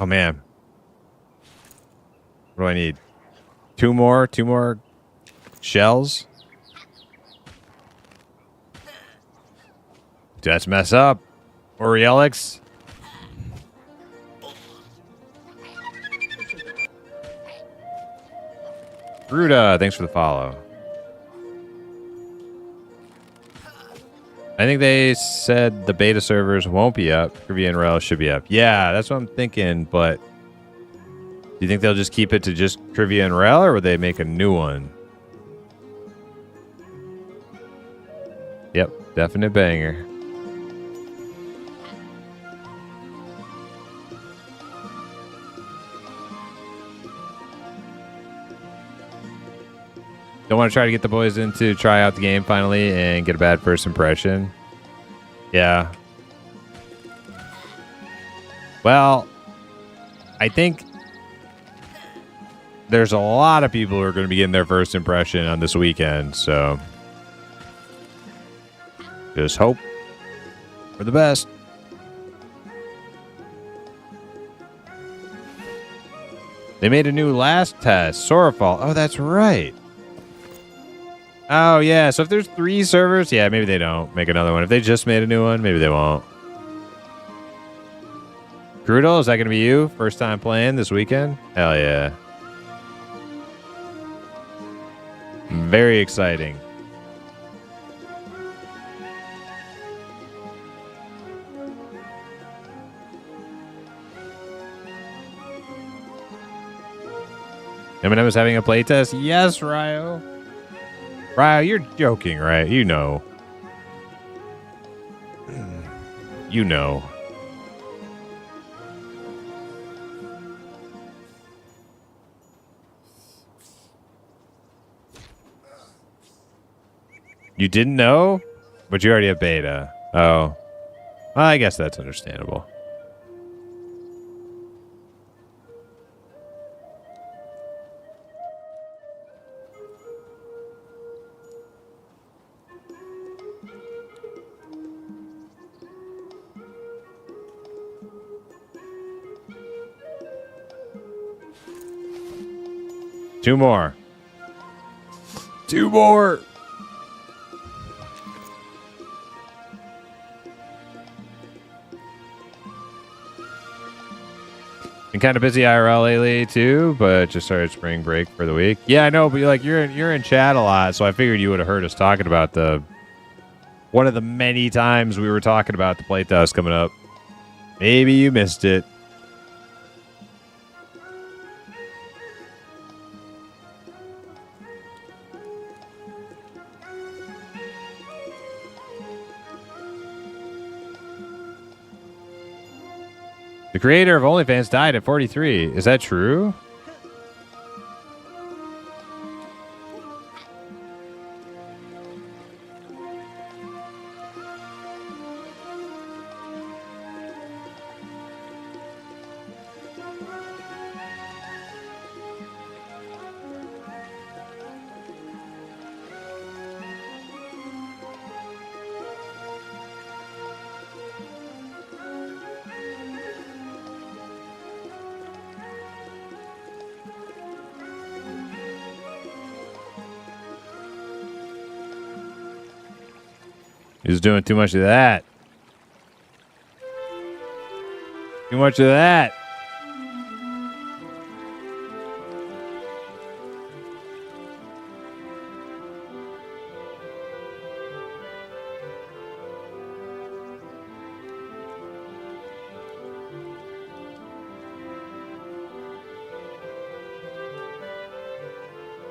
Oh man. What do I need? Two more shells? Let's mess up. Orielix. Ruda, thanks for the follow. I think they said the beta servers won't be up. Trivia and Rel should be up. Yeah, that's what I'm thinking, but do you think they'll just keep it to just Trivia and Rel, or would they make a new one? Yep, definite banger. Don't want to try to get the boys in to try out the game finally and get a bad first impression. Yeah. Well, I think there's a lot of people who are going to be getting their first impression on this weekend, so just hope for the best. They made a new last test, Sorrowfall. Oh, that's right. Oh, yeah. So if there's 3 servers, yeah, maybe they don't make another one. If they just made a new one, maybe they won't. Grudel, is that going to be you? First time playing this weekend? Hell yeah. Very exciting. Eminem is having a playtest? Yes, Ryo. Ryo, you're joking, right? You know. You know. You didn't know? But you already have beta. Oh. Well, I guess that's understandable. Two more. Two more. Been kind of busy IRL lately too, but just started spring break for the week. Yeah, I know, but you're in chat a lot, so I figured you would have heard us talking about one of the many times we were talking about the playtest coming up. Maybe you missed it. The creator of OnlyFans died at 43. Is that true? He's doing too much of that. Too much of that.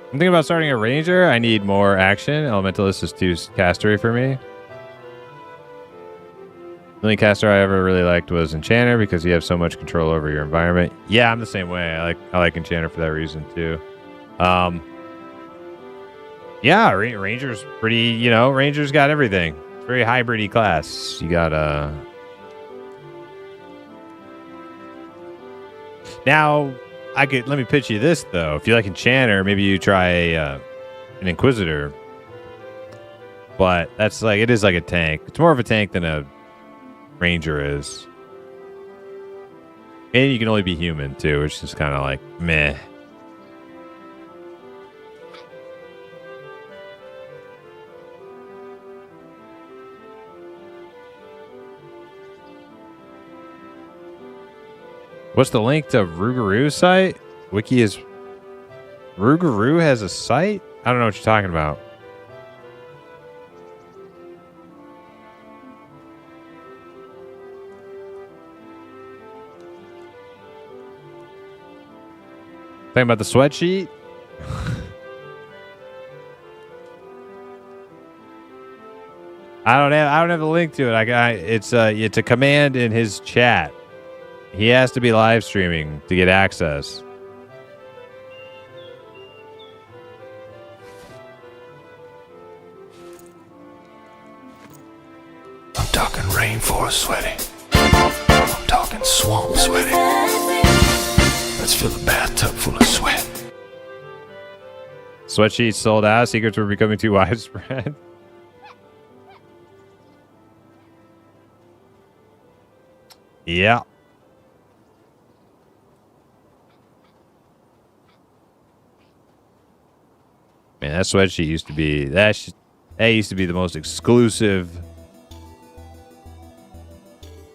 I'm thinking about starting a ranger. I need more action. Elementalist is too castery for me. The only caster I ever really liked was Enchanter because you have so much control over your environment. Yeah, I'm the same way. I like Enchanter for that reason too. Yeah, Ranger's pretty, Ranger's got everything. It's a very hybrid-y class. You got Now, let me pitch you this though. If you like Enchanter, maybe you try an Inquisitor. But that's it is like a tank. It's more of a tank than a Ranger is. And you can only be human too, which is kind of like meh. What's the link to Rougarou site? Wiki is Rougarou has a site? I don't know what you're talking about. Talking about the sweatsheet? I don't have the link to it. It's a command in his chat. He has to be live streaming to get access. I'm talking rainforest sweaty. I'm talking swamp sweaty. Let's fill a bathtub full of sweat. Sweatsheets sold out. Secrets were becoming too widespread. Yeah. Man, that sweatsheet used to be that used to be the most exclusive,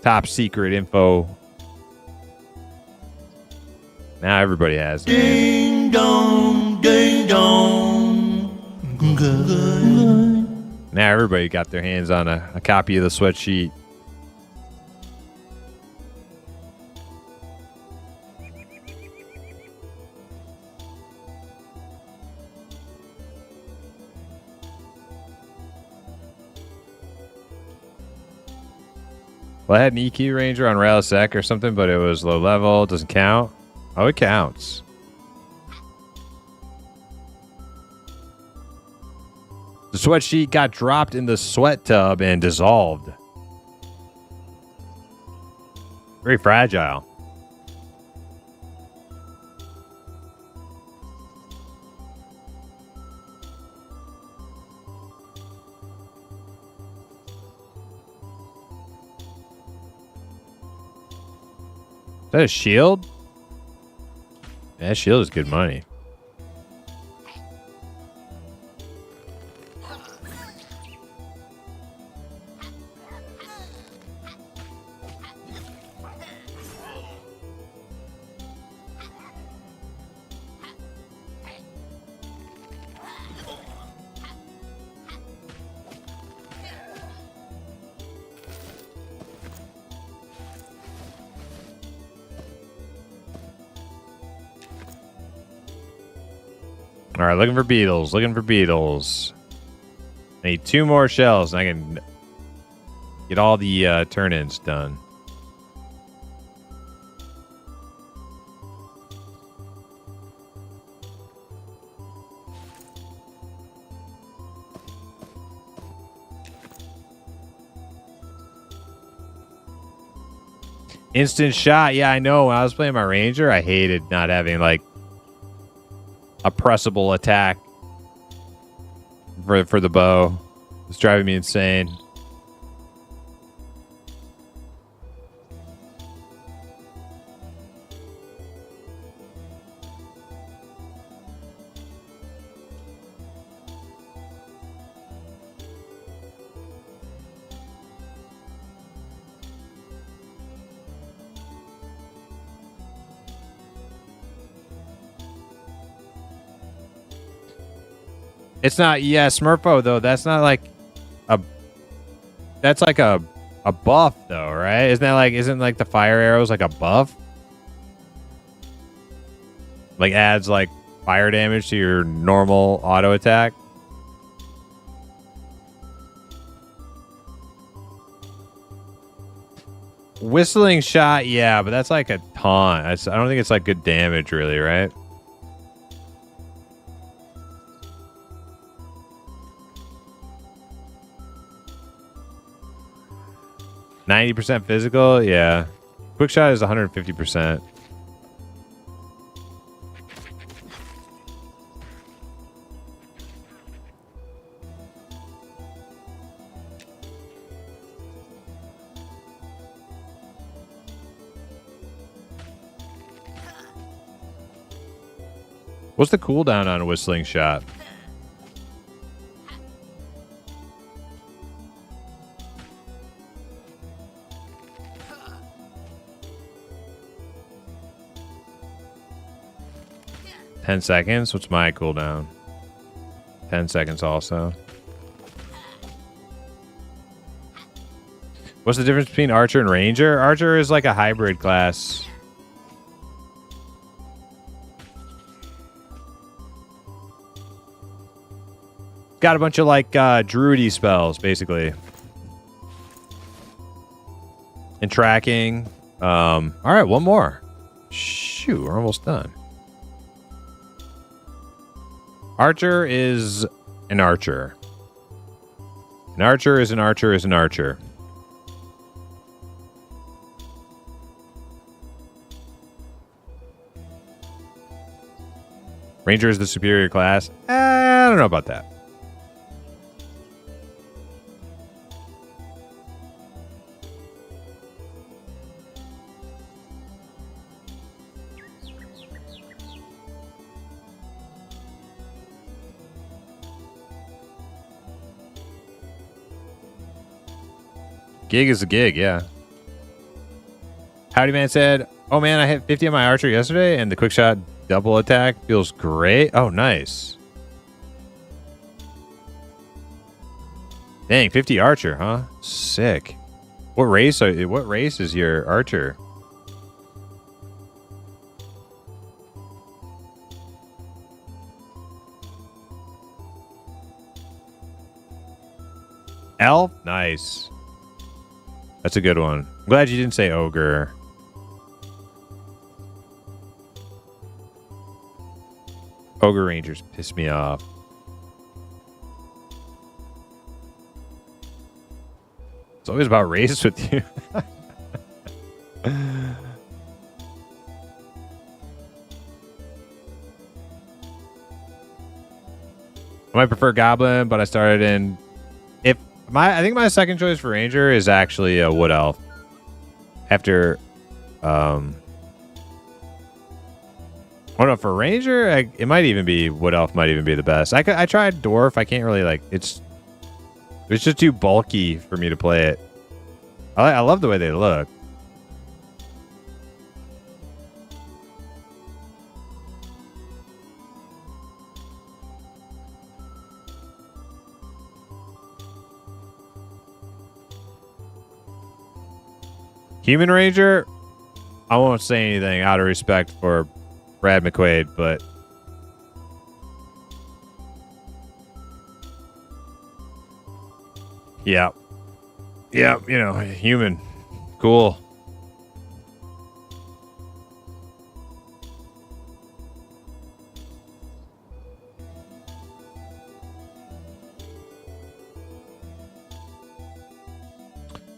top secret info. Now everybody has it. Ding dong, ding dong. Now everybody got their hands on a copy of the sweatsheet. Well, I had an EQ Ranger on Railsec or something, but it was low level. Doesn't count. Oh, it counts. The sweatsheet got dropped in the sweat tub and dissolved. Very fragile. Is that a shield? Yeah, that shield is good money. All right, looking for beetles. Looking for beetles. I need 2 more shells, and I can get all the turn-ins done. Instant shot. Yeah, I know. When I was playing my ranger, I hated not having like a pressable attack for the bow. It's driving me insane. It's not, yeah, Smurfo though. That's not like a. That's like a buff though, right? Isn't like the fire arrows like a buff? Like adds like fire damage to your normal auto attack. Whistling shot, yeah, but that's like a taunt. I don't think it's like good damage, really, right? %90 physical, yeah. Quick shot is 150%. What's the cooldown on a whistling shot? $10 seconds. What's my cooldown? 10 seconds also. What's the difference between Archer and Ranger? Archer is like a hybrid class. Got a bunch of like druidy spells, basically. And tracking. All right, one more. Shoot, we're almost done. Archer is an archer. An archer is an archer is an archer. Ranger is the superior class. I don't know about that. Gig is a gig, yeah. Howdy Man said, oh man, I hit 50 on my archer yesterday and the quick shot double attack feels great. Oh, nice. Dang, 50 archer, huh? Sick. What race is your archer? Elf? Nice. That's a good one. I'm glad you didn't say ogre. Ogre Rangers piss me off. It's always about race with you. I might prefer Goblin, but I started in... I think my second choice for Ranger is actually a Wood Elf. After Oh no, for Ranger, it might even be Wood Elf might even be the best. I tried Dwarf. I can't really like it's just too bulky for me to play it. I love the way they look. Human Ranger, I won't say anything out of respect for Brad McQuaid, but yeah, you know, human, cool.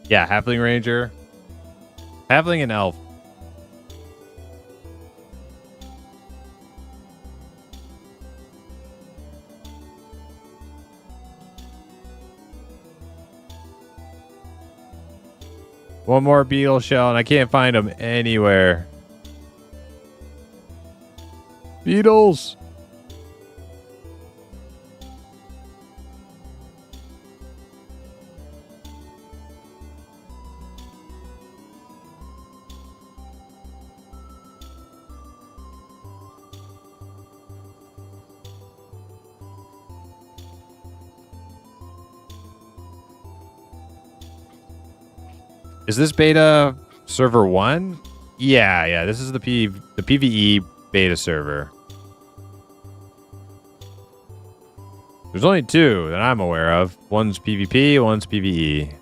Yeah, Halfling Ranger, Halfling and Elf. One more beetle shell, and I can't find them anywhere. Beetles! Is this beta server 1? Yeah, this is the PvE beta server. There's only 2 that I'm aware of. One's PvP, one's PvE.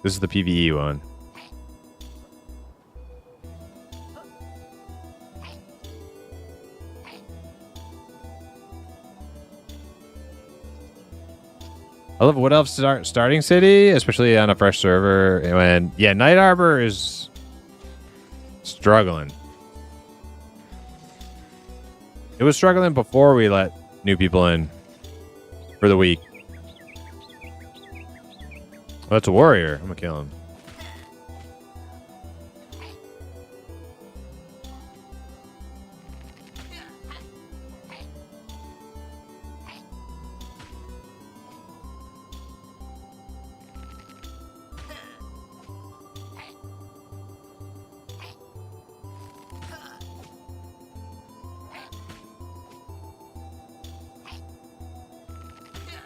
This is the PvE one. I love Wood Elf starting city, especially on a fresh server. And yeah, Night Arbor is struggling. It was struggling before we let new people in for the week. Oh, that's a warrior. I'm gonna kill him.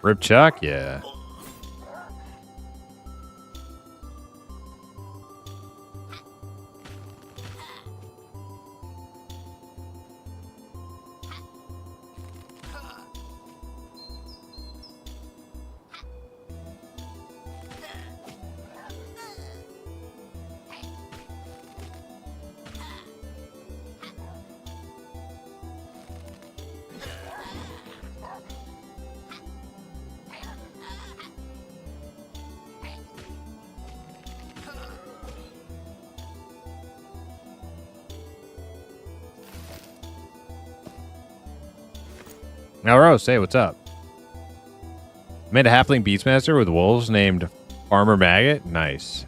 Rip Chuck, yeah. Now, Rose, hey, what's up? Made a halfling beastmaster with wolves named Farmer Maggot. Nice.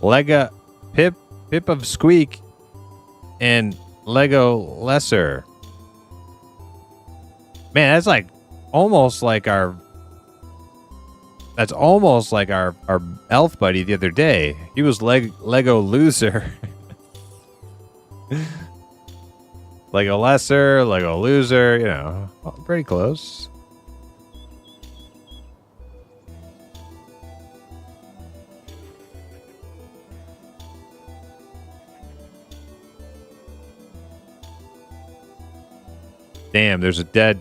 Lega Pip of Squeak and Lego Lesser. Man, that's like almost like our. That's almost like our elf buddy the other day. He was Lego Loser. Lego Lesser, Lego Loser, you know, pretty close. Damn, there's a dead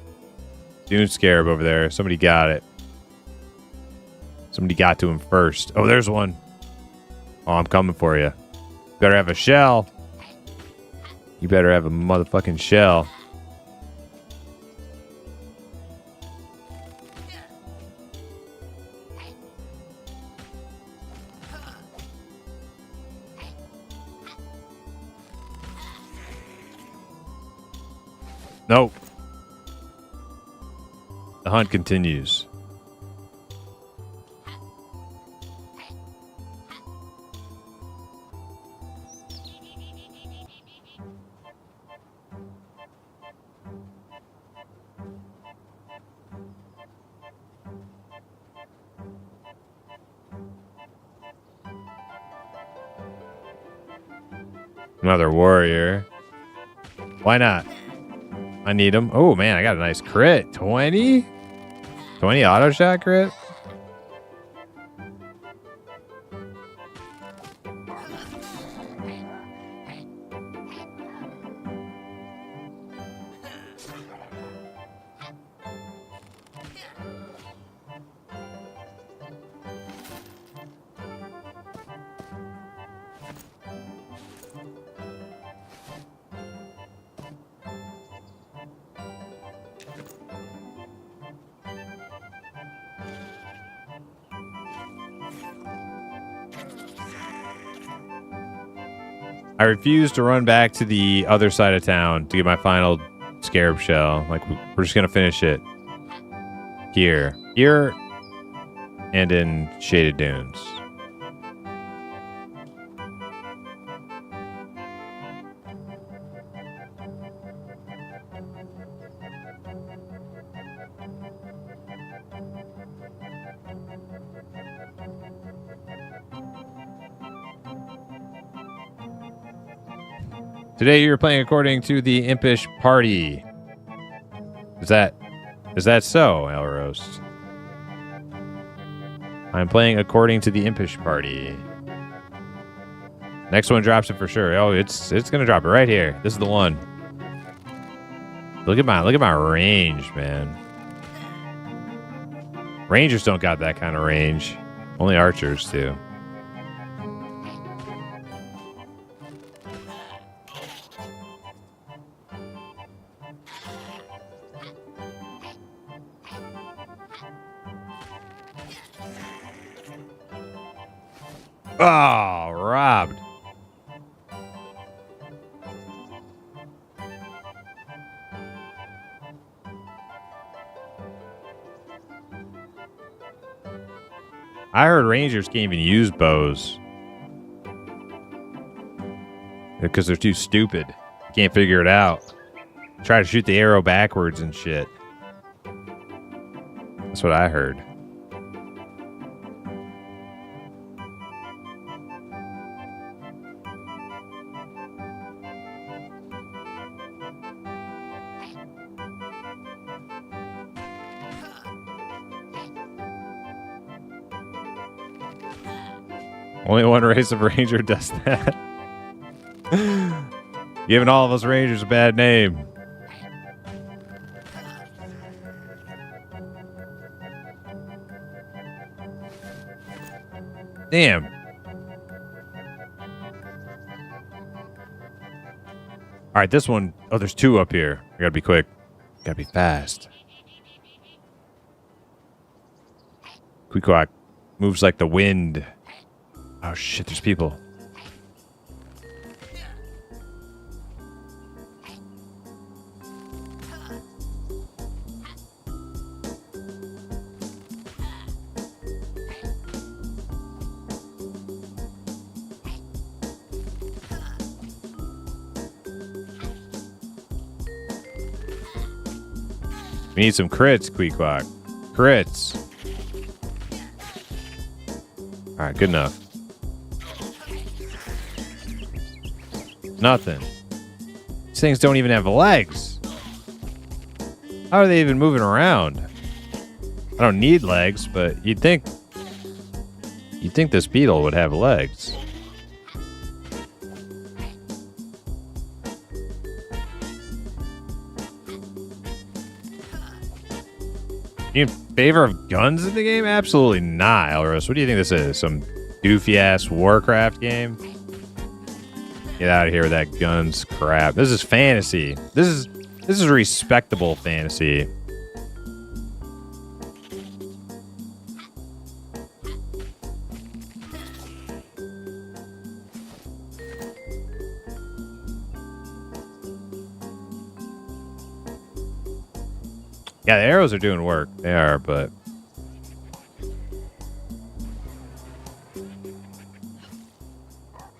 Dune Scarab over there. Somebody got it. Somebody got to him first. Oh, there's one. Oh, I'm coming for you. Better have a shell. You better have a motherfucking shell. Nope. The hunt continues. Another warrior. Why not? I need him. Oh, man, I got a nice crit. 20? 20 auto shot crit? I refuse to run back to the other side of town to get my final scarab shell. Like, we're just going to finish it here. Here and in Shaded Dunes. Today you're playing according to the Impish Party. Is that so, Elros? I'm playing according to the Impish Party. Next one drops it for sure. Oh, it's gonna drop it right here. This is the one. Look at my range, man. Rangers don't got that kind of range. Only archers do. Oh, robbed. I heard Rangers can't even use bows because they're too stupid. Can't figure it out. Try to shoot the arrow backwards and shit. That's what I heard. Only one race of ranger does that. Giving all of us rangers a bad name. Damn. All right, this one. Oh, there's two up here. I gotta be quick. Gotta be fast. Queequeg moves like the wind. Oh shit, there's people. We need some crits, Queequeg. Crits. All right, good enough. Nothing. These things don't even have legs. How are they even moving around? I don't need legs, but you'd think this beetle would have legs. You in favor of guns in the game? Absolutely not, Elros. What do you think this is? Some doofy ass Warcraft game? Get out of here with that guns crap. This is fantasy. This is respectable fantasy. Yeah, the arrows are doing work. They are, but is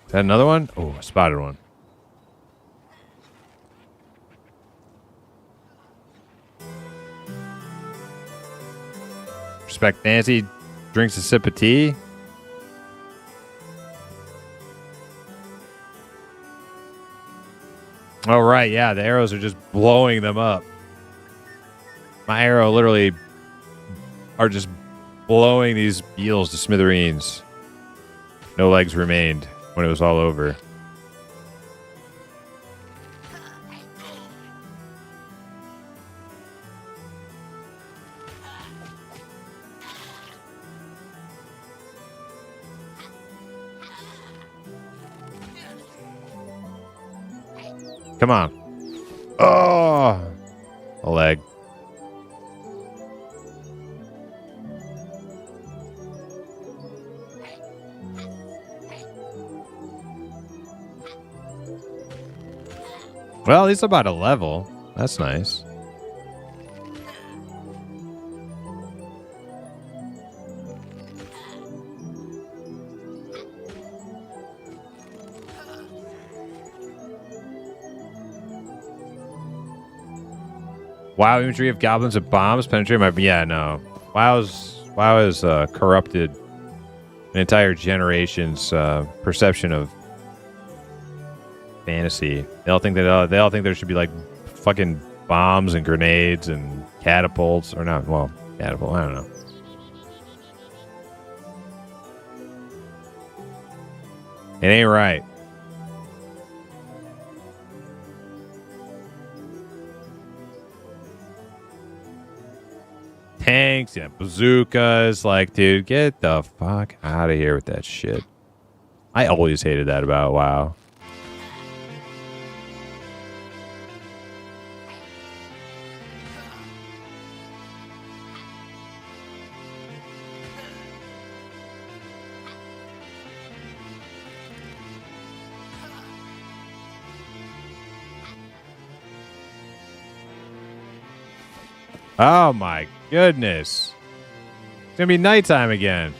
that another one? Oh, I spotted one. Respect Nancy drinks a sip of tea. Oh, right. Yeah, the arrows are just blowing them up. My arrow literally are just blowing these eels to smithereens. No legs remained when it was all over. Come on. Oh, a leg. Well, at least about a level. That's nice. WoW imagery of goblins and bombs penetrate my... Yeah, no. WoW has corrupted an entire generation's perception of fantasy. They all think there should be like fucking bombs and grenades and catapults, or not. Well, catapult. I don't know. It ain't right. Tanks and bazookas. Like, dude, get the fuck out of here with that shit. I always hated that about WoW. Oh my goodness. It's gonna be nighttime again.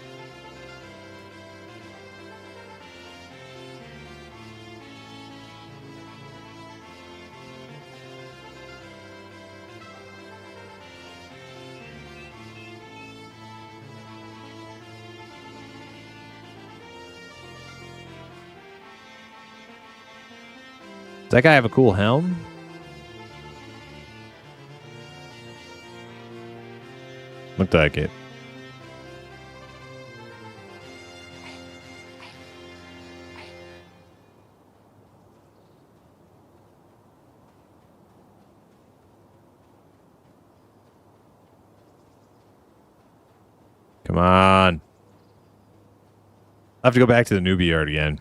Does that guy have a cool helm? Looked like it. Come on. I'll have to go back to the newbie yard again.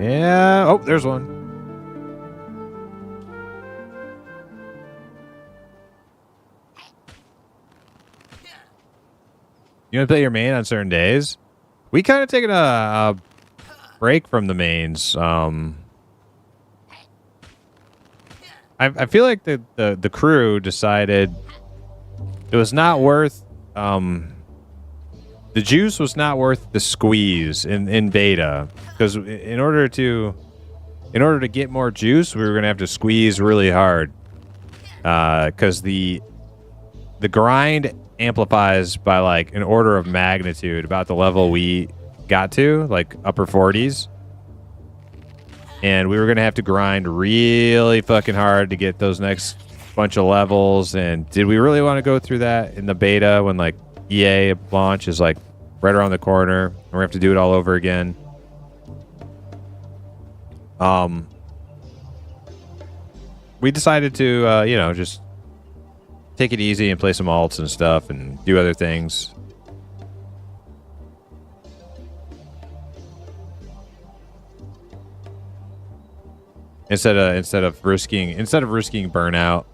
Yeah. Oh, there's one. You want to play your main on certain days? We kind of taken a break from the mains. I feel like the crew decided it was not worth the juice was not worth the squeeze in beta, because in order to get more juice, we were gonna have to squeeze really hard, because the grind amplifies by like an order of magnitude about the level we got to, like upper 40s, and we were gonna have to grind really fucking hard to get those next bunch of levels. And did we really want to go through that in the beta when like EA launch is like right around the corner and we have to do it all over again? We decided to just take it easy and play some alts and stuff and do other things. instead of risking burnout.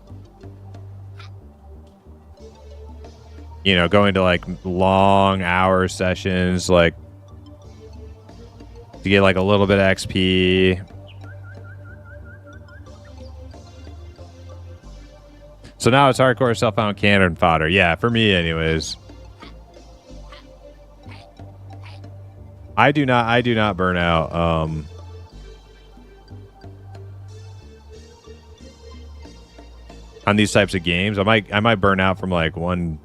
You know, going to like long hour sessions, like to get like a little bit of XP. So now it's hardcore self-found cannon fodder. Yeah, for me anyways. I do not burn out. On these types of games, I might burn out from like one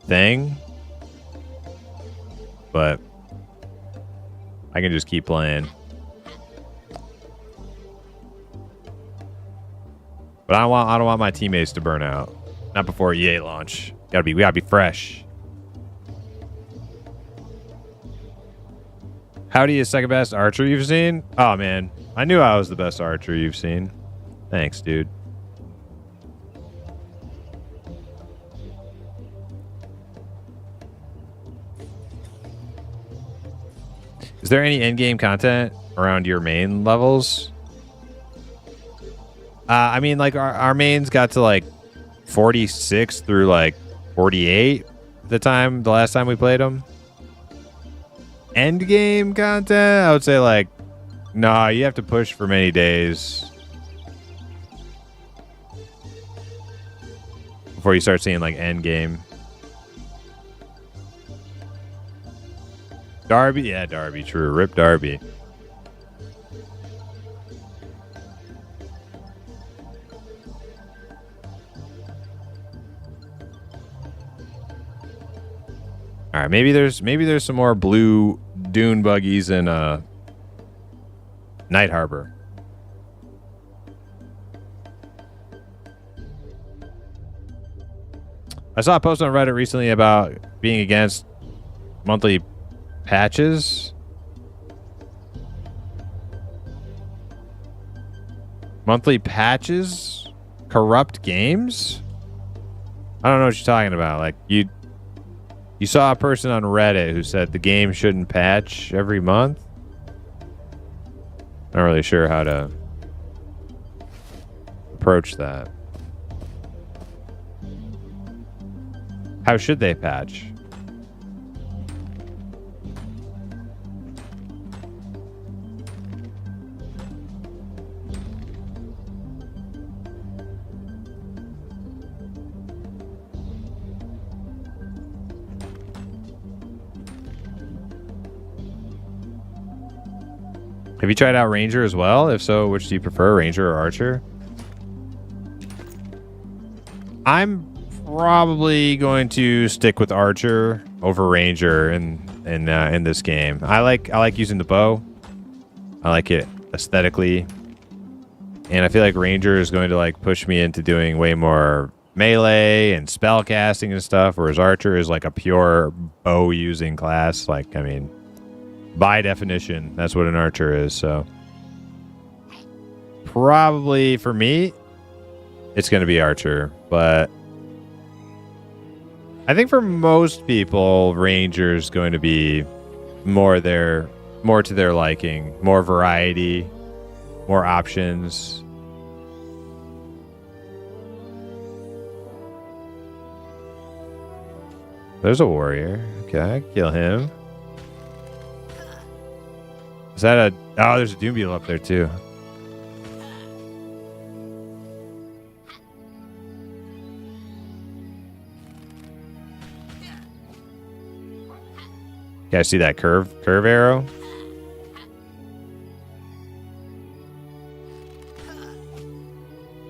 thing, but I can just keep playing. But I don't want my teammates to burn out. Not before EA launch. We gotta be fresh. Howdy is second best archer you've seen? Oh man, I knew I was the best archer you've seen. Thanks, dude. Is there any in-game content around your main levels? I mean, like our mains got to like 46 through like 48 the last time we played them. End game content, I would say like, nah, you have to push for many days before you start seeing like end game. Darby, yeah, Darby, true. Rip Darby. All right, maybe there's some more blue dune buggies in Night Harbor. I saw a post on Reddit recently about being against monthly patches. Monthly patches? Corrupt games? I don't know what you're talking about. Like you saw a person on Reddit who said the game shouldn't patch every month. Not really sure how to approach that. How should they patch? Have you tried out Ranger as well? If so, which do you prefer, Ranger or Archer? I'm probably going to stick with Archer over Ranger in this game. I like using the bow. I like it aesthetically, and I feel like Ranger is going to like push me into doing way more melee and spell casting and stuff, whereas Archer is like a pure bow using class. Like, I mean, by definition, that's what an archer is. So probably for me, it's going to be Archer, but I think for most people, Ranger's going to be more to their liking, more variety, more options. There's a warrior. Okay, kill him. Is that a... Oh, there's a Doom Beetle up there, too. You guys see that curve arrow?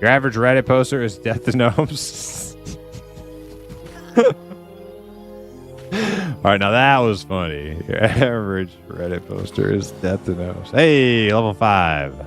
Your average Reddit poster is Death to Gnomes. All right, now that was funny. Your average Reddit poster is Death to Gnomes. Hey, level 5.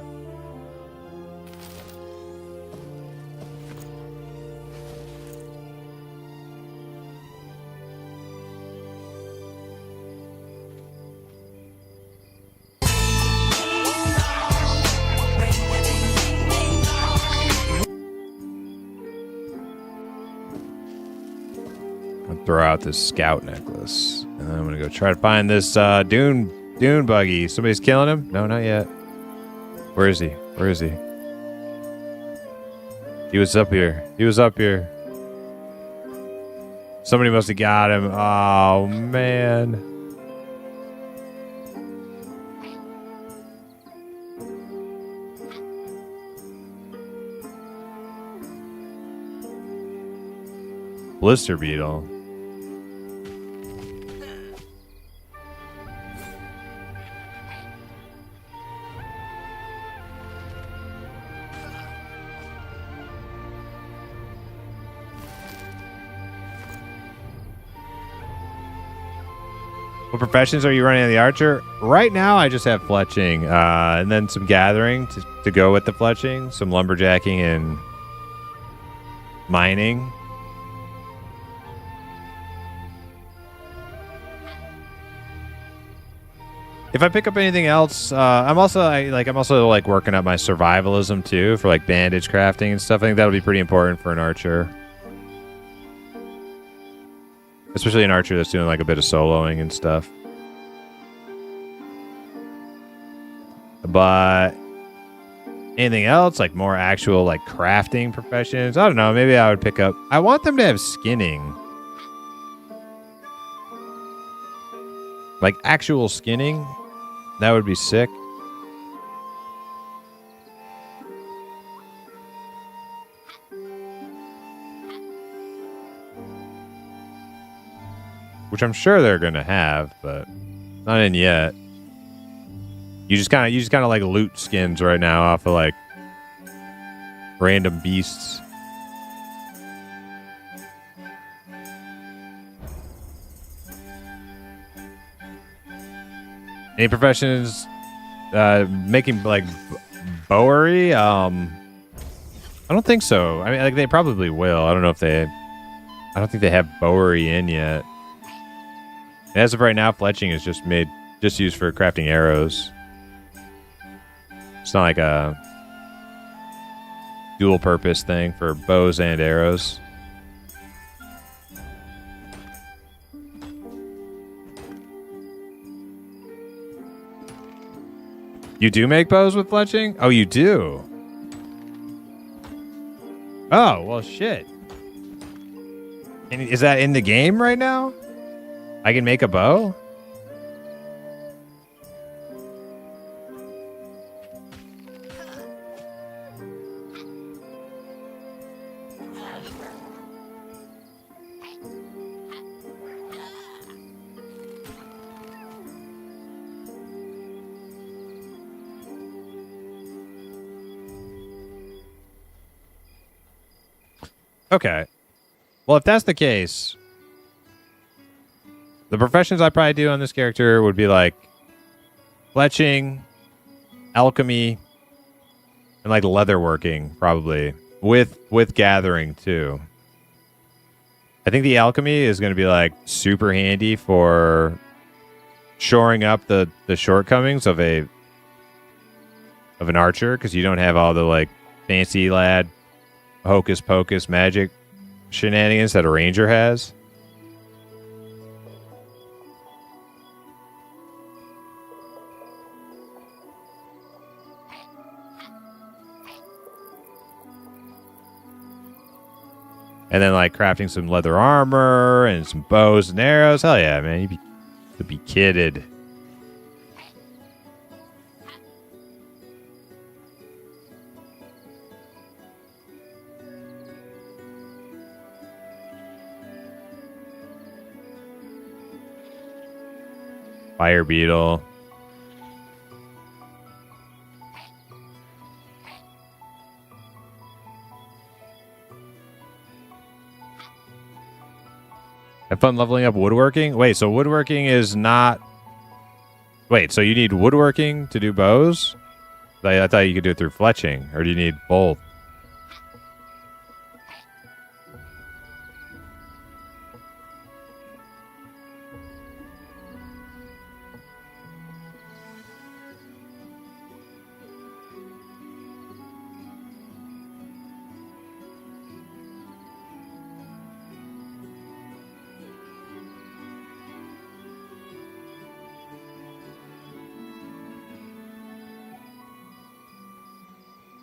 Throw out this scout necklace, and then I'm gonna go try to find this dune buggy. Somebody's killing him? No, not yet. Where is he? Where is he? He was up here. He was up here. Somebody must have got him. Oh, man. Blister beetle. What professions are you running on the archer? Right now, I just have fletching, and then some gathering to go with the fletching, some lumberjacking and mining. If I pick up anything else, I'm also like working up my survivalism too for like bandage crafting and stuff. I think that'll be pretty important for an archer. Especially an archer that's doing like a bit of soloing and stuff. But anything else, like more actual like crafting professions, I don't know. Maybe I would pick up. I want them to have skinning. Like actual skinning. That would be sick. Which I'm sure they're gonna have, but not in yet. You just kind of like loot skins right now off of like random beasts. Any professions making like bowery? I don't think so. I mean, like they probably will. I don't know if they. I don't think they have bowery in yet. As of right now, fletching is just used for crafting arrows. It's not like a dual purpose thing for bows and arrows. You do make bows with fletching? Oh, you do? Oh, well, shit. And is that in the game right now? I can make a bow? Okay. Well, if that's the case, the professions I probably do on this character would be like fletching, alchemy, and like leatherworking, probably with gathering too. I think the alchemy is going to be like super handy for shoring up the shortcomings of an archer, because you don't have all the like fancy lad hocus pocus magic shenanigans that a ranger has. And then like crafting some leather armor and some bows and arrows. Hell yeah, man. You'd be kidded. Fire beetle. Have fun leveling up woodworking? Wait, so woodworking is not... Wait, so you need woodworking to do bows? I thought you could do it through fletching. Or do you need both?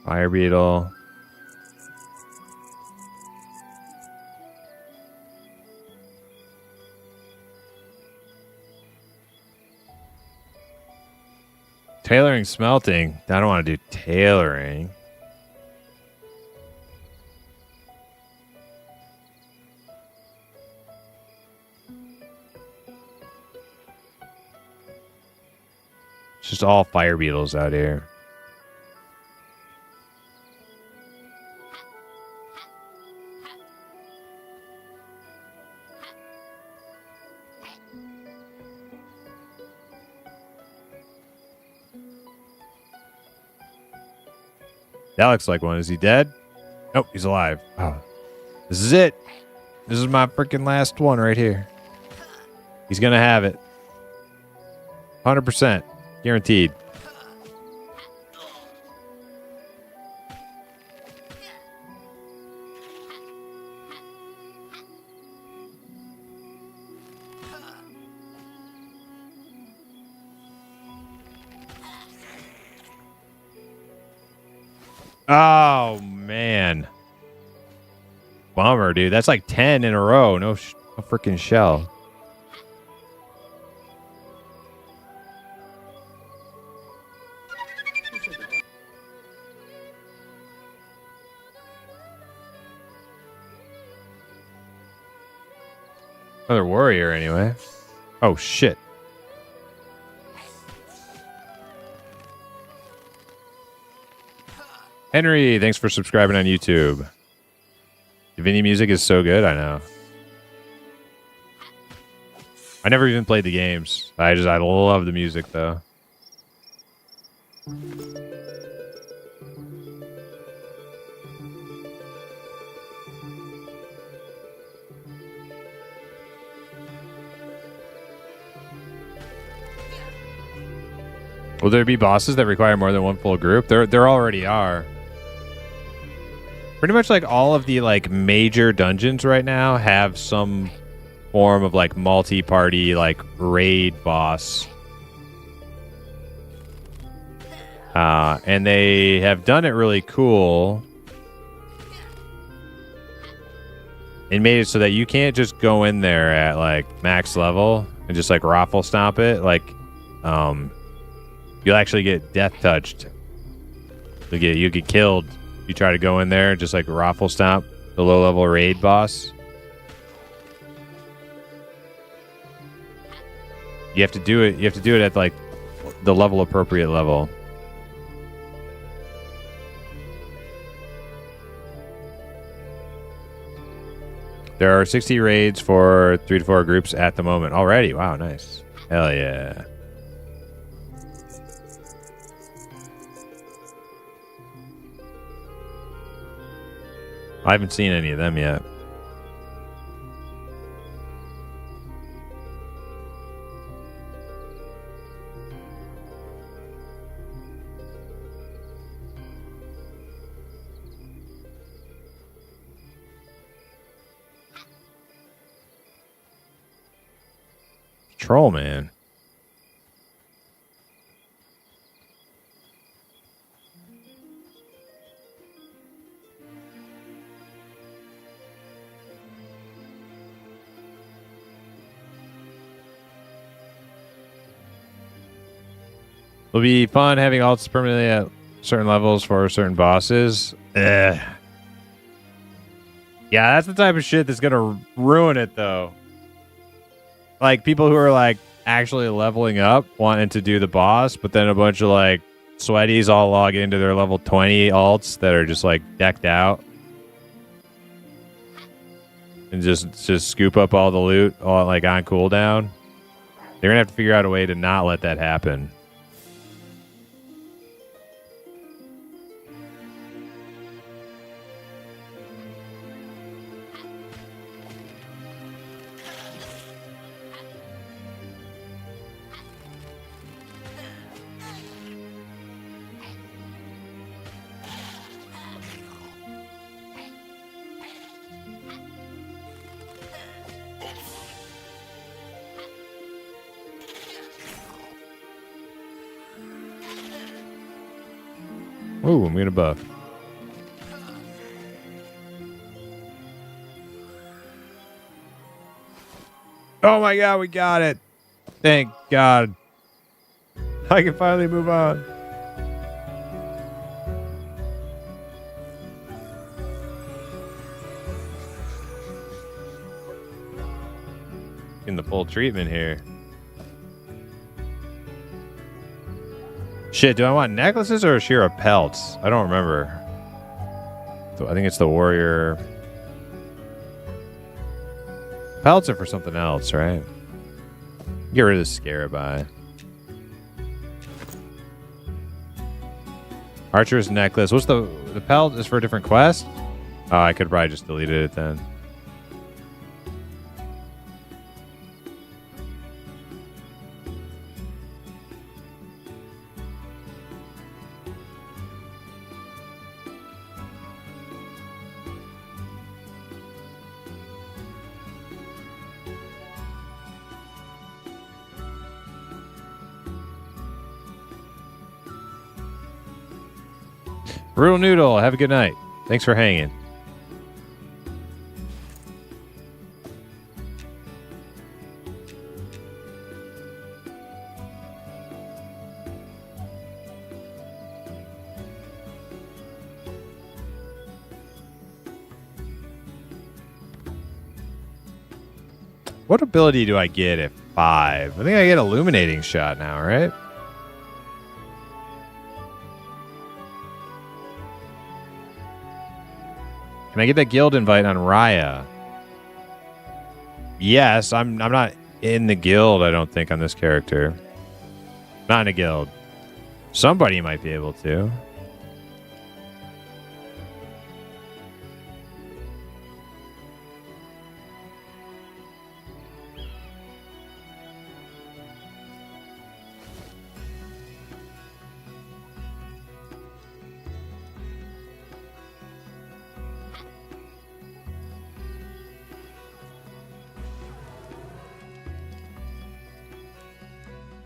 Fire beetle. Tailoring, smelting. I don't want to do tailoring. It's just all fire beetles out here. That looks like one. Is he dead? Nope, he's alive. Oh. This is it. This is my freaking last one right here. He's going to have it. 100%. Guaranteed. Oh, man. Bummer, dude. That's like 10 in a row. No freaking shell. Another warrior, anyway. Oh, shit. Henry, thanks for subscribing on YouTube. Vinny music is so good, I know. I never even played the games. I love the music, though. Will there be bosses that require more than one full group? There already are. Pretty much like all of the like major dungeons right now have some form of like multi-party like raid boss. And they have done it really cool. And made it so that you can't just go in there at like max level and just like raffle stomp it. Like, you'll actually get death touched. You get killed. You try to go in there just like raffle stomp the low level raid boss. You have to do it. You have to do it at like the level appropriate level. There are 60 raids for 3 to 4 groups at the moment already. Wow, nice. Hell yeah. I haven't seen any of them yet. Troll man. It'll be fun having alts permanently at certain levels for certain bosses. Yeah, that's the type of shit that's gonna ruin it, though. Like, people who are, like, actually leveling up, wanting to do the boss, but then a bunch of, like, sweaties all log into their level 20 alts that are just, like, decked out. And just scoop up all the loot, all, like, on cooldown. They're gonna have to figure out a way to not let that happen. Ooh, I'm gonna buff. Oh my god, we got it. Thank God. I can finally move on. In the full treatment here. Shit, do I want necklaces or Shira pelts? I don't remember. I think it's the warrior. Pelts are for something else, right? Get rid of the Scarabai. Archer's necklace. What's the pelt is for a different quest? Oh, I could probably just deleted it then. Brutal Noodle, have a good night. Thanks for hanging. What ability do I get at 5? I think I get Illuminating Shot now, right? Can I get that guild invite on Raya? Yes, I'm not in the guild, I don't think, on this character. Not in a guild. Somebody might be able to.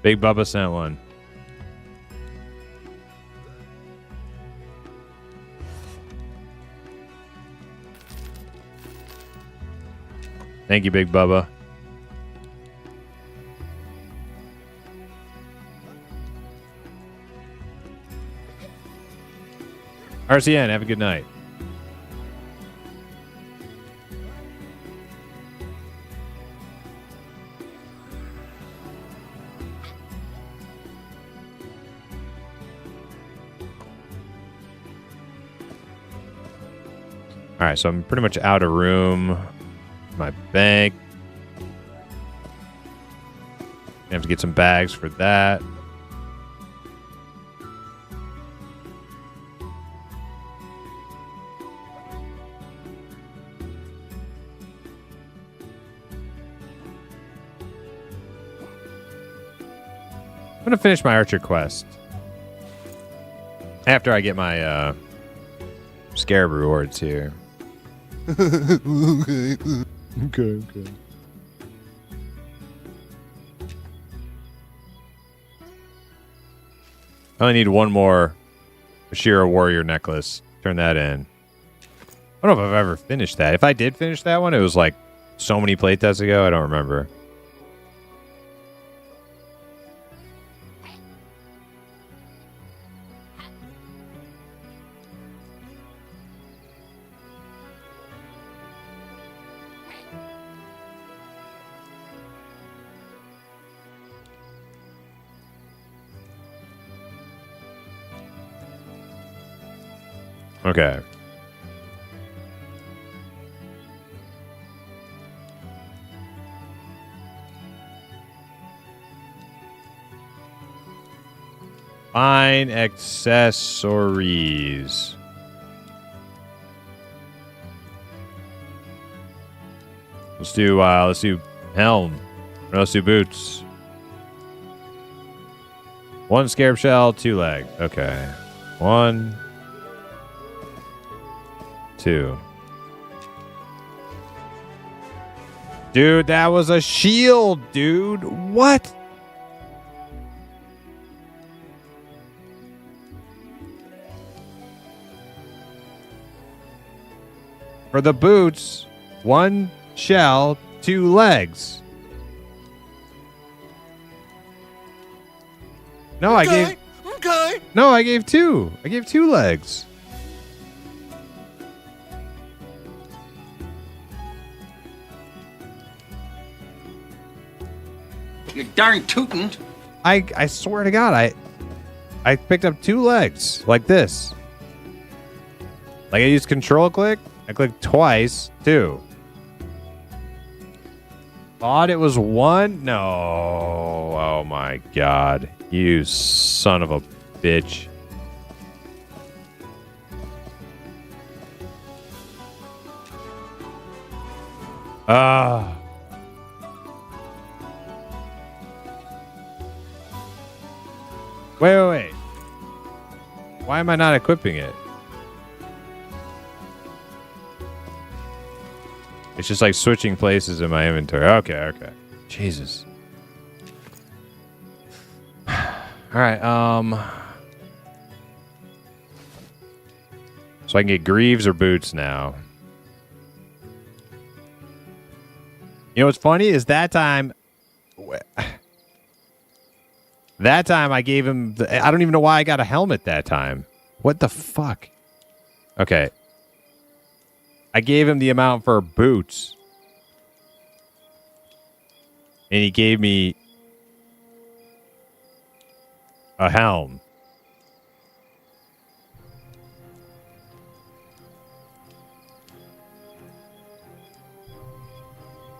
Big Bubba sent one. Thank you, Big Bubba. RCN, have a good night. All right, so I'm pretty much out of room. My bank. I have to get some bags for that. I'm gonna finish my Archer quest after I get my Scarab rewards here. Okay. I only need one more Ashira Warrior necklace. Turn that in. I don't know if I've ever finished that. If I did finish that one, it was like so many playtests ago. I don't remember. Okay. Fine accessories. Let's do helm. Or let's do boots. 1 scarab shell, 2 leg. Okay. 1, 2. Dude, that was a shield, dude. What? For the boots, 1 shell, 2 legs. No, I gave. Okay. No, I gave 2. I gave 2 legs. You darn tootin'. I swear to God, I picked up 2 legs like this. Like I used control click. I clicked twice, 2. Thought it was 1? No. Oh my God. You son of a bitch. Ah. Wait. Why am I not equipping it? It's just like switching places in my inventory. Okay. Jesus. All right. So I can get greaves or boots now. You know what's funny is that time I gave him I don't even know why I got a helmet that time. What the fuck? Okay. I gave him the amount for boots. And he gave me a helm.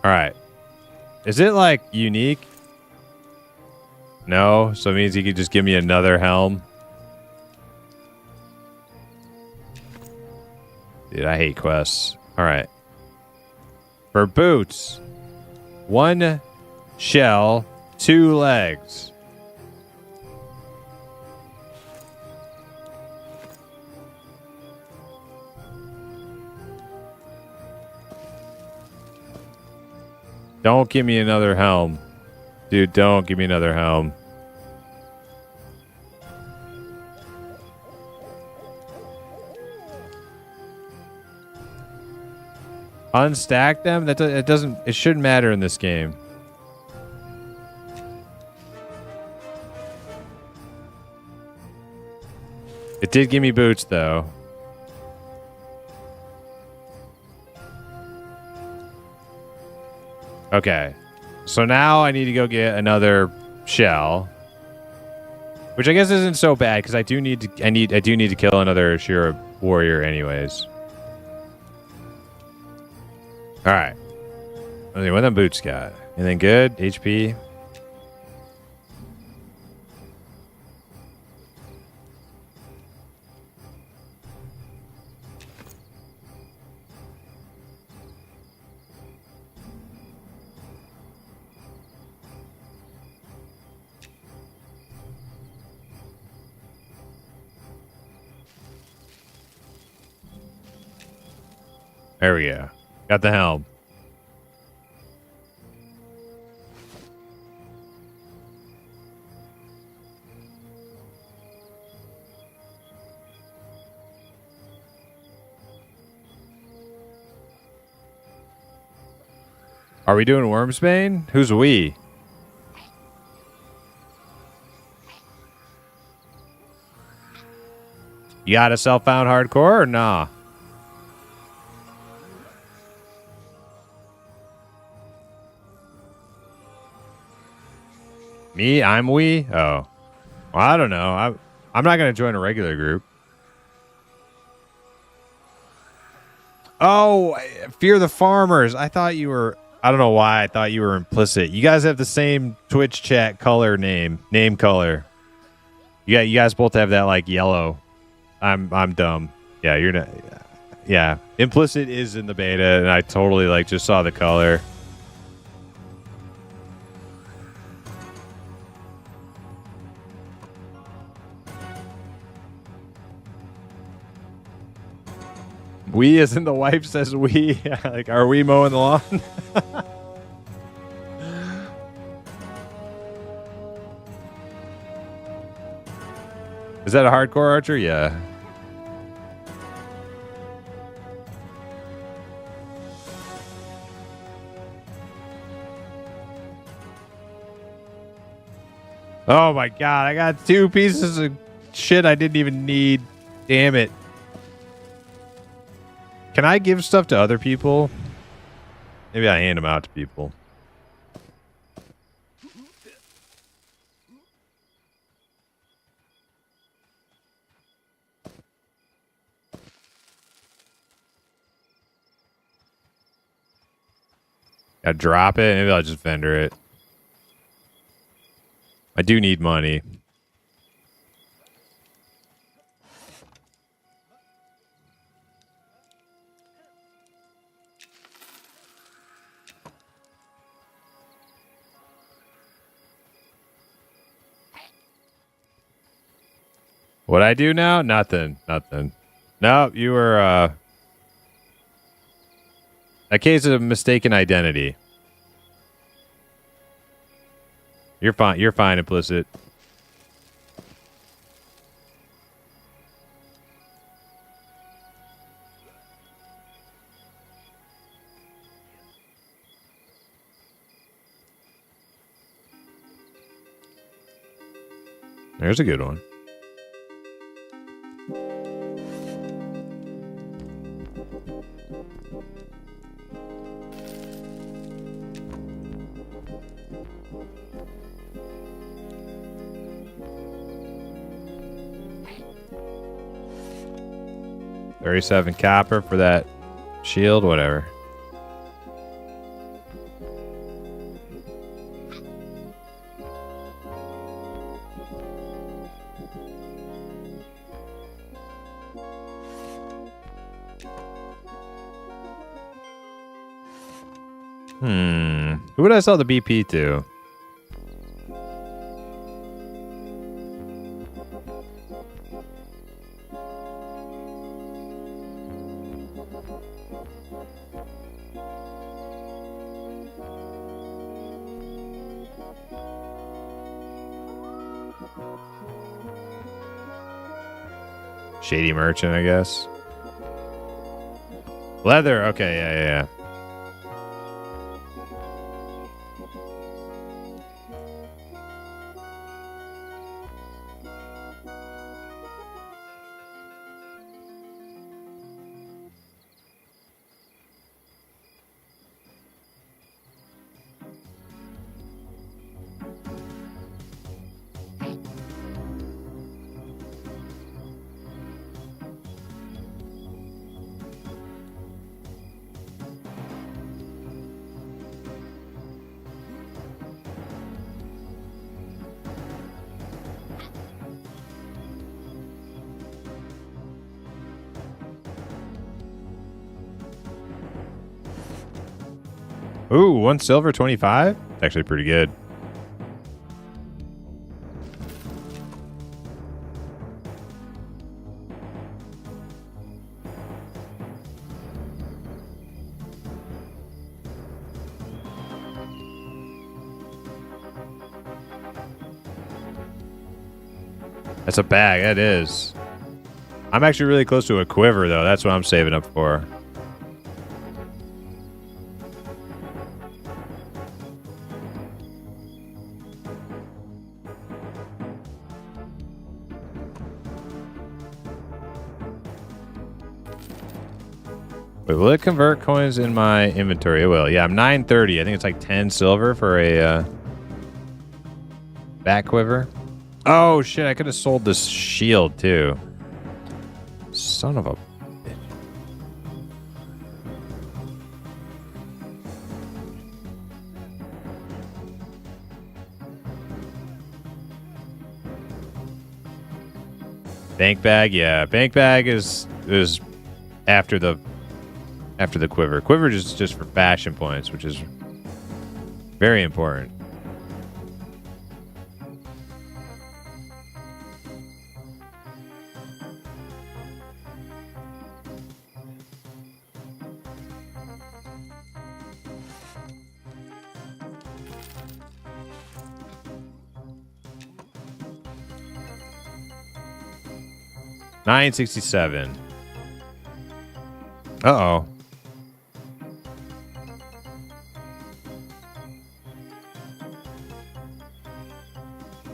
All right. Is it like unique? No, so it means he could just give me another helm. Dude, I hate quests. All right. For boots, 1 shell, 2 legs. Don't give me another helm. Dude, don't give me another helm. Unstack them? It shouldn't matter in this game. It did give me boots though. Okay. So now I need to go get another shell. Which I guess isn't so bad because I do need to kill another Shira warrior anyways. Alright. Let's see what them boots got. Anything good? HP? There we go. Got the helm. Are we doing Wormsbane? Who's we? You got a self-found hardcore or nah? Me? I'm we? Oh. Well, I don't know. I'm not going to join a regular group. Oh, Fear the Farmers. I thought you were... I don't know why I thought you were implicit. You guys have the same Twitch chat color name color. You guys both have that like yellow. I'm dumb. Yeah, you're not. Yeah, implicit is in the beta, and I totally like just saw the color. We, as in the wife says we. Like, are we mowing the lawn? Is that a hardcore archer? Yeah. Oh my god, I got 2 pieces of shit I didn't even need. Damn it. Can I give stuff to other people? Maybe I hand them out to people. I drop it. Maybe I'll just vendor it. I do need money. What I do now? Nothing. Nothing. No, you were a case of mistaken identity. You're fine. You're fine, implicit. There's a good one. $37 copper for that shield, whatever. Who would I sell the BP to? Shady merchant, I guess. Leather. Okay, yeah. Ooh, 1 silver, 25? Actually pretty good. That's a bag, that is. I'm actually really close to a quiver, though. That's what I'm saving up for. Wait, will it convert coins in my inventory? It will. Yeah, I'm 930. I think it's like 10 silver for a back quiver. Oh, shit. I could have sold this shield, too. Son of a bitch. Bank bag? Yeah. Bank bag is after the quiver. Quiver is just for fashion points, which is very important. $967. Uh-oh.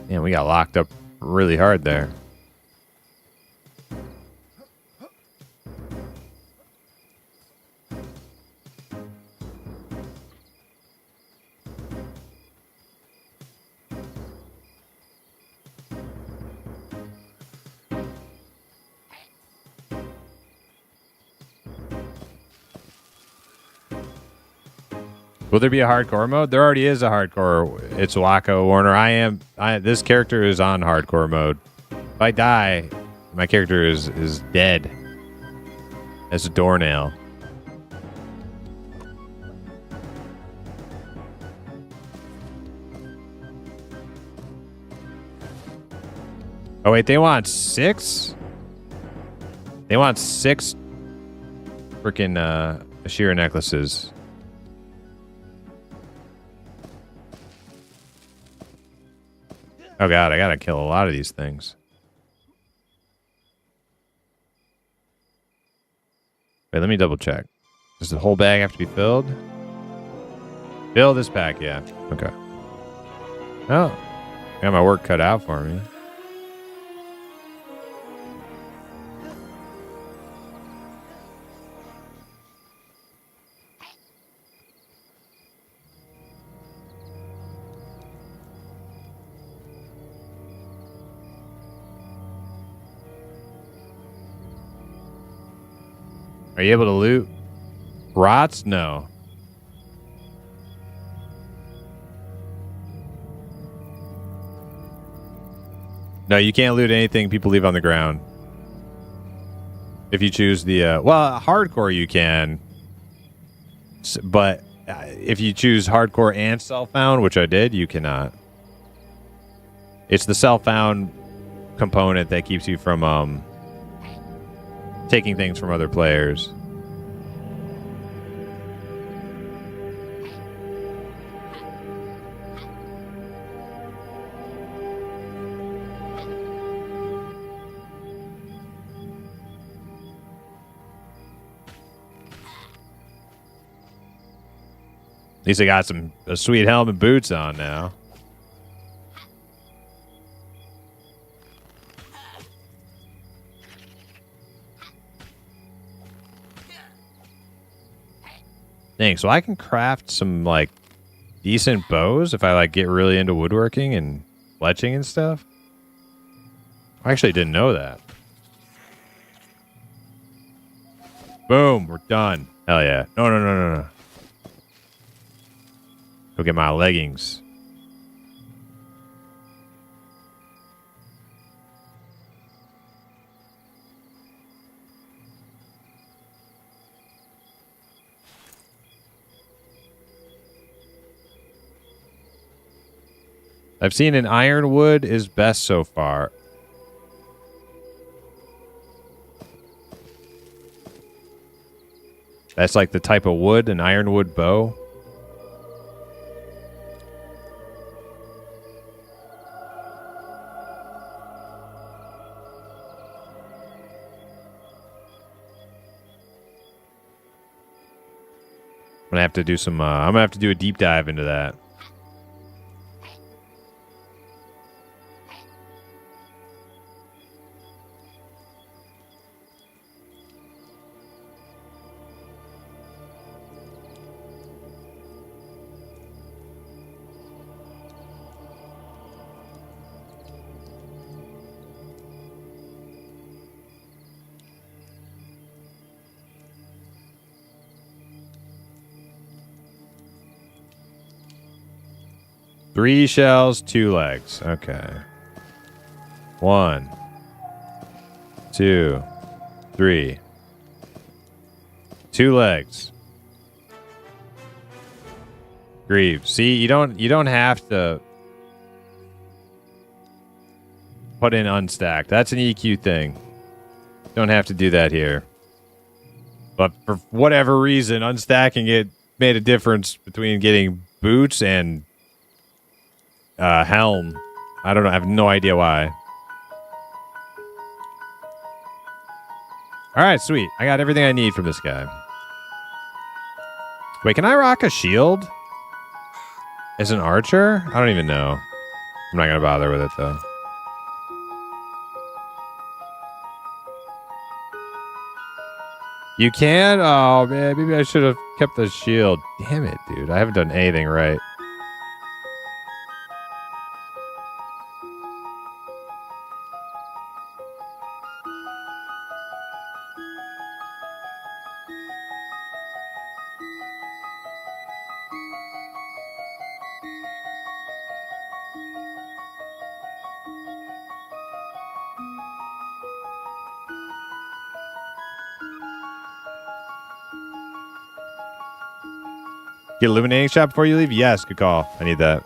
Man, we got locked up really hard there. Will there be a hardcore mode? There already is a hardcore. It's Wacko Warner. This character is on hardcore mode. If I die, my character is dead as a doornail. Oh wait, they want 6? They want 6 freaking Ashira necklaces. Oh god, I gotta kill a lot of these things. Wait, let me double check. Does the whole bag have to be filled? Fill this pack, yeah. Okay. Oh. Got my work cut out for me. Are you able to loot rots? No. No, you can't loot anything people leave on the ground. If you choose the hardcore you can. But if you choose hardcore and self-found, which I did, you cannot. It's the self-found component that keeps you from taking things from other players. At least I got a sweet helmet boots on now. Dang, so I can craft some like decent bows if I like get really into woodworking and fletching and stuff. I actually didn't know that. Boom, we're done. Hell yeah. No. Go get my leggings. I've seen an ironwood is best so far. That's like the type of wood, an ironwood bow. I'm gonna have to do some. I'm gonna have to do a deep dive into that. Three shells, 2 legs. Okay. 1, 2, 3. 2 legs. Grieve. See, you don't have to put in unstacked. That's an EQ thing. Don't have to do that here. But for whatever reason, unstacking it made a difference between getting boots and helm. I don't know. I have no idea why. All right, sweet. I got everything I need from this guy. Wait, can I rock a shield as an archer? I don't even know. I'm not going to bother with it, though. You can? Oh, man. Maybe I should have kept the shield. Damn it, dude. I haven't done anything right. Get illuminating shot before you leave? Yes, good call. I need that.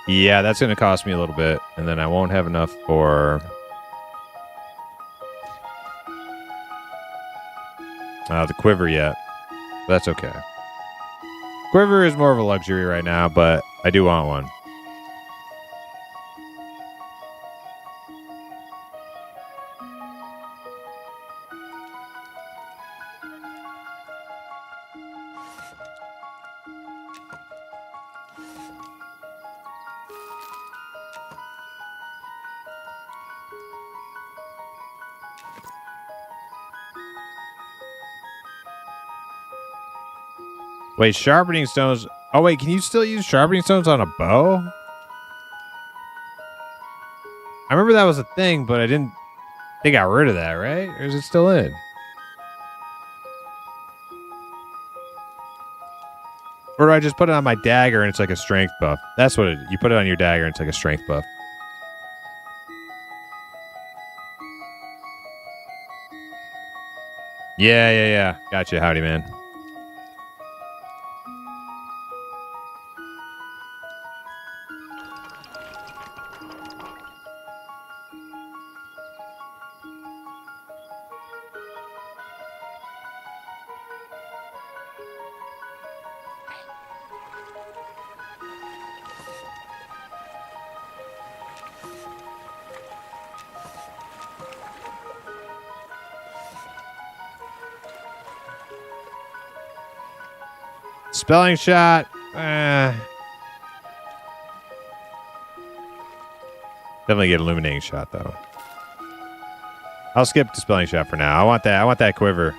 Yeah, that's going to cost me a little bit, and then I won't have enough for the quiver yet. But that's okay. Quiver is more of a luxury right now, but I do want one. Wait, sharpening stones. Oh, wait, can you still use sharpening stones on a bow? I remember that was a thing, but I didn't. They got rid of that, right? Or is it still in? Or do I just put it on my dagger and it's like a strength buff? That's what you put it on your dagger and it's like a strength buff. Yeah. Gotcha. Howdy, man. Spelling shot. Definitely get illuminating shot though. I'll skip the spelling shot for now. I want that quiver.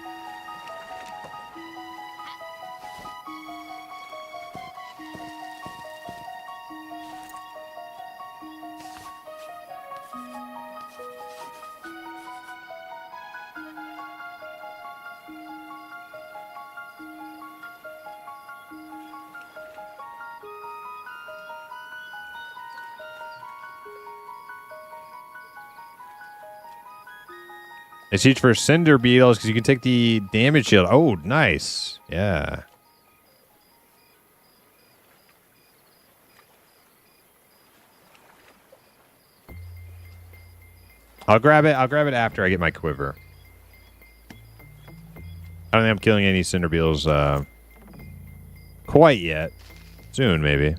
It's huge for cinder beetles because you can take the damage shield. Oh, nice. Yeah. I'll grab it after I get my quiver. I don't think I'm killing any cinder beetles quite yet. Soon, maybe.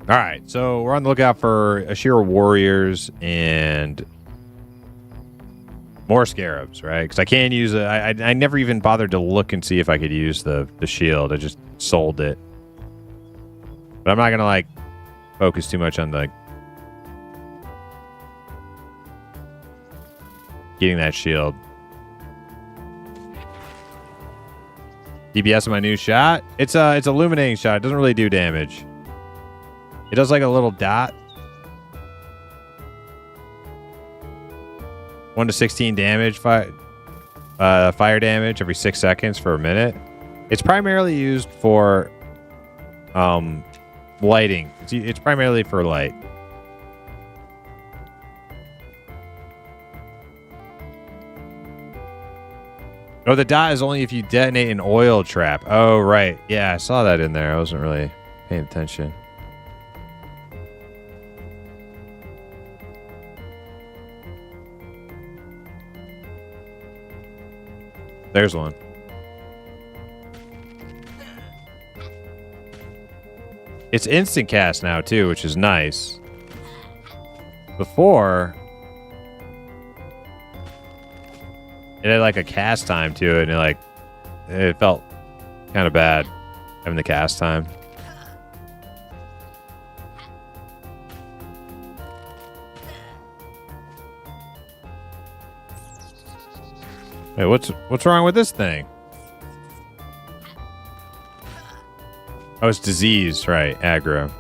All right, so we're on the lookout for Ashira warriors and more scarabs, right? Because I can use it. I never even bothered to look and see if I could use the shield. I just sold it. But I'm not gonna like focus too much on the getting that shield. DPS on my new shot. It's illuminating shot. It doesn't really do damage. It does like a little dot. 1 to 16 damage, fire damage every 6 seconds for a minute. It's primarily used for lighting. It's primarily for light. Oh, the dot is only if you detonate an oil trap. Oh, right. Yeah, I saw that in there. I wasn't really paying attention. There's one. It's instant cast now, too, which is nice. Before, it had like a cast time to it, and it felt kind of bad having the cast time. Hey, what's wrong with this thing? Oh, it's disease, right? Aggro.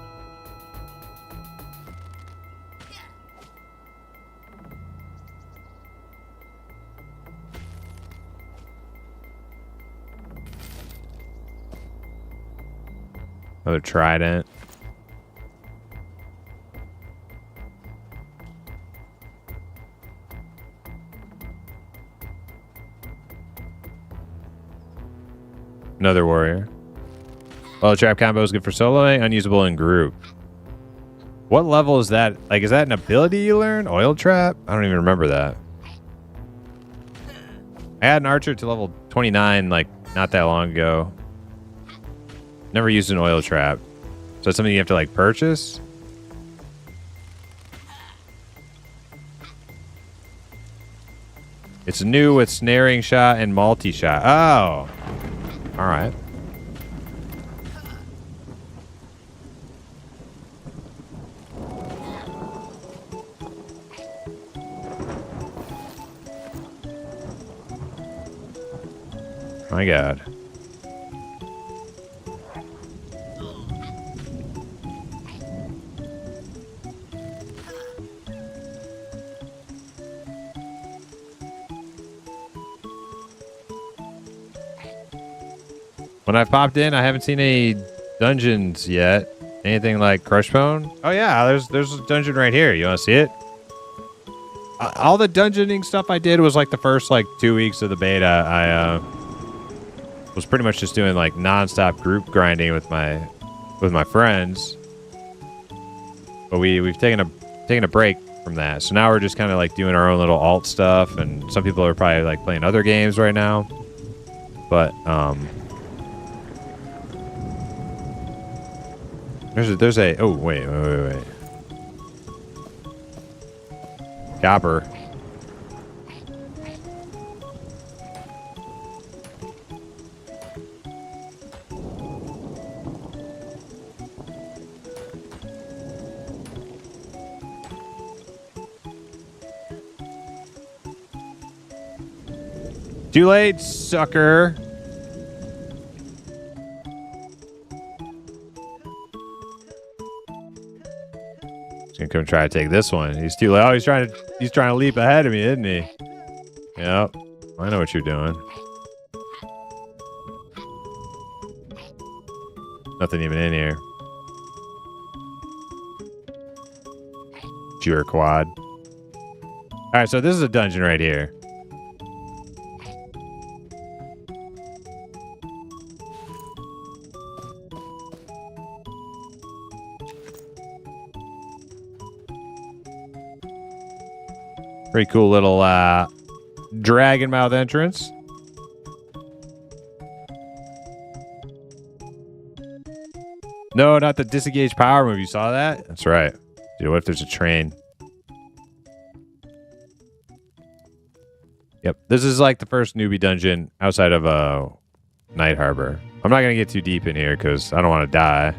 Another trident. Another warrior. Well, the trap combo is good for soloing, unusable in group. What level is that? Like, is that an ability you learn? Oil trap? I don't even remember that. I had an archer to level 29, like, not that long ago. Never used an oil trap. So it's something you have to, like, purchase? It's new with snaring shot and multi-shot. Oh! Alright. My God. When I popped in, I haven't seen any dungeons yet. Anything like Crushbone? Oh yeah, there's a dungeon right here. You want to see it? All the dungeoning stuff I did was like the first like 2 weeks of the beta. I was pretty much just doing like non-stop group grinding with my friends. But we've taken a break from that. So now we're just kind of like doing our own little alt stuff, and some people are probably like playing other games right now. But there's a oh wait. Gobber. Too late, sucker. He's gonna come try to take this one. He's too late. Oh, he's trying to leap ahead of me, isn't he? Yep. I know what you're doing. Nothing even in here. Pure quad. Alright, so this is a dungeon right here. Pretty cool little dragon mouth entrance. No, not the disengage power move. You saw that? That's right. Dude, what if there's a train? Yep. This is like the first newbie dungeon outside of Night Harbor. I'm not going to get too deep in here because I don't want to die.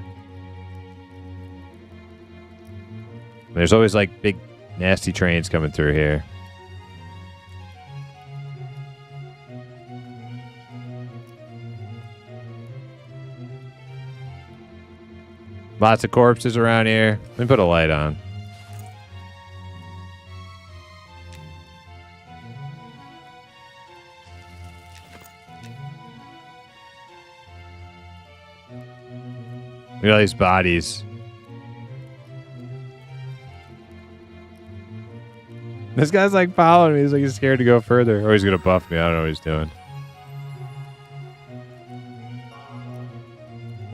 There's always like big nasty trains coming through here. Lots of corpses around here. Let me put a light on. Look at all these bodies. This guy's like following me. He's like he's scared to go further. Or he's going to buff me. I don't know what he's doing.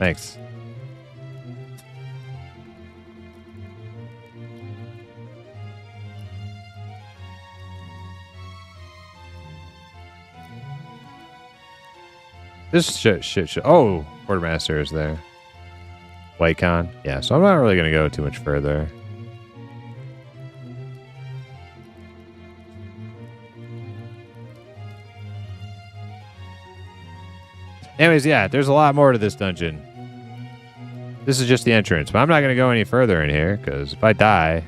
Thanks. This shit. Oh, Quartermaster is there. Whitecon. Yeah, so I'm not really going to go too much further. Anyways, yeah, there's a lot more to this dungeon. This is just the entrance, but I'm not going to go any further in here, because if I die,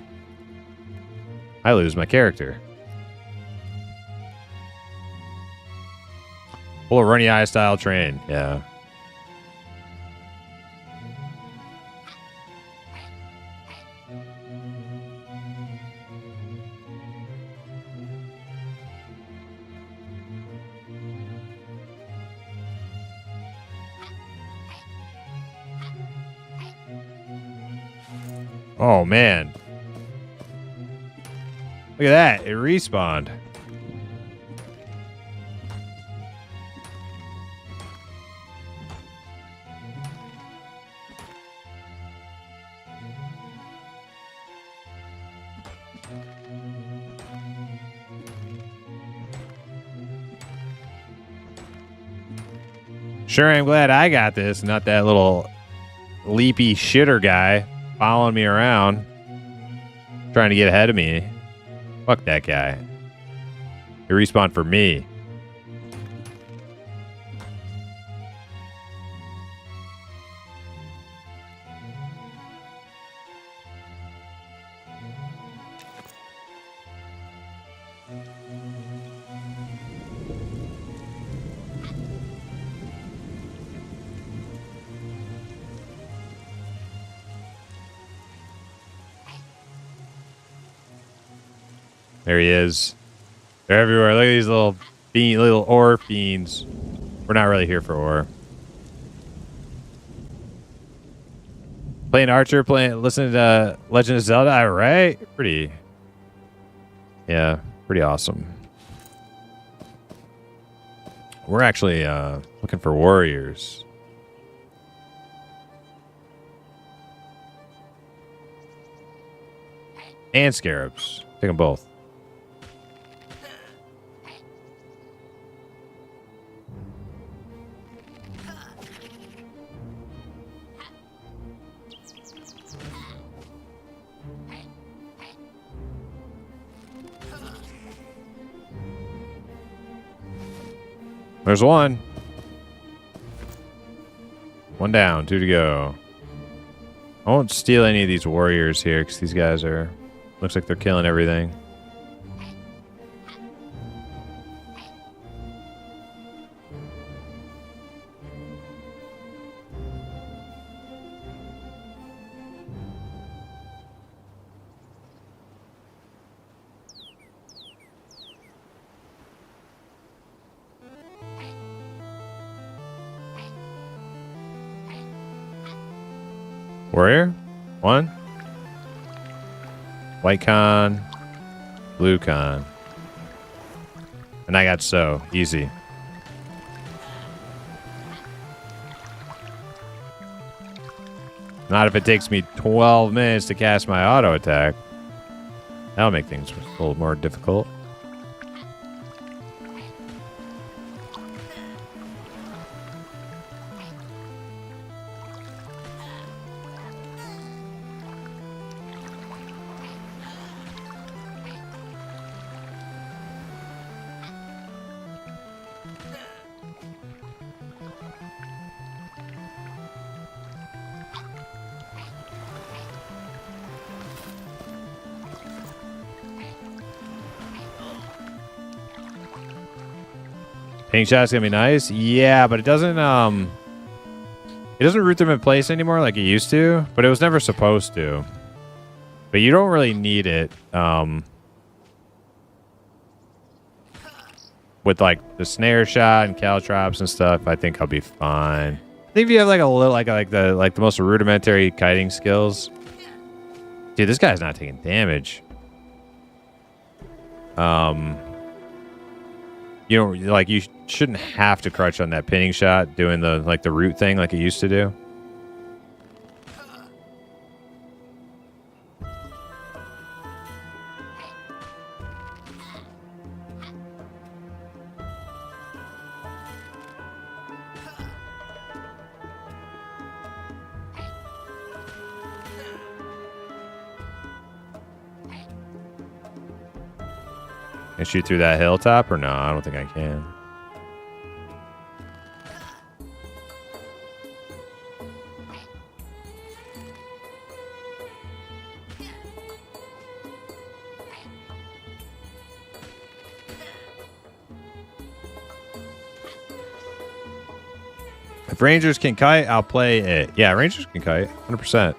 I lose my character. Full of runny eye style train, yeah. Oh, man. Look at that. It respawned. Sure, I'm glad I got this, not that little leapy shitter guy following me around, trying to get ahead of me. Fuck that guy. He respawned for me. There he is. They're everywhere. Look at these little ore fiends. We're not really here for ore. Playing Archer, listening to Legend of Zelda, all right? Pretty awesome. We're actually looking for warriors. And scarabs. Take them both. There's one. One down, 2 to go. I won't steal any of these warriors here because these guys are... Looks like they're killing everything. Warrior? One. White con. Blue con. And I got so. Easy. Not if it takes me 12 minutes to cast my auto attack. That'll make things a little more difficult. Pink shot's gonna be nice. Yeah, but it doesn't root them in place anymore like it used to, but it was never supposed to. But you don't really need it with like the snare shot and caltrops and stuff. I think I'll be fine. I think if you have like a little like the most rudimentary kiting skills. Dude, this guy's not taking damage. You know, like you shouldn't have to crutch on that pinning shot doing the root thing like it used to do. Can I shoot through that hilltop or no? I don't think I can. If Rangers can kite, I'll play it. Yeah, Rangers can kite. 100%.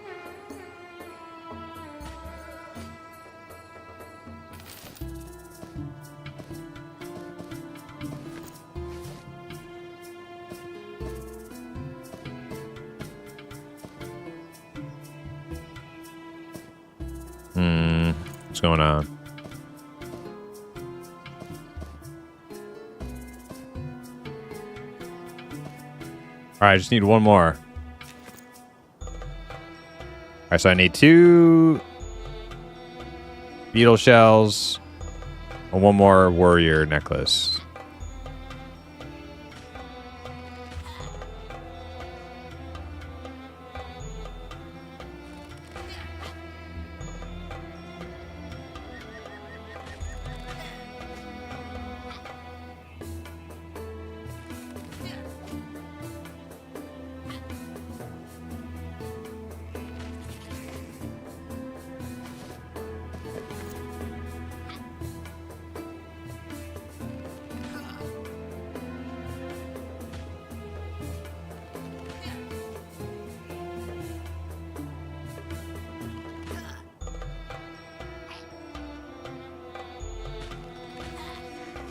What's going on? All right, I just need one more. All right, so I need 2 beetle shells and 1 more warrior necklace.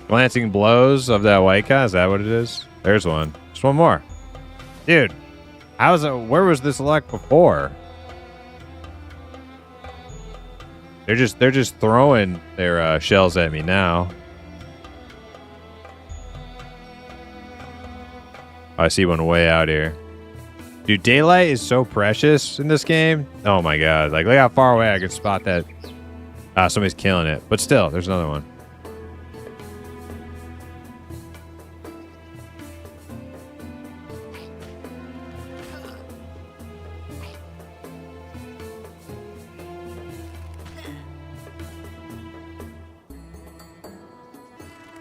Glancing blows of that white guy. Is that what it is? There's one. Just one more. Dude, how's it? Where was this luck before? They're just throwing their shells at me now. Oh, I see one way out here. Dude, daylight is so precious in this game. Oh my god. Like, look how far away I can spot that. Somebody's killing it. But still, there's another one.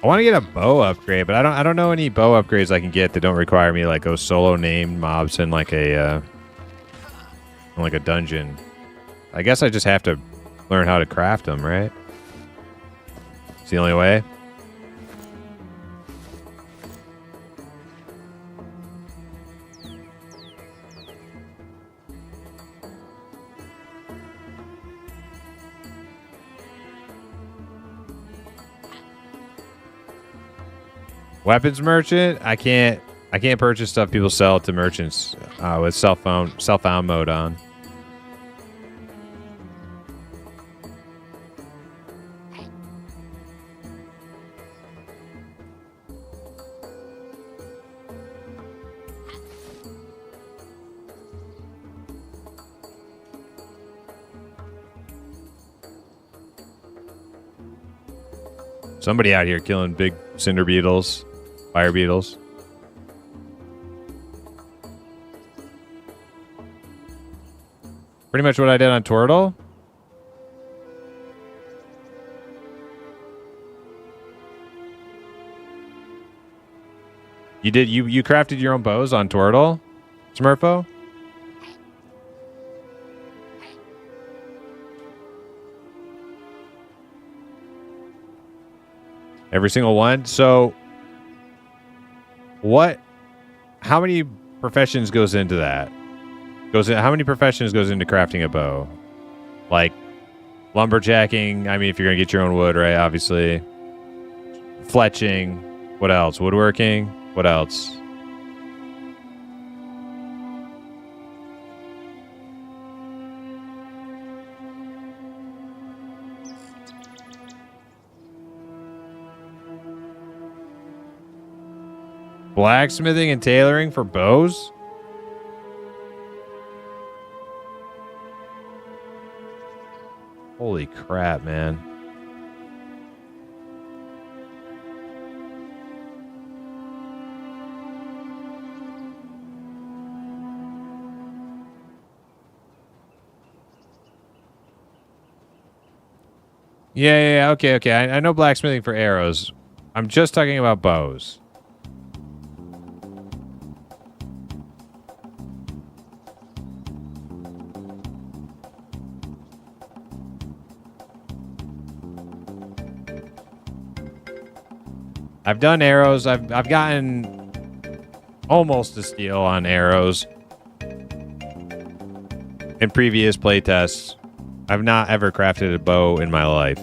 I want to get a bow upgrade, but I don't know any bow upgrades I can get that don't require me to, like, go solo named mobs in like a dungeon. I guess I just have to learn how to craft them, right? It's the only way. Weapons merchant? I can't purchase stuff people sell to merchants with self-found mode on. Somebody out here killing big cinder beetles. Fire beetles. Pretty much what I did on Tortle. You crafted your own bows on Tortle, Smurfo? Every single one. So how many professions goes into that? How many professions goes into crafting a bow? Like lumberjacking, I mean, if you're going to get your own wood, right? Obviously. Fletching. What else? Woodworking. What else? Blacksmithing and tailoring for bows? Holy crap, man. Yeah. Okay. I know blacksmithing for arrows. I'm just talking about bows. I've done arrows. I've gotten almost a steal on arrows in previous playtests. I've not ever crafted a bow in my life.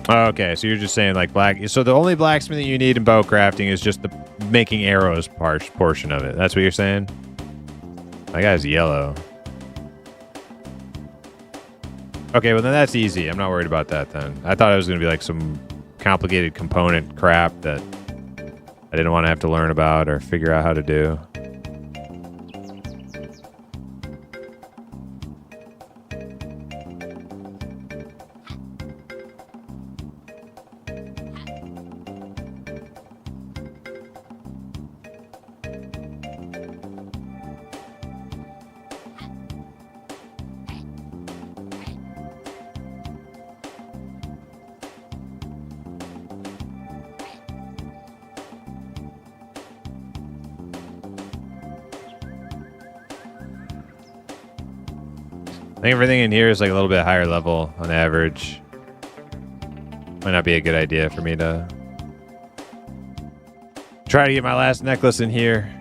Okay, so you're just saying like black. So the only blacksmithing you need in bow crafting is just the making arrows portion of it. That's what you're saying? That guy's yellow. Okay, well then that's easy. I'm not worried about that then. I thought it was going to be like some complicated component crap that I didn't want to have to learn about or figure out how to do. I think everything in here is like a little bit higher level on average. Might not be a good idea for me to try to get my last necklace in here.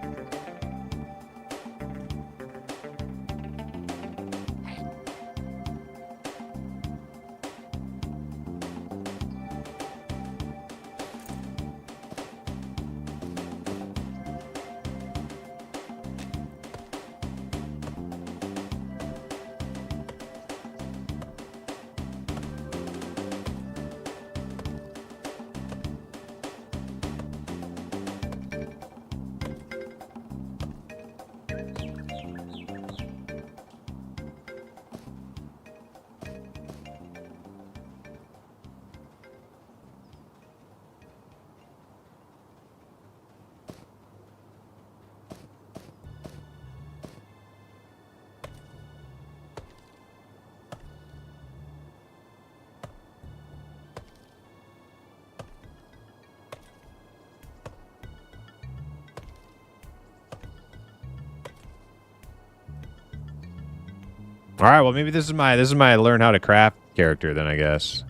All right, well maybe this is my learn how to craft character then, I guess.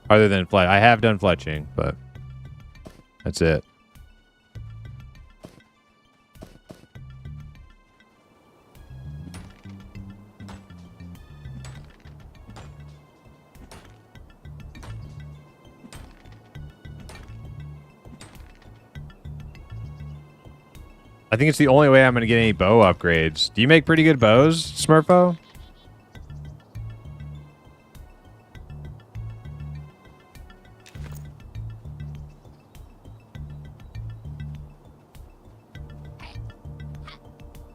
Other than fletch, I have done fletching, but that's it. I think it's the only way I'm going to get any bow upgrades. Do you make pretty good bows, Smurfo?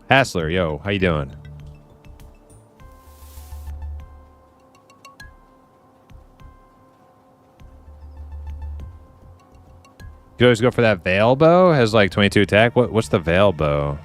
Hassler, yo, how you doing? You always go for that Veil bow. Has like 22 attack. What's the Veil bow?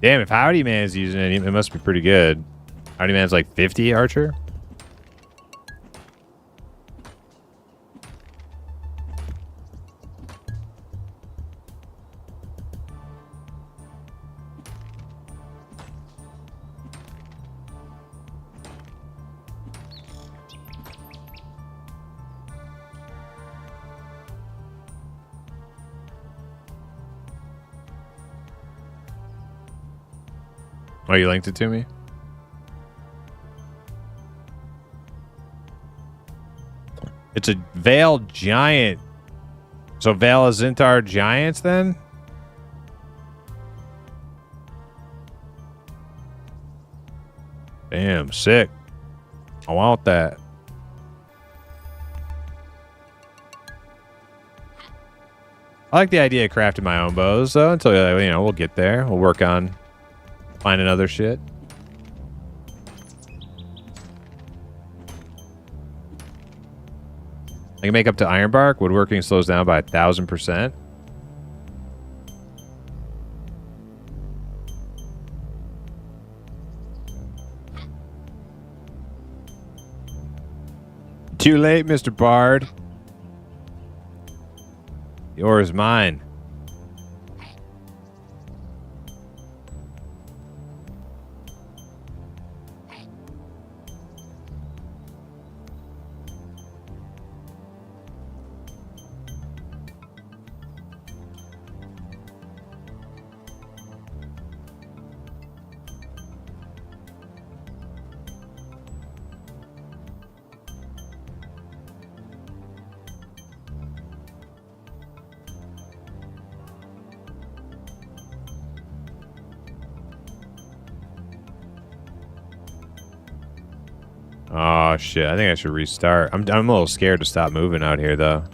Damn, if Howdy Man's using it, it must be pretty good. Howdy Man's like 50 archer? Oh, you linked it to me? It's a Vale Giant. So Vale Azintar Giants then? Damn, sick. I want that. I like the idea of crafting my own bows, though, until, you know, we'll get there. We'll work on finding other shit. I can make up to Ironbark. Woodworking slows down by 1,000%. Too late, Mr. Bard. The ore is mine. Oh shit! I think I should restart. I'm a little scared to stop moving out here though.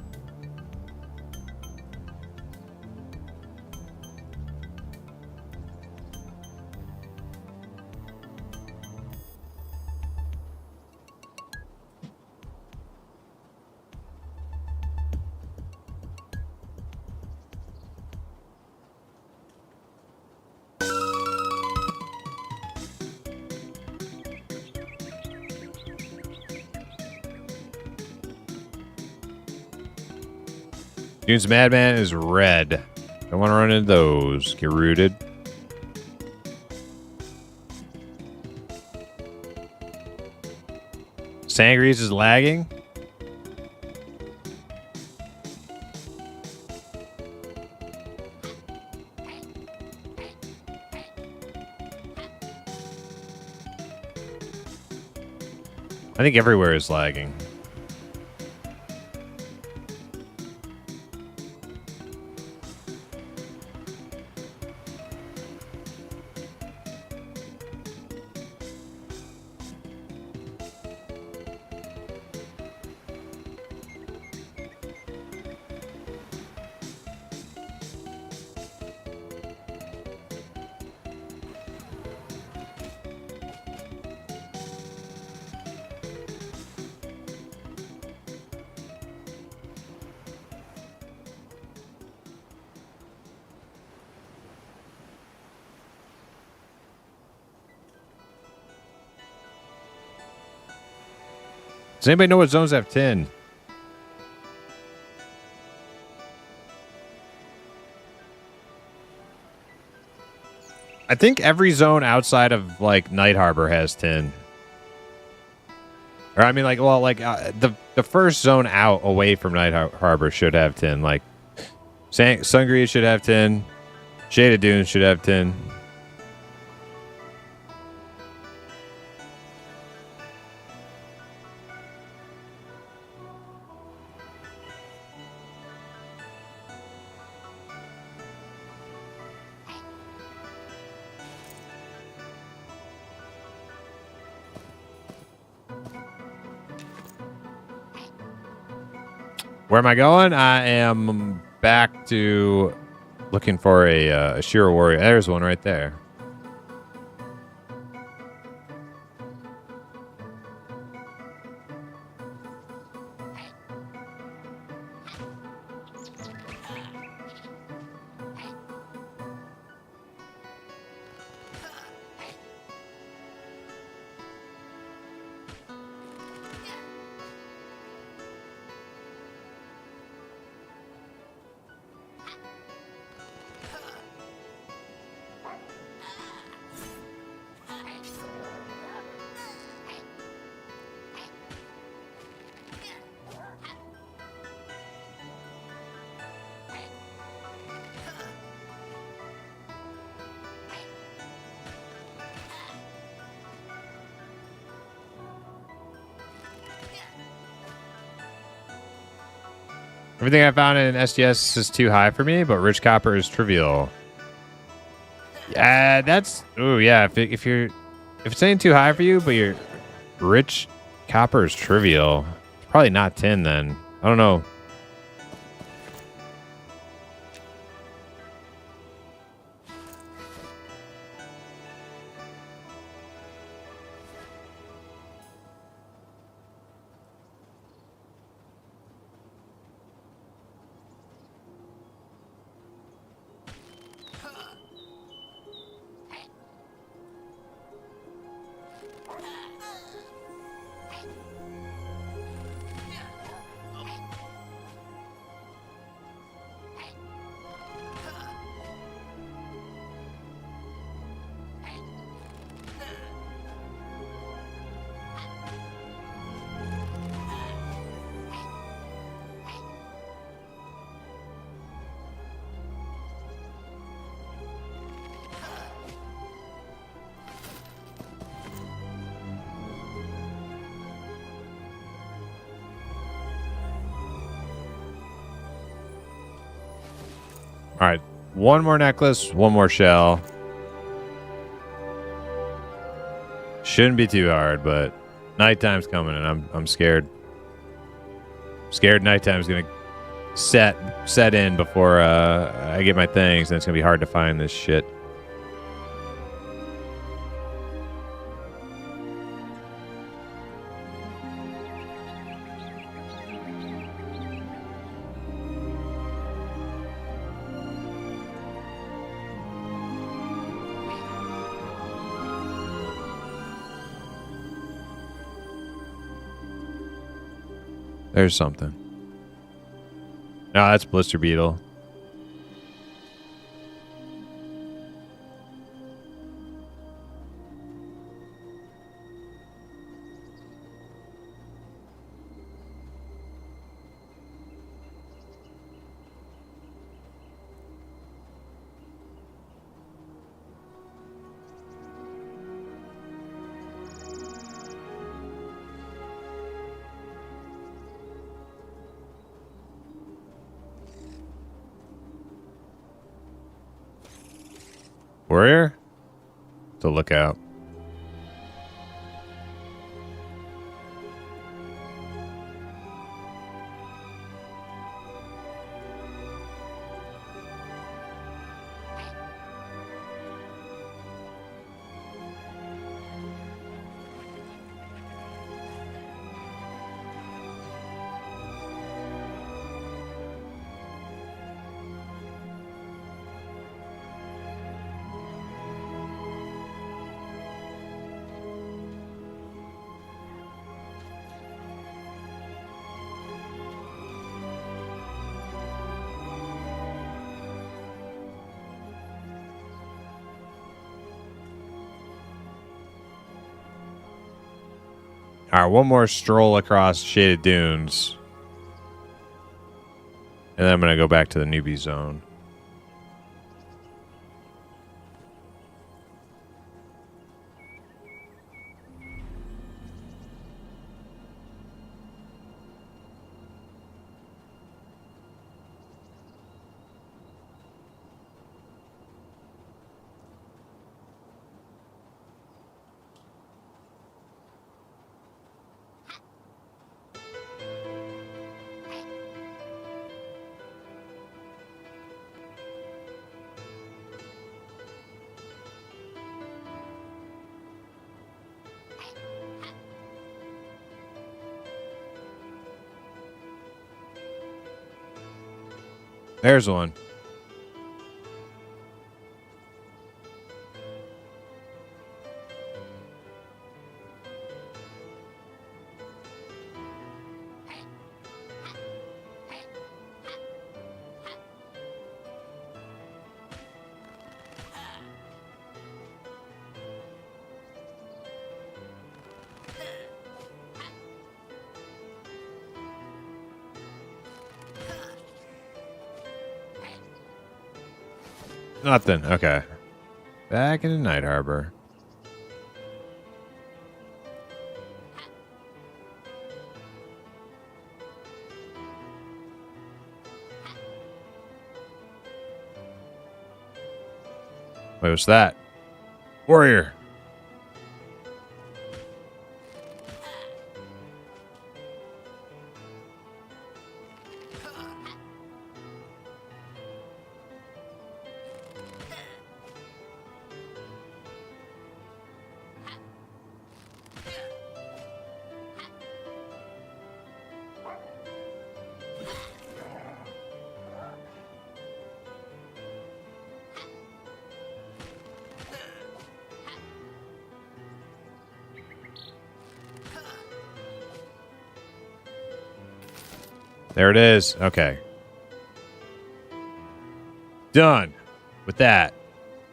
Dune's Madman is red. Don't want to run into those. Get rooted. Sangrease is lagging. I think everywhere is lagging. Does anybody know what zones have tin? I think every zone outside of like Night Harbor has tin. Or I mean, like, well, like the first zone out away from Night Harbor should have tin. Like, Sangria should have tin. Shaded Dunes should have tin. Where am I going? I am back to looking for a Shiro Warrior. There's one right there. Everything I found in SDS is too high for me, but rich copper is trivial. Yeah, that's yeah. If it's ain't too high for you, but you're rich copper is trivial. It's probably not tin then. I don't know. All right, one more necklace, one more shell. Shouldn't be too hard, but nighttime's coming, and I'm scared. Scared nighttime's gonna set in before I get my things, and it's gonna be hard to find this shit. There's something. No, that's Blister Beetle. Warrior? To look out. All right, one more stroll across Shaded Dunes. And then I'm going to go back to the newbie zone. There's one. Nothing. Okay. Back in Night Harbor. Wait, what's that? Warrior. There it is. Okay. Done with that.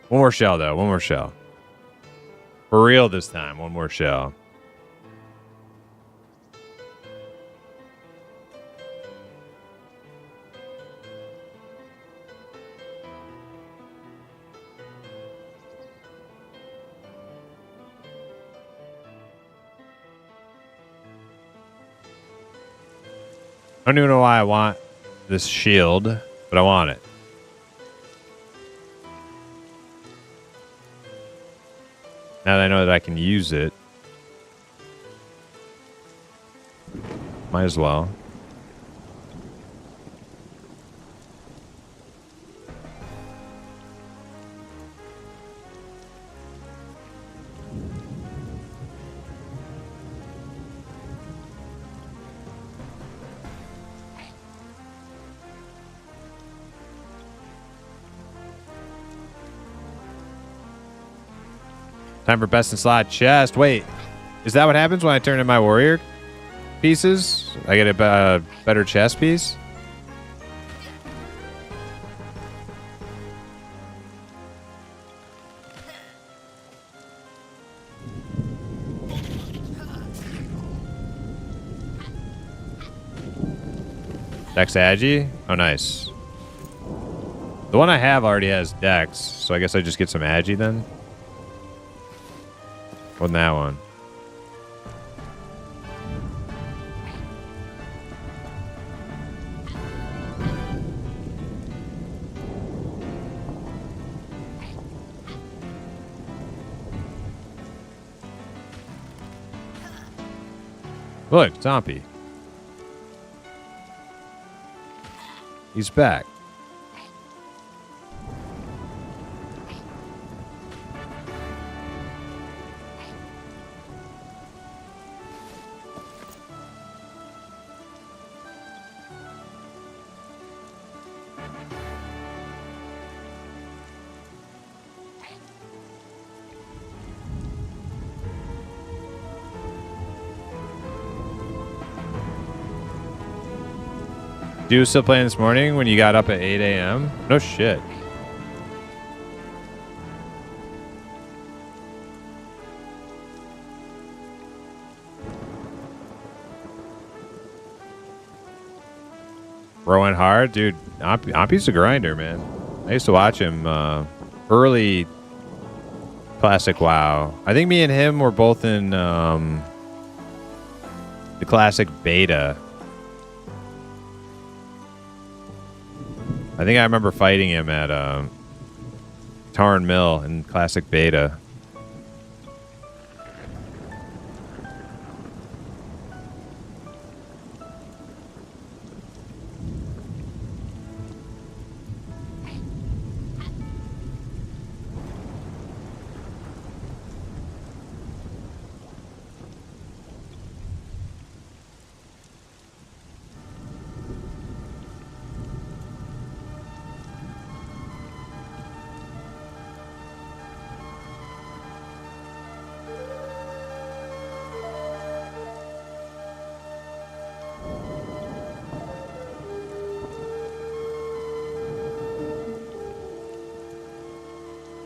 One more shell, though. One more shell. For real this time. One more shell. I don't even know why I want this shield, but I want it. Now that I know that I can use it, might as well. Time for best in slot chest. Wait, is that what happens when I turn in my warrior pieces? I get a better chest piece? Dex Agi? Oh, nice. The one I have already has Dex, so I guess I just get some Agi then. On that one. Look, Zombie. He's back. You still playing this morning when you got up at 8 a.m.? No shit. Rowing hard? Dude, Oppy's a grinder, man. I used to watch him early classic WoW. I think me and him were both in the classic beta. I think I remember fighting him at Tarn Mill in classic beta.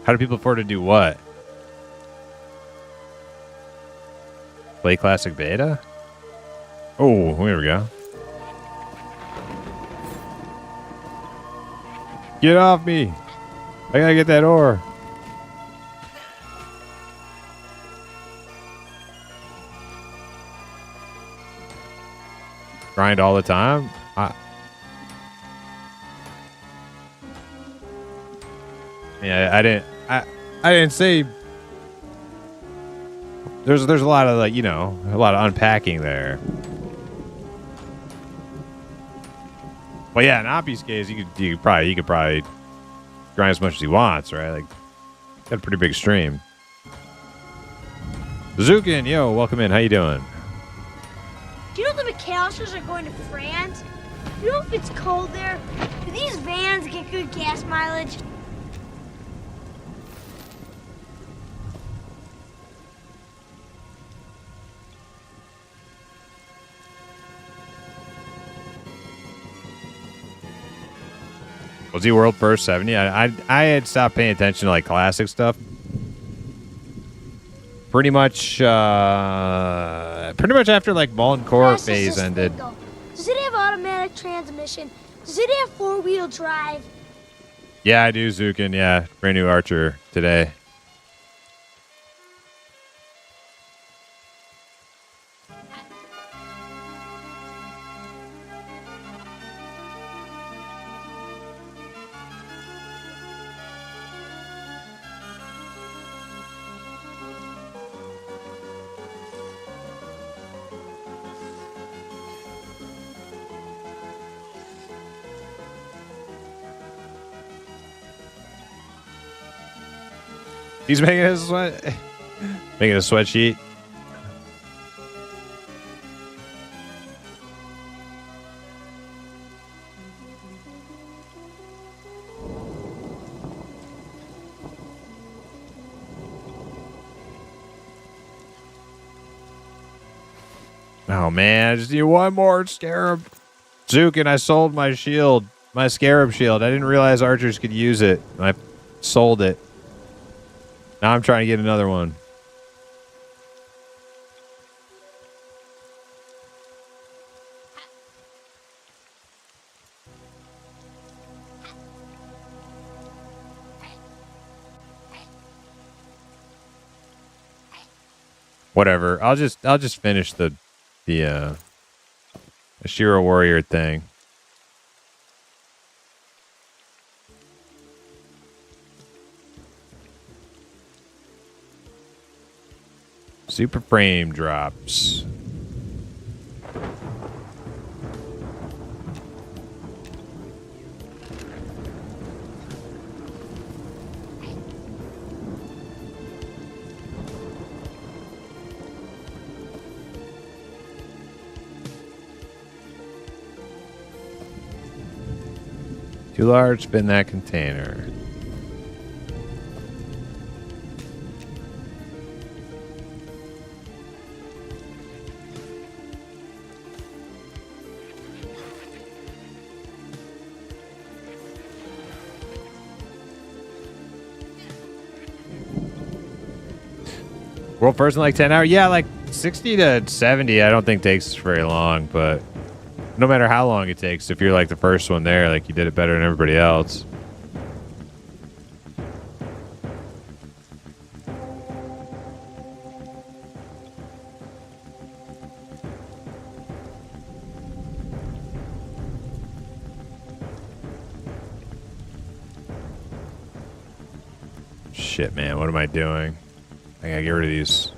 How do people afford to do what? Play classic beta? Oh, here we go. Get off me. I gotta get that ore. Grind all the time? I didn't say. There's a lot of like, a lot of unpacking there. Well, yeah, in Oppie's case, you could probably grind as much as he wants, right? Like, got a pretty big stream. Zukin, yo, welcome in. How you doing? Do you know the McAllisters are going to France? You know if it's cold there? Do these vans get good gas mileage? Was he world first 70? I had stopped paying attention to like classic stuff. Pretty much after like Molten Core phase ended. Does it have automatic transmission? Does it have 4-wheel drive? Yeah, I do, Zukin. Yeah, brand new Archer today. He's making a sweatsheet. Oh man, I just need one more scarab. Zukin, I sold my shield, my scarab shield. I didn't realize archers could use it. I sold it. Now I'm trying to get another one. Whatever. I'll just finish the Ashira Warrior thing. Super frame drops. Too large, spin that container. World first in like 10 hours? Yeah, like 60 to 70 I don't think takes very long, but no matter how long it takes, if you're like the first one there, like you did it better than everybody else. Shit, man, what am I doing? I gotta get rid of these.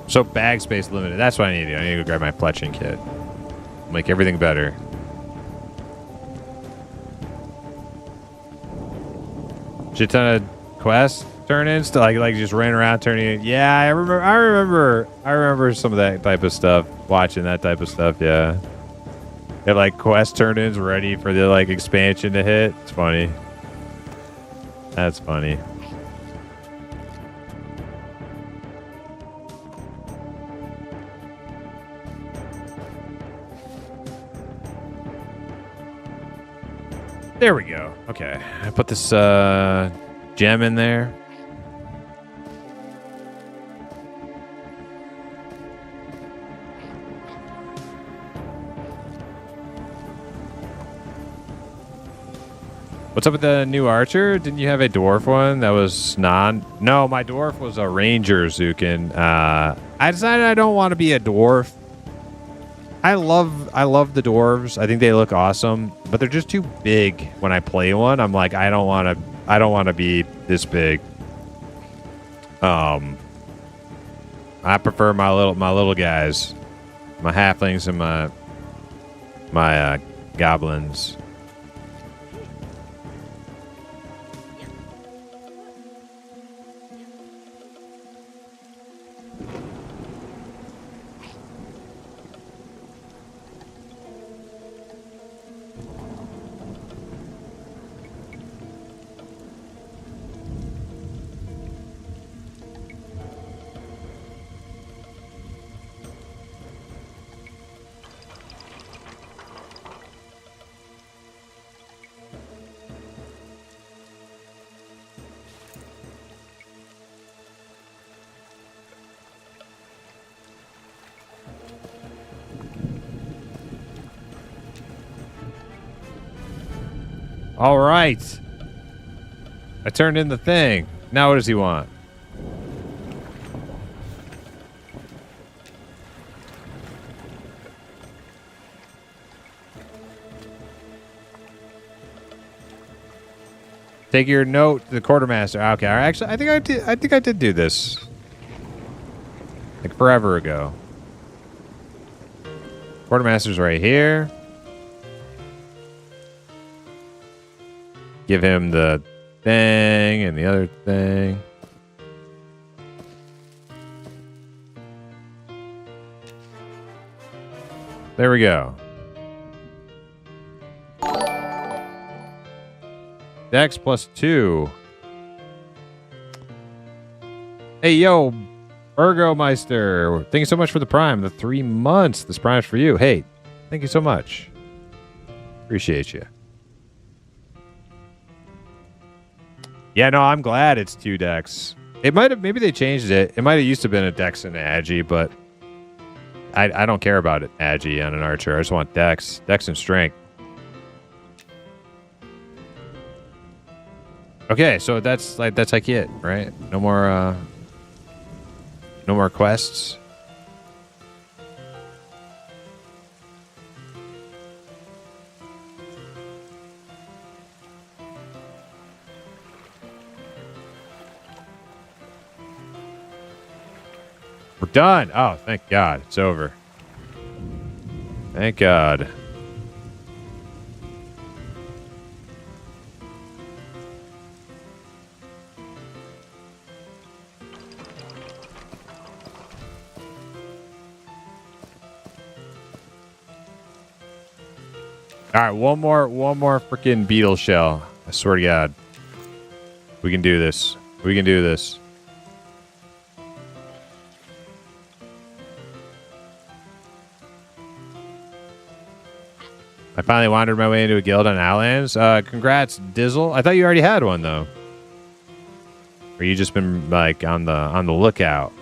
So bag space limited. That's what I need to do. I need to go grab my fletching kit. Make everything better. Shit ton of quests turn-ins to like just running around turning in. Yeah, I remember some of that type of stuff. Watching that type of stuff, yeah. They have like quest turn-ins ready for the like expansion to hit. It's funny. That's funny. There we go. Okay. I put this gem in there. What's up with the new archer? Didn't you have a dwarf one that was No, my dwarf was a ranger, Zukin. I decided I don't want to be a dwarf. I love the dwarves. I think they look awesome, but they're just too big when I play one. I'm like, I don't want to be this big. I prefer my little guys, my halflings and my goblins. All right. I turned in the thing. Now what does he want? Take your note to the quartermaster. Okay. Actually, I think I did do this. Like forever ago. Quartermaster's right here. Give him the thing and the other thing. There we go. Dex +2. Hey, yo, Burgomeister. Thank you so much for the Prime. The 3 months. This Prime's for you. Hey, thank you so much. Appreciate you. Yeah, no, I'm glad it's 2 decks. It might have, maybe they changed it. It might have used to have been a dex and agi, but I don't care about it agi on an archer. I just want dex and strength. Okay, so that's like it, right? No more quests. We're done. Oh, thank God. It's over. Thank God. All right, one more freaking beetle shell. I swear to God. We can do this. We can do this. I finally wandered my way into a guild on Outlands. Congrats, Dizzle. I thought you already had one though. Or you just been like on the lookout?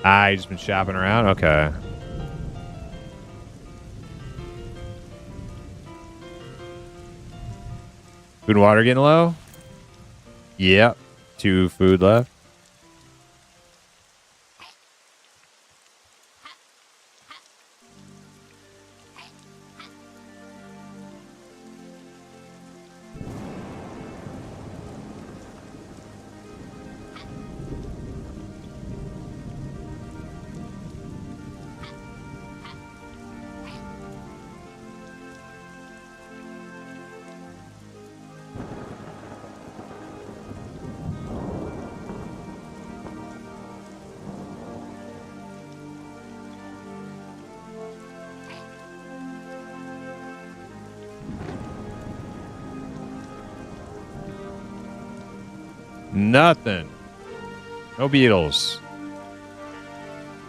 You just been shopping around? Okay. Food and water getting low? Yep. 2 food left. Nothing. No beetles.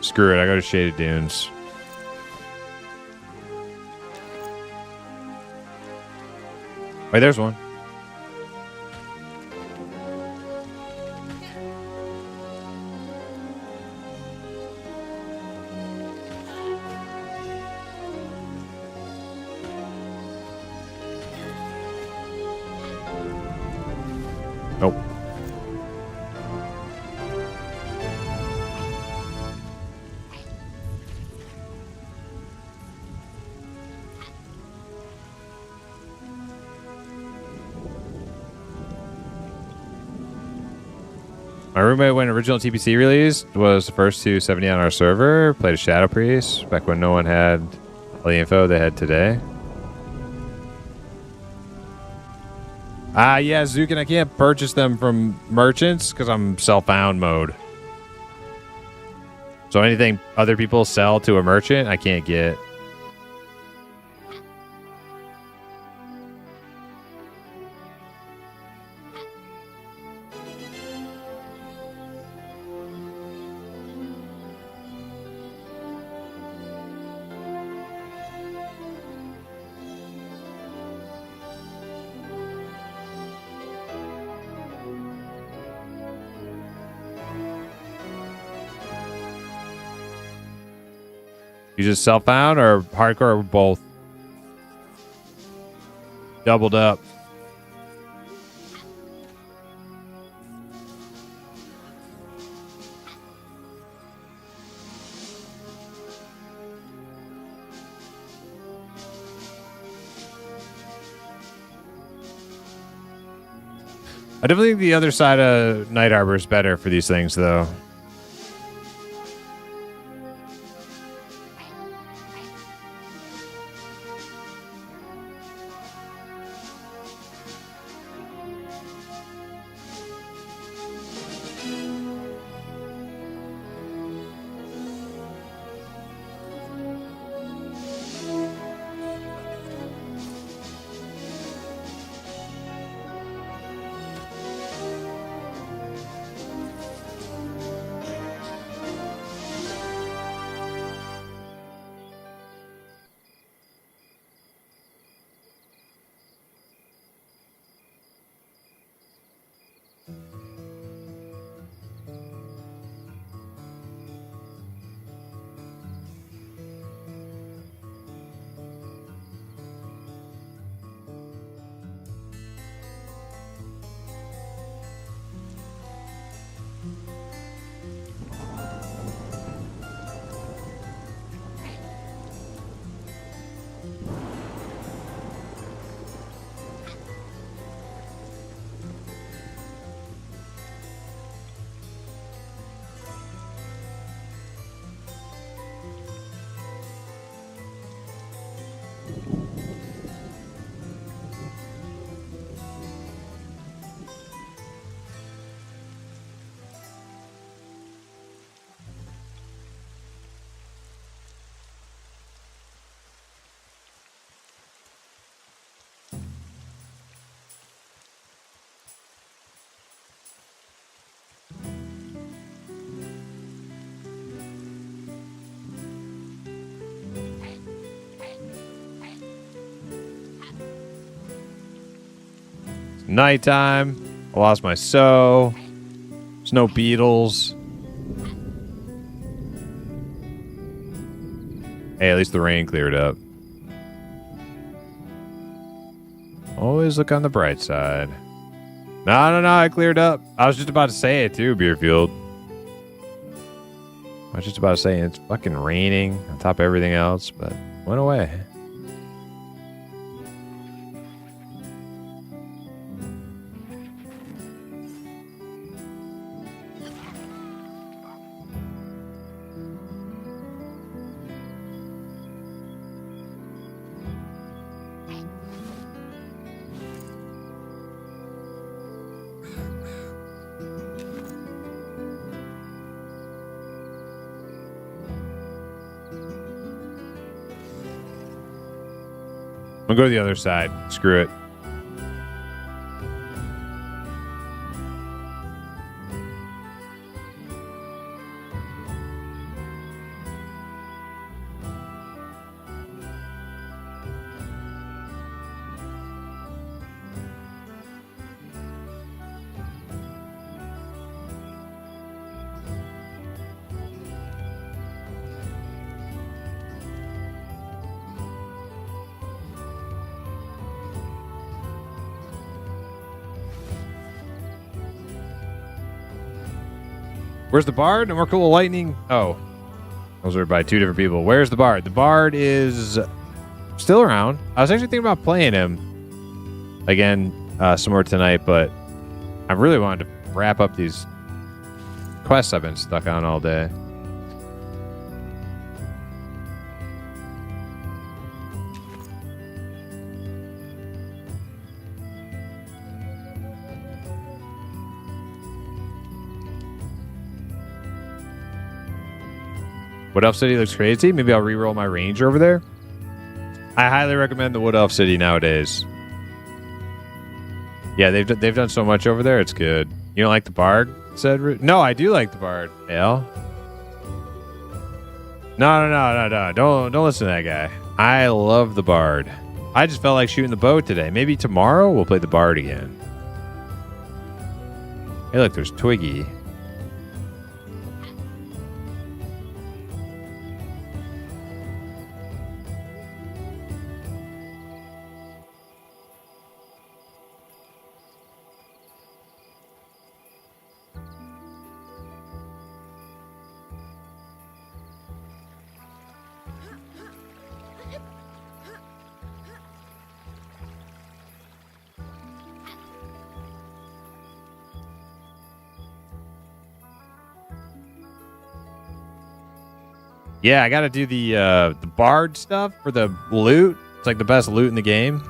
Screw it. I go to Shaded Dunes. Wait, there's one. Nope. My roommate, when original TPC released, was the first to 70 on our server. Played a Shadow Priest back when no one had all the info they had today. Yeah, Zukin, I can't purchase them from merchants because I'm self-bound mode. So anything other people sell to a merchant, I can't get. You just self-bound or hardcore or both? Doubled up. I definitely think the other side of Night Arbor is better for these things, though. Nighttime. I lost my sow. There's no beetles. Hey, at least the rain cleared up. Always look on the bright side. No, it cleared up. I was just about to say it too, Beerfield. I was just about to say it's fucking raining on top of everything else, but went away. I'm gonna go to the other side. Screw it. Where's the Bard? No more cool lightning. Oh, those are by 2 different people. Where's the Bard? The Bard is still around. I was actually thinking about playing him again some more tonight, but I really wanted to wrap up these quests I've been stuck on all day. Wood Elf City looks crazy. Maybe I'll re-roll my ranger over there. I highly recommend the Wood Elf City nowadays. Yeah, they've done so much over there. It's good. You don't like the Bard? Said no, I do like the Bard. Al. No. Don't listen to that guy. I love the Bard. I just felt like shooting the bow today. Maybe tomorrow we'll play the Bard again. Hey, look, there's Twiggy. Yeah, I gotta do the Bard stuff for the loot. It's like the best loot in the game.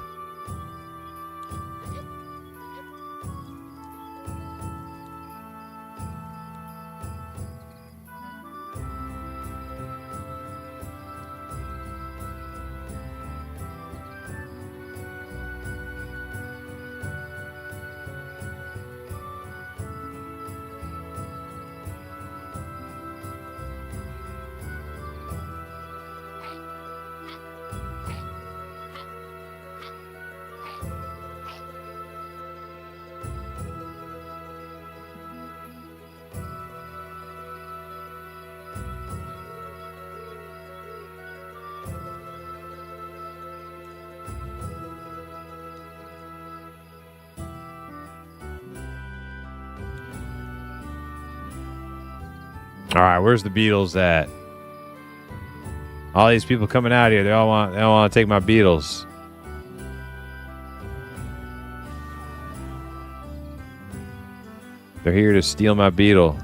All right, where's the beetles at? All these people coming out here, they all want to take my beetles. They're here to steal my beetle.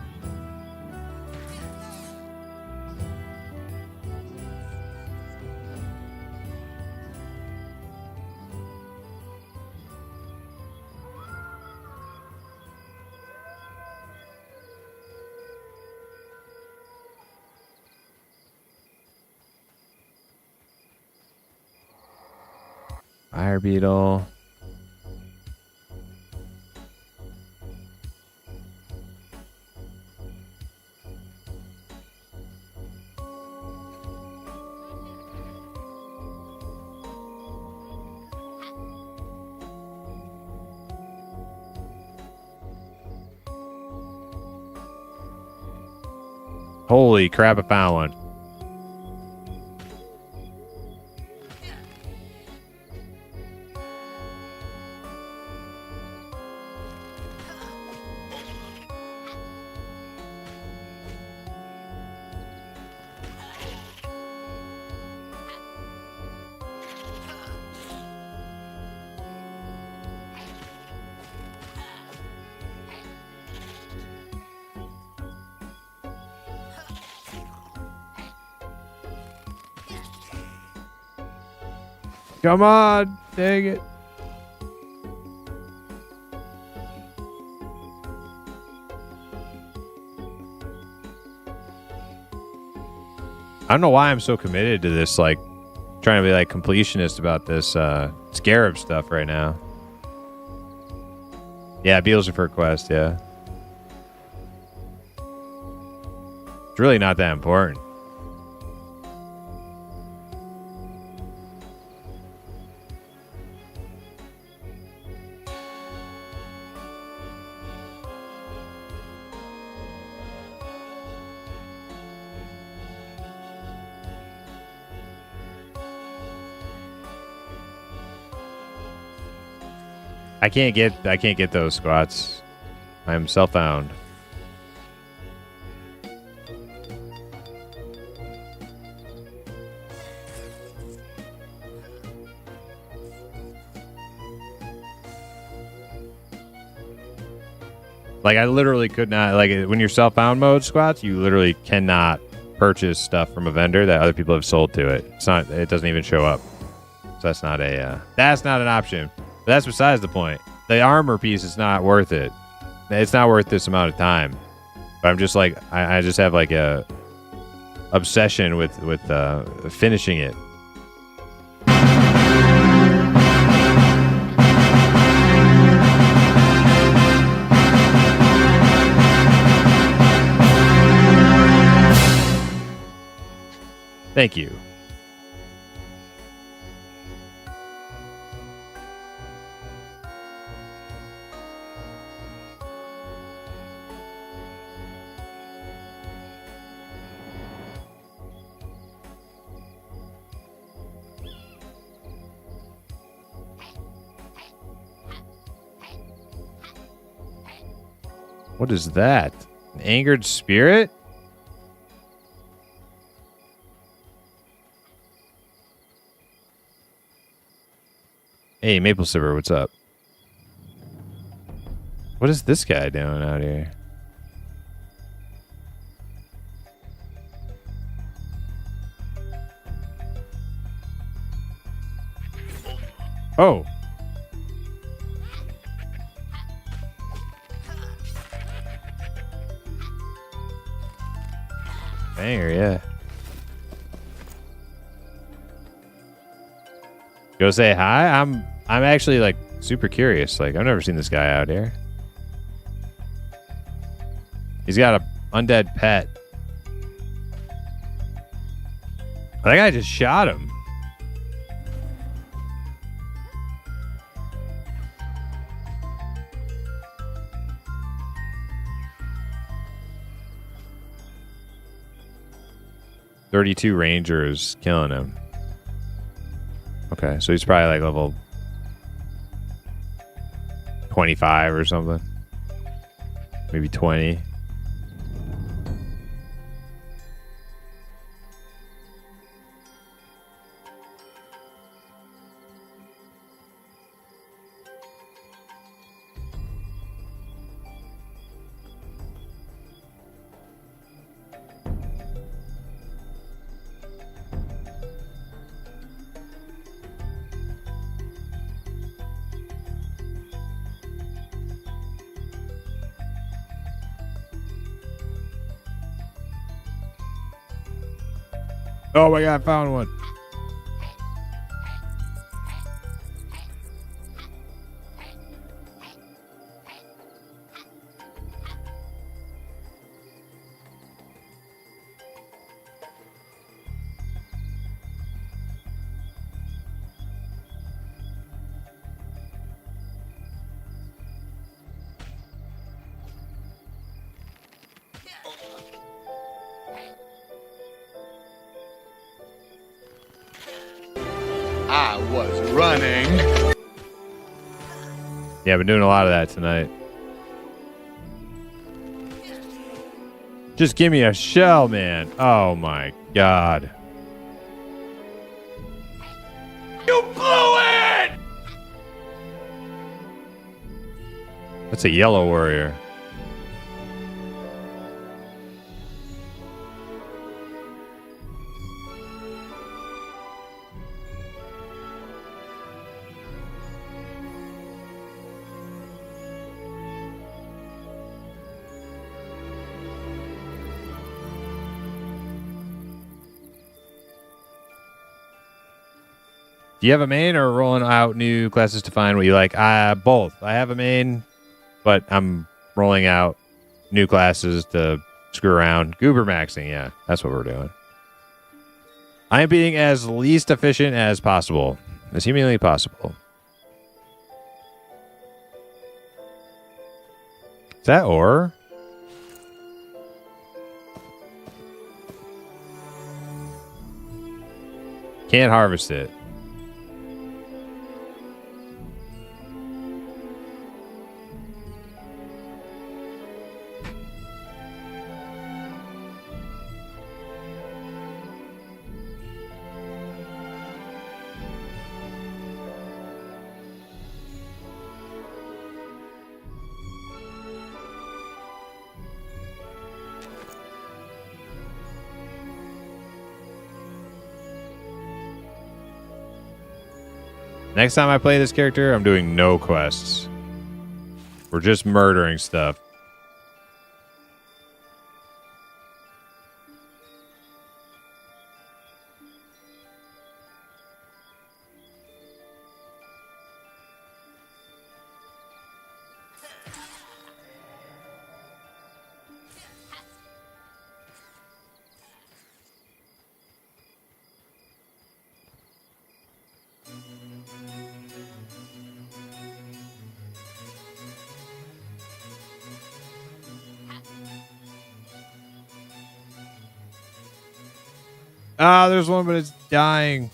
Fire beetle. Holy crap, I found one. Come on, dang it. I don't know why I'm so committed to this, like, trying to be, like, completionist about this Scarab stuff right now. Yeah, Beetles are for a quest, yeah. It's really not that important. I can't get those squats. I am self-found. Like, I literally could not, like, when you're self-bound mode squats, you literally cannot purchase stuff from a vendor that other people have sold to it. It's not, it doesn't even show up. So that's not an option. But that's besides the point. The armor piece is not worth it. It's not worth this amount of time. But I'm just like, I just have like a obsession with finishing it. Thank you. What is that? An angered spirit? Hey, Maple Silver, what's up? What is this guy doing out here? Oh. Banger, yeah. Go say hi. I'm actually like super curious. Like, I've never seen this guy out here. He's got a undead pet. I think I just shot him. "32 Rangers killing him." Okay, so he's probably like level 25 or something. Maybe 20. Oh my god, I found one. I was running. Yeah, I've been doing a lot of that tonight. Just give me a shell, man. Oh my god. You blew it! That's a yellow warrior. Do you have a main or rolling out new classes to find what you like? Both. I have a main, but I'm rolling out new classes to screw around. Goober maxing, yeah. That's what we're doing. I'm being as least efficient as possible. As humanly possible. Is that ore? Can't harvest it. Next time I play this character, I'm doing no quests. We're just murdering stuff. Ah, there's one, but it's dying.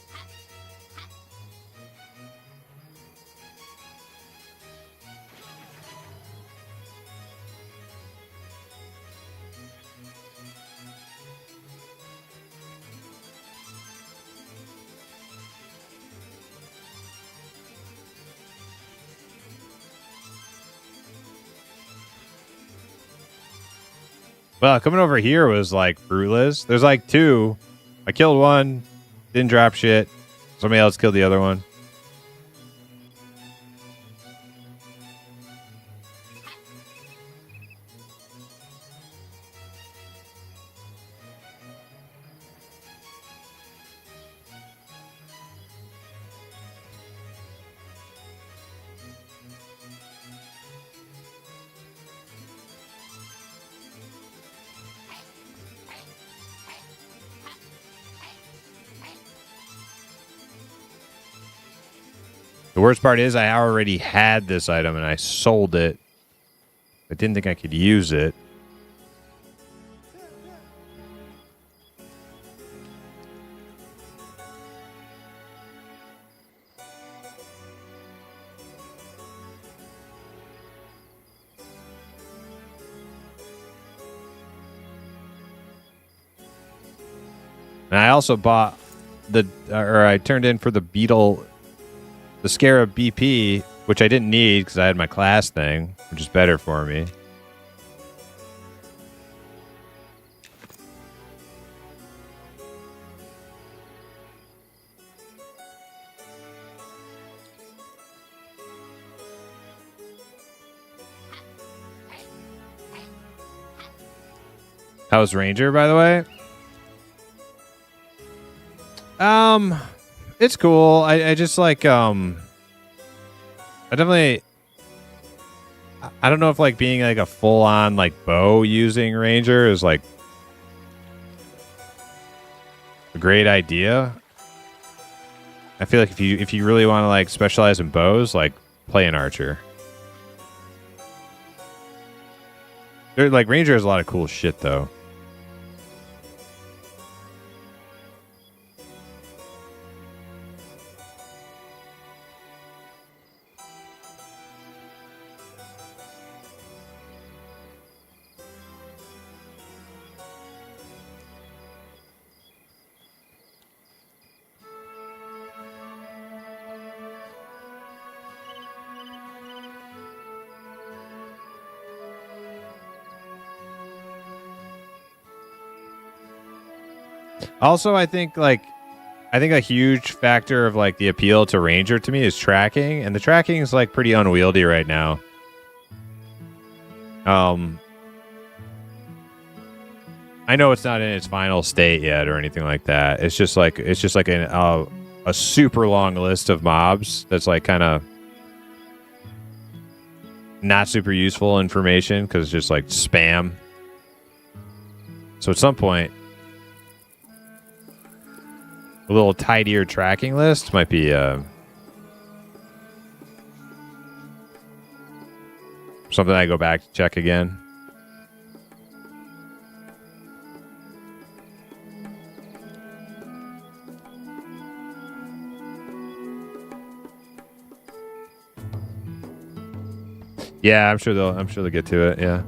Well, coming over here was like fruitless. There's like two. I killed one, didn't drop shit. Somebody else killed the other one. The worst part is I already had this item and I sold it. I didn't think I could use it. And I also bought I turned in for the Beetle, the Scarab BP, which I didn't need because I had my class thing, which is better for me. How's Ranger, by the way? It's cool. I just like, I definitely, I don't know if like being like a full on like bow using Ranger is like a great idea. I feel like if you really want to like specialize in bows, like play an archer. Like Ranger has a lot of cool shit though. Also, I think a huge factor of like the appeal to Ranger to me is tracking, and the tracking is like pretty unwieldy right now. I know it's not in its final state yet or anything like that. It's just like a super long list of mobs that's like kind of not super useful information because it's just like spam. So at some point, a little tidier tracking list might be something I go back to check again. Yeah, I'm sure they'll get to it. Yeah.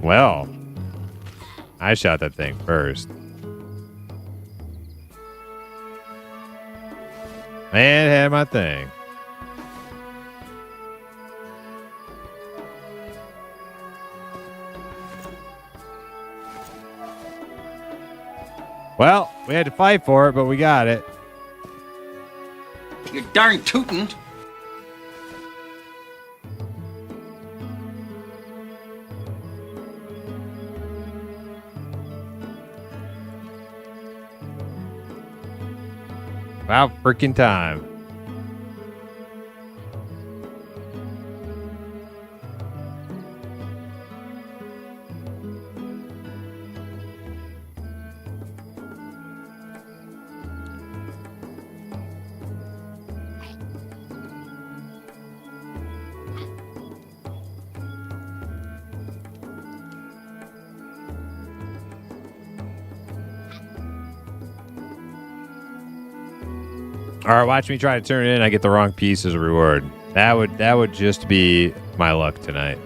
Well, I shot that thing first. And had my thing. Well, we had to fight for it, but we got it. You darn tootin'. About freaking time. All right, watch me try to turn it in. I get the wrong piece as a reward. That would just be my luck tonight.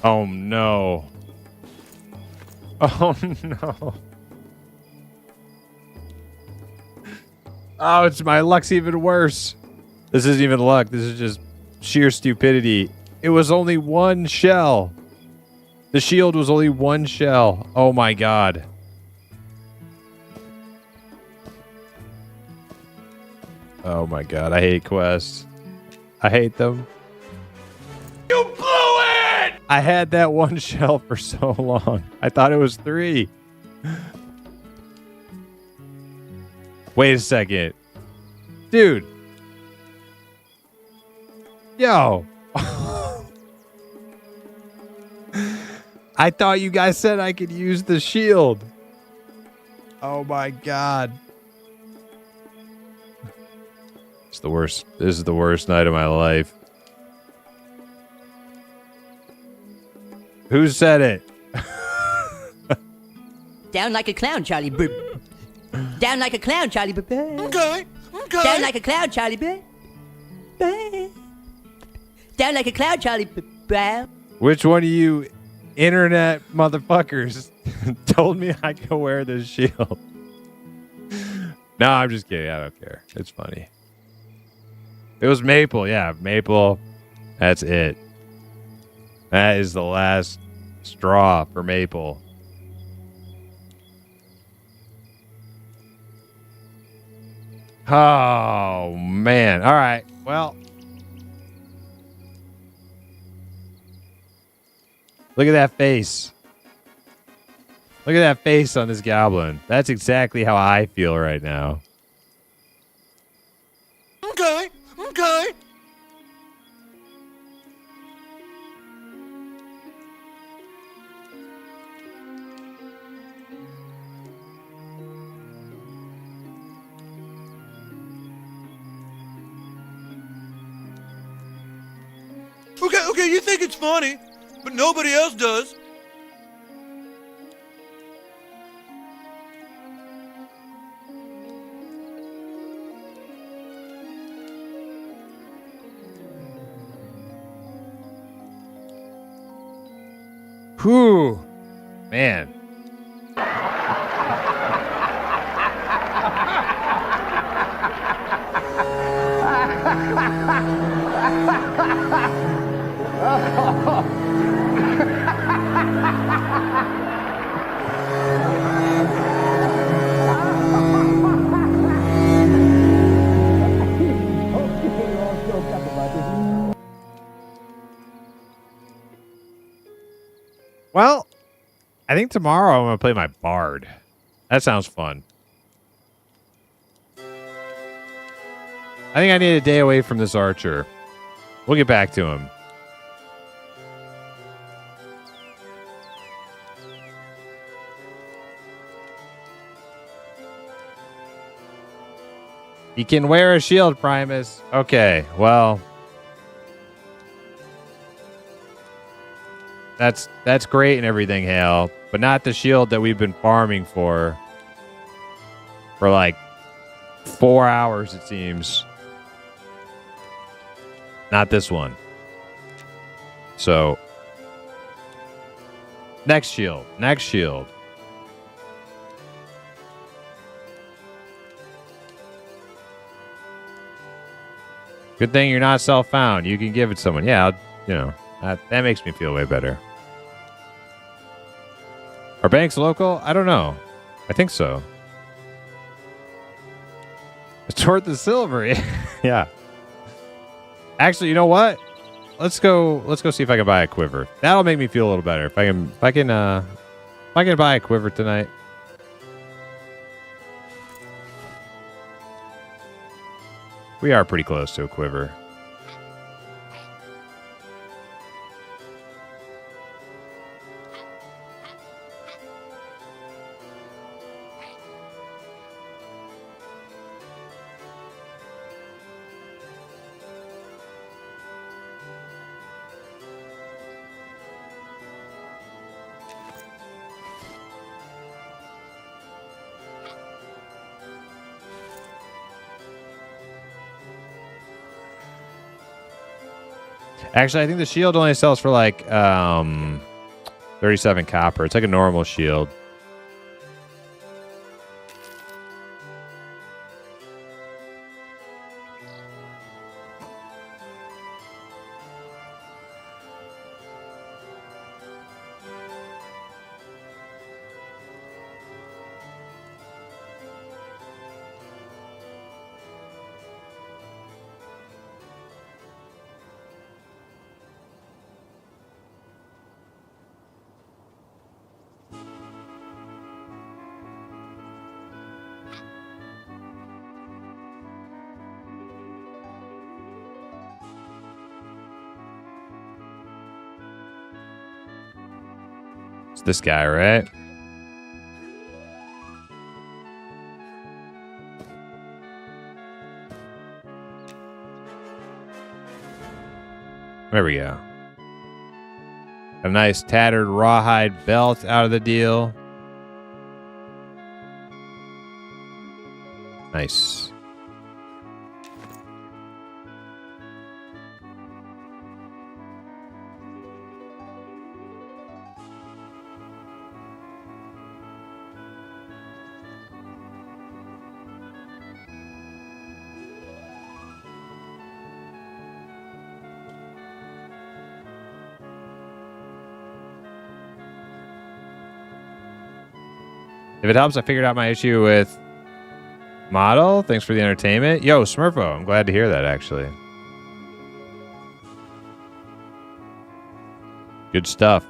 Oh no. Oh no. Oh, it's my luck's even worse. This isn't even luck. This is just sheer stupidity. It was only one shell. The shield was only one shell. Oh my god. Oh my god. I hate quests. I hate them. You blew it! I had that one shell for so long. I thought it was 3. Wait a second. Dude. Yo. I thought you guys said I could use the shield. Oh my god. It's the worst. This is the worst night of my life. Who said it? Down like a clown, Charlie. Down like a clown, Charlie. Okay. Down like a clown, Charlie. Down like a clown, Charlie. Which one of you internet motherfuckers told me I could wear this shield? No, I'm just kidding. I don't care. It's funny. It was Maple. Yeah, Maple. That's it. That is the last straw for Maple. Oh, man. All right. Well. Look at that face. Look at that face on this goblin. That's exactly how I feel right now. Okay. Okay. Okay, you think it's funny, but nobody else does. Whew. Man. Well, I think tomorrow I'm going to play my Bard. That sounds fun. I think I need a day away from this archer. We'll get back to him. He can wear a shield, Primus. Okay, well. That's great and everything, Hale, but not the shield that we've been farming for like 4 hours, it seems. Not this one. So Next shield. Next shield. Good thing you're not self-found. You can give it to someone. Yeah, that makes me feel way better. Are banks local? I don't know. I think so. It's worth the silver. Yeah. Actually, you know what? Let's go see if I can buy a quiver. That'll make me feel a little better. If I can buy a quiver tonight. We are pretty close to a quiver. Actually, I think the shield only sells for like 37 copper. It's like a normal shield. It's this guy, right? There we go. A nice tattered rawhide belt out of the deal. Nice. If it helps, I figured out my issue with model. Thanks for the entertainment. Yo, Smurfo, I'm glad to hear that, actually. Good stuff.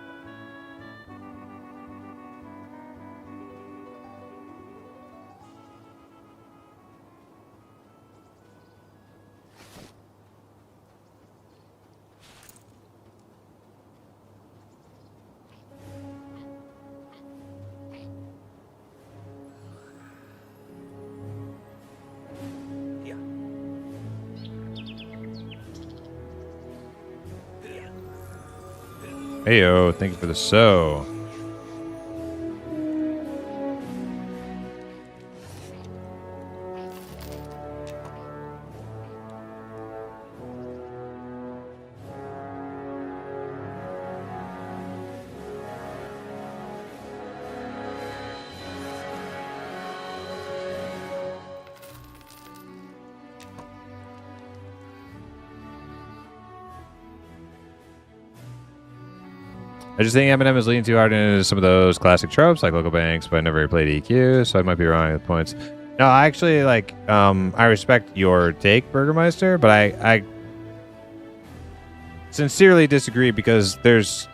Heyo, thank you for the so. I just think Eminem is leaning too hard into some of those classic tropes like local banks, but I never played EQ, so I might be wrong with points. No, I actually I respect your take, Burgermeister, but I sincerely disagree because there's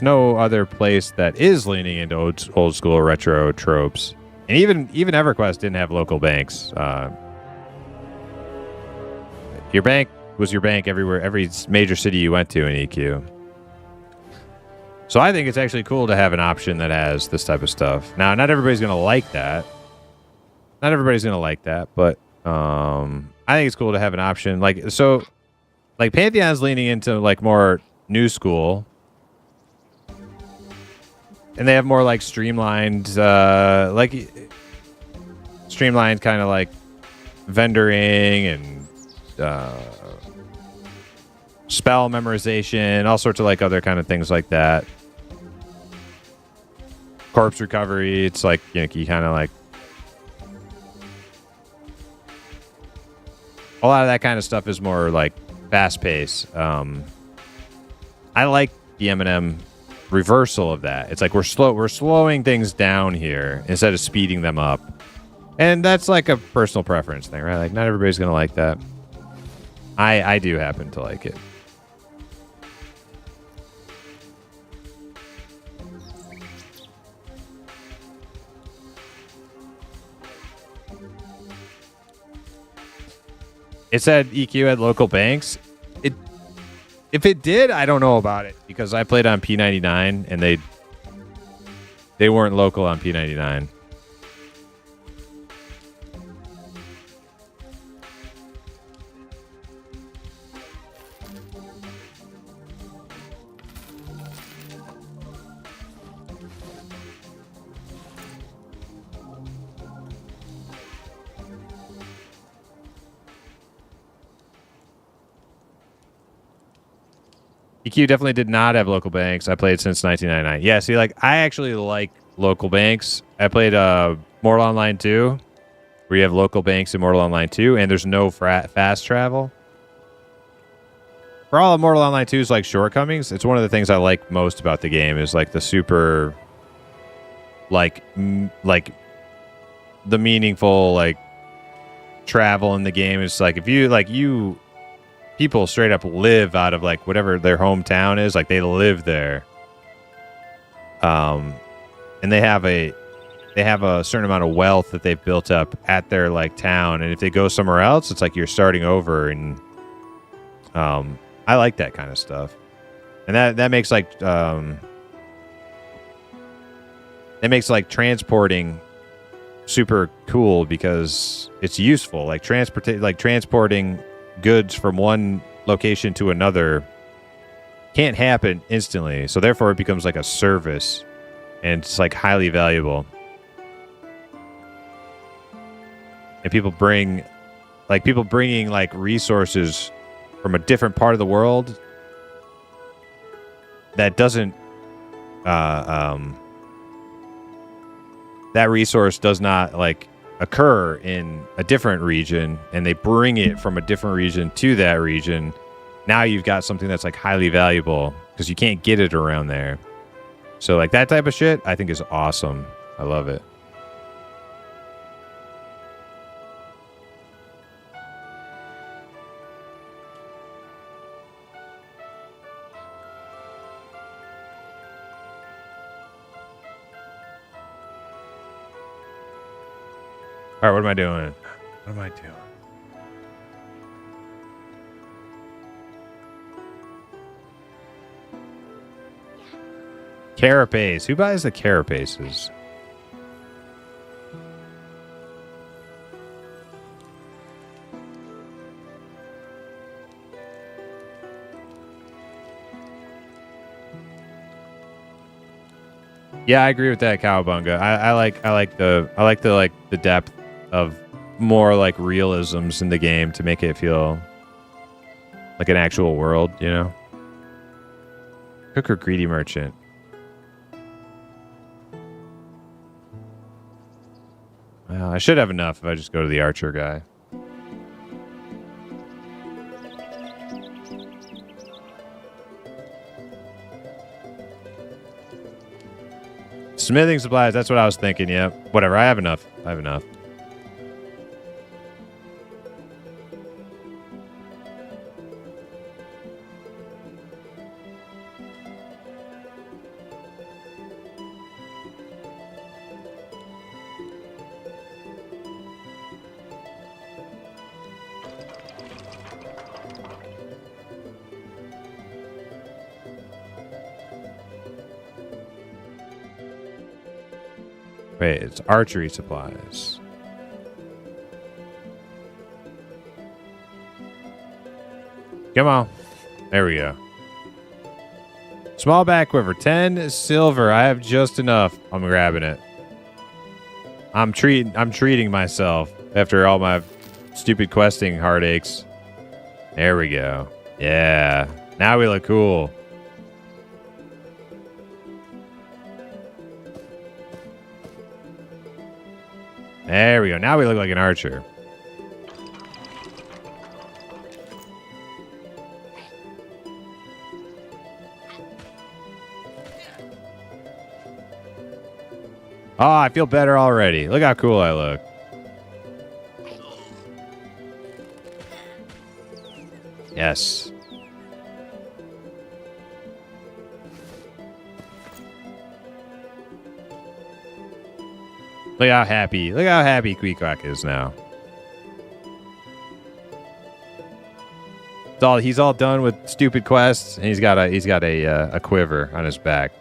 no other place that is leaning into old school retro tropes, and even EverQuest didn't have local banks. Your bank was your bank everywhere, every major city you went to in EQ. So I think it's actually cool to have an option that has this type of stuff. Now, not everybody's going to like that. Not everybody's going to like that, but I think it's cool to have an option. Like Pantheon's leaning into like more new school. And they have more like streamlined kind of like vendoring and spell memorization, all sorts of like other kind of things like that. corpse recovery. It's like, you kind of like a lot of that kind of stuff is more like fast pace. I like the M&M reversal of that. It's like we're slowing things down here instead of speeding them up. And that's like a personal preference thing, right? Like not everybody's going to like that. I do happen to like it. It said EQ had local banks. If it did, I don't know about it because I played on P99 and they weren't local on P99. EQ definitely did not have local banks. I played since 1999. Yeah, see, like, I actually like local banks. I played Mortal Online 2, where you have local banks in Mortal Online 2, and there's no fast travel. For all of Mortal Online 2's, like, shortcomings, it's one of the things I like most about the game is, like, the super, like the meaningful, like, travel in the game. It's like, if you, like, people straight up live out of like whatever their hometown is, like they live there, and they have a certain amount of wealth that they've built up at their like town, and if they go somewhere else, it's like you're starting over. And I like that kind of stuff, and that makes like transporting super cool because it's useful. Like transporting goods from one location to another can't happen instantly, so therefore it becomes like a service, and it's like highly valuable. And people bringing like resources from a different part of the world that doesn't that resource does not like occur in a different region, and they bring it from a different region to that region. Now you've got something that's like highly valuable because you can't get it around there. So like that type of shit I think is awesome. I love it. All right, what am I doing? What am I doing? Carapace. Who buys the carapaces? Yeah, I agree with that, Cowabunga. I like the depth of more like realisms in the game to make it feel like an actual world, you know? Cook or greedy merchant? Well, I should have enough if I just go to the archer guy. Smithing supplies, that's what I was thinking, yeah. Whatever, I have enough. Wait, it's archery supplies. Come on. There we go. Small back quiver, 10 silver. I have just enough. I'm grabbing it. I'm treating myself after all my stupid questing heartaches. There we go. Yeah. Now we look cool. There we go. Now we look like an archer. Oh, I feel better already. Look how cool I look. Yes. Look how happy Queequeg is now. He's all done with stupid quests, and he's got a quiver on his back.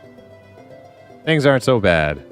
Things aren't so bad.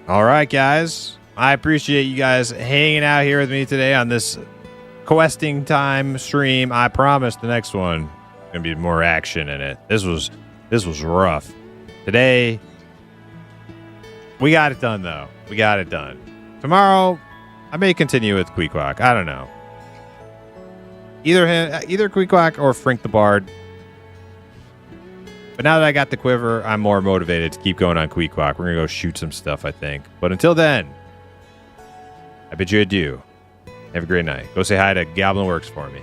All right, guys. I appreciate you guys hanging out here with me today on this questing time stream. I promise the next one gonna be more action in it. This was rough. Today, we got it done though. We got it done. Tomorrow, I may continue with Queequeg. I don't know. Either Queequeg or Frink the Bard. But now that I got the quiver, I'm more motivated to keep going on Queequeg. We're going to go shoot some stuff, I think. But until then, I bid you adieu. Have a great night. Go say hi to Goblin Works for me.